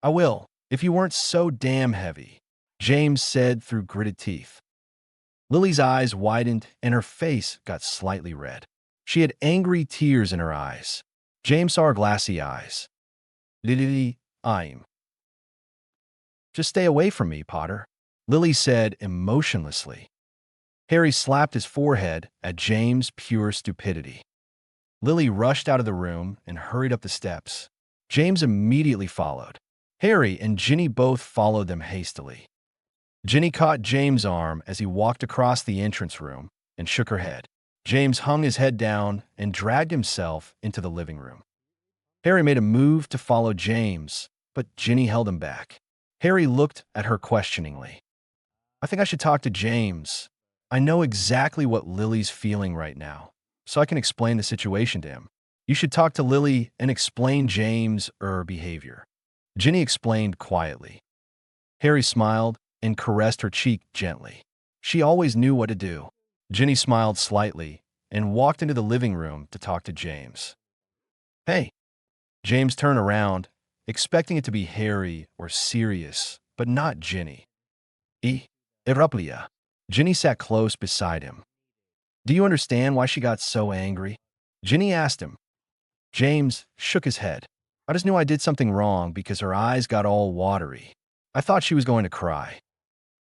S1: I will, if you weren't so damn heavy, James said through gritted teeth. Lily's eyes widened and her face got slightly red. She had angry tears in her eyes. James saw her glassy eyes. Lily, just stay away from me, Potter, Lily said emotionlessly. Harry slapped his forehead at James' pure stupidity. Lily rushed out of the room and hurried up the steps. James immediately followed. Harry and Ginny both followed them hastily. Ginny caught James' arm as he walked across the entrance room and shook her head. James hung his head down and dragged himself into the living room. Harry made a move to follow James, but Ginny held him back. Harry looked at her questioningly. I think I should talk to James. I know exactly what Lily's feeling right now, so I can explain the situation to him. You should talk to Lily and explain James' behavior, Ginny explained quietly. Harry smiled and caressed her cheek gently. She always knew what to do. Ginny smiled slightly and walked into the living room to talk to James. Hey. James turned around, expecting it to be Harry or Sirius, but not Ginny. Eruplia. Ginny sat close beside him. Do you understand why she got so angry? Ginny asked him. James shook his head. I just knew I did something wrong because her eyes got all watery. I thought she was going to cry.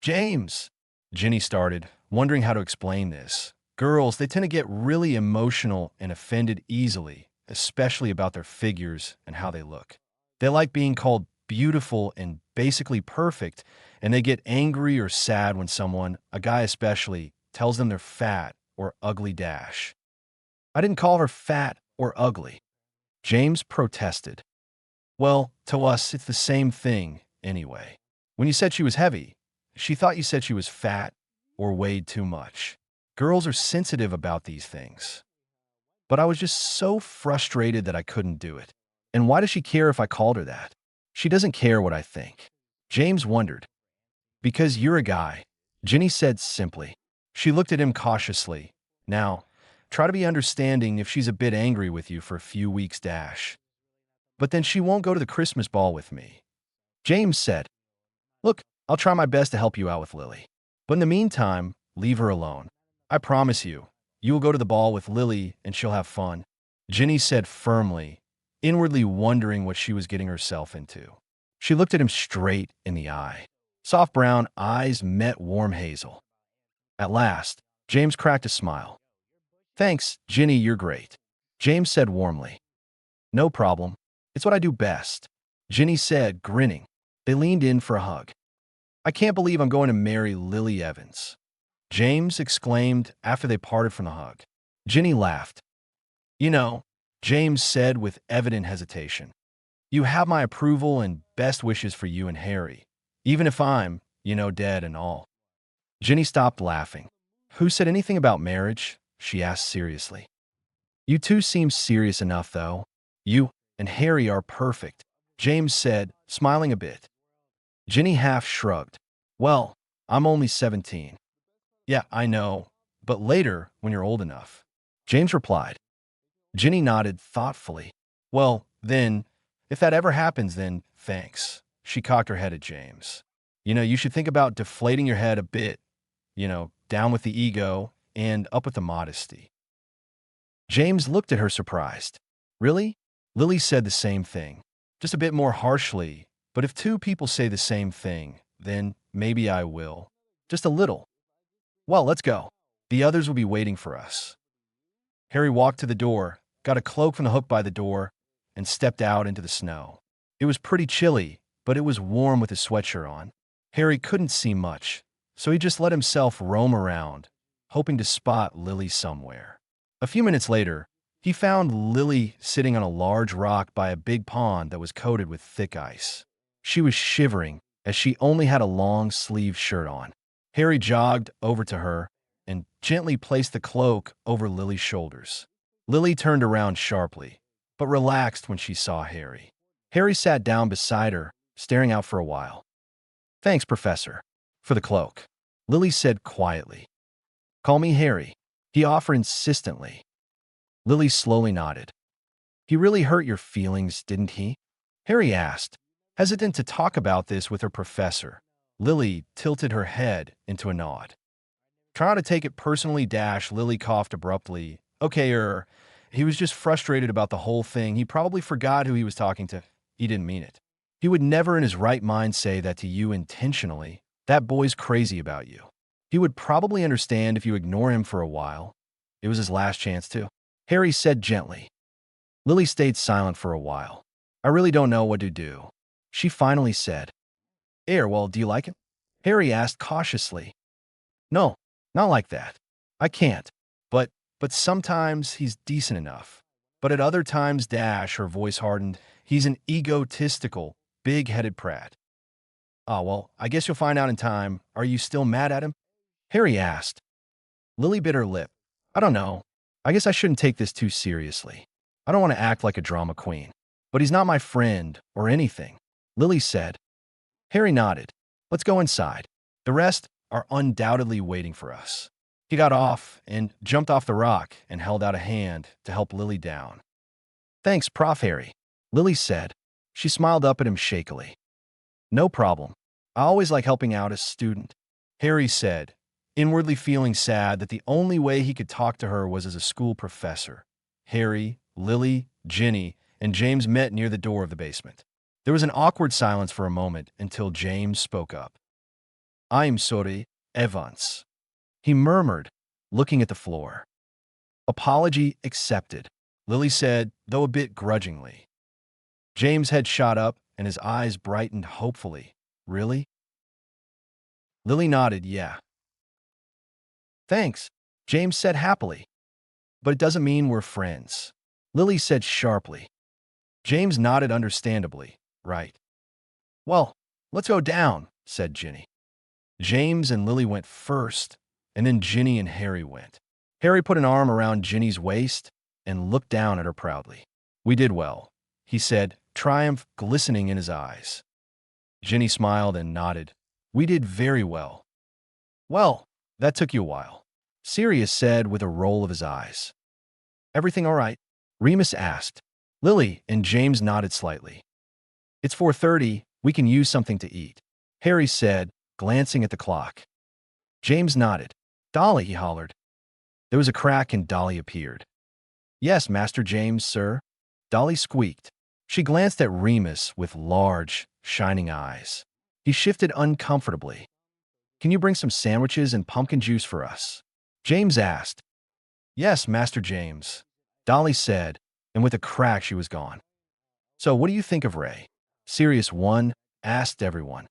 S1: James, Ginny started, wondering how to explain this. Girls, they tend to get really emotional and offended easily, especially about their figures and how they look. They like being called beautiful and basically perfect, and they get angry or sad when someone, a guy especially, tells them they're fat or ugly dash. I didn't call her fat or ugly, James protested. Well, to us, it's the same thing anyway. When you said she was heavy, she thought you said she was fat or weighed too much. Girls are sensitive about these things. But I was just so frustrated that I couldn't do it. And why does she care if I called her that? She doesn't care what I think. James wondered. Because you're a guy, Ginny said simply. She looked at him cautiously. Now, try to be understanding if she's a bit angry with you for a few weeks dash. But then she won't go to the Christmas ball with me. James said, Look, I'll try my best to help you out with Lily. But in the meantime, leave her alone. I promise you, you will go to the ball with Lily and she'll have fun, Ginny said firmly, inwardly wondering what she was getting herself into. She looked at him straight in the eye. Soft brown eyes met warm hazel. At last, James cracked a smile. Thanks, Ginny, you're great, James said warmly. No problem. It's what I do best, Ginny said, grinning. They leaned in for a hug. I can't believe I'm going to marry Lily Evans, James exclaimed after they parted from the hug. Ginny laughed. You know, James said with evident hesitation, you have my approval and best wishes for you and Harry, even if I'm, dead and all. Ginny stopped laughing. Who said anything about marriage? She asked seriously. You two seem serious enough, though. You and Harry are perfect, James said, smiling a bit. Ginny half shrugged. Well, I'm only 17. Yeah, I know, but later, when you're old enough. James replied. Ginny nodded thoughtfully. Well, then, if that ever happens, then thanks. She cocked her head at James. You should think about deflating your head a bit. Down with the ego and up with the modesty. James looked at her surprised. Really? Lily said the same thing, just a bit more harshly. But if two people say the same thing, then maybe I will. Just a little. Well, let's go. The others will be waiting for us. Harry walked to the door, got a cloak from the hook by the door, and stepped out into the snow. It was pretty chilly, but it was warm with his sweatshirt on. Harry couldn't see much, so he just let himself roam around, hoping to spot Lily somewhere. A few minutes later, he found Lily sitting on a large rock by a big pond that was coated with thick ice. She was shivering, as she only had a long-sleeved shirt on. Harry jogged over to her and gently placed the cloak over Lily's shoulders. Lily turned around sharply, but relaxed when she saw Harry. Harry sat down beside her, staring out for a while. Thanks, Professor, for the cloak, Lily said quietly. Call me Harry, he offered insistently. Lily slowly nodded. He really hurt your feelings, didn't he? Harry asked, hesitant to talk about this with her professor. Lily tilted her head into a nod. Try not to take it personally, Lily coughed abruptly. Okay, he was just frustrated about the whole thing. He probably forgot who he was talking to. He didn't mean it. He would never in his right mind say that to you intentionally. That boy's crazy about you. He would probably understand if you ignore him for a while. It was his last chance too. Harry said gently. Lily stayed silent for a while. I really don't know what to do. She finally said. Well, do you like him? Harry asked cautiously. No, not like that. I can't. But sometimes he's decent enough. But at other times, her voice hardened, he's an egotistical, big-headed prat. Well, I guess you'll find out in time. Are you still mad at him? Harry asked. Lily bit her lip. I don't know. I guess I shouldn't take this too seriously. I don't want to act like a drama queen. But he's not my friend or anything, Lily said. Harry nodded. Let's go inside. The rest are undoubtedly waiting for us. He got off and jumped off the rock and held out a hand to help Lily down. Thanks, Prof. Harry, Lily said. She smiled up at him shakily. No problem. I always like helping out a student, Harry said, inwardly feeling sad that the only way he could talk to her was as a school professor. Harry, Lily, Ginny, and James met near the door of the basement. There was an awkward silence for a moment until James spoke up. I'm sorry, Evans, he murmured, looking at the floor. Apology accepted, Lily said, though a bit grudgingly. James' head shot up and his eyes brightened hopefully. Really? Lily nodded, yeah. Thanks, James said happily. But it doesn't mean we're friends, Lily said sharply. James nodded understandably, right. Well, let's go down, said Ginny. James and Lily went first, and then Ginny and Harry went. Harry put an arm around Ginny's waist and looked down at her proudly. We did well, he said, triumph glistening in his eyes. Ginny smiled and nodded. We did very well. Well, that took you a while, Sirius said with a roll of his eyes. Everything all right? Remus asked. Lily and James nodded slightly. It's 4:30. We can use something to eat, Harry said, glancing at the clock. James nodded. Dolly, he hollered. There was a crack and Dolly appeared. Yes, Master James, sir, Dolly squeaked. She glanced at Remus with large, shining eyes. He shifted uncomfortably. Can you bring some sandwiches and pumpkin juice for us? James asked. Yes, Master James, Dolly said, and with a crack she was gone. So what do you think of Ray? Sirius 1 asked everyone.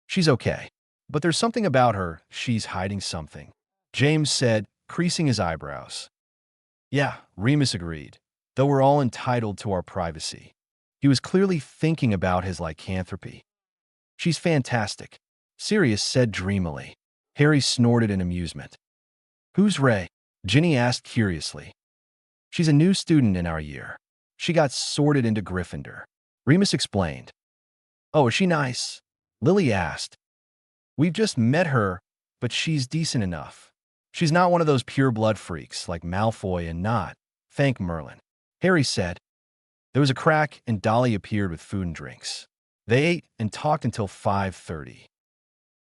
S1: She's okay, but there's something about her, she's hiding something, James said, creasing his eyebrows. Yeah, Remus agreed, though we're all entitled to our privacy. He was clearly thinking about his lycanthropy. She's fantastic, Sirius said dreamily. Harry snorted in amusement. Who's Ray? Ginny asked curiously. She's a new student in our year. She got sorted into Gryffindor. Remus explained. Oh, is she nice? Lily asked. We've just met her, but she's decent enough. She's not one of those pure-blood freaks like Malfoy and not, thank Merlin. Harry said. There was a crack and Dolly appeared with food and drinks. They ate and talked until 5:30.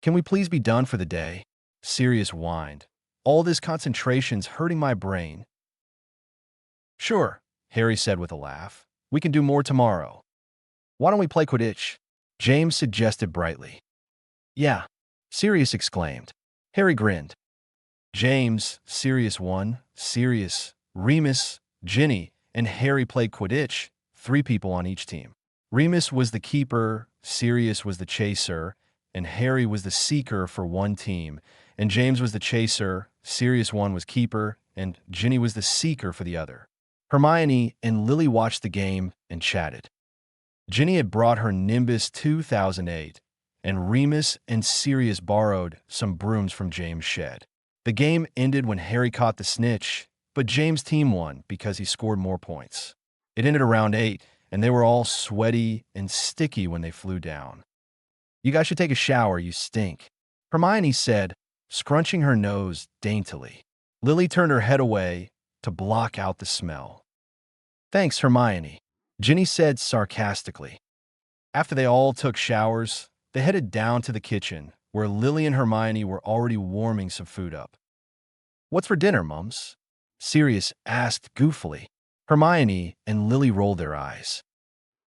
S1: Can we please be done for the day? Sirius whined. All this concentration's hurting my brain. Sure, Harry said with a laugh. We can do more tomorrow. Why don't we play Quidditch? James suggested brightly. Yeah, Sirius exclaimed. Harry grinned. James, Sirius 1, Sirius, Remus, Ginny, and Harry played Quidditch, 3 people on each team. Remus was the keeper, Sirius was the chaser, and Harry was the seeker for one team, and James was the chaser, Sirius 1 was keeper, and Ginny was the seeker for the other. Hermione and Lily watched the game and chatted. Ginny had brought her Nimbus 2008, and Remus and Sirius borrowed some brooms from James' shed. The game ended when Harry caught the snitch, but James' team won because he scored more points. It ended around 8, and they were all sweaty and sticky when they flew down. You guys should take a shower, you stink, Hermione said, scrunching her nose daintily. Lily turned her head away to block out the smell. Thanks, Hermione, Ginny said sarcastically. After they all took showers, they headed down to the kitchen, where Lily and Hermione were already warming some food up. What's for dinner, Mums? Sirius asked goofily. Hermione and Lily rolled their eyes.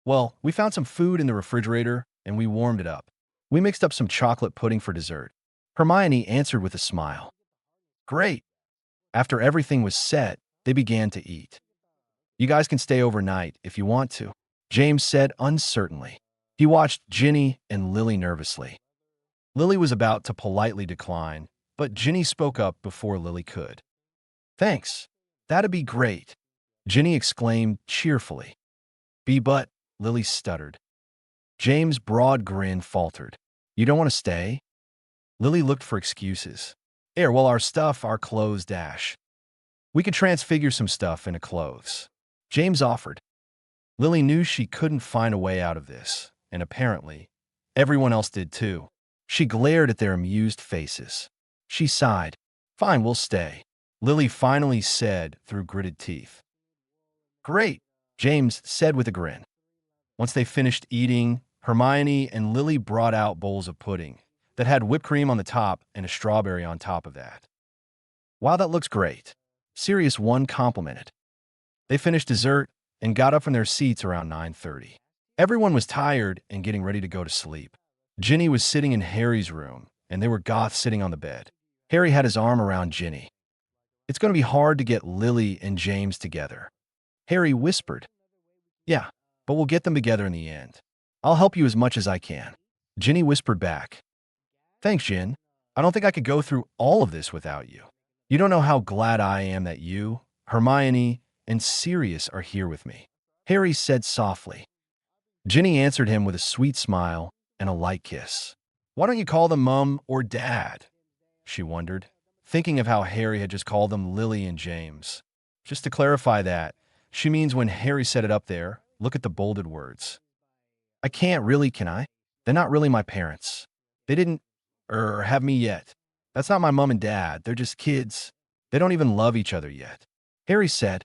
S1: Well, we found some food in the refrigerator, and we warmed it up. We mixed up some chocolate pudding for dessert. Hermione answered with a smile. Great. After everything was set, they began to eat. You guys can stay overnight if you want to, James said uncertainly. He watched Ginny and Lily nervously. Lily was about to politely decline, but Ginny spoke up before Lily could. Thanks. That'd be great, Ginny exclaimed cheerfully. But, Lily stuttered. James' broad grin faltered. You don't want to stay? Lily looked for excuses. Well, our clothes dash. We could transfigure some stuff into clothes, James offered. Lily knew she couldn't find a way out of this, and apparently, everyone else did too. She glared at their amused faces. She sighed. Fine, we'll stay, Lily finally said through gritted teeth. Great, James said with a grin. Once they finished eating, Hermione and Lily brought out bowls of pudding that had whipped cream on the top and a strawberry on top of that. Wow, that looks great, Sirius 1 complimented. They finished dessert and got up from their seats around 9:30. Everyone was tired and getting ready to go to sleep. Ginny was sitting in Harry's room, and they were Goth sitting on the bed. Harry had his arm around Ginny. It's going to be hard to get Lily and James together, Harry whispered. Yeah, but we'll get them together in the end. I'll help you as much as I can, Ginny whispered back. Thanks, Gin. I don't think I could go through all of this without you. You don't know how glad I am that you, Hermione, and Sirius are here with me, Harry said softly. Ginny answered him with a sweet smile and a light kiss. Why don't you call them Mum or Dad? She wondered, thinking of how Harry had just called them Lily and James. Just to clarify that, she means when Harry said it up there, look at the bolded words. I can't really, can I? They're not really my parents. They didn't, have me yet. That's not my mom and dad. They're just kids. They don't even love each other yet. Harry said.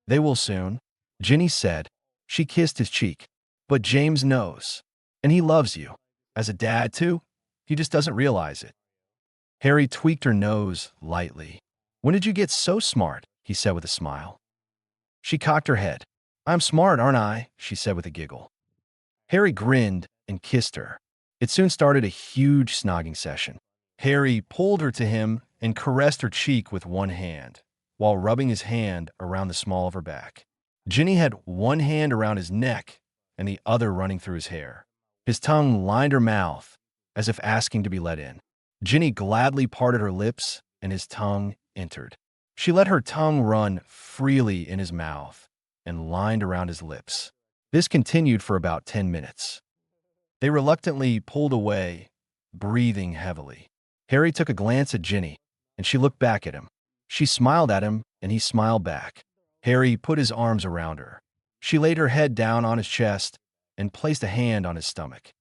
S1: They will soon, Ginny said. She kissed his cheek. But James knows. And he loves you. As a dad, too. He just doesn't realize it. Harry tweaked her nose lightly. When did you get so smart? He said with a smile. She cocked her head. I'm smart, aren't I? She said with a giggle. Harry grinned and kissed her. It soon started a huge snogging session. Harry pulled her to him and caressed her cheek with one hand, while rubbing his hand around the small of her back. Ginny had one hand around his neck and the other running through his hair. His tongue lined her mouth, as if asking to be let in. Ginny gladly parted her lips, and his tongue entered. She let her tongue run freely in his mouth and lined around his lips. This continued for about 10 minutes. They reluctantly pulled away, breathing heavily. Harry took a glance at Ginny, and she looked back at him. She smiled at him, and he smiled back. Harry put his arms around her. She laid her head down on his chest and placed a hand on his stomach.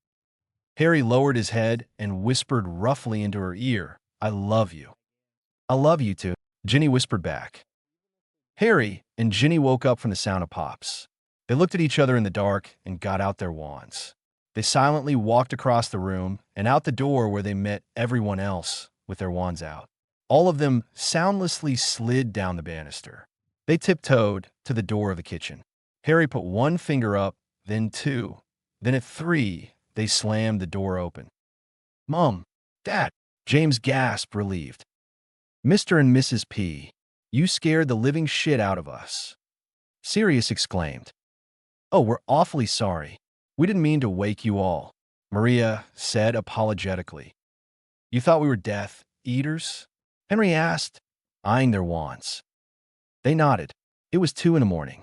S1: Harry lowered his head and whispered roughly into her ear, "I love you." "I love you too," Ginny whispered back. Harry and Ginny woke up from the sound of pops. They looked at each other in the dark and got out their wands. They silently walked across the room and out the door where they met everyone else with their wands out. All of them soundlessly slid down the banister. They tiptoed to the door of the kitchen. Harry put one finger up, then two. Then at three, they slammed the door open. "Mom, Dad," James gasped, relieved. "Mr. and Mrs. P, you scared the living shit out of us," Sirius exclaimed. "Oh, we're awfully sorry. We didn't mean to wake you all," Maria said apologetically. "You thought we were Death Eaters?" Henry asked, eyeing their wands. They nodded. It was 2 in the morning.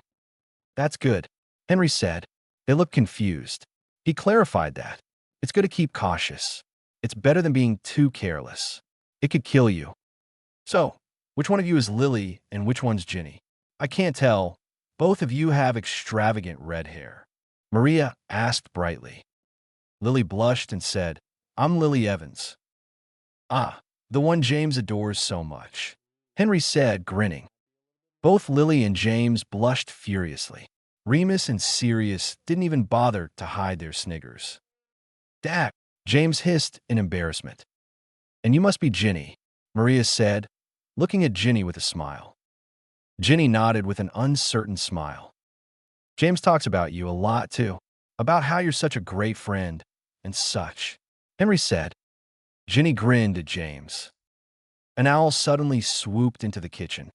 S1: "That's good," Henry said. They looked confused. He clarified that. "It's good to keep cautious. It's better than being too careless. It could kill you." "So, which one of you is Lily and which one's Ginny?" "I can't tell. Both of you have extravagant red hair," Maria asked brightly. Lily blushed and said, "I'm Lily Evans." "Ah, the one James adores so much," Henry said, grinning. Both Lily and James blushed furiously. Remus and Sirius didn't even bother to hide their sniggers. "Dad," James hissed in embarrassment. "And you must be Ginny," Maria said, looking at Ginny with a smile. Ginny nodded with an uncertain smile. "James talks about you a lot, too, about how you're such a great friend and such," Henry said. Ginny grinned at James. An owl suddenly swooped into the kitchen.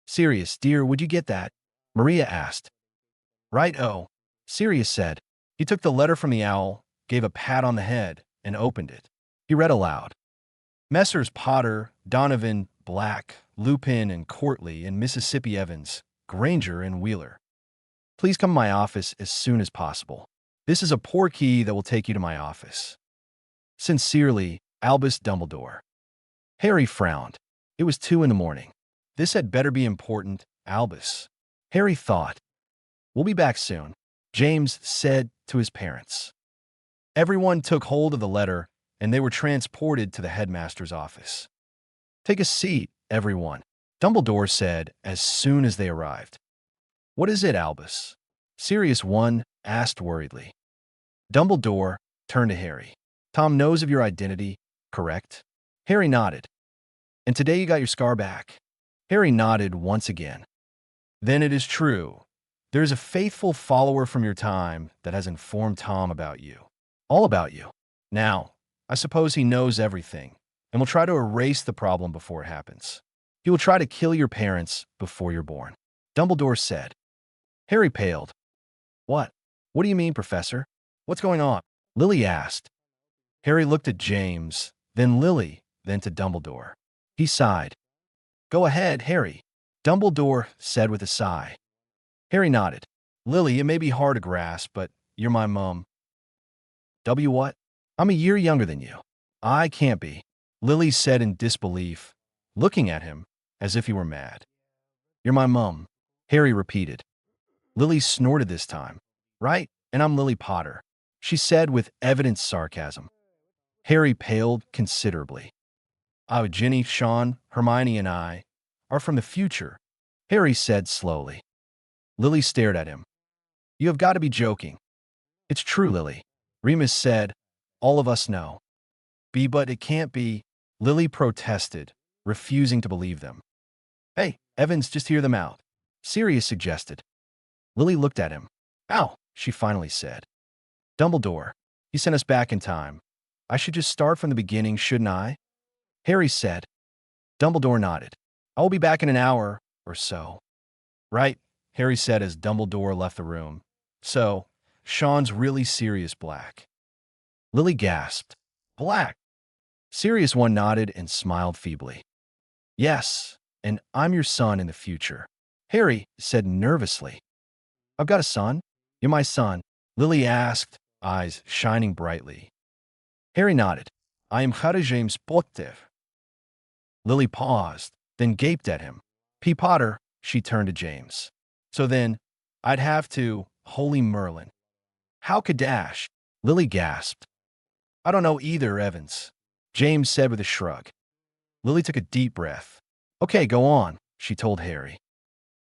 S1: "Sirius, dear, would you get that?" Maria asked. "Right-o," Sirius said. He took the letter from the owl, gave a pat on the head, and opened it. He read aloud. "Messrs. Potter, Donovan, Black, Lupin, and Courtly, and Mississippi Evans, Granger, and Wheeler. Please come to my office as soon as possible. This is a poor key that will take you to my office. Sincerely, Albus Dumbledore." Harry frowned. It was 2 in the morning. This had better be important, Albus, Harry thought. "We'll be back soon," James said to his parents. Everyone took hold of the letter, and they were transported to the headmaster's office. "Take a seat, everyone," Dumbledore said as soon as they arrived. "What is it, Albus?" Sirius 1 asked worriedly. Dumbledore turned to Harry. "Tom knows of your identity, correct?" Harry nodded. "And today you got your scar back?" Harry nodded once again. "Then it is true. There is a faithful follower from your time that has informed Tom about you. All about you. Now, I suppose he knows everything, and will try to erase the problem before it happens. He will try to kill your parents before you're born," Dumbledore said. Harry paled. "What? What do you mean, Professor? What's going on?" Lily asked. Harry looked at James, then Lily, then to Dumbledore. He sighed. "Go ahead, Harry," Dumbledore said with a sigh. Harry nodded. "Lily, it may be hard to grasp, but you're my mum." What? "I'm a year younger than you." "I can't be," Lily said in disbelief, looking at him as if he were mad. "You're my mum," Harry repeated. Lily snorted this time. "Right, and I'm Lily Potter," she said with evident sarcasm. Harry paled considerably. "Oh, Ginny, Sean, Hermione, and I are from the future," Harry said slowly. Lily stared at him. "You have got to be joking." "It's true, Lily," Remus said. "All of us know." But it can't be," Lily protested, refusing to believe them. "Hey, Evans, just hear them out," Sirius suggested. Lily looked at him. "Ow," she finally said. "Dumbledore, he sent us back in time. I should just start from the beginning, shouldn't I?" Harry said. Dumbledore nodded. "I will be back in an hour or so." "Right," Harry said as Dumbledore left the room. "So, Sean's really Sirius Black." Lily gasped. "Black?" Sirius 1 nodded and smiled feebly. "Yes, and I'm your son in the future," Harry said nervously. "I've got a son? You're my son?" Lily asked, eyes shining brightly. Harry nodded. I am James Potter. Lily paused, then gaped at him. P. Potter, she turned to James. So then, I'd have to, holy Merlin. How could Dash? Lily gasped. I don't know either, Evans. James said with a shrug. Lily took a deep breath. Okay, go on, she told Harry.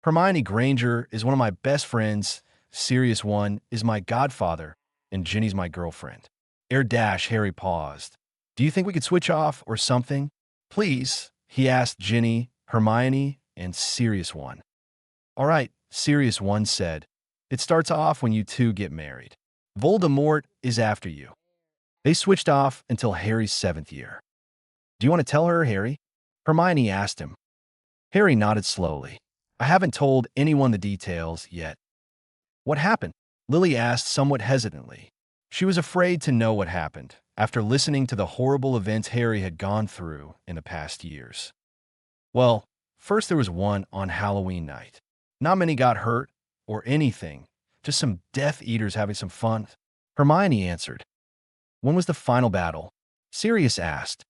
S1: Hermione Granger is one of my best friends, Sirius One is my godfather, and Ginny's my girlfriend. Harry paused. Do you think we could switch off or something? Please, he asked Ginny, Hermione, and Sirius One. All right, Sirius One said. It starts off when you two get married. Voldemort is after you. They switched off until Harry's 7th year. Do you want to tell her, Harry? Hermione asked him. Harry nodded slowly. I haven't told anyone the details yet. What happened? Lily asked somewhat hesitantly. She was afraid to know what happened after listening to the horrible events Harry had gone through in the past years. Well, first there was one on Halloween night. Not many got hurt or anything, just some Death Eaters having some fun. Hermione answered. When was the final battle? Sirius asked.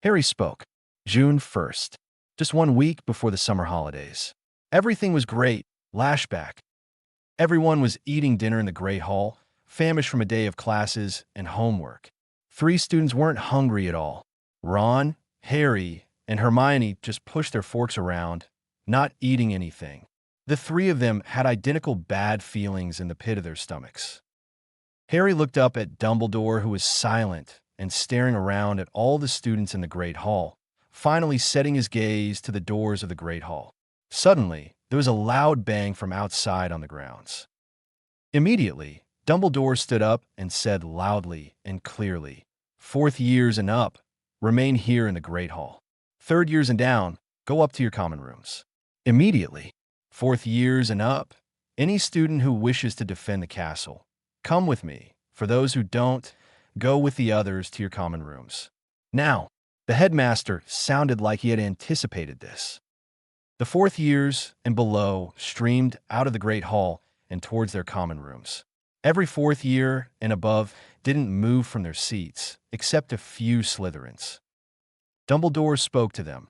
S1: Harry spoke. June 1st, just 1 week before the summer holidays. Everything was great. Lashback. Everyone was eating dinner in the Great Hall, famished from a day of classes and homework. 3 students weren't hungry at all. Ron, Harry, and Hermione just pushed their forks around, not eating anything. The 3 of them had identical bad feelings in the pit of their stomachs. Harry looked up at Dumbledore, who was silent and staring around at all the students in the Great Hall, finally setting his gaze to the doors of the Great Hall. Suddenly, there was a loud bang from outside on the grounds. Immediately, Dumbledore stood up and said loudly and clearly, 4th years and up, remain here in the Great Hall. 3rd years and down, go up to your common rooms. Immediately, 4th years and up, any student who wishes to defend the castle, come with me. For those who don't, go with the others to your common rooms. Now, the headmaster sounded like he had anticipated this. The 4th years and below streamed out of the Great Hall and towards their common rooms. Every 4th year and above didn't move from their seats, except a few Slytherins. Dumbledore spoke to them.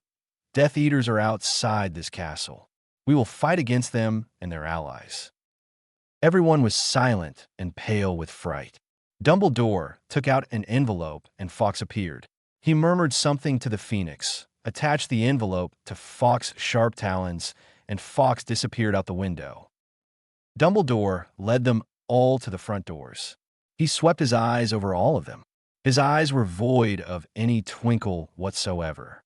S1: Death Eaters are outside this castle. We will fight against them and their allies. Everyone was silent and pale with fright. Dumbledore took out an envelope and Fawkes appeared. He murmured something to the Phoenix, attached the envelope to Fawkes' sharp talons, and Fawkes disappeared out the window. Dumbledore led them all to the front doors. He swept his eyes over all of them. His eyes were void of any twinkle whatsoever.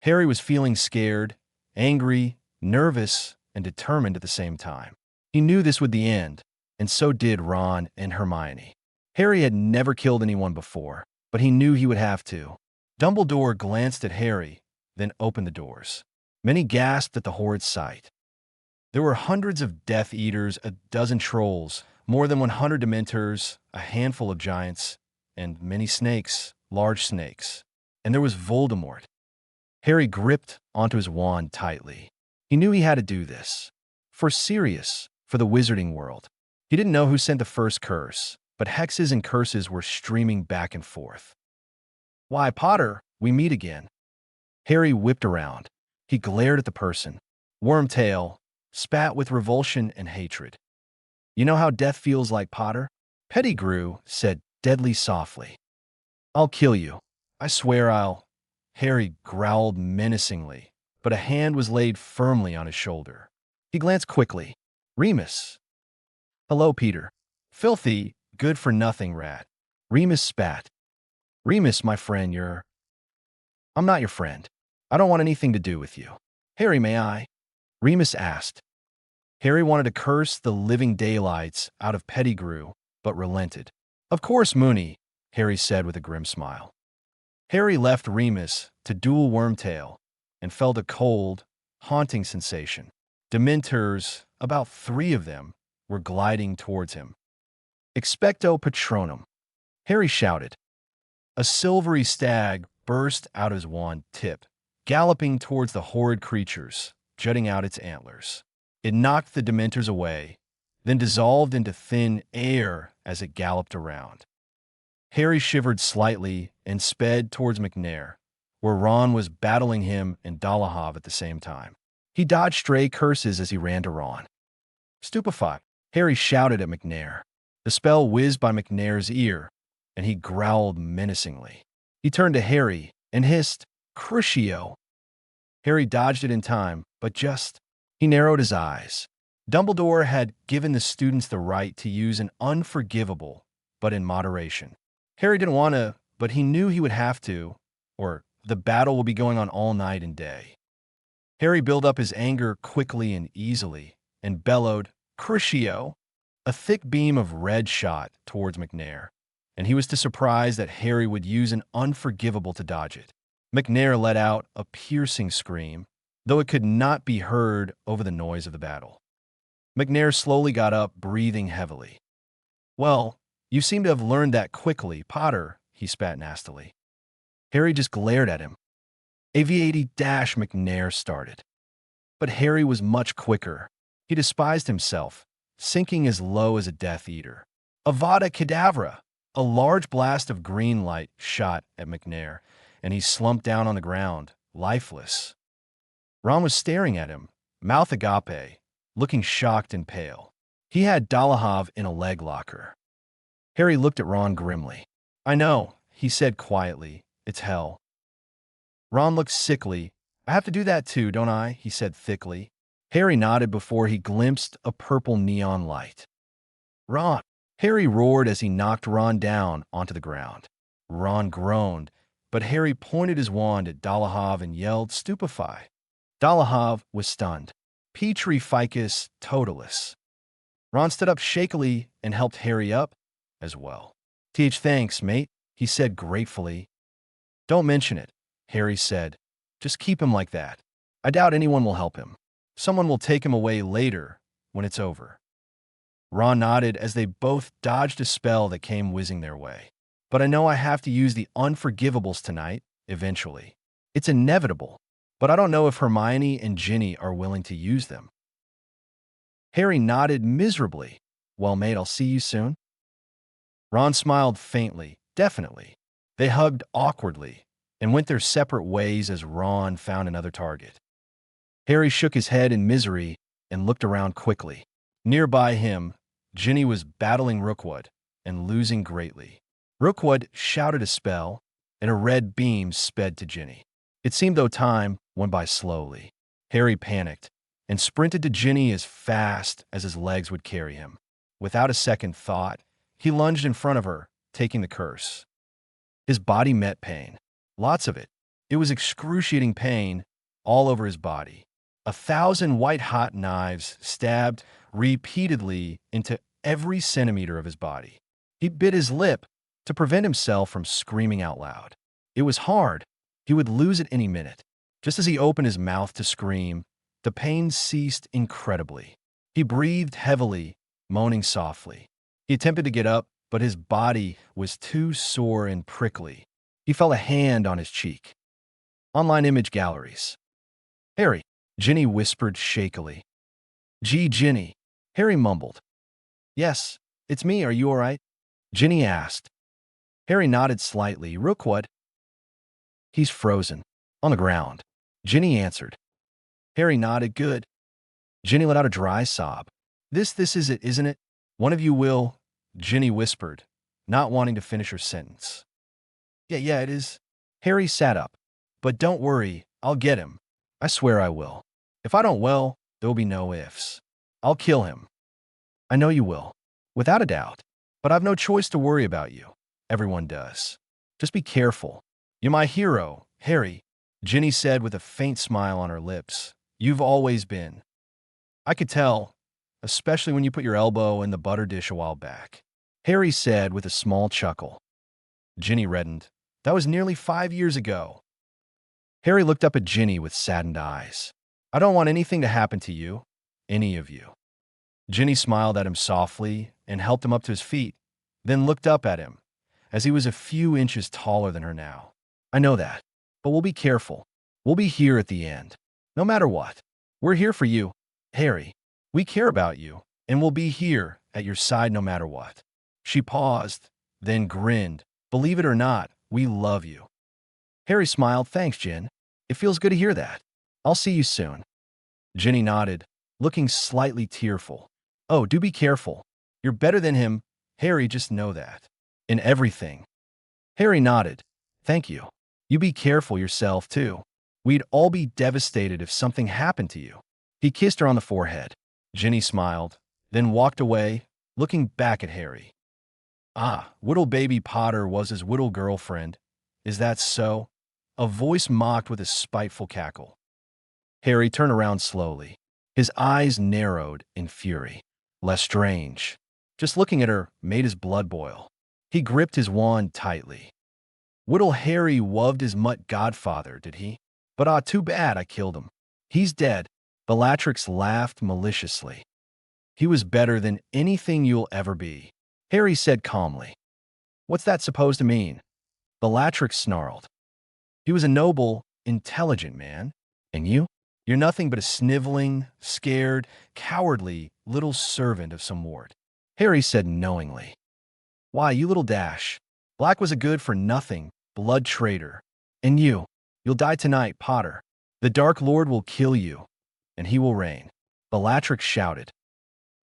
S1: Harry was feeling scared, angry, nervous, and determined at the same time. He knew this would the end, and so did Ron and Hermione. Harry had never killed anyone before, but he knew he would have to. Dumbledore glanced at Harry, then opened the doors. Many gasped at the horrid sight. There were hundreds of Death Eaters, a dozen trolls, more than 100 Dementors, a handful of giants, and many snakes, large snakes. And there was Voldemort. Harry gripped onto his wand tightly. He knew he had to do this. For Sirius, for the wizarding world. He didn't know who sent the first curse, but hexes and curses were streaming back and forth. Why, Potter, we meet again. Harry whipped around. He glared at the person. Wormtail spat with revulsion and hatred. You know how death feels like, Potter? Pettigrew said deadly softly. I'll kill you. I swear I'll. Harry growled menacingly, but a hand was laid firmly on his shoulder. He glanced quickly. Remus. Hello, Peter. Filthy, good-for-nothing rat. Remus spat. Remus, my friend, I'm not your friend. I don't want anything to do with you. Harry, may I? Remus asked. Harry wanted to curse the living daylights out of Pettigrew, but relented. Of course, Moony, Harry said with a grim smile. Harry left Remus to duel Wormtail and felt a cold, haunting sensation. Dementors, about 3 of them, were gliding towards him. Expecto Patronum, Harry shouted. A silvery stag burst out of his wand tip, galloping towards the horrid creatures, jutting out its antlers. It knocked the Dementors away, then dissolved into thin air as it galloped around. Harry shivered slightly and sped towards McNair, where Ron was battling him and Dolohov at the same time. He dodged stray curses as he ran to Ron. Stupefied, Harry shouted at McNair. The spell whizzed by McNair's ear, and he growled menacingly. He turned to Harry and hissed, "Crucio!" Harry dodged it in time, but he narrowed his eyes. Dumbledore had given the students the right to use an unforgivable, but in moderation. Harry didn't want to, but he knew he would have to, or the battle will be going on all night and day. Harry built up his anger quickly and easily, and bellowed, "Crucio!" A thick beam of red shot towards McNair, and he was too surprised that Harry would use an unforgivable to dodge it. McNair let out a piercing scream, though it could not be heard over the noise of the battle. McNair slowly got up, breathing heavily. "Well, you seem to have learned that quickly, Potter," he spat nastily. Harry just glared at him. AV-80 McNair started. But Harry was much quicker. He despised himself, sinking as low as a Death Eater. Avada Kedavra! A large blast of green light shot at McNair, and he slumped down on the ground, lifeless. Ron was staring at him, mouth agape, looking shocked and pale. He had Dolohov in a leg locker. Harry looked at Ron grimly. "I know," he said quietly. "It's hell." Ron looked sickly. "I have to do that too, don't I?" he said thickly. Harry nodded before he glimpsed a purple neon light. "Ron!" Harry roared as he knocked Ron down onto the ground. Ron groaned, but Harry pointed his wand at Dolohov and yelled, "Stupefy!" Dolohov was stunned. Petri ficus totalis. Ron stood up shakily and helped Harry up as well. Thanks, mate," he said gratefully. "Don't mention it," Harry said. "Just keep him like that. I doubt anyone will help him. Someone will take him away later, when it's over." Ron nodded as they both dodged a spell that came whizzing their way. "But I know I have to use the unforgivables tonight, eventually. It's inevitable, but I don't know if Hermione and Ginny are willing to use them." Harry nodded miserably. "Well, mate, I'll see you soon." Ron smiled faintly. "Definitely." They hugged awkwardly and went their separate ways as Ron found another target. Harry shook his head in misery and looked around quickly. Nearby him, Ginny was battling Rookwood and losing greatly. Rookwood shouted a spell, and a red beam sped to Ginny. It seemed though time went by slowly. Harry panicked and sprinted to Ginny as fast as his legs would carry him. Without a second thought, he lunged in front of her, taking the curse. His body met pain. Lots of it. It was excruciating pain all over his body. 1,000 white-hot knives stabbed repeatedly into every centimeter of his body. He bit his lip to prevent himself from screaming out loud. It was hard. He would lose it any minute. Just as he opened his mouth to scream, the pain ceased incredibly. He breathed heavily, moaning softly. He attempted to get up, but his body was too sore and prickly. He felt a hand on his cheek. Online image galleries. "Harry," Ginny whispered shakily. "Gee, Ginny," Harry mumbled. "Yes, it's me. Are you all right?" Ginny asked. Harry nodded slightly. "Rookwood?" "He's frozen. On the ground." Ginny answered. Harry nodded. "Good." Ginny let out a dry sob. This is it, isn't it? One of you will," Ginny whispered, not wanting to finish her sentence. Yeah, it is." Harry sat up. "But don't worry, I'll get him. I swear I will. If I don't, well, there'll be no ifs. I'll kill him." "I know you will. Without a doubt. But I've no choice to worry about you. Everyone does. Just be careful. You're my hero, Harry," Ginny said with a faint smile on her lips. "You've always been. I could tell, especially when you put your elbow in the butter dish a while back," Harry said with a small chuckle. Ginny reddened. "That was nearly 5 years ago." Harry looked up at Ginny with saddened eyes. "I don't want anything to happen to you, any of you." Ginny smiled at him softly and helped him up to his feet, then looked up at him, as he was a few inches taller than her now. "I know that, but we'll be careful. We'll be here at the end, no matter what. We're here for you, Harry. We care about you, and we'll be here at your side no matter what." She paused, then grinned, Believe it or not, we love you. Harry smiled. Thanks, Jen. It feels good to hear that. I'll see you soon. Ginny nodded, looking slightly tearful. Oh, do be careful. You're better than him, Harry, just know that. In everything. Harry nodded. Thank you. You be careful yourself, too. We'd all be devastated if something happened to you. He kissed her on the forehead. Ginny smiled, then walked away, looking back at Harry. Ah, Whittle Baby Potter was his Whittle girlfriend. Is that so? A voice mocked with a spiteful cackle. Harry turned around slowly. His eyes narrowed in fury. Lestrange. Just looking at her made his blood boil. He gripped his wand tightly. Whittle Harry loved his mutt godfather, did he? But too bad I killed him. He's dead. Bellatrix laughed maliciously. He was better than anything you'll ever be, Harry said calmly. What's that supposed to mean? Bellatrix snarled. He was a noble, intelligent man. And you? You're nothing but a sniveling, scared, cowardly little servant of some ward, Harry said knowingly. Why, you little dash. Black was a good-for-nothing, blood traitor. And you'll die tonight, Potter. The Dark Lord will kill you, and he will reign. Bellatrix shouted.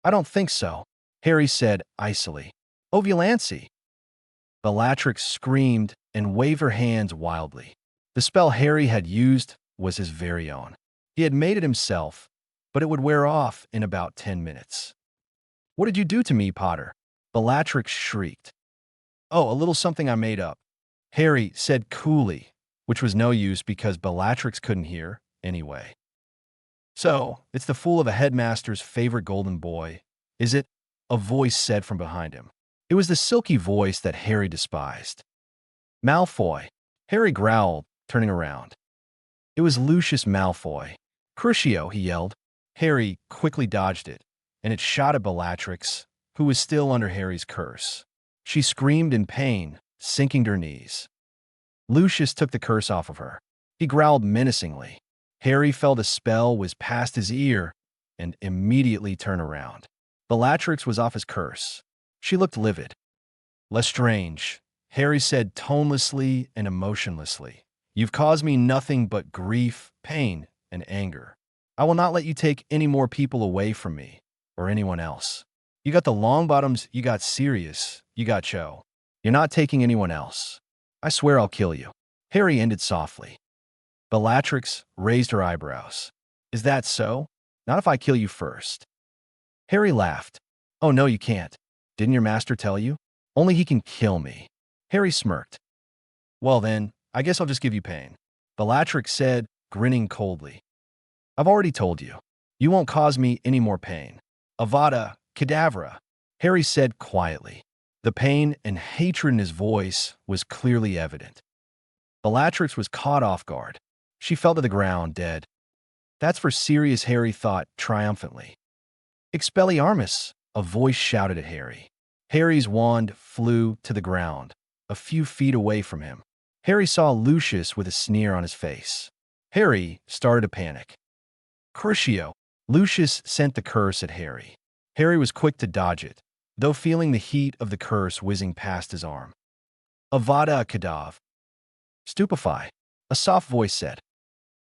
S1: I don't think so, Harry said icily. Ovulancy. Bellatrix screamed and waved her hands wildly. The spell Harry had used was his very own. He had made it himself, but it would wear off in about 10 minutes. What did you do to me, Potter? Bellatrix shrieked. Oh, a little something I made up, Harry said coolly, which was no use because Bellatrix couldn't hear anyway. So, it's the fool of a headmaster's favorite golden boy, is it? A voice said from behind him. It was the silky voice that Harry despised. Malfoy. Harry growled, turning around. It was Lucius Malfoy. Crucio, he yelled. Harry quickly dodged it, and it shot at Bellatrix, who was still under Harry's curse. She screamed in pain, sinking to her knees. Lucius took the curse off of her. He growled menacingly. Harry felt a spell was past his ear and immediately turned around. Bellatrix was off his curse. She looked livid. Lestrange, Harry said tonelessly and emotionlessly. You've caused me nothing but grief, pain, and anger. I will not let you take any more people away from me, or anyone else. You got the Longbottoms, you got Sirius, you got Cho. You're not taking anyone else. I swear I'll kill you. Harry ended softly. Bellatrix raised her eyebrows. Is that so? Not if I kill you first. Harry laughed. Oh no, you can't. Didn't your master tell you? Only he can kill me. Harry smirked. Well then, I guess I'll just give you pain. Bellatrix said, grinning coldly. I've already told you. You won't cause me any more pain. Avada Kedavra, Harry said quietly. The pain and hatred in his voice was clearly evident. Bellatrix was caught off guard. She fell to the ground, dead. That's for Sirius, Harry thought triumphantly. Expelliarmus, a voice shouted at Harry. Harry's wand flew to the ground, a few feet away from him. Harry saw Lucius with a sneer on his face. Harry started to panic. Crucio. Lucius sent the curse at Harry. Harry was quick to dodge it, though feeling the heat of the curse whizzing past his arm. Avada Kedavra. Stupefy, a soft voice said.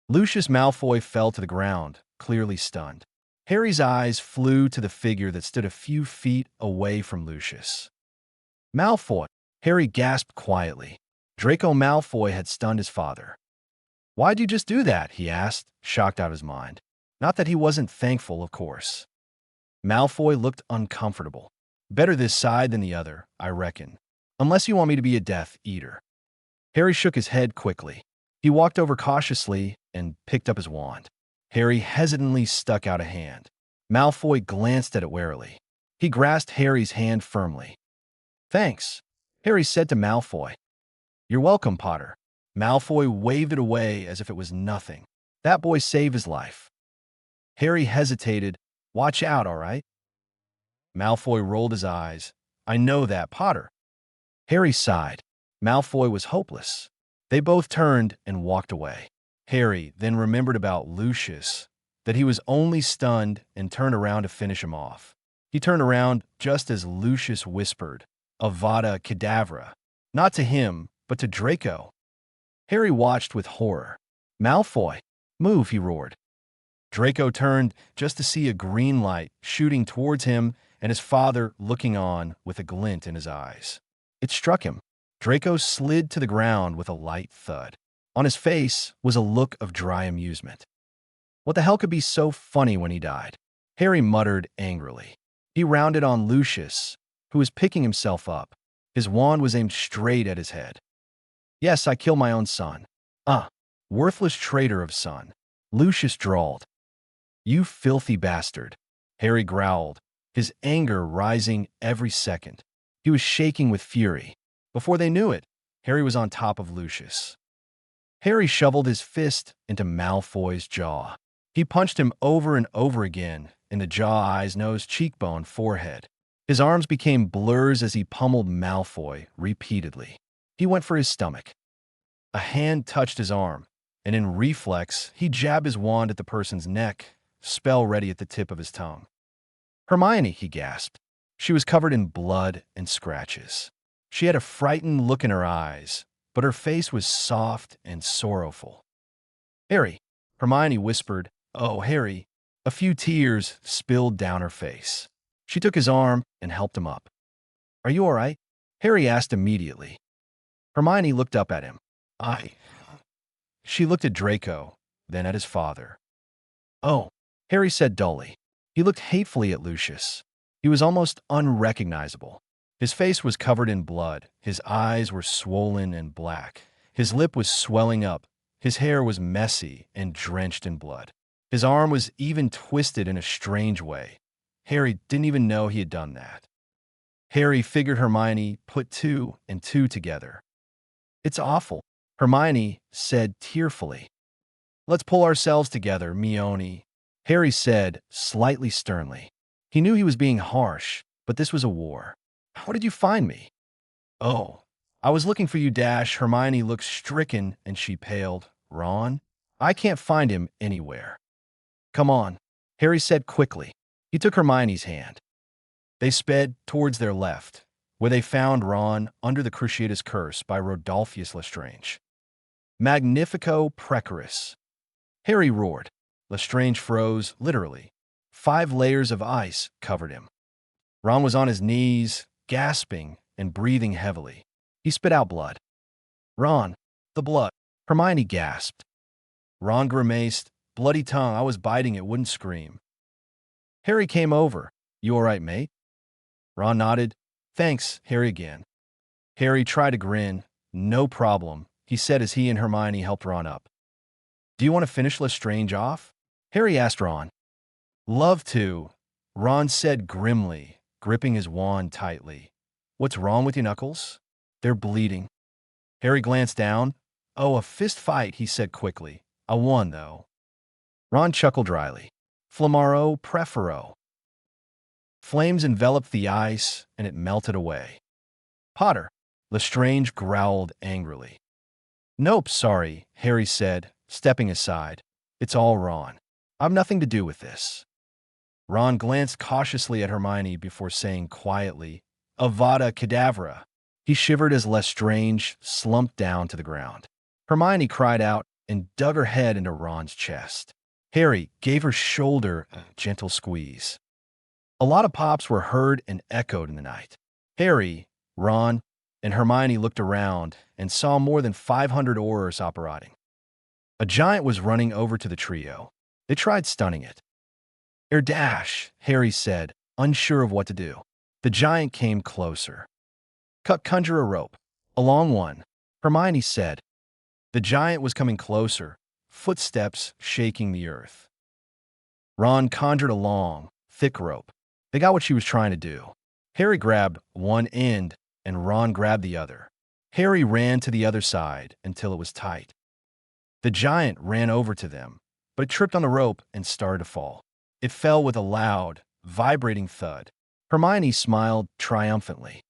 S1: Lucius Malfoy fell to the ground, clearly stunned. Harry's eyes flew to the figure that stood a few feet away from Lucius. Malfoy, Harry gasped quietly. Draco Malfoy had stunned his father. Why'd you just do that? He asked, shocked out of his mind. Not that he wasn't thankful, of course. Malfoy looked uncomfortable. Better this side than the other, I reckon. Unless you want me to be a Death Eater. Harry shook his head quickly. He walked over cautiously and picked up his wand. Harry hesitantly stuck out a hand. Malfoy glanced at it warily. He grasped Harry's hand firmly. Thanks, Harry said to Malfoy. You're welcome, Potter. Malfoy waved it away as if it was nothing. That boy saved his life. Harry hesitated. Watch out, all right? Malfoy rolled his eyes. I know that, Potter. Harry sighed. Malfoy was hopeless. They both turned and walked away. Harry then remembered about Lucius, that he was only stunned, and turned around to finish him off. He turned around just as Lucius whispered, Avada Kedavra, Not to him, but to Draco. Harry watched with horror. Malfoy, move, he roared. Draco turned just to see a green light shooting towards him and his father looking on with a glint in his eyes. It struck him. Draco slid to the ground with a light thud. On his face was a look of dry amusement. What the hell could be so funny when he died? Harry muttered angrily. He rounded on Lucius, who was picking himself up. His wand was aimed straight at his head. Yes, I kill my own son. Worthless traitor of son. Lucius drawled. You filthy bastard. Harry growled, his anger rising every second. He was shaking with fury. Before they knew it, Harry was on top of Lucius. Harry shoveled his fist into Malfoy's jaw. He punched him over and over again in the jaw, eyes, nose, cheekbone, forehead. His arms became blurs as he pummeled Malfoy repeatedly. He went for his stomach. A hand touched his arm, and in reflex, he jabbed his wand at the person's neck, spell ready at the tip of his tongue. Hermione, he gasped. She was covered in blood and scratches. She had a frightened look in her eyes, but her face was soft and sorrowful. Harry, Hermione whispered, "Oh, Harry." A few tears spilled down her face. She took his arm and helped him up. Are you all right? Harry asked immediately. Hermione looked up at him. She looked at Draco, then at his father. Oh, Harry said dully. He looked hatefully at Lucius. He was almost unrecognizable. His face was covered in blood. His eyes were swollen and black. His lip was swelling up. His hair was messy and drenched in blood. His arm was even twisted in a strange way. Harry didn't even know he had done that. Harry figured Hermione put two and two together. It's awful, Hermione said tearfully. Let's pull ourselves together, Hermione, Harry said, slightly sternly. He knew he was being harsh, but this was a war. How did you find me? Oh, I was looking for you, Hermione looked stricken and she paled. Ron? I can't find him anywhere. Come on, Harry said quickly. He took Hermione's hand. They sped towards their left, where they found Ron under the Cruciatus Curse by Rodolphus Lestrange. Magnifico Precaris. Harry roared. Lestrange froze, literally. 5 layers of ice covered him. Ron was on his knees, gasping and breathing heavily. He spit out blood. Ron, the blood. Hermione gasped. Ron grimaced. Bloody tongue, I was biting it, wouldn't scream. Harry came over. You all right, mate? Ron nodded. Thanks, Harry again. Harry tried to grin. No problem, he said as he and Hermione helped Ron up. Do you want to finish Lestrange off? Harry asked Ron. Love to, Ron said grimly, gripping his wand tightly. What's wrong with your knuckles? They're bleeding. Harry glanced down. Oh, a fist fight, he said quickly. I won, though. Ron chuckled dryly. Flammaro prefero. Flames enveloped the ice, and it melted away. Potter, Lestrange growled angrily. Nope, sorry, Harry said, stepping aside. It's all Ron. I've nothing to do with this. Ron glanced cautiously at Hermione before saying quietly, Avada Kedavra. He shivered as Lestrange slumped down to the ground. Hermione cried out and dug her head into Ron's chest. Harry gave her shoulder a gentle squeeze. A lot of pops were heard and echoed in the night. Harry, Ron, and Hermione looked around and saw more than 500 Aurors operating. A giant was running over to the trio. They tried stunning it. Dash, Harry said, unsure of what to do. The giant came closer. Conjure a rope. A long one, Hermione said. The giant was coming closer, footsteps shaking the earth. Ron conjured a long, thick rope. They got what she was trying to do. Harry grabbed one end, and Ron grabbed the other. Harry ran to the other side until it was tight. The giant ran over to them, but it tripped on the rope and started to fall. It fell with a loud, vibrating thud. Hermione smiled triumphantly.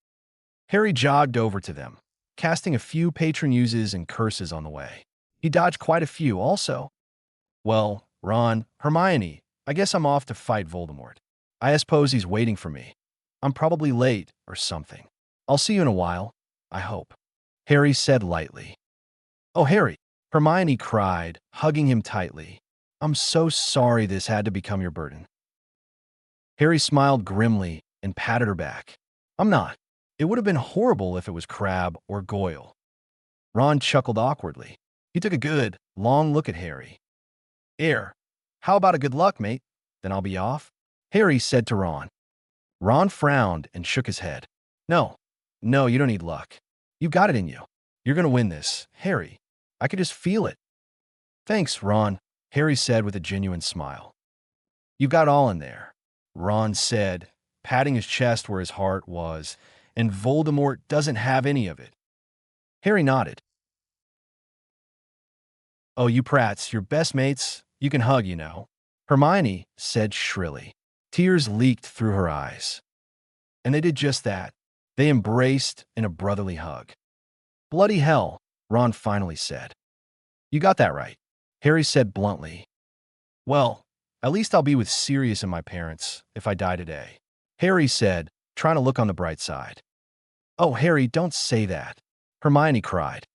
S1: Harry jogged over to them, casting a few patron uses and curses on the way. He dodged quite a few also. Well, Ron, Hermione, I guess I'm off to fight Voldemort. I suppose he's waiting for me. I'm probably late or something. I'll see you in a while, I hope. Harry said lightly. Oh, Harry, Hermione cried, hugging him tightly. I'm so sorry this had to become your burden. Harry smiled grimly and patted her back. I'm not. It would have been horrible if it was Crabbe or Goyle. Ron chuckled awkwardly. He took a good, long look at Harry. Here, how about a good luck, mate? Then I'll be off, Harry said to Ron. Ron frowned and shook his head. No, you don't need luck. You got it in you. You're going to win this, Harry. I could just feel it. Thanks, Ron, Harry said with a genuine smile. You've got all in there, Ron said, patting his chest where his heart was, and Voldemort doesn't have any of it. Harry nodded. Oh, you prats, your best mates, you can hug, you know, Hermione said shrilly. Tears leaked through her eyes. And they did just that. They embraced in a brotherly hug. Bloody hell, Ron finally said. You got that right, Harry said bluntly. Well, at least I'll be with Sirius and my parents if I die today, Harry said, trying to look on the bright side. Oh, Harry, don't say that, Hermione cried.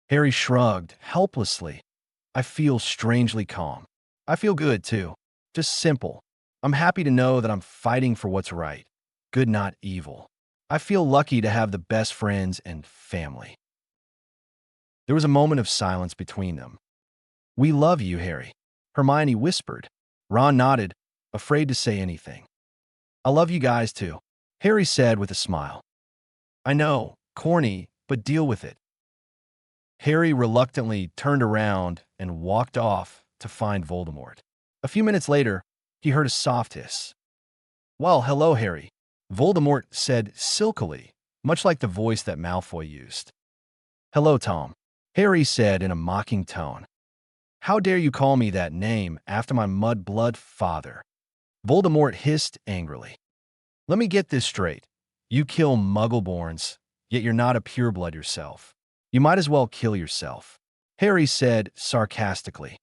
S1: Harry shrugged, helplessly. I feel strangely calm. I feel good, too. Just simple. I'm happy to know that I'm fighting for what's right. Good, not evil. I feel lucky to have the best friends and family. There was a moment of silence between them. We love you, Harry, Hermione whispered. Ron nodded, afraid to say anything. I love you guys, too, Harry said with a smile. I know, corny, but deal with it. Harry reluctantly turned around and walked off to find Voldemort. A few minutes later, he heard a soft hiss. Well, hello, Harry, Voldemort said silkily, much like the voice that Malfoy used. Hello, Tom, Harry said in a mocking tone. How dare you call me that name after my mud-blood father? Voldemort hissed angrily. Let me get this straight. You kill Muggleborns, yet you're not a pureblood yourself. You might as well kill yourself, Harry said sarcastically.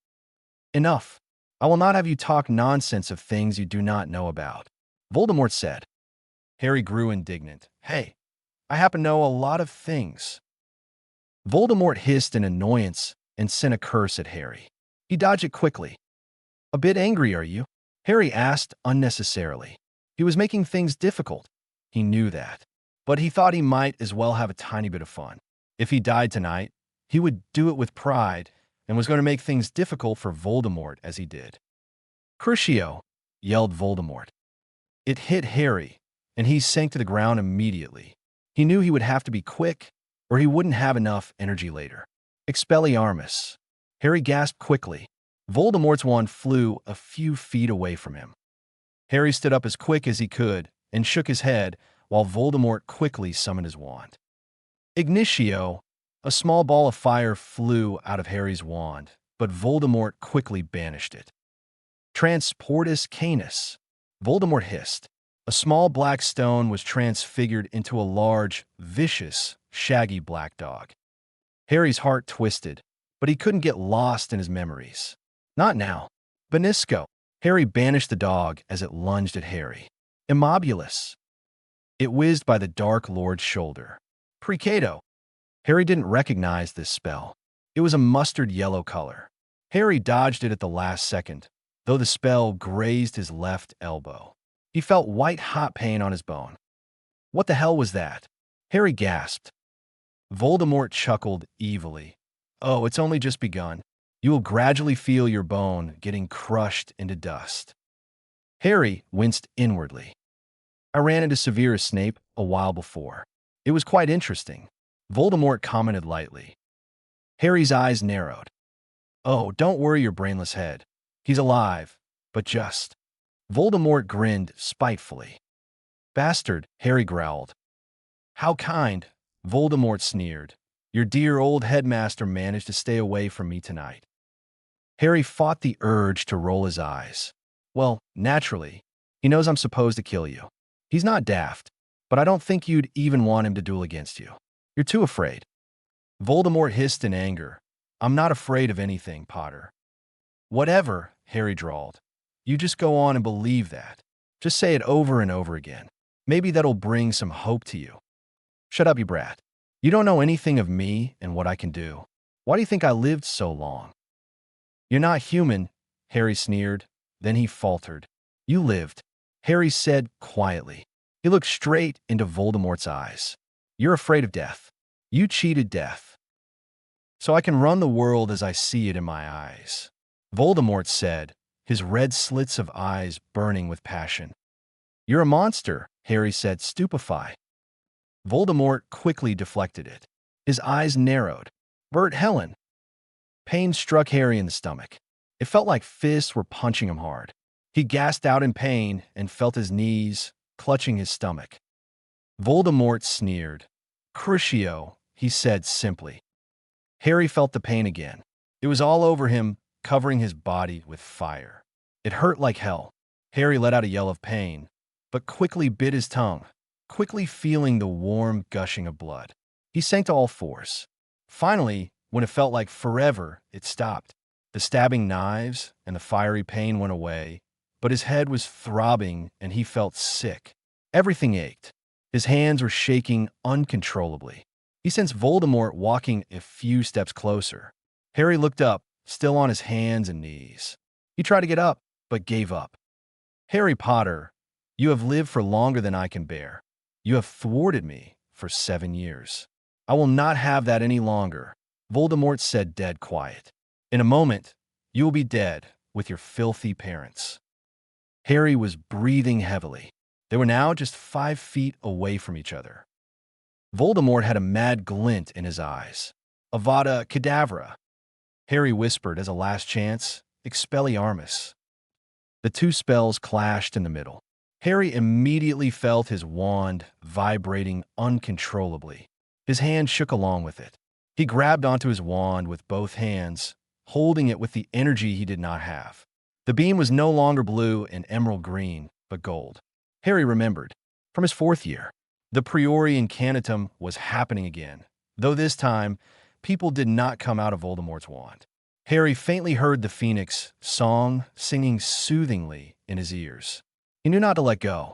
S1: Enough. I will not have you talk nonsense of things you do not know about, Voldemort said. Harry grew indignant. Hey, I happen to know a lot of things. Voldemort hissed in annoyance and sent a curse at Harry. He dodged it quickly. A bit angry, are you? Harry asked unnecessarily. He was making things difficult. He knew that. But he thought he might as well have a tiny bit of fun. If he died tonight, he would do it with pride and was going to make things difficult for Voldemort as he did. Crucio, yelled Voldemort. It hit Harry, and he sank to the ground immediately. He knew he would have to be quick, or he wouldn't have enough energy later. Expelliarmus. Harry gasped quickly. Voldemort's wand flew a few feet away from him. Harry stood up as quick as he could and shook his head while Voldemort quickly summoned his wand. Ignitio. A small ball of fire flew out of Harry's wand, but Voldemort quickly banished it. Transportus Canis. Voldemort hissed. A small black stone was transfigured into a large, vicious, shaggy black dog. Harry's heart twisted, but he couldn't get lost in his memories. Not now. Benisco. Harry banished the dog as it lunged at Harry. Immobulus. It whizzed by the Dark Lord's shoulder. Precato. Harry didn't recognize this spell. It was a mustard yellow color. Harry dodged it at the last second, though the spell grazed his left elbow. He felt white-hot pain on his bone. What the hell was that? Harry gasped. Voldemort chuckled evilly. Oh, it's only just begun. You will gradually feel your bone getting crushed into dust. Harry winced inwardly. I ran into Severus Snape a while before. It was quite interesting, Voldemort commented lightly. Harry's eyes narrowed. Oh, don't worry your brainless head. He's alive, but just. Voldemort grinned spitefully. Bastard, Harry growled. How kind, Voldemort sneered. Your dear old headmaster managed to stay away from me tonight. Harry fought the urge to roll his eyes. Well, naturally, he knows I'm supposed to kill you. He's not daft, but I don't think you'd even want him to duel against you. You're too afraid. Voldemort hissed in anger. I'm not afraid of anything, Potter. Whatever, Harry drawled. You just go on and believe that. Just say it over and over again. Maybe that'll bring some hope to you. Shut up, you brat. You don't know anything of me and what I can do. Why do you think I lived so long? You're not human, Harry sneered. Then he faltered. You lived, Harry said quietly. He looked straight into Voldemort's eyes. You're afraid of death. You cheated death. So I can run the world as I see it in my eyes. Voldemort said, his red slits of eyes burning with passion. You're a monster, Harry said, stupefied. Voldemort quickly deflected it. His eyes narrowed. Bert Helen. Pain struck Harry in the stomach. It felt like fists were punching him hard. He gasped out in pain and felt his knees clutching his stomach. Voldemort sneered. Crucio, he said simply. Harry felt the pain again. It was all over him, covering his body with fire. It hurt like hell. Harry let out a yell of pain, but quickly bit his tongue, quickly feeling the warm gushing of blood. He sank to all fours. Finally, when it felt like forever, it stopped. The stabbing knives and the fiery pain went away, but his head was throbbing and he felt sick. Everything ached. His hands were shaking uncontrollably. He sensed Voldemort walking a few steps closer. Harry looked up, still on his hands and knees. He tried to get up, but gave up. Harry Potter, you have lived for longer than I can bear. You have thwarted me for 7 years. I will not have that any longer, Voldemort said, dead quiet. In a moment, you will be dead with your filthy parents. Harry was breathing heavily. They were now just 5 feet away from each other. Voldemort had a mad glint in his eyes. Avada Kedavra, Harry whispered as a last chance, Expelliarmus. The two spells clashed in the middle. Harry immediately felt his wand vibrating uncontrollably. His hand shook along with it. He grabbed onto his wand with both hands, holding it with the energy he did not have. The beam was no longer blue and emerald green, but gold. Harry remembered. From his 4th year, the Priori Incantatem was happening again, though this time, people did not come out of Voldemort's wand. Harry faintly heard the Phoenix song singing soothingly in his ears. He knew not to let go.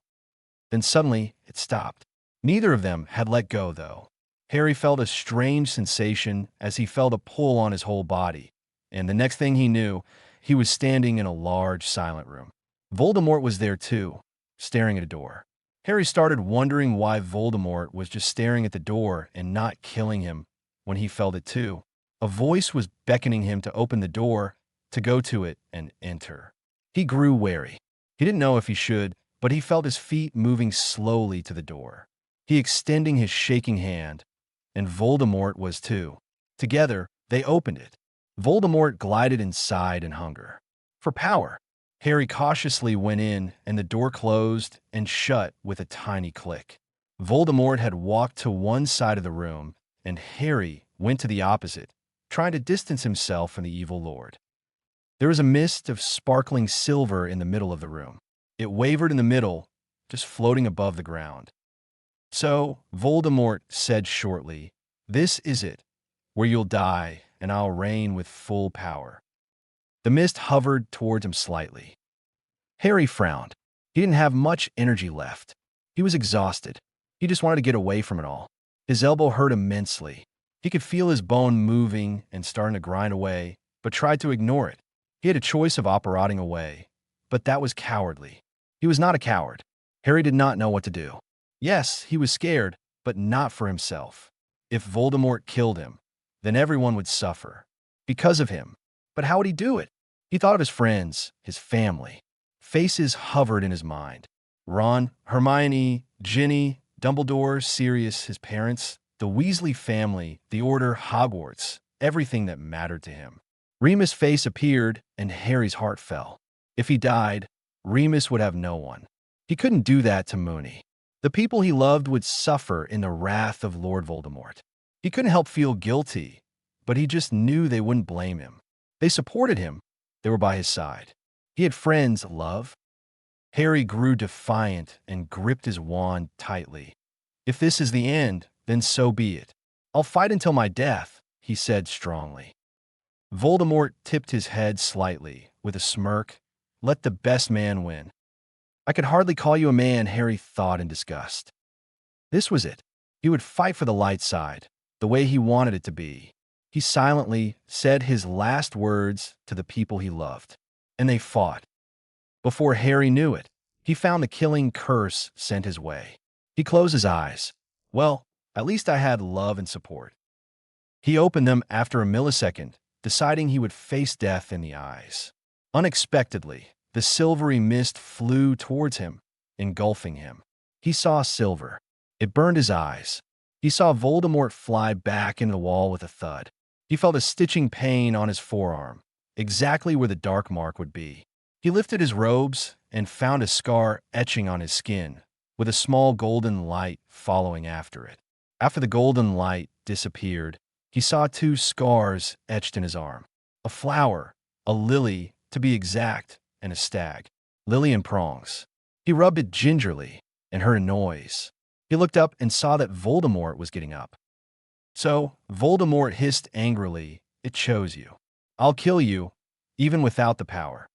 S1: Then suddenly, it stopped. Neither of them had let go, though. Harry felt a strange sensation as he felt a pull on his whole body, and the next thing he knew, he was standing in a large, silent room. Voldemort was there too, staring at a door. Harry started wondering why Voldemort was just staring at the door and not killing him when he felt it too. A voice was beckoning him to open the door, to go to it and enter. He grew wary. He didn't know if he should, but he felt his feet moving slowly to the door. He extending his shaking hand, and Voldemort was too. Together, they opened it. Voldemort glided inside in hunger. For power, Harry cautiously went in, and the door closed and shut with a tiny click. Voldemort had walked to one side of the room, and Harry went to the opposite, trying to distance himself from the evil lord. There was a mist of sparkling silver in the middle of the room. It wavered in the middle, just floating above the ground. So, Voldemort said shortly, "This is it, where you'll die, and I'll reign with full power." The mist hovered towards him slightly. Harry frowned. He didn't have much energy left. He was exhausted. He just wanted to get away from it all. His elbow hurt immensely. He could feel his bone moving and starting to grind away, but tried to ignore it. He had a choice of operating away, but that was cowardly. He was not a coward. Harry did not know what to do. Yes, he was scared, but not for himself. If Voldemort killed him, then everyone would suffer. Because of him. But how would he do it? He thought of his friends, his family. Faces hovered in his mind. Ron, Hermione, Ginny, Dumbledore, Sirius, his parents, the Weasley family, the Order, Hogwarts, everything that mattered to him. Remus' face appeared, and Harry's heart fell. If he died, Remus would have no one. He couldn't do that to Moony. The people he loved would suffer in the wrath of Lord Voldemort. He couldn't help feel guilty, but he just knew they wouldn't blame him. They supported him. They were by his side. He had friends, love. Harry grew defiant and gripped his wand tightly. If this is the end, then so be it. I'll fight until my death, he said strongly. Voldemort tipped his head slightly, with a smirk. Let the best man win. I could hardly call you a man, Harry thought in disgust. This was it. He would fight for the light side, the way he wanted it to be. He silently said his last words to the people he loved, and they fought. Before Harry knew it, he found the killing curse sent his way. He closed his eyes. Well, at least I had love and support. He opened them after a millisecond, deciding he would face death in the eyes. Unexpectedly, the silvery mist flew towards him, engulfing him. He saw silver. It burned his eyes. He saw Voldemort fly back into the wall with a thud. He felt a stitching pain on his forearm, exactly where the dark mark would be. He lifted his robes and found a scar etching on his skin, with a small golden light following after it. After the golden light disappeared, he saw two scars etched in his arm. A flower, a lily, to be exact, and a stag. Lily and prongs. He rubbed it gingerly and heard a noise. He looked up and saw that Voldemort was getting up. So, Voldemort hissed angrily, "It chose you. I'll kill you, even without the power."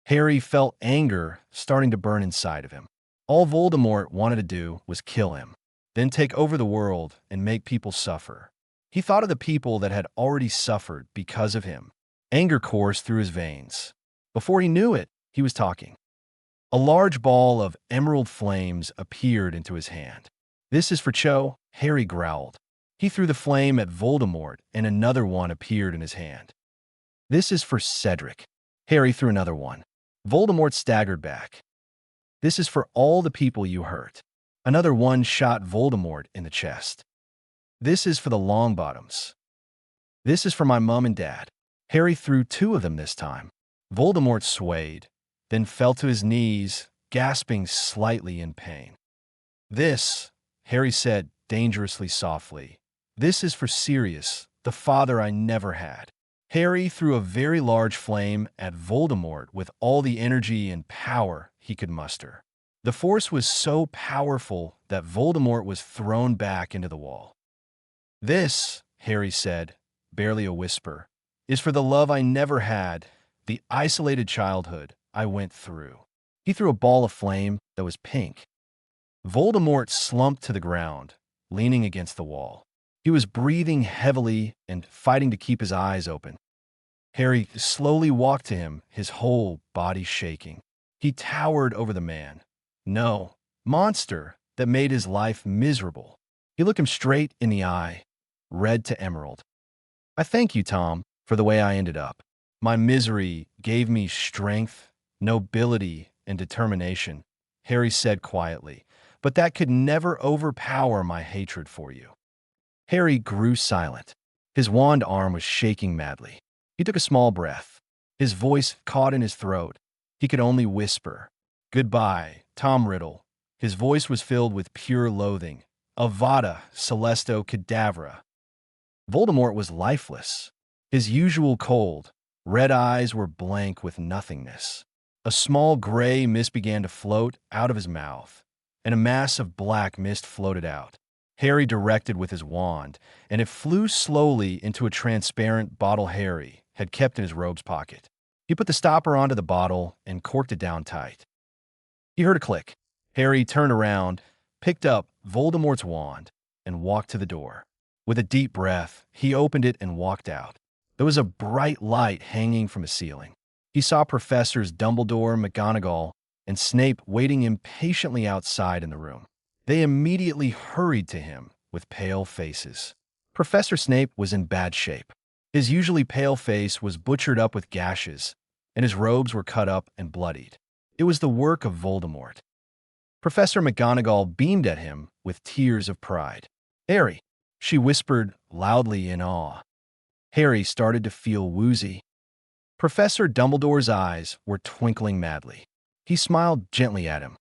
S1: Harry felt anger starting to burn inside of him. All Voldemort wanted to do was kill him, then take over the world and make people suffer. He thought of the people that had already suffered because of him. Anger coursed through his veins. Before he knew it, he was talking. A large ball of emerald flames appeared into his hand. "This is for Cho," Harry growled. He threw the flame at Voldemort, and another one appeared in his hand. "This is for Cedric." Harry threw another one. Voldemort staggered back. "This is for all the people you hurt." Another one shot Voldemort in the chest. "This is for the Longbottoms." "This is for my mom and dad." Harry threw two of them this time. Voldemort swayed, then fell to his knees, gasping slightly in pain. "This," Harry said dangerously softly, "this is for Sirius, the father I never had." Harry threw a very large flame at Voldemort with all the energy and power he could muster. The force was so powerful that Voldemort was thrown back into the wall. "This," Harry said, barely a whisper, "is for the love I never had, the isolated childhood I went through." He threw a ball of flame that was pink. Voldemort slumped to the ground, leaning against the wall. He was breathing heavily and fighting to keep his eyes open. Harry slowly walked to him, his whole body shaking. He towered over the man. No, monster that made his life miserable. He looked him straight in the eye, red to emerald. "I thank you, Tom, for the way I ended up. My misery gave me strength, nobility, and determination," Harry said quietly, "but that could never overpower my hatred for you." Harry grew silent. His wand arm was shaking madly. He took a small breath. His voice caught in his throat. He could only whisper, "Goodbye, Tom Riddle." His voice was filled with pure loathing. Avada Celesto Cadavra. Voldemort was lifeless. His usual cold, red eyes were blank with nothingness. A small gray mist began to float out of his mouth, and a mass of black mist floated out. Harry directed with his wand, and it flew slowly into a transparent bottle Harry had kept in his robe's pocket. He put the stopper onto the bottle and corked it down tight. He heard a click. Harry turned around, picked up Voldemort's wand, and walked to the door. With a deep breath, he opened it and walked out. There was a bright light hanging from the ceiling. He saw Professors Dumbledore, McGonagall, and Snape waiting impatiently outside in the room. They immediately hurried to him with pale faces. Professor Snape was in bad shape. His usually pale face was butchered up with gashes, and his robes were cut up and bloodied. It was the work of Voldemort. Professor McGonagall beamed at him with tears of pride. "Harry," she whispered loudly in awe. Harry started to feel woozy. Professor Dumbledore's eyes were twinkling madly. He smiled gently at him.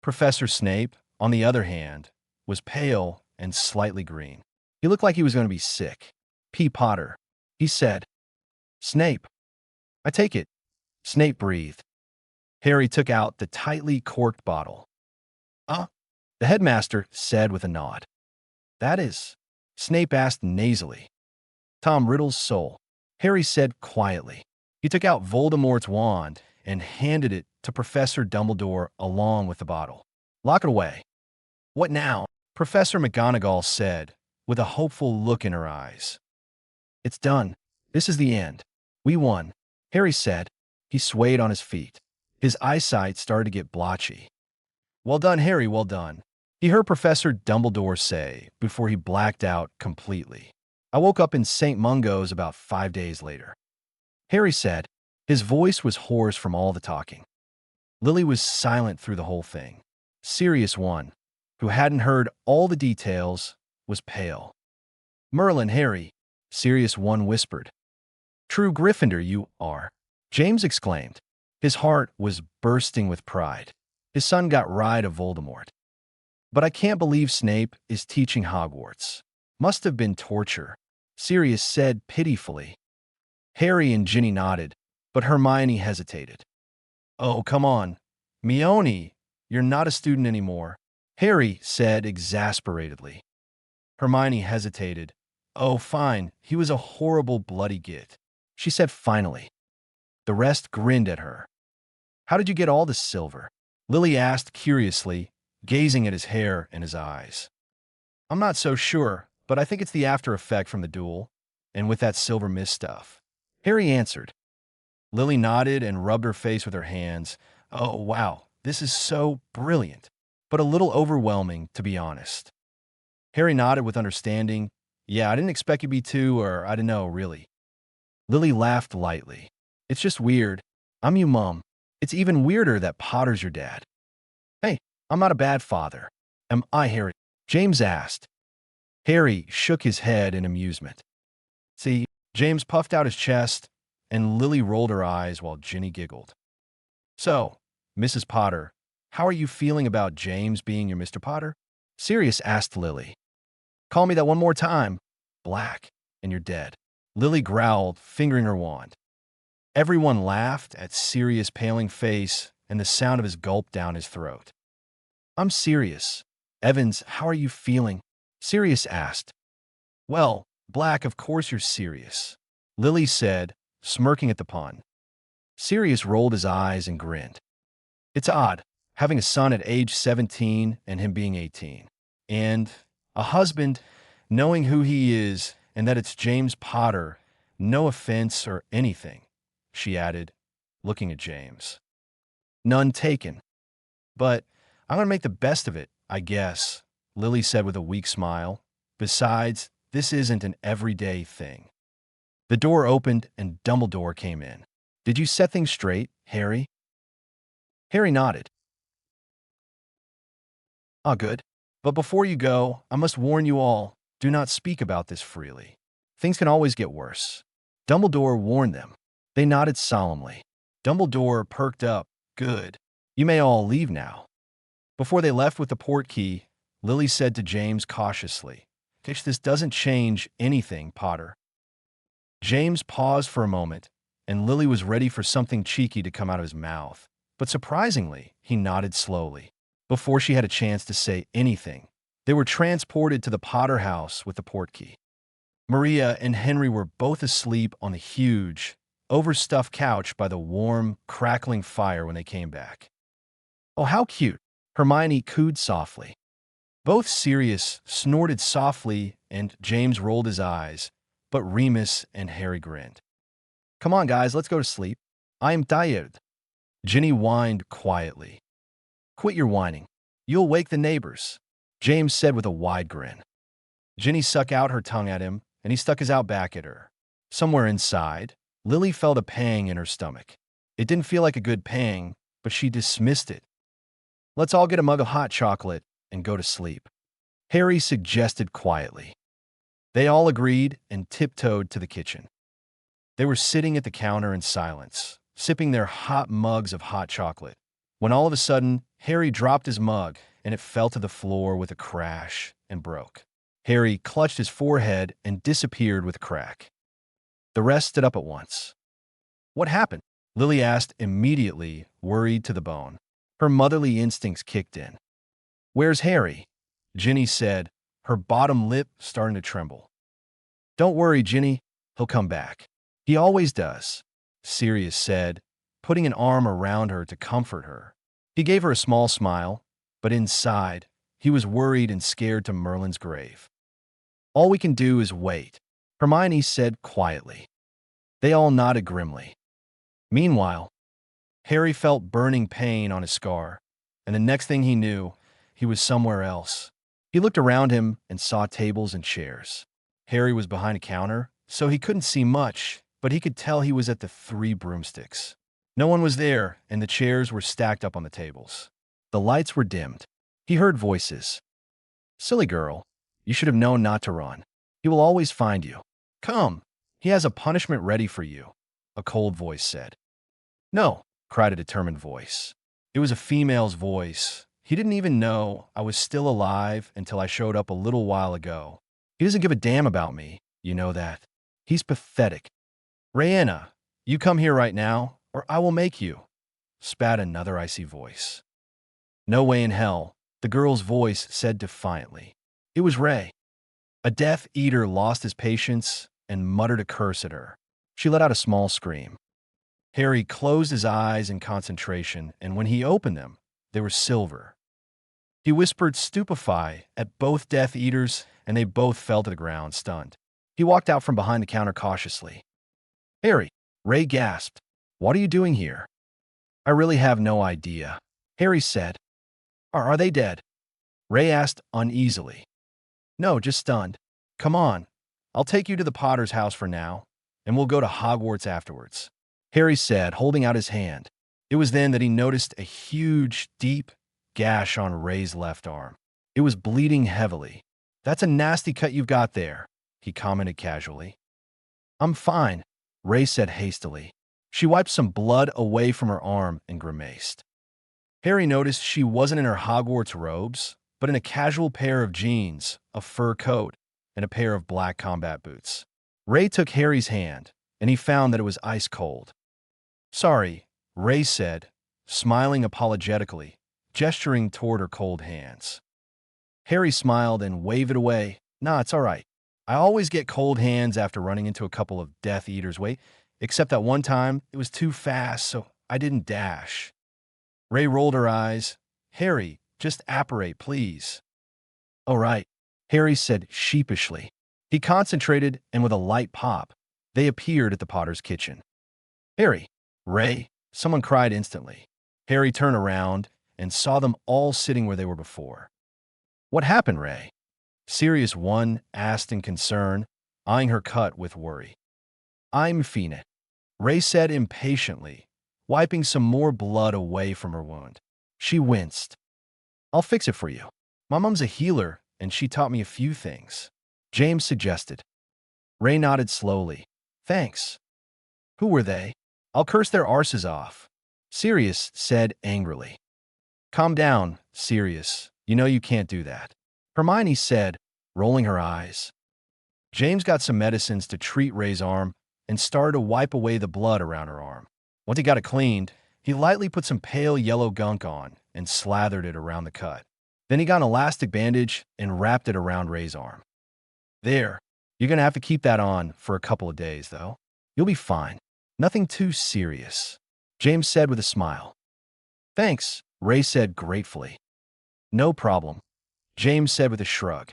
S1: Professor Snape, on the other hand, was pale and slightly green. He looked like he was going to be sick. "P. Potter," he said. "Snape." "I take it," Snape breathed. Harry took out the tightly corked bottle. The headmaster said with a nod. "That is," Snape asked nasally. "Tom Riddle's soul," Harry said quietly. He took out Voldemort's wand and handed it to Professor Dumbledore along with the bottle. "Lock it away." "What now?" Professor McGonagall said, with a hopeful look in her eyes. It's done. This is the end. We won, Harry said. He swayed on his feet. His eyesight started to get blotchy. Well done, Harry, well done, he heard Professor Dumbledore say before he blacked out completely. I woke up in St. Mungo's about 5 days later. Harry said. His voice was hoarse from all the talking. Lily was silent through the whole thing. Sirius One, who hadn't heard all the details, was pale. Merlin, Harry, Sirius One whispered. True Gryffindor you are, James exclaimed. His heart was bursting with pride. His son got rid of Voldemort. But I can't believe Snape is teaching Hogwarts. Must have been torture, Sirius said pitifully. Harry and Ginny nodded, but Hermione hesitated. Oh, come on. Hermione, you're not a student anymore, Harry said exasperatedly. Hermione hesitated. Oh, fine, he was a horrible bloody git, she said finally. The rest grinned at her. How did you get all this silver? Lily asked curiously, gazing at his hair and his eyes. I'm not so sure, but I think it's the after effect from the duel, and with that silver mist stuff, Harry answered. Lily nodded and rubbed her face with her hands. Oh, wow, this is so brilliant, but a little overwhelming, to be honest. Harry nodded with understanding. Yeah, I didn't expect you to be too, or I don't know, really. Lily laughed lightly. It's just weird. I'm you, Mum. It's even weirder that Potter's your dad. Hey, I'm not a bad father. Am I, Harry? James asked. Harry shook his head in amusement. See, James puffed out his chest, and Lily rolled her eyes while Ginny giggled. So, Mrs. Potter, how are you feeling about James being your Mr. Potter? Sirius asked Lily. Call me that one more time. Black, and you're dead. Lily growled, fingering her wand. Everyone laughed at Sirius' paling face and the sound of his gulp down his throat. I'm serious. Evans, how are you feeling? Sirius asked. Well, Black, of course you're serious, Lily said, smirking at the pun. Sirius rolled his eyes and grinned. It's odd, having a son at age 17 and him being 18. And a husband, knowing who he is and that it's James Potter, no offense or anything, she added, looking at James. None taken. But I'm going to make the best of it, I guess, Lily said with a weak smile. Besides, this isn't an everyday thing. The door opened and Dumbledore came in. Did you set things straight, Harry? Harry nodded. Ah, good. But before you go, I must warn you all, do not speak about this freely. Things can always get worse. Dumbledore warned them. They nodded solemnly. Dumbledore perked up. Good. You may all leave now. Before they left with the port key, Lily said to James cautiously, This doesn't change anything, Potter. James paused for a moment, and Lily was ready for something cheeky to come out of his mouth. But surprisingly, he nodded slowly. Before she had a chance to say anything, they were transported to the Potter house with the port key. Maria and Henry were both asleep on the huge, overstuffed couch by the warm, crackling fire when they came back. Oh, how cute, Hermione cooed softly. Both Sirius snorted softly and James rolled his eyes, but Remus and Harry grinned. Come on, guys, let's go to sleep. I am tired. Ginny whined quietly. Quit your whining. You'll wake the neighbors, James said with a wide grin. Ginny stuck out her tongue at him, and he stuck his out back at her. Somewhere inside, Lily felt a pang in her stomach. It didn't feel like a good pang, but she dismissed it. Let's all get a mug of hot chocolate and go to sleep, Harry suggested quietly. They all agreed and tiptoed to the kitchen. They were sitting at the counter in silence, sipping their hot mugs of hot chocolate, when all of a sudden, Harry dropped his mug and it fell to the floor with a crash and broke. Harry clutched his forehead and disappeared with a crack. The rest stood up at once. What happened? Lily asked immediately, worried to the bone. Her motherly instincts kicked in. Where's Harry? Ginny said, her bottom lip starting to tremble. Don't worry, Ginny. He'll come back. He always does, Sirius said, putting an arm around her to comfort her. He gave her a small smile, but inside, he was worried and scared to Merlin's grave. All we can do is wait, Hermione said quietly. They all nodded grimly. Meanwhile, Harry felt burning pain on his scar, and the next thing he knew, he was somewhere else. He looked around him and saw tables and chairs. Harry was behind a counter, so he couldn't see much, but he could tell he was at the Three Broomsticks. No one was there, and the chairs were stacked up on the tables. The lights were dimmed. He heard voices. Silly girl, you should have known not to run. He will always find you. Come, he has a punishment ready for you, a cold voice said. No, cried a determined voice. It was a female's voice. He didn't even know I was still alive until I showed up a little while ago. He doesn't give a damn about me, you know that. He's pathetic. Rayanna, you come here right now, or I will make you, spat another icy voice. No way in hell, the girl's voice said defiantly. It was Ray. A Death Eater lost his patience and muttered a curse at her. She let out a small scream. Harry closed his eyes in concentration, and when he opened them, they were silver. He whispered stupefy at both Death Eaters, and they both fell to the ground, stunned. He walked out from behind the counter cautiously. Harry, Ray gasped. What are you doing here? I really have no idea, Harry said. Are they dead? Ray asked uneasily. No, just stunned. Come on, I'll take you to the Potter's house for now, and we'll go to Hogwarts afterwards, Harry said, holding out his hand. It was then that he noticed a huge, deep gash on Ray's left arm. It was bleeding heavily. That's a nasty cut you've got there, he commented casually. I'm fine, Ray said hastily. She wiped some blood away from her arm and grimaced. Harry noticed she wasn't in her Hogwarts robes, but in a casual pair of jeans, a fur coat, and a pair of black combat boots. Ray took Harry's hand, and he found that it was ice cold. Sorry, Ray said, smiling apologetically, gesturing toward her cold hands. Harry smiled and waved it away. Nah, it's all right. I always get cold hands after running into a couple of Death Eaters. Wait, except that one time it was too fast, so I didn't dash. Ray rolled her eyes. Harry, just apparate, please. All right, Harry said sheepishly. He concentrated, and with a light pop, they appeared at the Potter's kitchen. Harry, Ray, someone cried instantly. Harry turned around and saw them all sitting where they were before. What happened, Ray? Sirius One asked in concern, eyeing her cut with worry. I'm Phoenix, Ray said impatiently, wiping some more blood away from her wound. She winced. I'll fix it for you. My mom's a healer, and she taught me a few things, James suggested. Ray nodded slowly. Thanks. Who were they? I'll curse their arses off, Sirius said angrily. Calm down, Sirius. You know you can't do that, Hermione said, rolling her eyes. James got some medicines to treat Ray's arm and started to wipe away the blood around her arm. Once he got it cleaned, he lightly put some pale yellow gunk on and slathered it around the cut. Then he got an elastic bandage and wrapped it around Ray's arm. There, you're going to have to keep that on for a couple of days, though. You'll be fine. Nothing too serious, James said with a smile. Thanks, Ray said gratefully. No problem, James said with a shrug.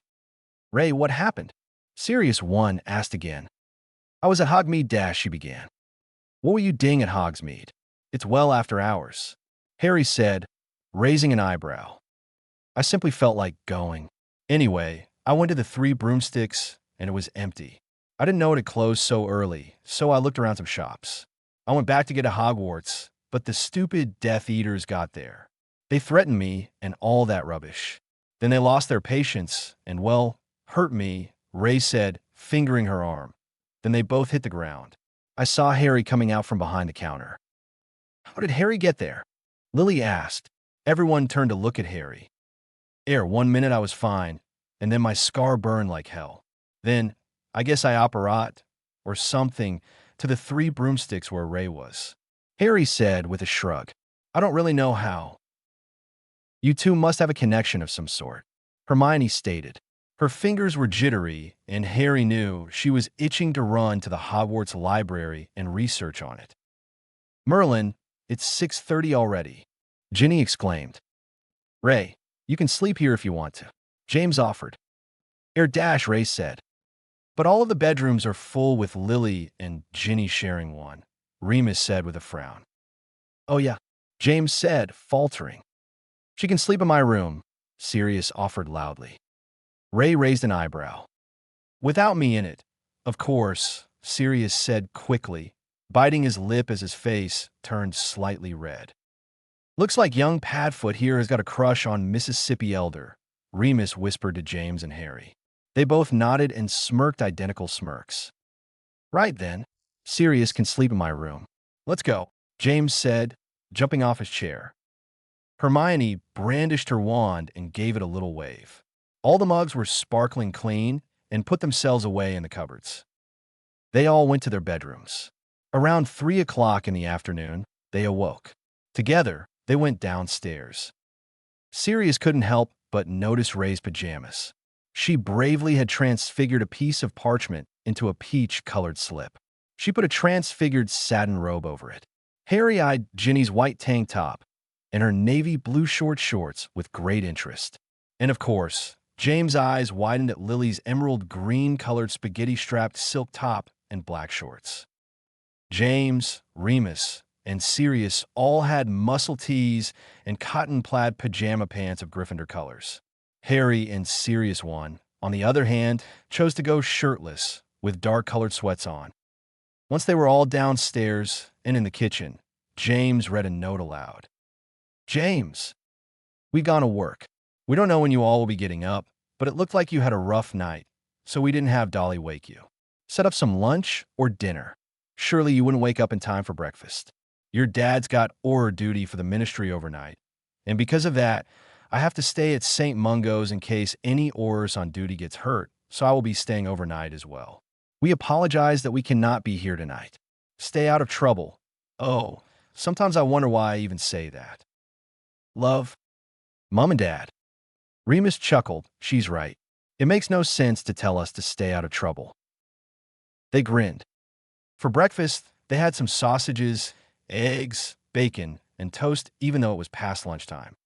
S1: Ray, what happened? Sirius One asked again. I was at Hogsmeade Dash, she began. What were you doing at Hogsmeade? It's well after hours, Harry said, raising an eyebrow. I simply felt like going. Anyway, I went to the Three Broomsticks, and it was empty. I didn't know it had closed so early, so I looked around some shops. I went back to get to Hogwarts, but the stupid Death Eaters got there. They threatened me and all that rubbish. Then they lost their patience and, well, hurt me, Ray said, fingering her arm. Then they both hit the ground. I saw Harry coming out from behind the counter. How did Harry get there? Lily asked. Everyone turned to look at Harry. 1 minute I was fine, and then my scar burned like hell. Then, I guess I apparat, or something, to the Three Broomsticks where Ray was. Harry said with a shrug. I don't really know how. You two must have a connection of some sort, Hermione stated. Her fingers were jittery, and Harry knew she was itching to run to the Hogwarts library and research on it. Merlin, it's 6:30 already, Ginny exclaimed. Ray, you can sleep here if you want to, James offered. Dash, Ray said. But all of the bedrooms are full with Lily and Ginny sharing one, Remus said with a frown. Oh yeah, James said, faltering. She can sleep in my room, Sirius offered loudly. Ray raised an eyebrow. Without me in it, of course, Sirius said quickly, biting his lip as his face turned slightly red. Looks like young Padfoot here has got a crush on Mississippi Elder, Remus whispered to James and Harry. They both nodded and smirked identical smirks. Right then, Sirius can sleep in my room. Let's go, James said, jumping off his chair. Hermione brandished her wand and gave it a little wave. All the mugs were sparkling clean and put themselves away in the cupboards. They all went to their bedrooms. Around 3 o'clock in the afternoon, they awoke. Together, they went downstairs. Sirius couldn't help but notice Ray's pajamas. She bravely had transfigured a piece of parchment into a peach-colored slip. She put a transfigured satin robe over it. Harry eyed Ginny's white tank top and her navy blue short shorts with great interest. And of course, James' eyes widened at Lily's emerald green-colored spaghetti-strapped silk top and black shorts. James, Remus, and Sirius all had muscle tees and cotton-plaid pajama pants of Gryffindor colors. Harry and Sirius on the other hand, chose to go shirtless with dark-colored sweats on. Once they were all downstairs and in the kitchen, James read a note aloud. James, we've gone to work. We don't know when you all will be getting up, but it looked like you had a rough night, so we didn't have Dolly wake you. Set up some lunch or dinner. Surely you wouldn't wake up in time for breakfast. Your dad's got oar duty for the ministry overnight, and because of that, I have to stay at St. Mungo's in case any oars on duty gets hurt, so I will be staying overnight as well. We apologize that we cannot be here tonight. Stay out of trouble. Oh, sometimes I wonder why I even say that. Love, Mom and Dad. Remus chuckled. She's right. It makes no sense to tell us to stay out of trouble. They grinned. For breakfast, they had some sausages, eggs, bacon, and toast even though it was past lunchtime.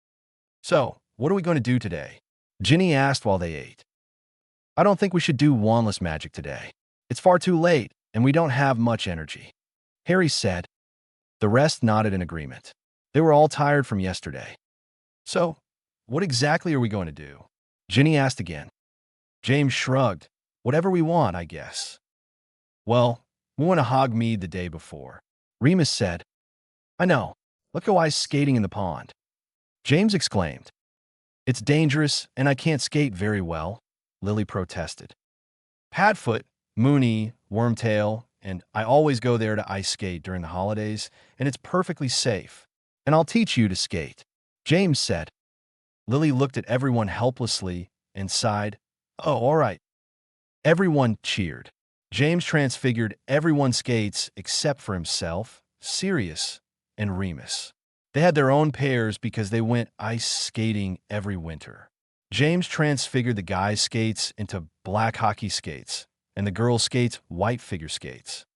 S1: So, what are we going to do today? Ginny asked while they ate. I don't think we should do wandless magic today. It's far too late, and we don't have much energy. Harry said. The rest nodded in agreement. They were all tired from yesterday. So, what exactly are we going to do? Ginny asked again. James shrugged. Whatever we want, I guess. Well, we went to Hogmead the day before. Remus said. I know. Let's go ice skating in the pond. James exclaimed. It's dangerous, and I can't skate very well, Lily protested. Padfoot, Mooney, Wormtail, and I always go there to ice skate during the holidays, and it's perfectly safe. And I'll teach you to skate, James said. Lily looked at everyone helplessly and sighed. Oh, all right. Everyone cheered. James transfigured everyone's skates except for himself, Sirius, and Remus. They had their own pairs because they went ice skating every winter. James transfigured the guys' skates into black hockey skates, and the girls' skates white figure skates.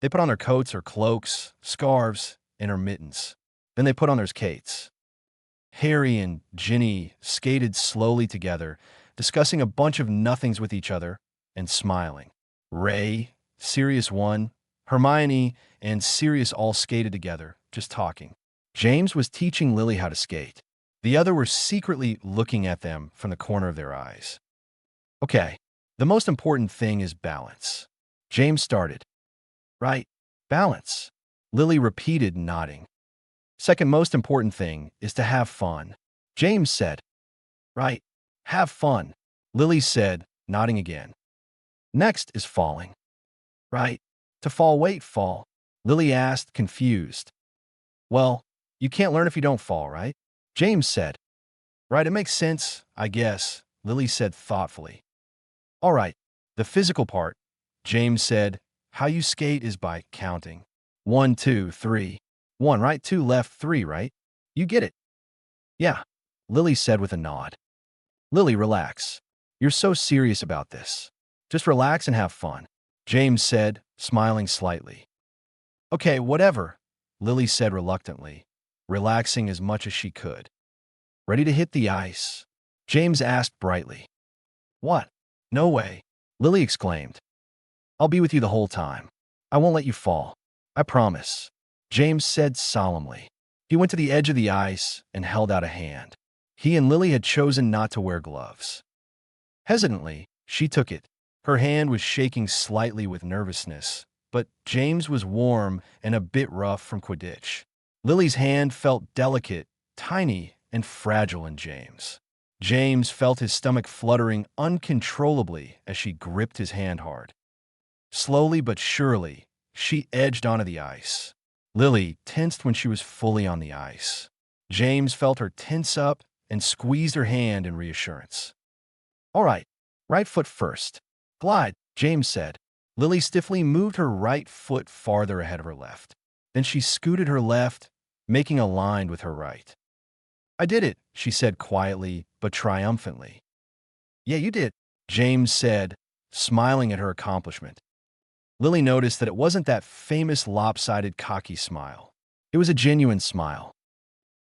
S1: They put on their coats or cloaks, scarves, and their mittens. Then they put on their skates. Harry and Ginny skated slowly together, discussing a bunch of nothings with each other and smiling. Ray, Sirius won, Hermione, and Sirius all skated together, just talking. James was teaching Lily how to skate. The other were secretly looking at them from the corner of their eyes. Okay, the most important thing is balance. James started. Right, balance. Lily repeated, nodding. Second most important thing is to have fun. James said. Right, have fun. Lily said, nodding again. Next is falling. Right, to fall, wait, fall. Lily asked, confused. Well, you can't learn if you don't fall, right? James said. Right, it makes sense, I guess, Lily said thoughtfully. All right, the physical part, James said. How you skate is by counting. 1, 2, 3. 1, right? 2 left, 3, right? You get it. Yeah, Lily said with a nod. Lily, relax. You're so serious about this. Just relax and have fun, James said, smiling slightly. Okay, whatever, Lily said reluctantly, relaxing as much as she could. Ready to hit the ice? James asked brightly. What? No way. Lily exclaimed. I'll be with you the whole time. I won't let you fall. I promise, James said solemnly. He went to the edge of the ice and held out a hand. He and Lily had chosen not to wear gloves. Hesitantly, she took it. Her hand was shaking slightly with nervousness, but James was warm and a bit rough from Quidditch. Lily's hand felt delicate, tiny, and fragile in James. James felt his stomach fluttering uncontrollably as she gripped his hand hard. Slowly but surely, she edged onto the ice. Lily tensed when she was fully on the ice. James felt her tense up and squeezed her hand in reassurance. All right foot first. Glide, James said. Lily stiffly moved her right foot farther ahead of her left. Then she scooted her left, making a line with her right. I did it, she said quietly but triumphantly. Yeah, you did, James said, smiling at her accomplishment. Lily noticed that it wasn't that famous lopsided cocky smile. It was a genuine smile.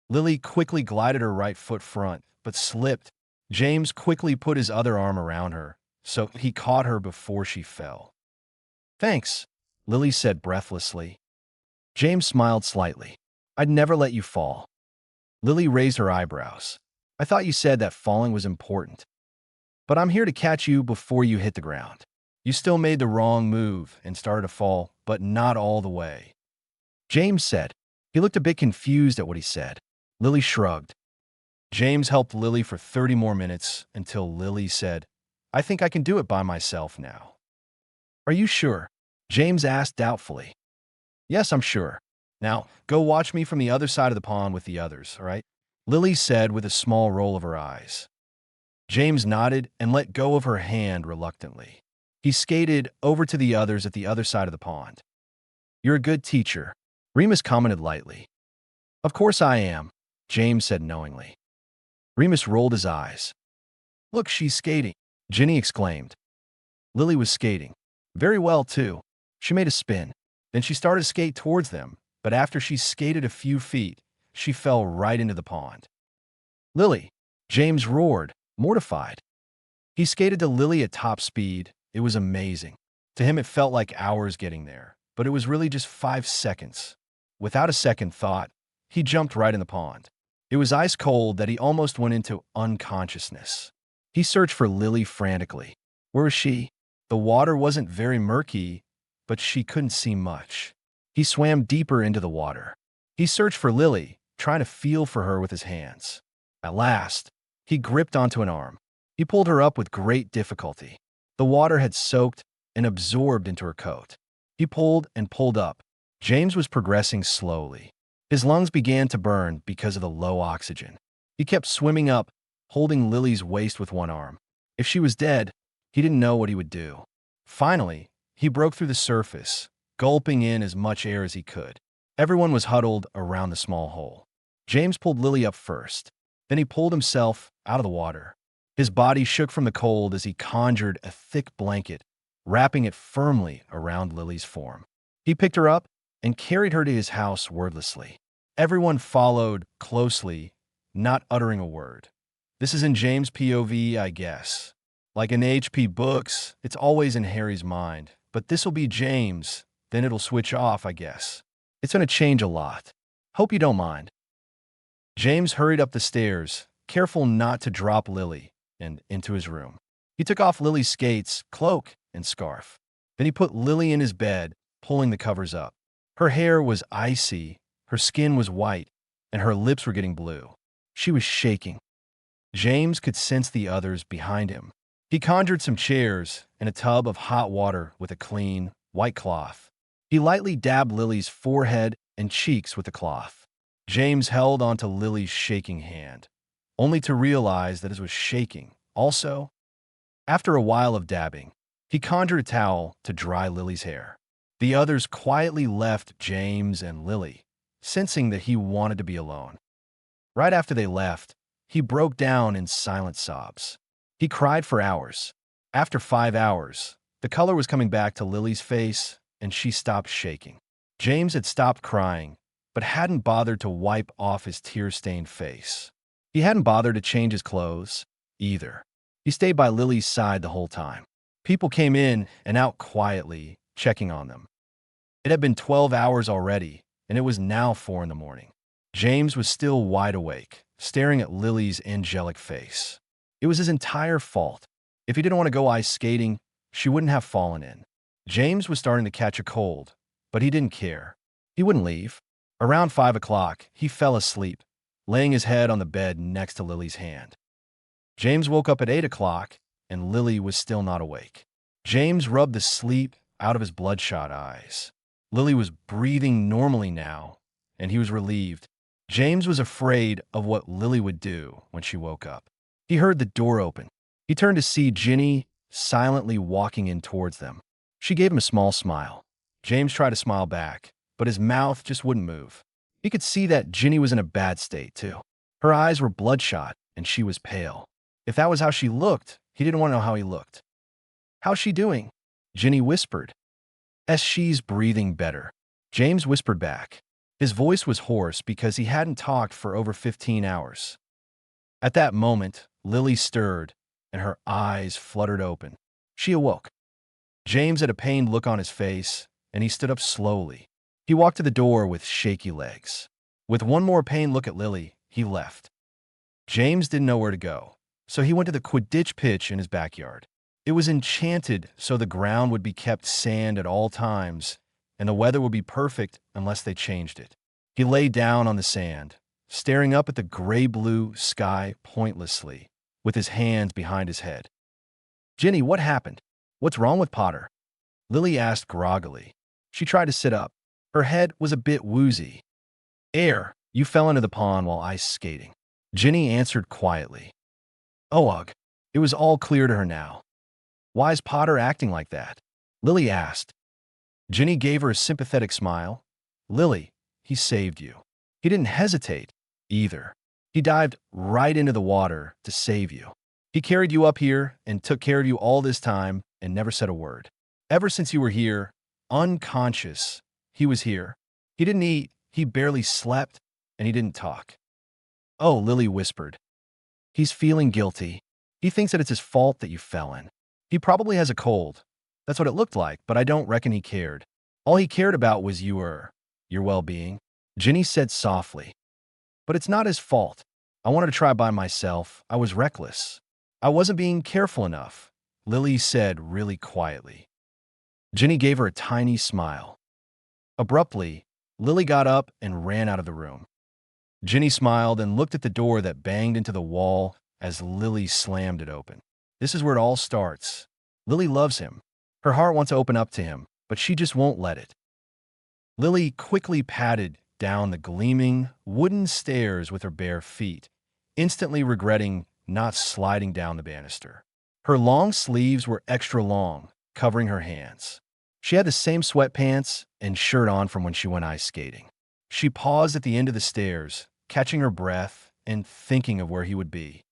S1: Lily quickly glided her right foot front, but slipped. James quickly put his other arm around her, so he caught her before she fell. Thanks, Lily said breathlessly. James smiled slightly. I'd never let you fall. Lily raised her eyebrows. I thought you said that falling was important. But I'm here to catch you before you hit the ground. You still made the wrong move and started to fall, but not all the way, James said. He looked a bit confused at what he said. Lily shrugged. James helped Lily for 30 more minutes until Lily said, I think I can do it by myself now. Are you sure? James asked doubtfully. Yes, I'm sure. Now, go watch me from the other side of the pond with the others, all right? Lily said with a small roll of her eyes. James nodded and let go of her hand reluctantly. He skated over to the others at the other side of the pond. You're a good teacher, Remus commented lightly. Of course I am, James said knowingly. Remus rolled his eyes. Look, she's skating, Ginny exclaimed. Lily was skating. Very well, too. She made a spin. Then she started to skate towards them, but after she skated a few feet, she fell right into the pond. Lily, James roared, mortified. He skated to Lily at top speed. It was amazing. To him, it felt like hours getting there, but it was really just 5 seconds. Without a second thought, he jumped right in the pond. It was ice cold that he almost went into unconsciousness. He searched for Lily frantically. Where was she? The water wasn't very murky, but she couldn't see much. He swam deeper into the water. He searched for Lily, trying to feel for her with his hands. At last, he gripped onto an arm. He pulled her up with great difficulty. The water had soaked and absorbed into her coat. He pulled and pulled up. James was progressing slowly. His lungs began to burn because of the low oxygen. He kept swimming up, holding Lily's waist with one arm. If she was dead, he didn't know what he would do. Finally, he broke through the surface, gulping in as much air as he could. Everyone was huddled around the small hole. James pulled Lily up first. Then he pulled himself out of the water. His body shook from the cold as he conjured a thick blanket, wrapping it firmly around Lily's form. He picked her up and carried her to his house wordlessly. Everyone followed closely, not uttering a word. This is in James' POV, I guess. Like in HP books, it's always in Harry's mind, but this'll be James, then it'll switch off, I guess. It's gonna change a lot. Hope you don't mind. James hurried up the stairs, careful not to drop Lily, and into his room. He took off Lily's skates, cloak, and scarf. Then he put Lily in his bed, pulling the covers up. Her hair was icy, her skin was white, and her lips were getting blue. She was shaking. James could sense the others behind him. He conjured some chairs and a tub of hot water with a clean, white cloth. He lightly dabbed Lily's forehead and cheeks with the cloth. James held onto Lily's shaking hand, only to realize that it was shaking. Also, after a while of dabbing, he conjured a towel to dry Lily's hair. The others quietly left James and Lily, sensing that he wanted to be alone. Right after they left, he broke down in silent sobs. He cried for hours. After 5 hours, the color was coming back to Lily's face, and she stopped shaking. James had stopped crying, but hadn't bothered to wipe off his tear-stained face. He hadn't bothered to change his clothes, either. He stayed by Lily's side the whole time. People came in and out quietly, checking on them. It had been 12 hours already, and it was now 4 in the morning. James was still wide awake, staring at Lily's angelic face. It was his entire fault. If he didn't want to go ice skating, she wouldn't have fallen in. James was starting to catch a cold, but he didn't care. He wouldn't leave. Around 5 o'clock, he fell asleep, laying his head on the bed next to Lily's hand. James woke up at 8 o'clock, and Lily was still not awake. James rubbed the sleep out of his bloodshot eyes. Lily was breathing normally now, and he was relieved. James was afraid of what Lily would do when she woke up. He heard the door open. He turned to see Ginny silently walking in towards them. She gave him a small smile. James tried to smile back, but his mouth just wouldn't move. He could see that Ginny was in a bad state, too. Her eyes were bloodshot, and she was pale. If that was how she looked, he didn't want to know how he looked. "How's she doing?" Ginny whispered. "She's breathing better." James whispered back. His voice was hoarse because he hadn't talked for over 15 hours. At that moment, Lily stirred, and her eyes fluttered open. She awoke. James had a pained look on his face, and he stood up slowly. He walked to the door with shaky legs. With one more pained look at Lily, he left. James didn't know where to go, so he went to the Quidditch pitch in his backyard. It was enchanted so the ground would be kept sand at all times, and the weather would be perfect unless they changed it. He lay down on the sand, staring up at the gray-blue sky pointlessly, with his hands behind his head. "Ginny, what happened? What's wrong with Potter?" Lily asked groggily. She tried to sit up. Her head was a bit woozy. You fell into the pond while ice skating." Ginny answered quietly. "Oh, ugh." It was all clear to her now. "Why is Potter acting like that?" Lily asked. Ginny gave her a sympathetic smile. "Lily, he saved you. He didn't hesitate, either. He dived right into the water to save you. He carried you up here and took care of you all this time and never said a word. Ever since you were here, unconscious, he was here. He didn't eat, he barely slept, and he didn't talk." "Oh," Lily whispered. "He's feeling guilty. He thinks that it's his fault that you fell in. He probably has a cold. That's what it looked like, but I don't reckon he cared. All he cared about was your well-being." Ginny said softly. "But it's not his fault. I wanted to try by myself. I was reckless. I wasn't being careful enough," Lily said really quietly. Ginny gave her a tiny smile. Abruptly, Lily got up and ran out of the room. Ginny smiled and looked at the door that banged into the wall as Lily slammed it open. This is where it all starts. Lily loves him. Her heart wants to open up to him, but she just won't let it. Lily quickly padded down the gleaming wooden stairs with her bare feet, instantly regretting not sliding down the banister. Her long sleeves were extra long, covering her hands. She had the same sweatpants and shirt on from when she went ice skating. She paused at the end of the stairs, catching her breath and thinking of where he would be.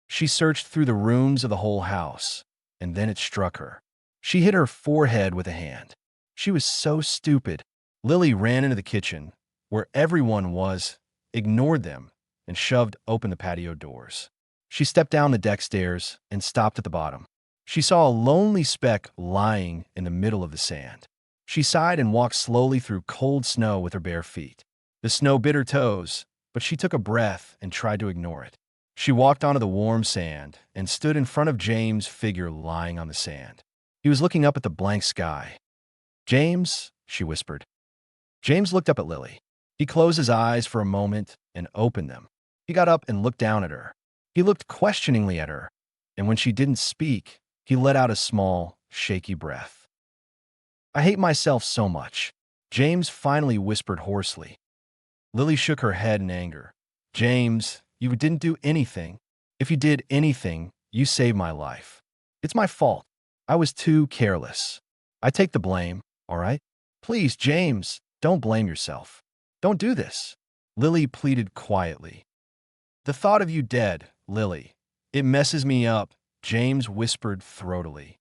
S1: She searched through the rooms of the whole house, and then it struck her. She hit her forehead with a hand. She was so stupid. Lily ran into the kitchen, where everyone was, ignored them, and shoved open the patio doors. She stepped down the deck stairs and stopped at the bottom. She saw a lonely speck lying in the middle of the sand. She sighed and walked slowly through cold snow with her bare feet. The snow bit her toes, but she took a breath and tried to ignore it. She walked onto the warm sand and stood in front of James' figure lying on the sand. He was looking up at the blank sky. "James," she whispered. James looked up at Lily. He closed his eyes for a moment and opened them. He got up and looked down at her. He looked questioningly at her, and when she didn't speak, he let out a small, shaky breath. "I hate myself so much," James finally whispered hoarsely. Lily shook her head in anger. "James, you didn't do anything. If you did anything, you saved my life. It's my fault. I was too careless. I take the blame, all right? Please, James, don't blame yourself. Don't do this," Lily pleaded quietly. "The thought of you dead, Lily, it messes me up," James whispered throatily.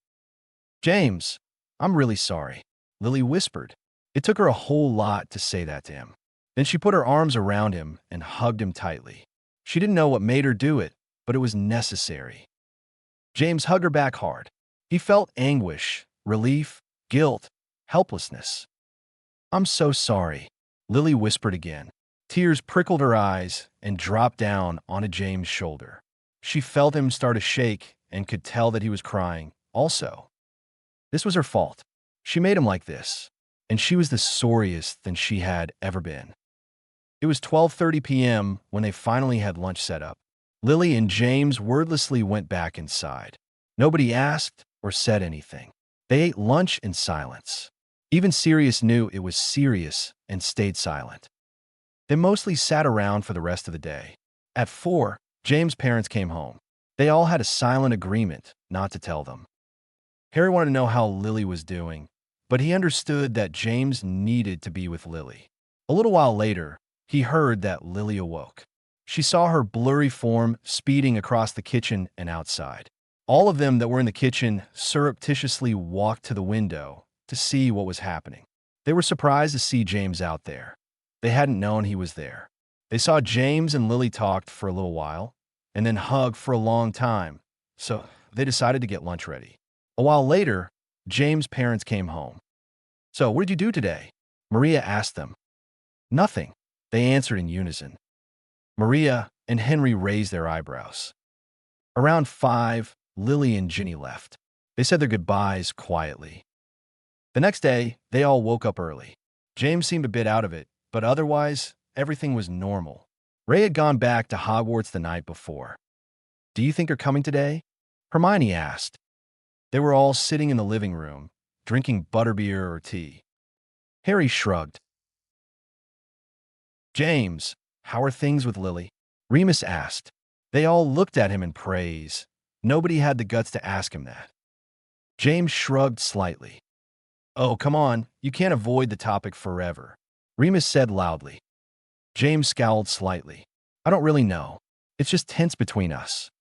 S1: "James, I'm really sorry," Lily whispered. It took her a whole lot to say that to him. Then she put her arms around him and hugged him tightly. She didn't know what made her do it, but it was necessary. James hugged her back hard. He felt anguish, relief, guilt, helplessness. "I'm so sorry," Lily whispered again. Tears prickled her eyes and dropped down onto James' shoulder. She felt him start to shake and could tell that he was crying. Also, this was her fault. She made him like this, and she was the sorriest than she had ever been. It was 12:30 p.m. when they finally had lunch set up. Lily and James wordlessly went back inside. Nobody asked or said anything. They ate lunch in silence. Even Sirius knew it was serious and stayed silent. They mostly sat around for the rest of the day. At 4, James' parents came home. They all had a silent agreement not to tell them. Harry wanted to know how Lily was doing, but he understood that James needed to be with Lily. A little while later, he heard that Lily awoke. She saw her blurry form speeding across the kitchen and outside. All of them that were in the kitchen surreptitiously walked to the window to see what was happening. They were surprised to see James out there. They hadn't known he was there. They saw James and Lily talked for a little while, and then hugged for a long time, so they decided to get lunch ready. A while later, James' parents came home. "So, what did you do today?" Maria asked them. "Nothing," they answered in unison. Maria and Henry raised their eyebrows. Around 5, Lily and Ginny left. They said their goodbyes quietly. The next day, they all woke up early. James seemed a bit out of it, but otherwise, everything was normal. Ray had gone back to Hogwarts the night before. "Do you think you're coming today?" Hermione asked. They were all sitting in the living room, drinking butterbeer or tea. Harry shrugged. "James, how are things with Lily?" Remus asked. They all looked at him in praise. Nobody had the guts to ask him that. James shrugged slightly. "Oh, come on, you can't avoid the topic forever," Remus said loudly. James scowled slightly. "I don't really know. It's just tense between us."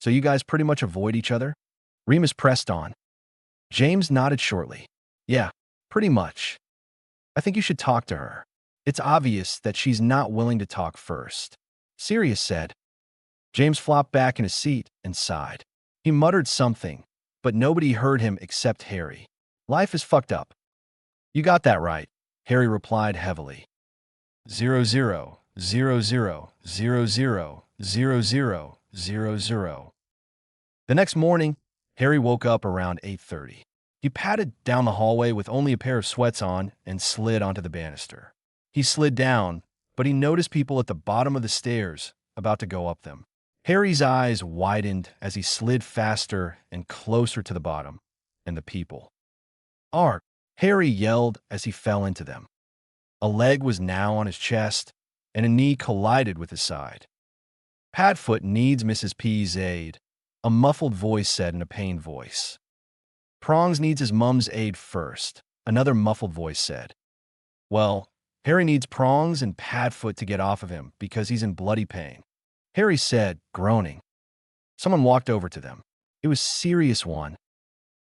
S1: "So you guys pretty much avoid each other?" Remus pressed on. James nodded shortly. "Yeah, pretty much. I think you should talk to her. It's obvious that she's not willing to talk first," Sirius said. James flopped back in his seat and sighed. He muttered something, but nobody heard him except Harry. "Life is fucked up." "You got that right," Harry replied heavily. 0000000000. The next morning, Harry woke up around 8:30. He padded down the hallway with only a pair of sweats on and slid onto the banister. He slid down, but he noticed people at the bottom of the stairs about to go up them. Harry's eyes widened as he slid faster and closer to the bottom, and the people. "Ark!" Harry yelled as he fell into them. A leg was now on his chest, and a knee collided with his side. "Padfoot needs Mrs. P's aid," a muffled voice said in a pained voice. "Prongs needs his mum's aid first," another muffled voice said. "Well, Harry needs Prongs and Padfoot to get off of him because he's in bloody pain," Harry said, groaning. Someone walked over to them. It was Sirius One.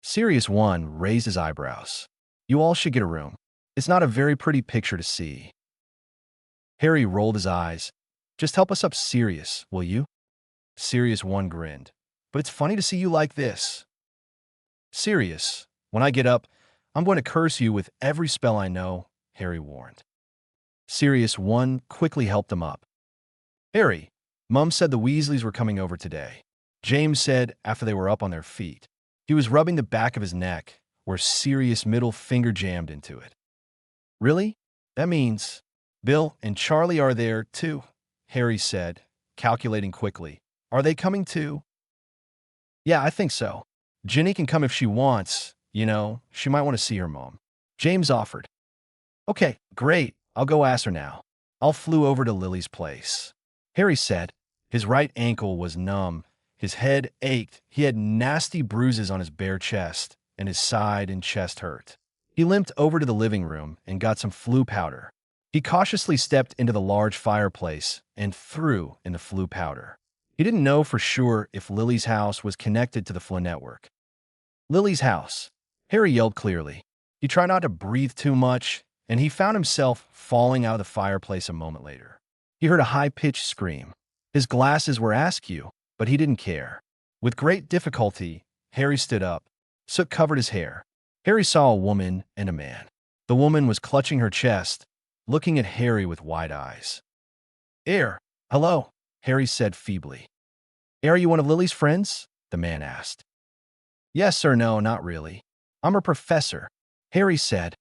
S1: Sirius One raised his eyebrows. "You all should get a room. It's not a very pretty picture to see." Harry rolled his eyes. "Just help us up, Sirius, will you?" Sirius One grinned. "But it's funny to see you like this." "Sirius, when I get up, I'm going to curse you with every spell I know," Harry warned. Sirius One quickly helped him up. "Harry, Mum said the Weasleys were coming over today," James said after they were up on their feet. He was rubbing the back of his neck, where Sirius' middle finger jammed into it. "Really? That means Bill and Charlie are there, too," Harry said, calculating quickly. "Are they coming too?" "Yeah, I think so. Ginny can come if she wants. You know, she might want to see her mom," James offered. "Okay, great. I'll go ask her now. I'll flew over to Lily's place," Harry said. His right ankle was numb. His head ached. He had nasty bruises on his bare chest, and his side and chest hurt. He limped over to the living room and got some flu powder. He cautiously stepped into the large fireplace and threw in the flu powder. He didn't know for sure if Lily's house was connected to the flu network. "Lily's house," Harry yelled clearly. He tried not to breathe too much, and he found himself falling out of the fireplace a moment later. He heard a high-pitched scream. His glasses were askew, but he didn't care. With great difficulty, Harry stood up. Soot covered his hair. Harry saw a woman and a man. The woman was clutching her chest, looking at Harry with wide eyes. Hello, Harry said feebly. Are you one of Lily's friends? The man asked. Yes or no, not really. I'm her professor, Harry said.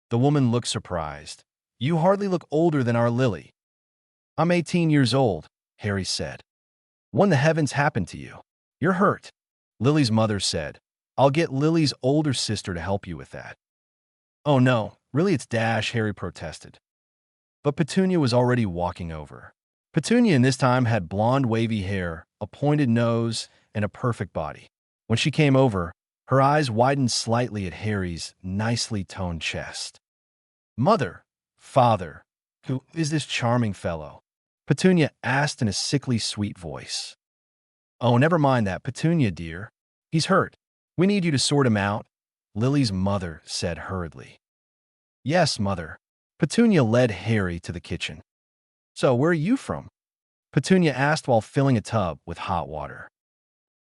S1: The woman looked surprised. You hardly look older than our Lily. I'm 18 years old, Harry said. What in the heavens happened to you? You're hurt, Lily's mother said. I'll get Lily's older sister to help you with that. Oh no, really it's Dash, Harry protested. But Petunia was already walking over. Petunia in this time had blonde wavy hair, a pointed nose, and a perfect body. When she came over, her eyes widened slightly at Harry's nicely toned chest. Mother, father, who is this charming fellow? Petunia asked in a sickly sweet voice. Oh, never mind that, Petunia, dear. He's hurt. We need you to sort him out, Lily's mother said hurriedly. Yes, mother. Petunia led Harry to the kitchen. So, where are you from? Petunia asked while filling a tub with hot water.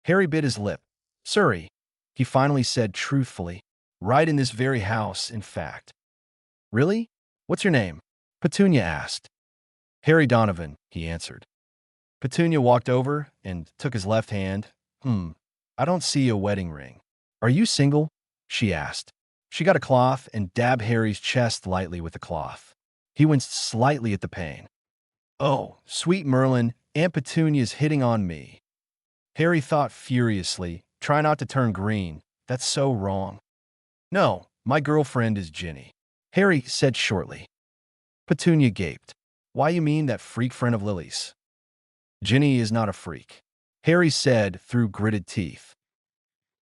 S1: Harry bit his lip. Surrey, he finally said truthfully. Right in this very house, in fact. Really? What's your name? Petunia asked. Harry Donovan, he answered. Petunia walked over and took his left hand. I don't see a wedding ring. Are you single? She asked. She got a cloth and dabbed Harry's chest lightly with the cloth. He winced slightly at the pain. Oh, sweet Merlin, Aunt Petunia's hitting on me. Harry thought furiously. Try not to turn green. That's so wrong. No, my girlfriend is Ginny, Harry said shortly. Petunia gaped. Why you mean that freak friend of Lily's? Ginny is not a freak, Harry said through gritted teeth.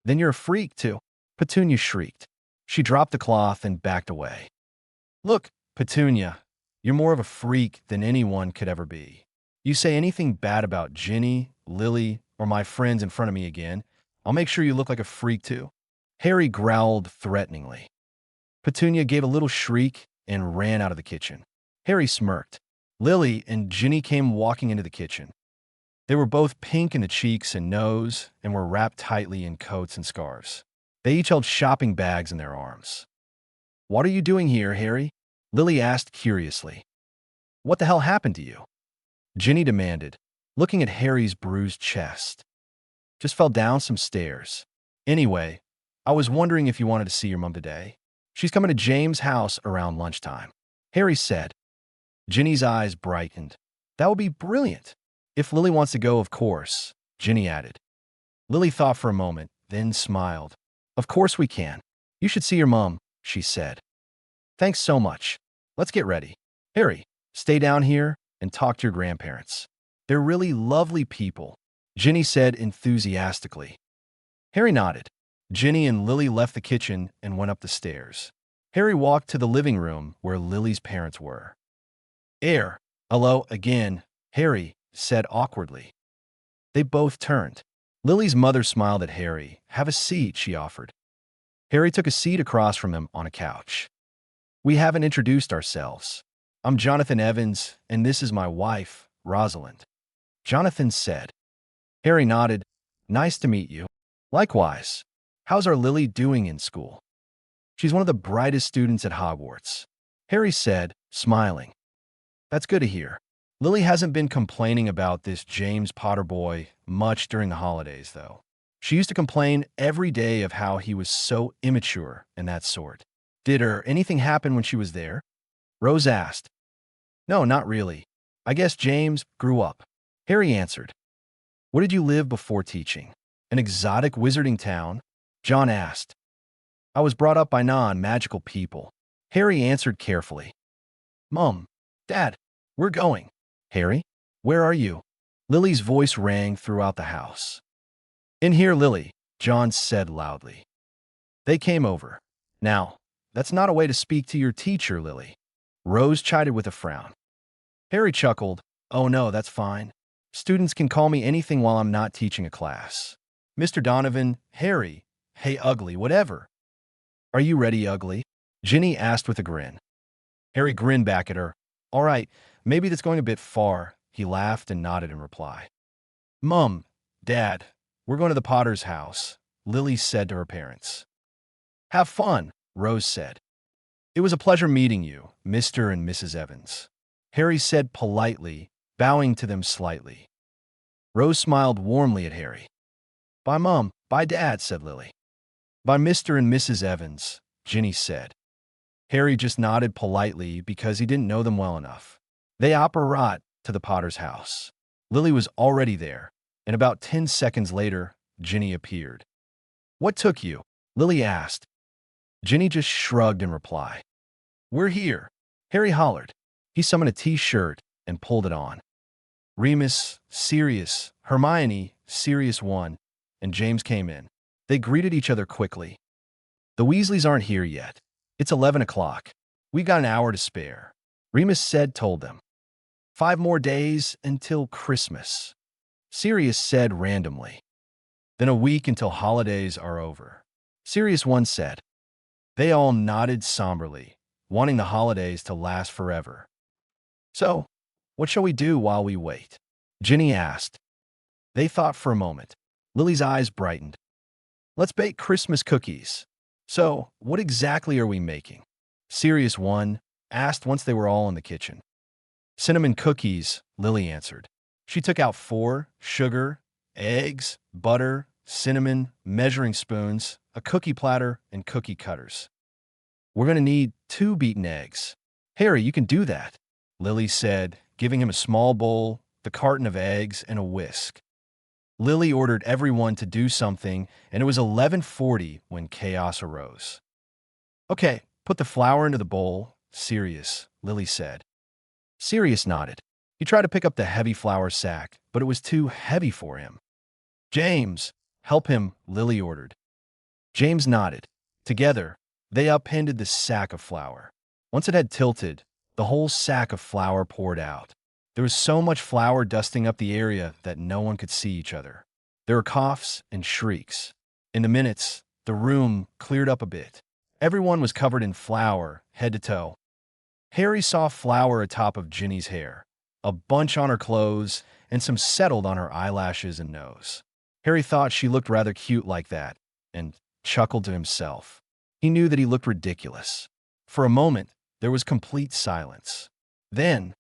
S1: Then you're a freak too, Petunia shrieked. She dropped the cloth and backed away. Look, Petunia, you're more of a freak than anyone could ever be. You say anything bad about Ginny, Lily, or my friends in front of me again, I'll make sure you look like a freak too. Harry growled threateningly. Petunia gave a little shriek and ran out of the kitchen. Harry smirked. Lily and Ginny came walking into the kitchen. They were both pink in the cheeks and nose and were wrapped tightly in coats and scarves. They each held shopping bags in their arms. What are you doing here, Harry? Lily asked curiously. What the hell happened to you? Ginny demanded, looking at Harry's bruised chest. Just fell down some stairs. Anyway, I was wondering if you wanted to see your mom today. She's coming to James' house around lunchtime, Harry said. Ginny's eyes brightened. That would be brilliant. If Lily wants to go, of course, Ginny added. Lily thought for a moment, then smiled. Of course we can. You should see your mom, she said. Thanks so much. Let's get ready. Harry, stay down here and talk to your grandparents. They're really lovely people, Ginny said enthusiastically. Harry nodded. Ginny and Lily left the kitchen and went up the stairs. Harry walked to the living room where Lily's parents were. Hello again, Harry said awkwardly. They both turned. Lily's mother smiled at Harry. Have a seat, she offered. Harry took a seat across from him on a couch. We haven't introduced ourselves. I'm Jonathan Evans, and this is my wife, Rosalind, Jonathan said. Harry nodded. Nice to meet you. Likewise. How's our Lily doing in school? She's one of the brightest students at Hogwarts, Harry said, smiling. That's good to hear. Lily hasn't been complaining about this James Potter boy much during the holidays, though. She used to complain every day of how he was so immature and that sort. Did anything happen when she was there? Rose asked. No, not really. I guess James grew up, Harry answered. Where did you live before teaching? An exotic wizarding town? John asked. I was brought up by non-magical people, Harry answered carefully. Mom, Dad, we're going. Harry, where are you? Lily's voice rang throughout the house. In here, Lily, John said loudly. They came over. Now, that's not a way to speak to your teacher, Lily, Rose chided with a frown. Harry chuckled. Oh no, that's fine. Students can call me anything while I'm not teaching a class. Mr. Donovan, Harry, hey Ugly, whatever. Are you ready, Ugly? Ginny asked with a grin. Harry grinned back at her. All right, maybe that's going a bit far. He laughed and nodded in reply. Mom, Dad, we're going to the Potter's house. Lily said to her parents. Have fun, Rose said. It was a pleasure meeting you, Mr. and Mrs. Evans, Harry said politely, bowing to them slightly. Rose smiled warmly at Harry. Bye, Mom. Bye, Dad, said Lily. Bye, Mr. and Mrs. Evans, Ginny said. Harry just nodded politely because he didn't know them well enough. They apparat to the Potter's house. Lily was already there, and about 10 seconds later, Ginny appeared. What took you? Lily asked. Ginny just shrugged in reply. We're here, Harry hollered. He summoned a t-shirt and pulled it on. Remus, Sirius, Hermione, Sirius 1, and James came in. They greeted each other quickly. The Weasleys aren't here yet. It's 11 o'clock. We got an hour to spare, Remus told them. 5 more days until Christmas, Sirius said randomly. Then a week until holidays are over, Sirius 1 said. They all nodded somberly, wanting the holidays to last forever. So, what shall we do while we wait? Ginny asked. They thought for a moment. Lily's eyes brightened. Let's bake Christmas cookies. So, what exactly are we making? Sirius 1 asked once they were all in the kitchen. Cinnamon cookies, Lily answered. She took out 4, sugar, eggs, butter, cinnamon, measuring spoons, a cookie platter, and cookie cutters. We're going to need 2 beaten eggs. Harry, you can do that, Lily said, giving him a small bowl, the carton of eggs, and a whisk. Lily ordered everyone to do something, and it was 11:40 when chaos arose. Okay, put the flour into the bowl, Sirius, Lily said. Sirius nodded. He tried to pick up the heavy flour sack, but it was too heavy for him. James, help him, Lily ordered. James nodded. Together, they upended the sack of flour. Once it had tilted, the whole sack of flour poured out. There was so much flour dusting up the area that no one could see each other. There were coughs and shrieks. In the minutes, the room cleared up a bit. Everyone was covered in flour, head to toe. Harry saw flour atop of Ginny's hair, a bunch on her clothes, and some settled on her eyelashes and nose. Harry thought she looked rather cute like that, and chuckled to himself. He knew that he looked ridiculous. For a moment, there was complete silence. Then,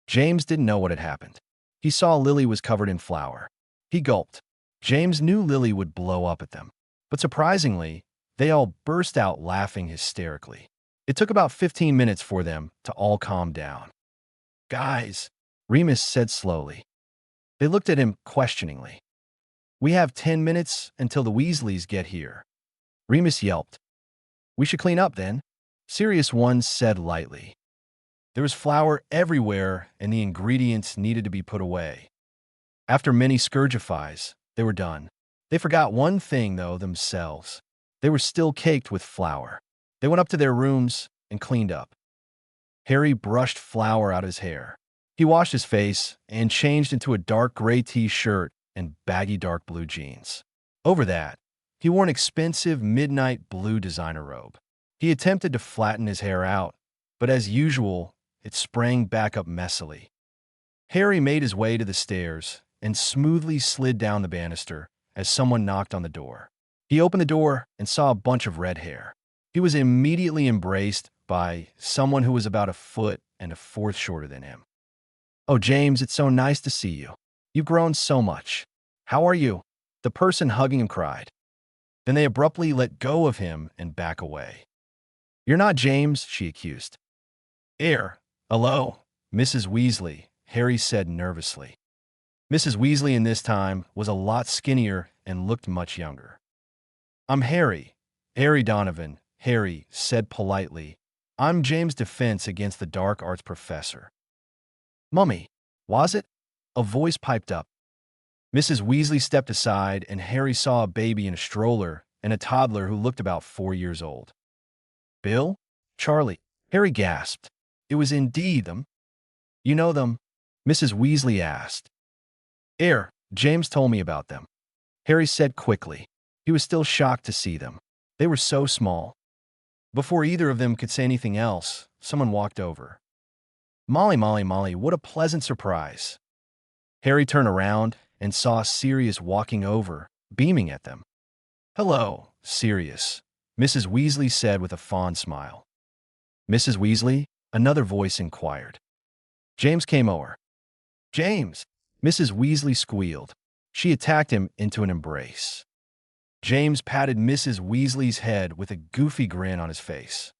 S1: James didn't know what had happened. He saw Lily was covered in flour. He gulped. James knew Lily would blow up at them. But surprisingly, they all burst out laughing hysterically. It took about 15 minutes for them to all calm down. Guys, Remus said slowly. They looked at him questioningly. We have 10 minutes until the Weasleys get here. Remus yelped. We should clean up then, Sirius 1 said lightly. There was flour everywhere, and the ingredients needed to be put away. After many scourgifies, they were done. They forgot one thing, though, themselves. They were still caked with flour. They went up to their rooms and cleaned up. Harry brushed flour out of his hair. He washed his face and changed into a dark gray t-shirt and baggy dark blue jeans. Over that, he wore an expensive midnight blue designer robe. He attempted to flatten his hair out, but as usual, it sprang back up messily. Harry made his way to the stairs and smoothly slid down the banister as someone knocked on the door. He opened the door and saw a bunch of red hair. He was immediately embraced by someone who was about a foot and a fourth shorter than him. Oh, James, it's so nice to see you. You've grown so much. How are you? The person hugging him cried. Then they abruptly let go of him and back away. You're not James, she accused. Hello, Mrs. Weasley, Harry said nervously. Mrs. Weasley in this time was a lot skinnier and looked much younger. I'm Harry Donovan, Harry said politely. I'm James' defense against the dark arts professor. Mummy, was it? A voice piped up. Mrs. Weasley stepped aside, and Harry saw a baby in a stroller and a toddler who looked about 4 years old. Bill? Charlie? Harry gasped. It was indeed them. You know them? Mrs. Weasley asked. James told me about them, Harry said quickly. He was still shocked to see them. They were so small. Before either of them could say anything else, someone walked over. Molly, what a pleasant surprise. Harry turned around and saw Sirius walking over, beaming at them. Hello, Sirius, Mrs. Weasley said with a fond smile. Mrs. Weasley? Another voice inquired. James came over. James! Mrs. Weasley squealed. She attacked him into an embrace. James patted Mrs. Weasley's head with a goofy grin on his face.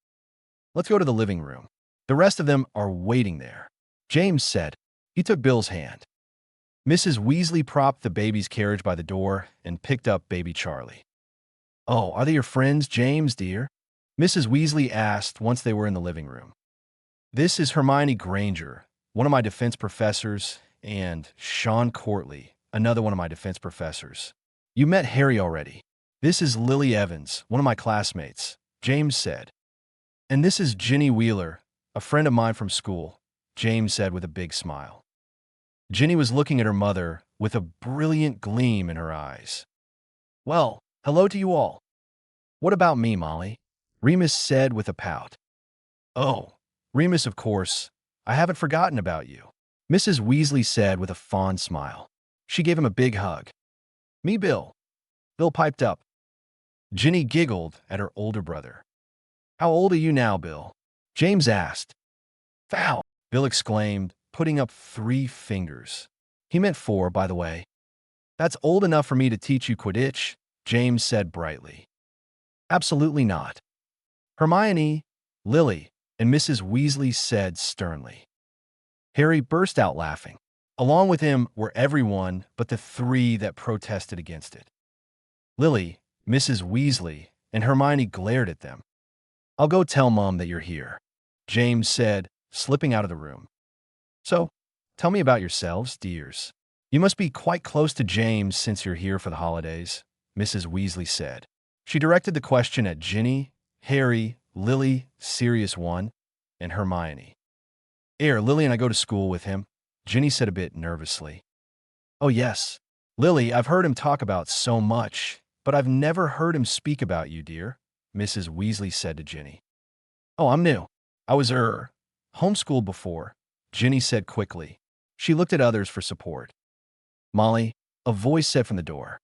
S1: Let's go to the living room. The rest of them are waiting there, James said. He took Bill's hand. Mrs. Weasley propped the baby's carriage by the door and picked up baby Charlie. Oh, are they your friends, James, dear? Mrs. Weasley asked once they were in the living room. This is Hermione Granger, one of my defense professors, and Sean Courtley, another one of my defense professors. You met Harry already. This is Lily Evans, one of my classmates, James said. And this is Ginny Wheeler, a friend of mine from school, James said with a big smile. Ginny was looking at her mother with a brilliant gleam in her eyes. Well, hello to you all. What about me, Molly? Remus said with a pout. Oh, Remus, of course. I haven't forgotten about you, Mrs. Weasley said with a fond smile. She gave him a big hug. Me, Bill. Bill piped up. Ginny giggled at her older brother. How old are you now, Bill? James asked. Foul, Bill exclaimed, putting up 3 fingers. He meant 4, by the way. That's old enough for me to teach you Quidditch, James said brightly. Absolutely not. Hermione, Lily, and Mrs. Weasley said sternly. Harry burst out laughing. Along with him were everyone but the 3 that protested against it. Lily, Mrs. Weasley, and Hermione glared at them. I'll go tell Mom that you're here, James said, slipping out of the room. So, tell me about yourselves, dears. You must be quite close to James since you're here for the holidays, Mrs. Weasley said. She directed the question at Ginny, Harry, Lily, Sirius 1, and Hermione. Lily and I go to school with him, Ginny said a bit nervously. Oh yes, Lily, I've heard him talk about so much, but I've never heard him speak about you, dear, Mrs. Weasley said to Ginny. Oh, I'm new. I was, homeschooled before, Ginny said quickly. She looked at others for support. Molly, a voice said from the door.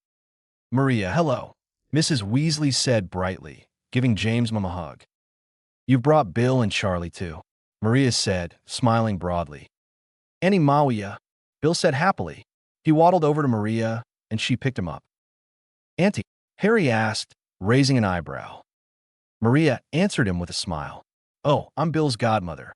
S1: Maria, hello, Mrs. Weasley said brightly, giving James' mom a hug. You've brought Bill and Charlie too, Maria said, smiling broadly. Annie Mawia, Bill said happily. He waddled over to Maria, and she picked him up. Auntie, Harry asked, raising an eyebrow. Maria answered him with a smile. Oh, I'm Bill's godmother,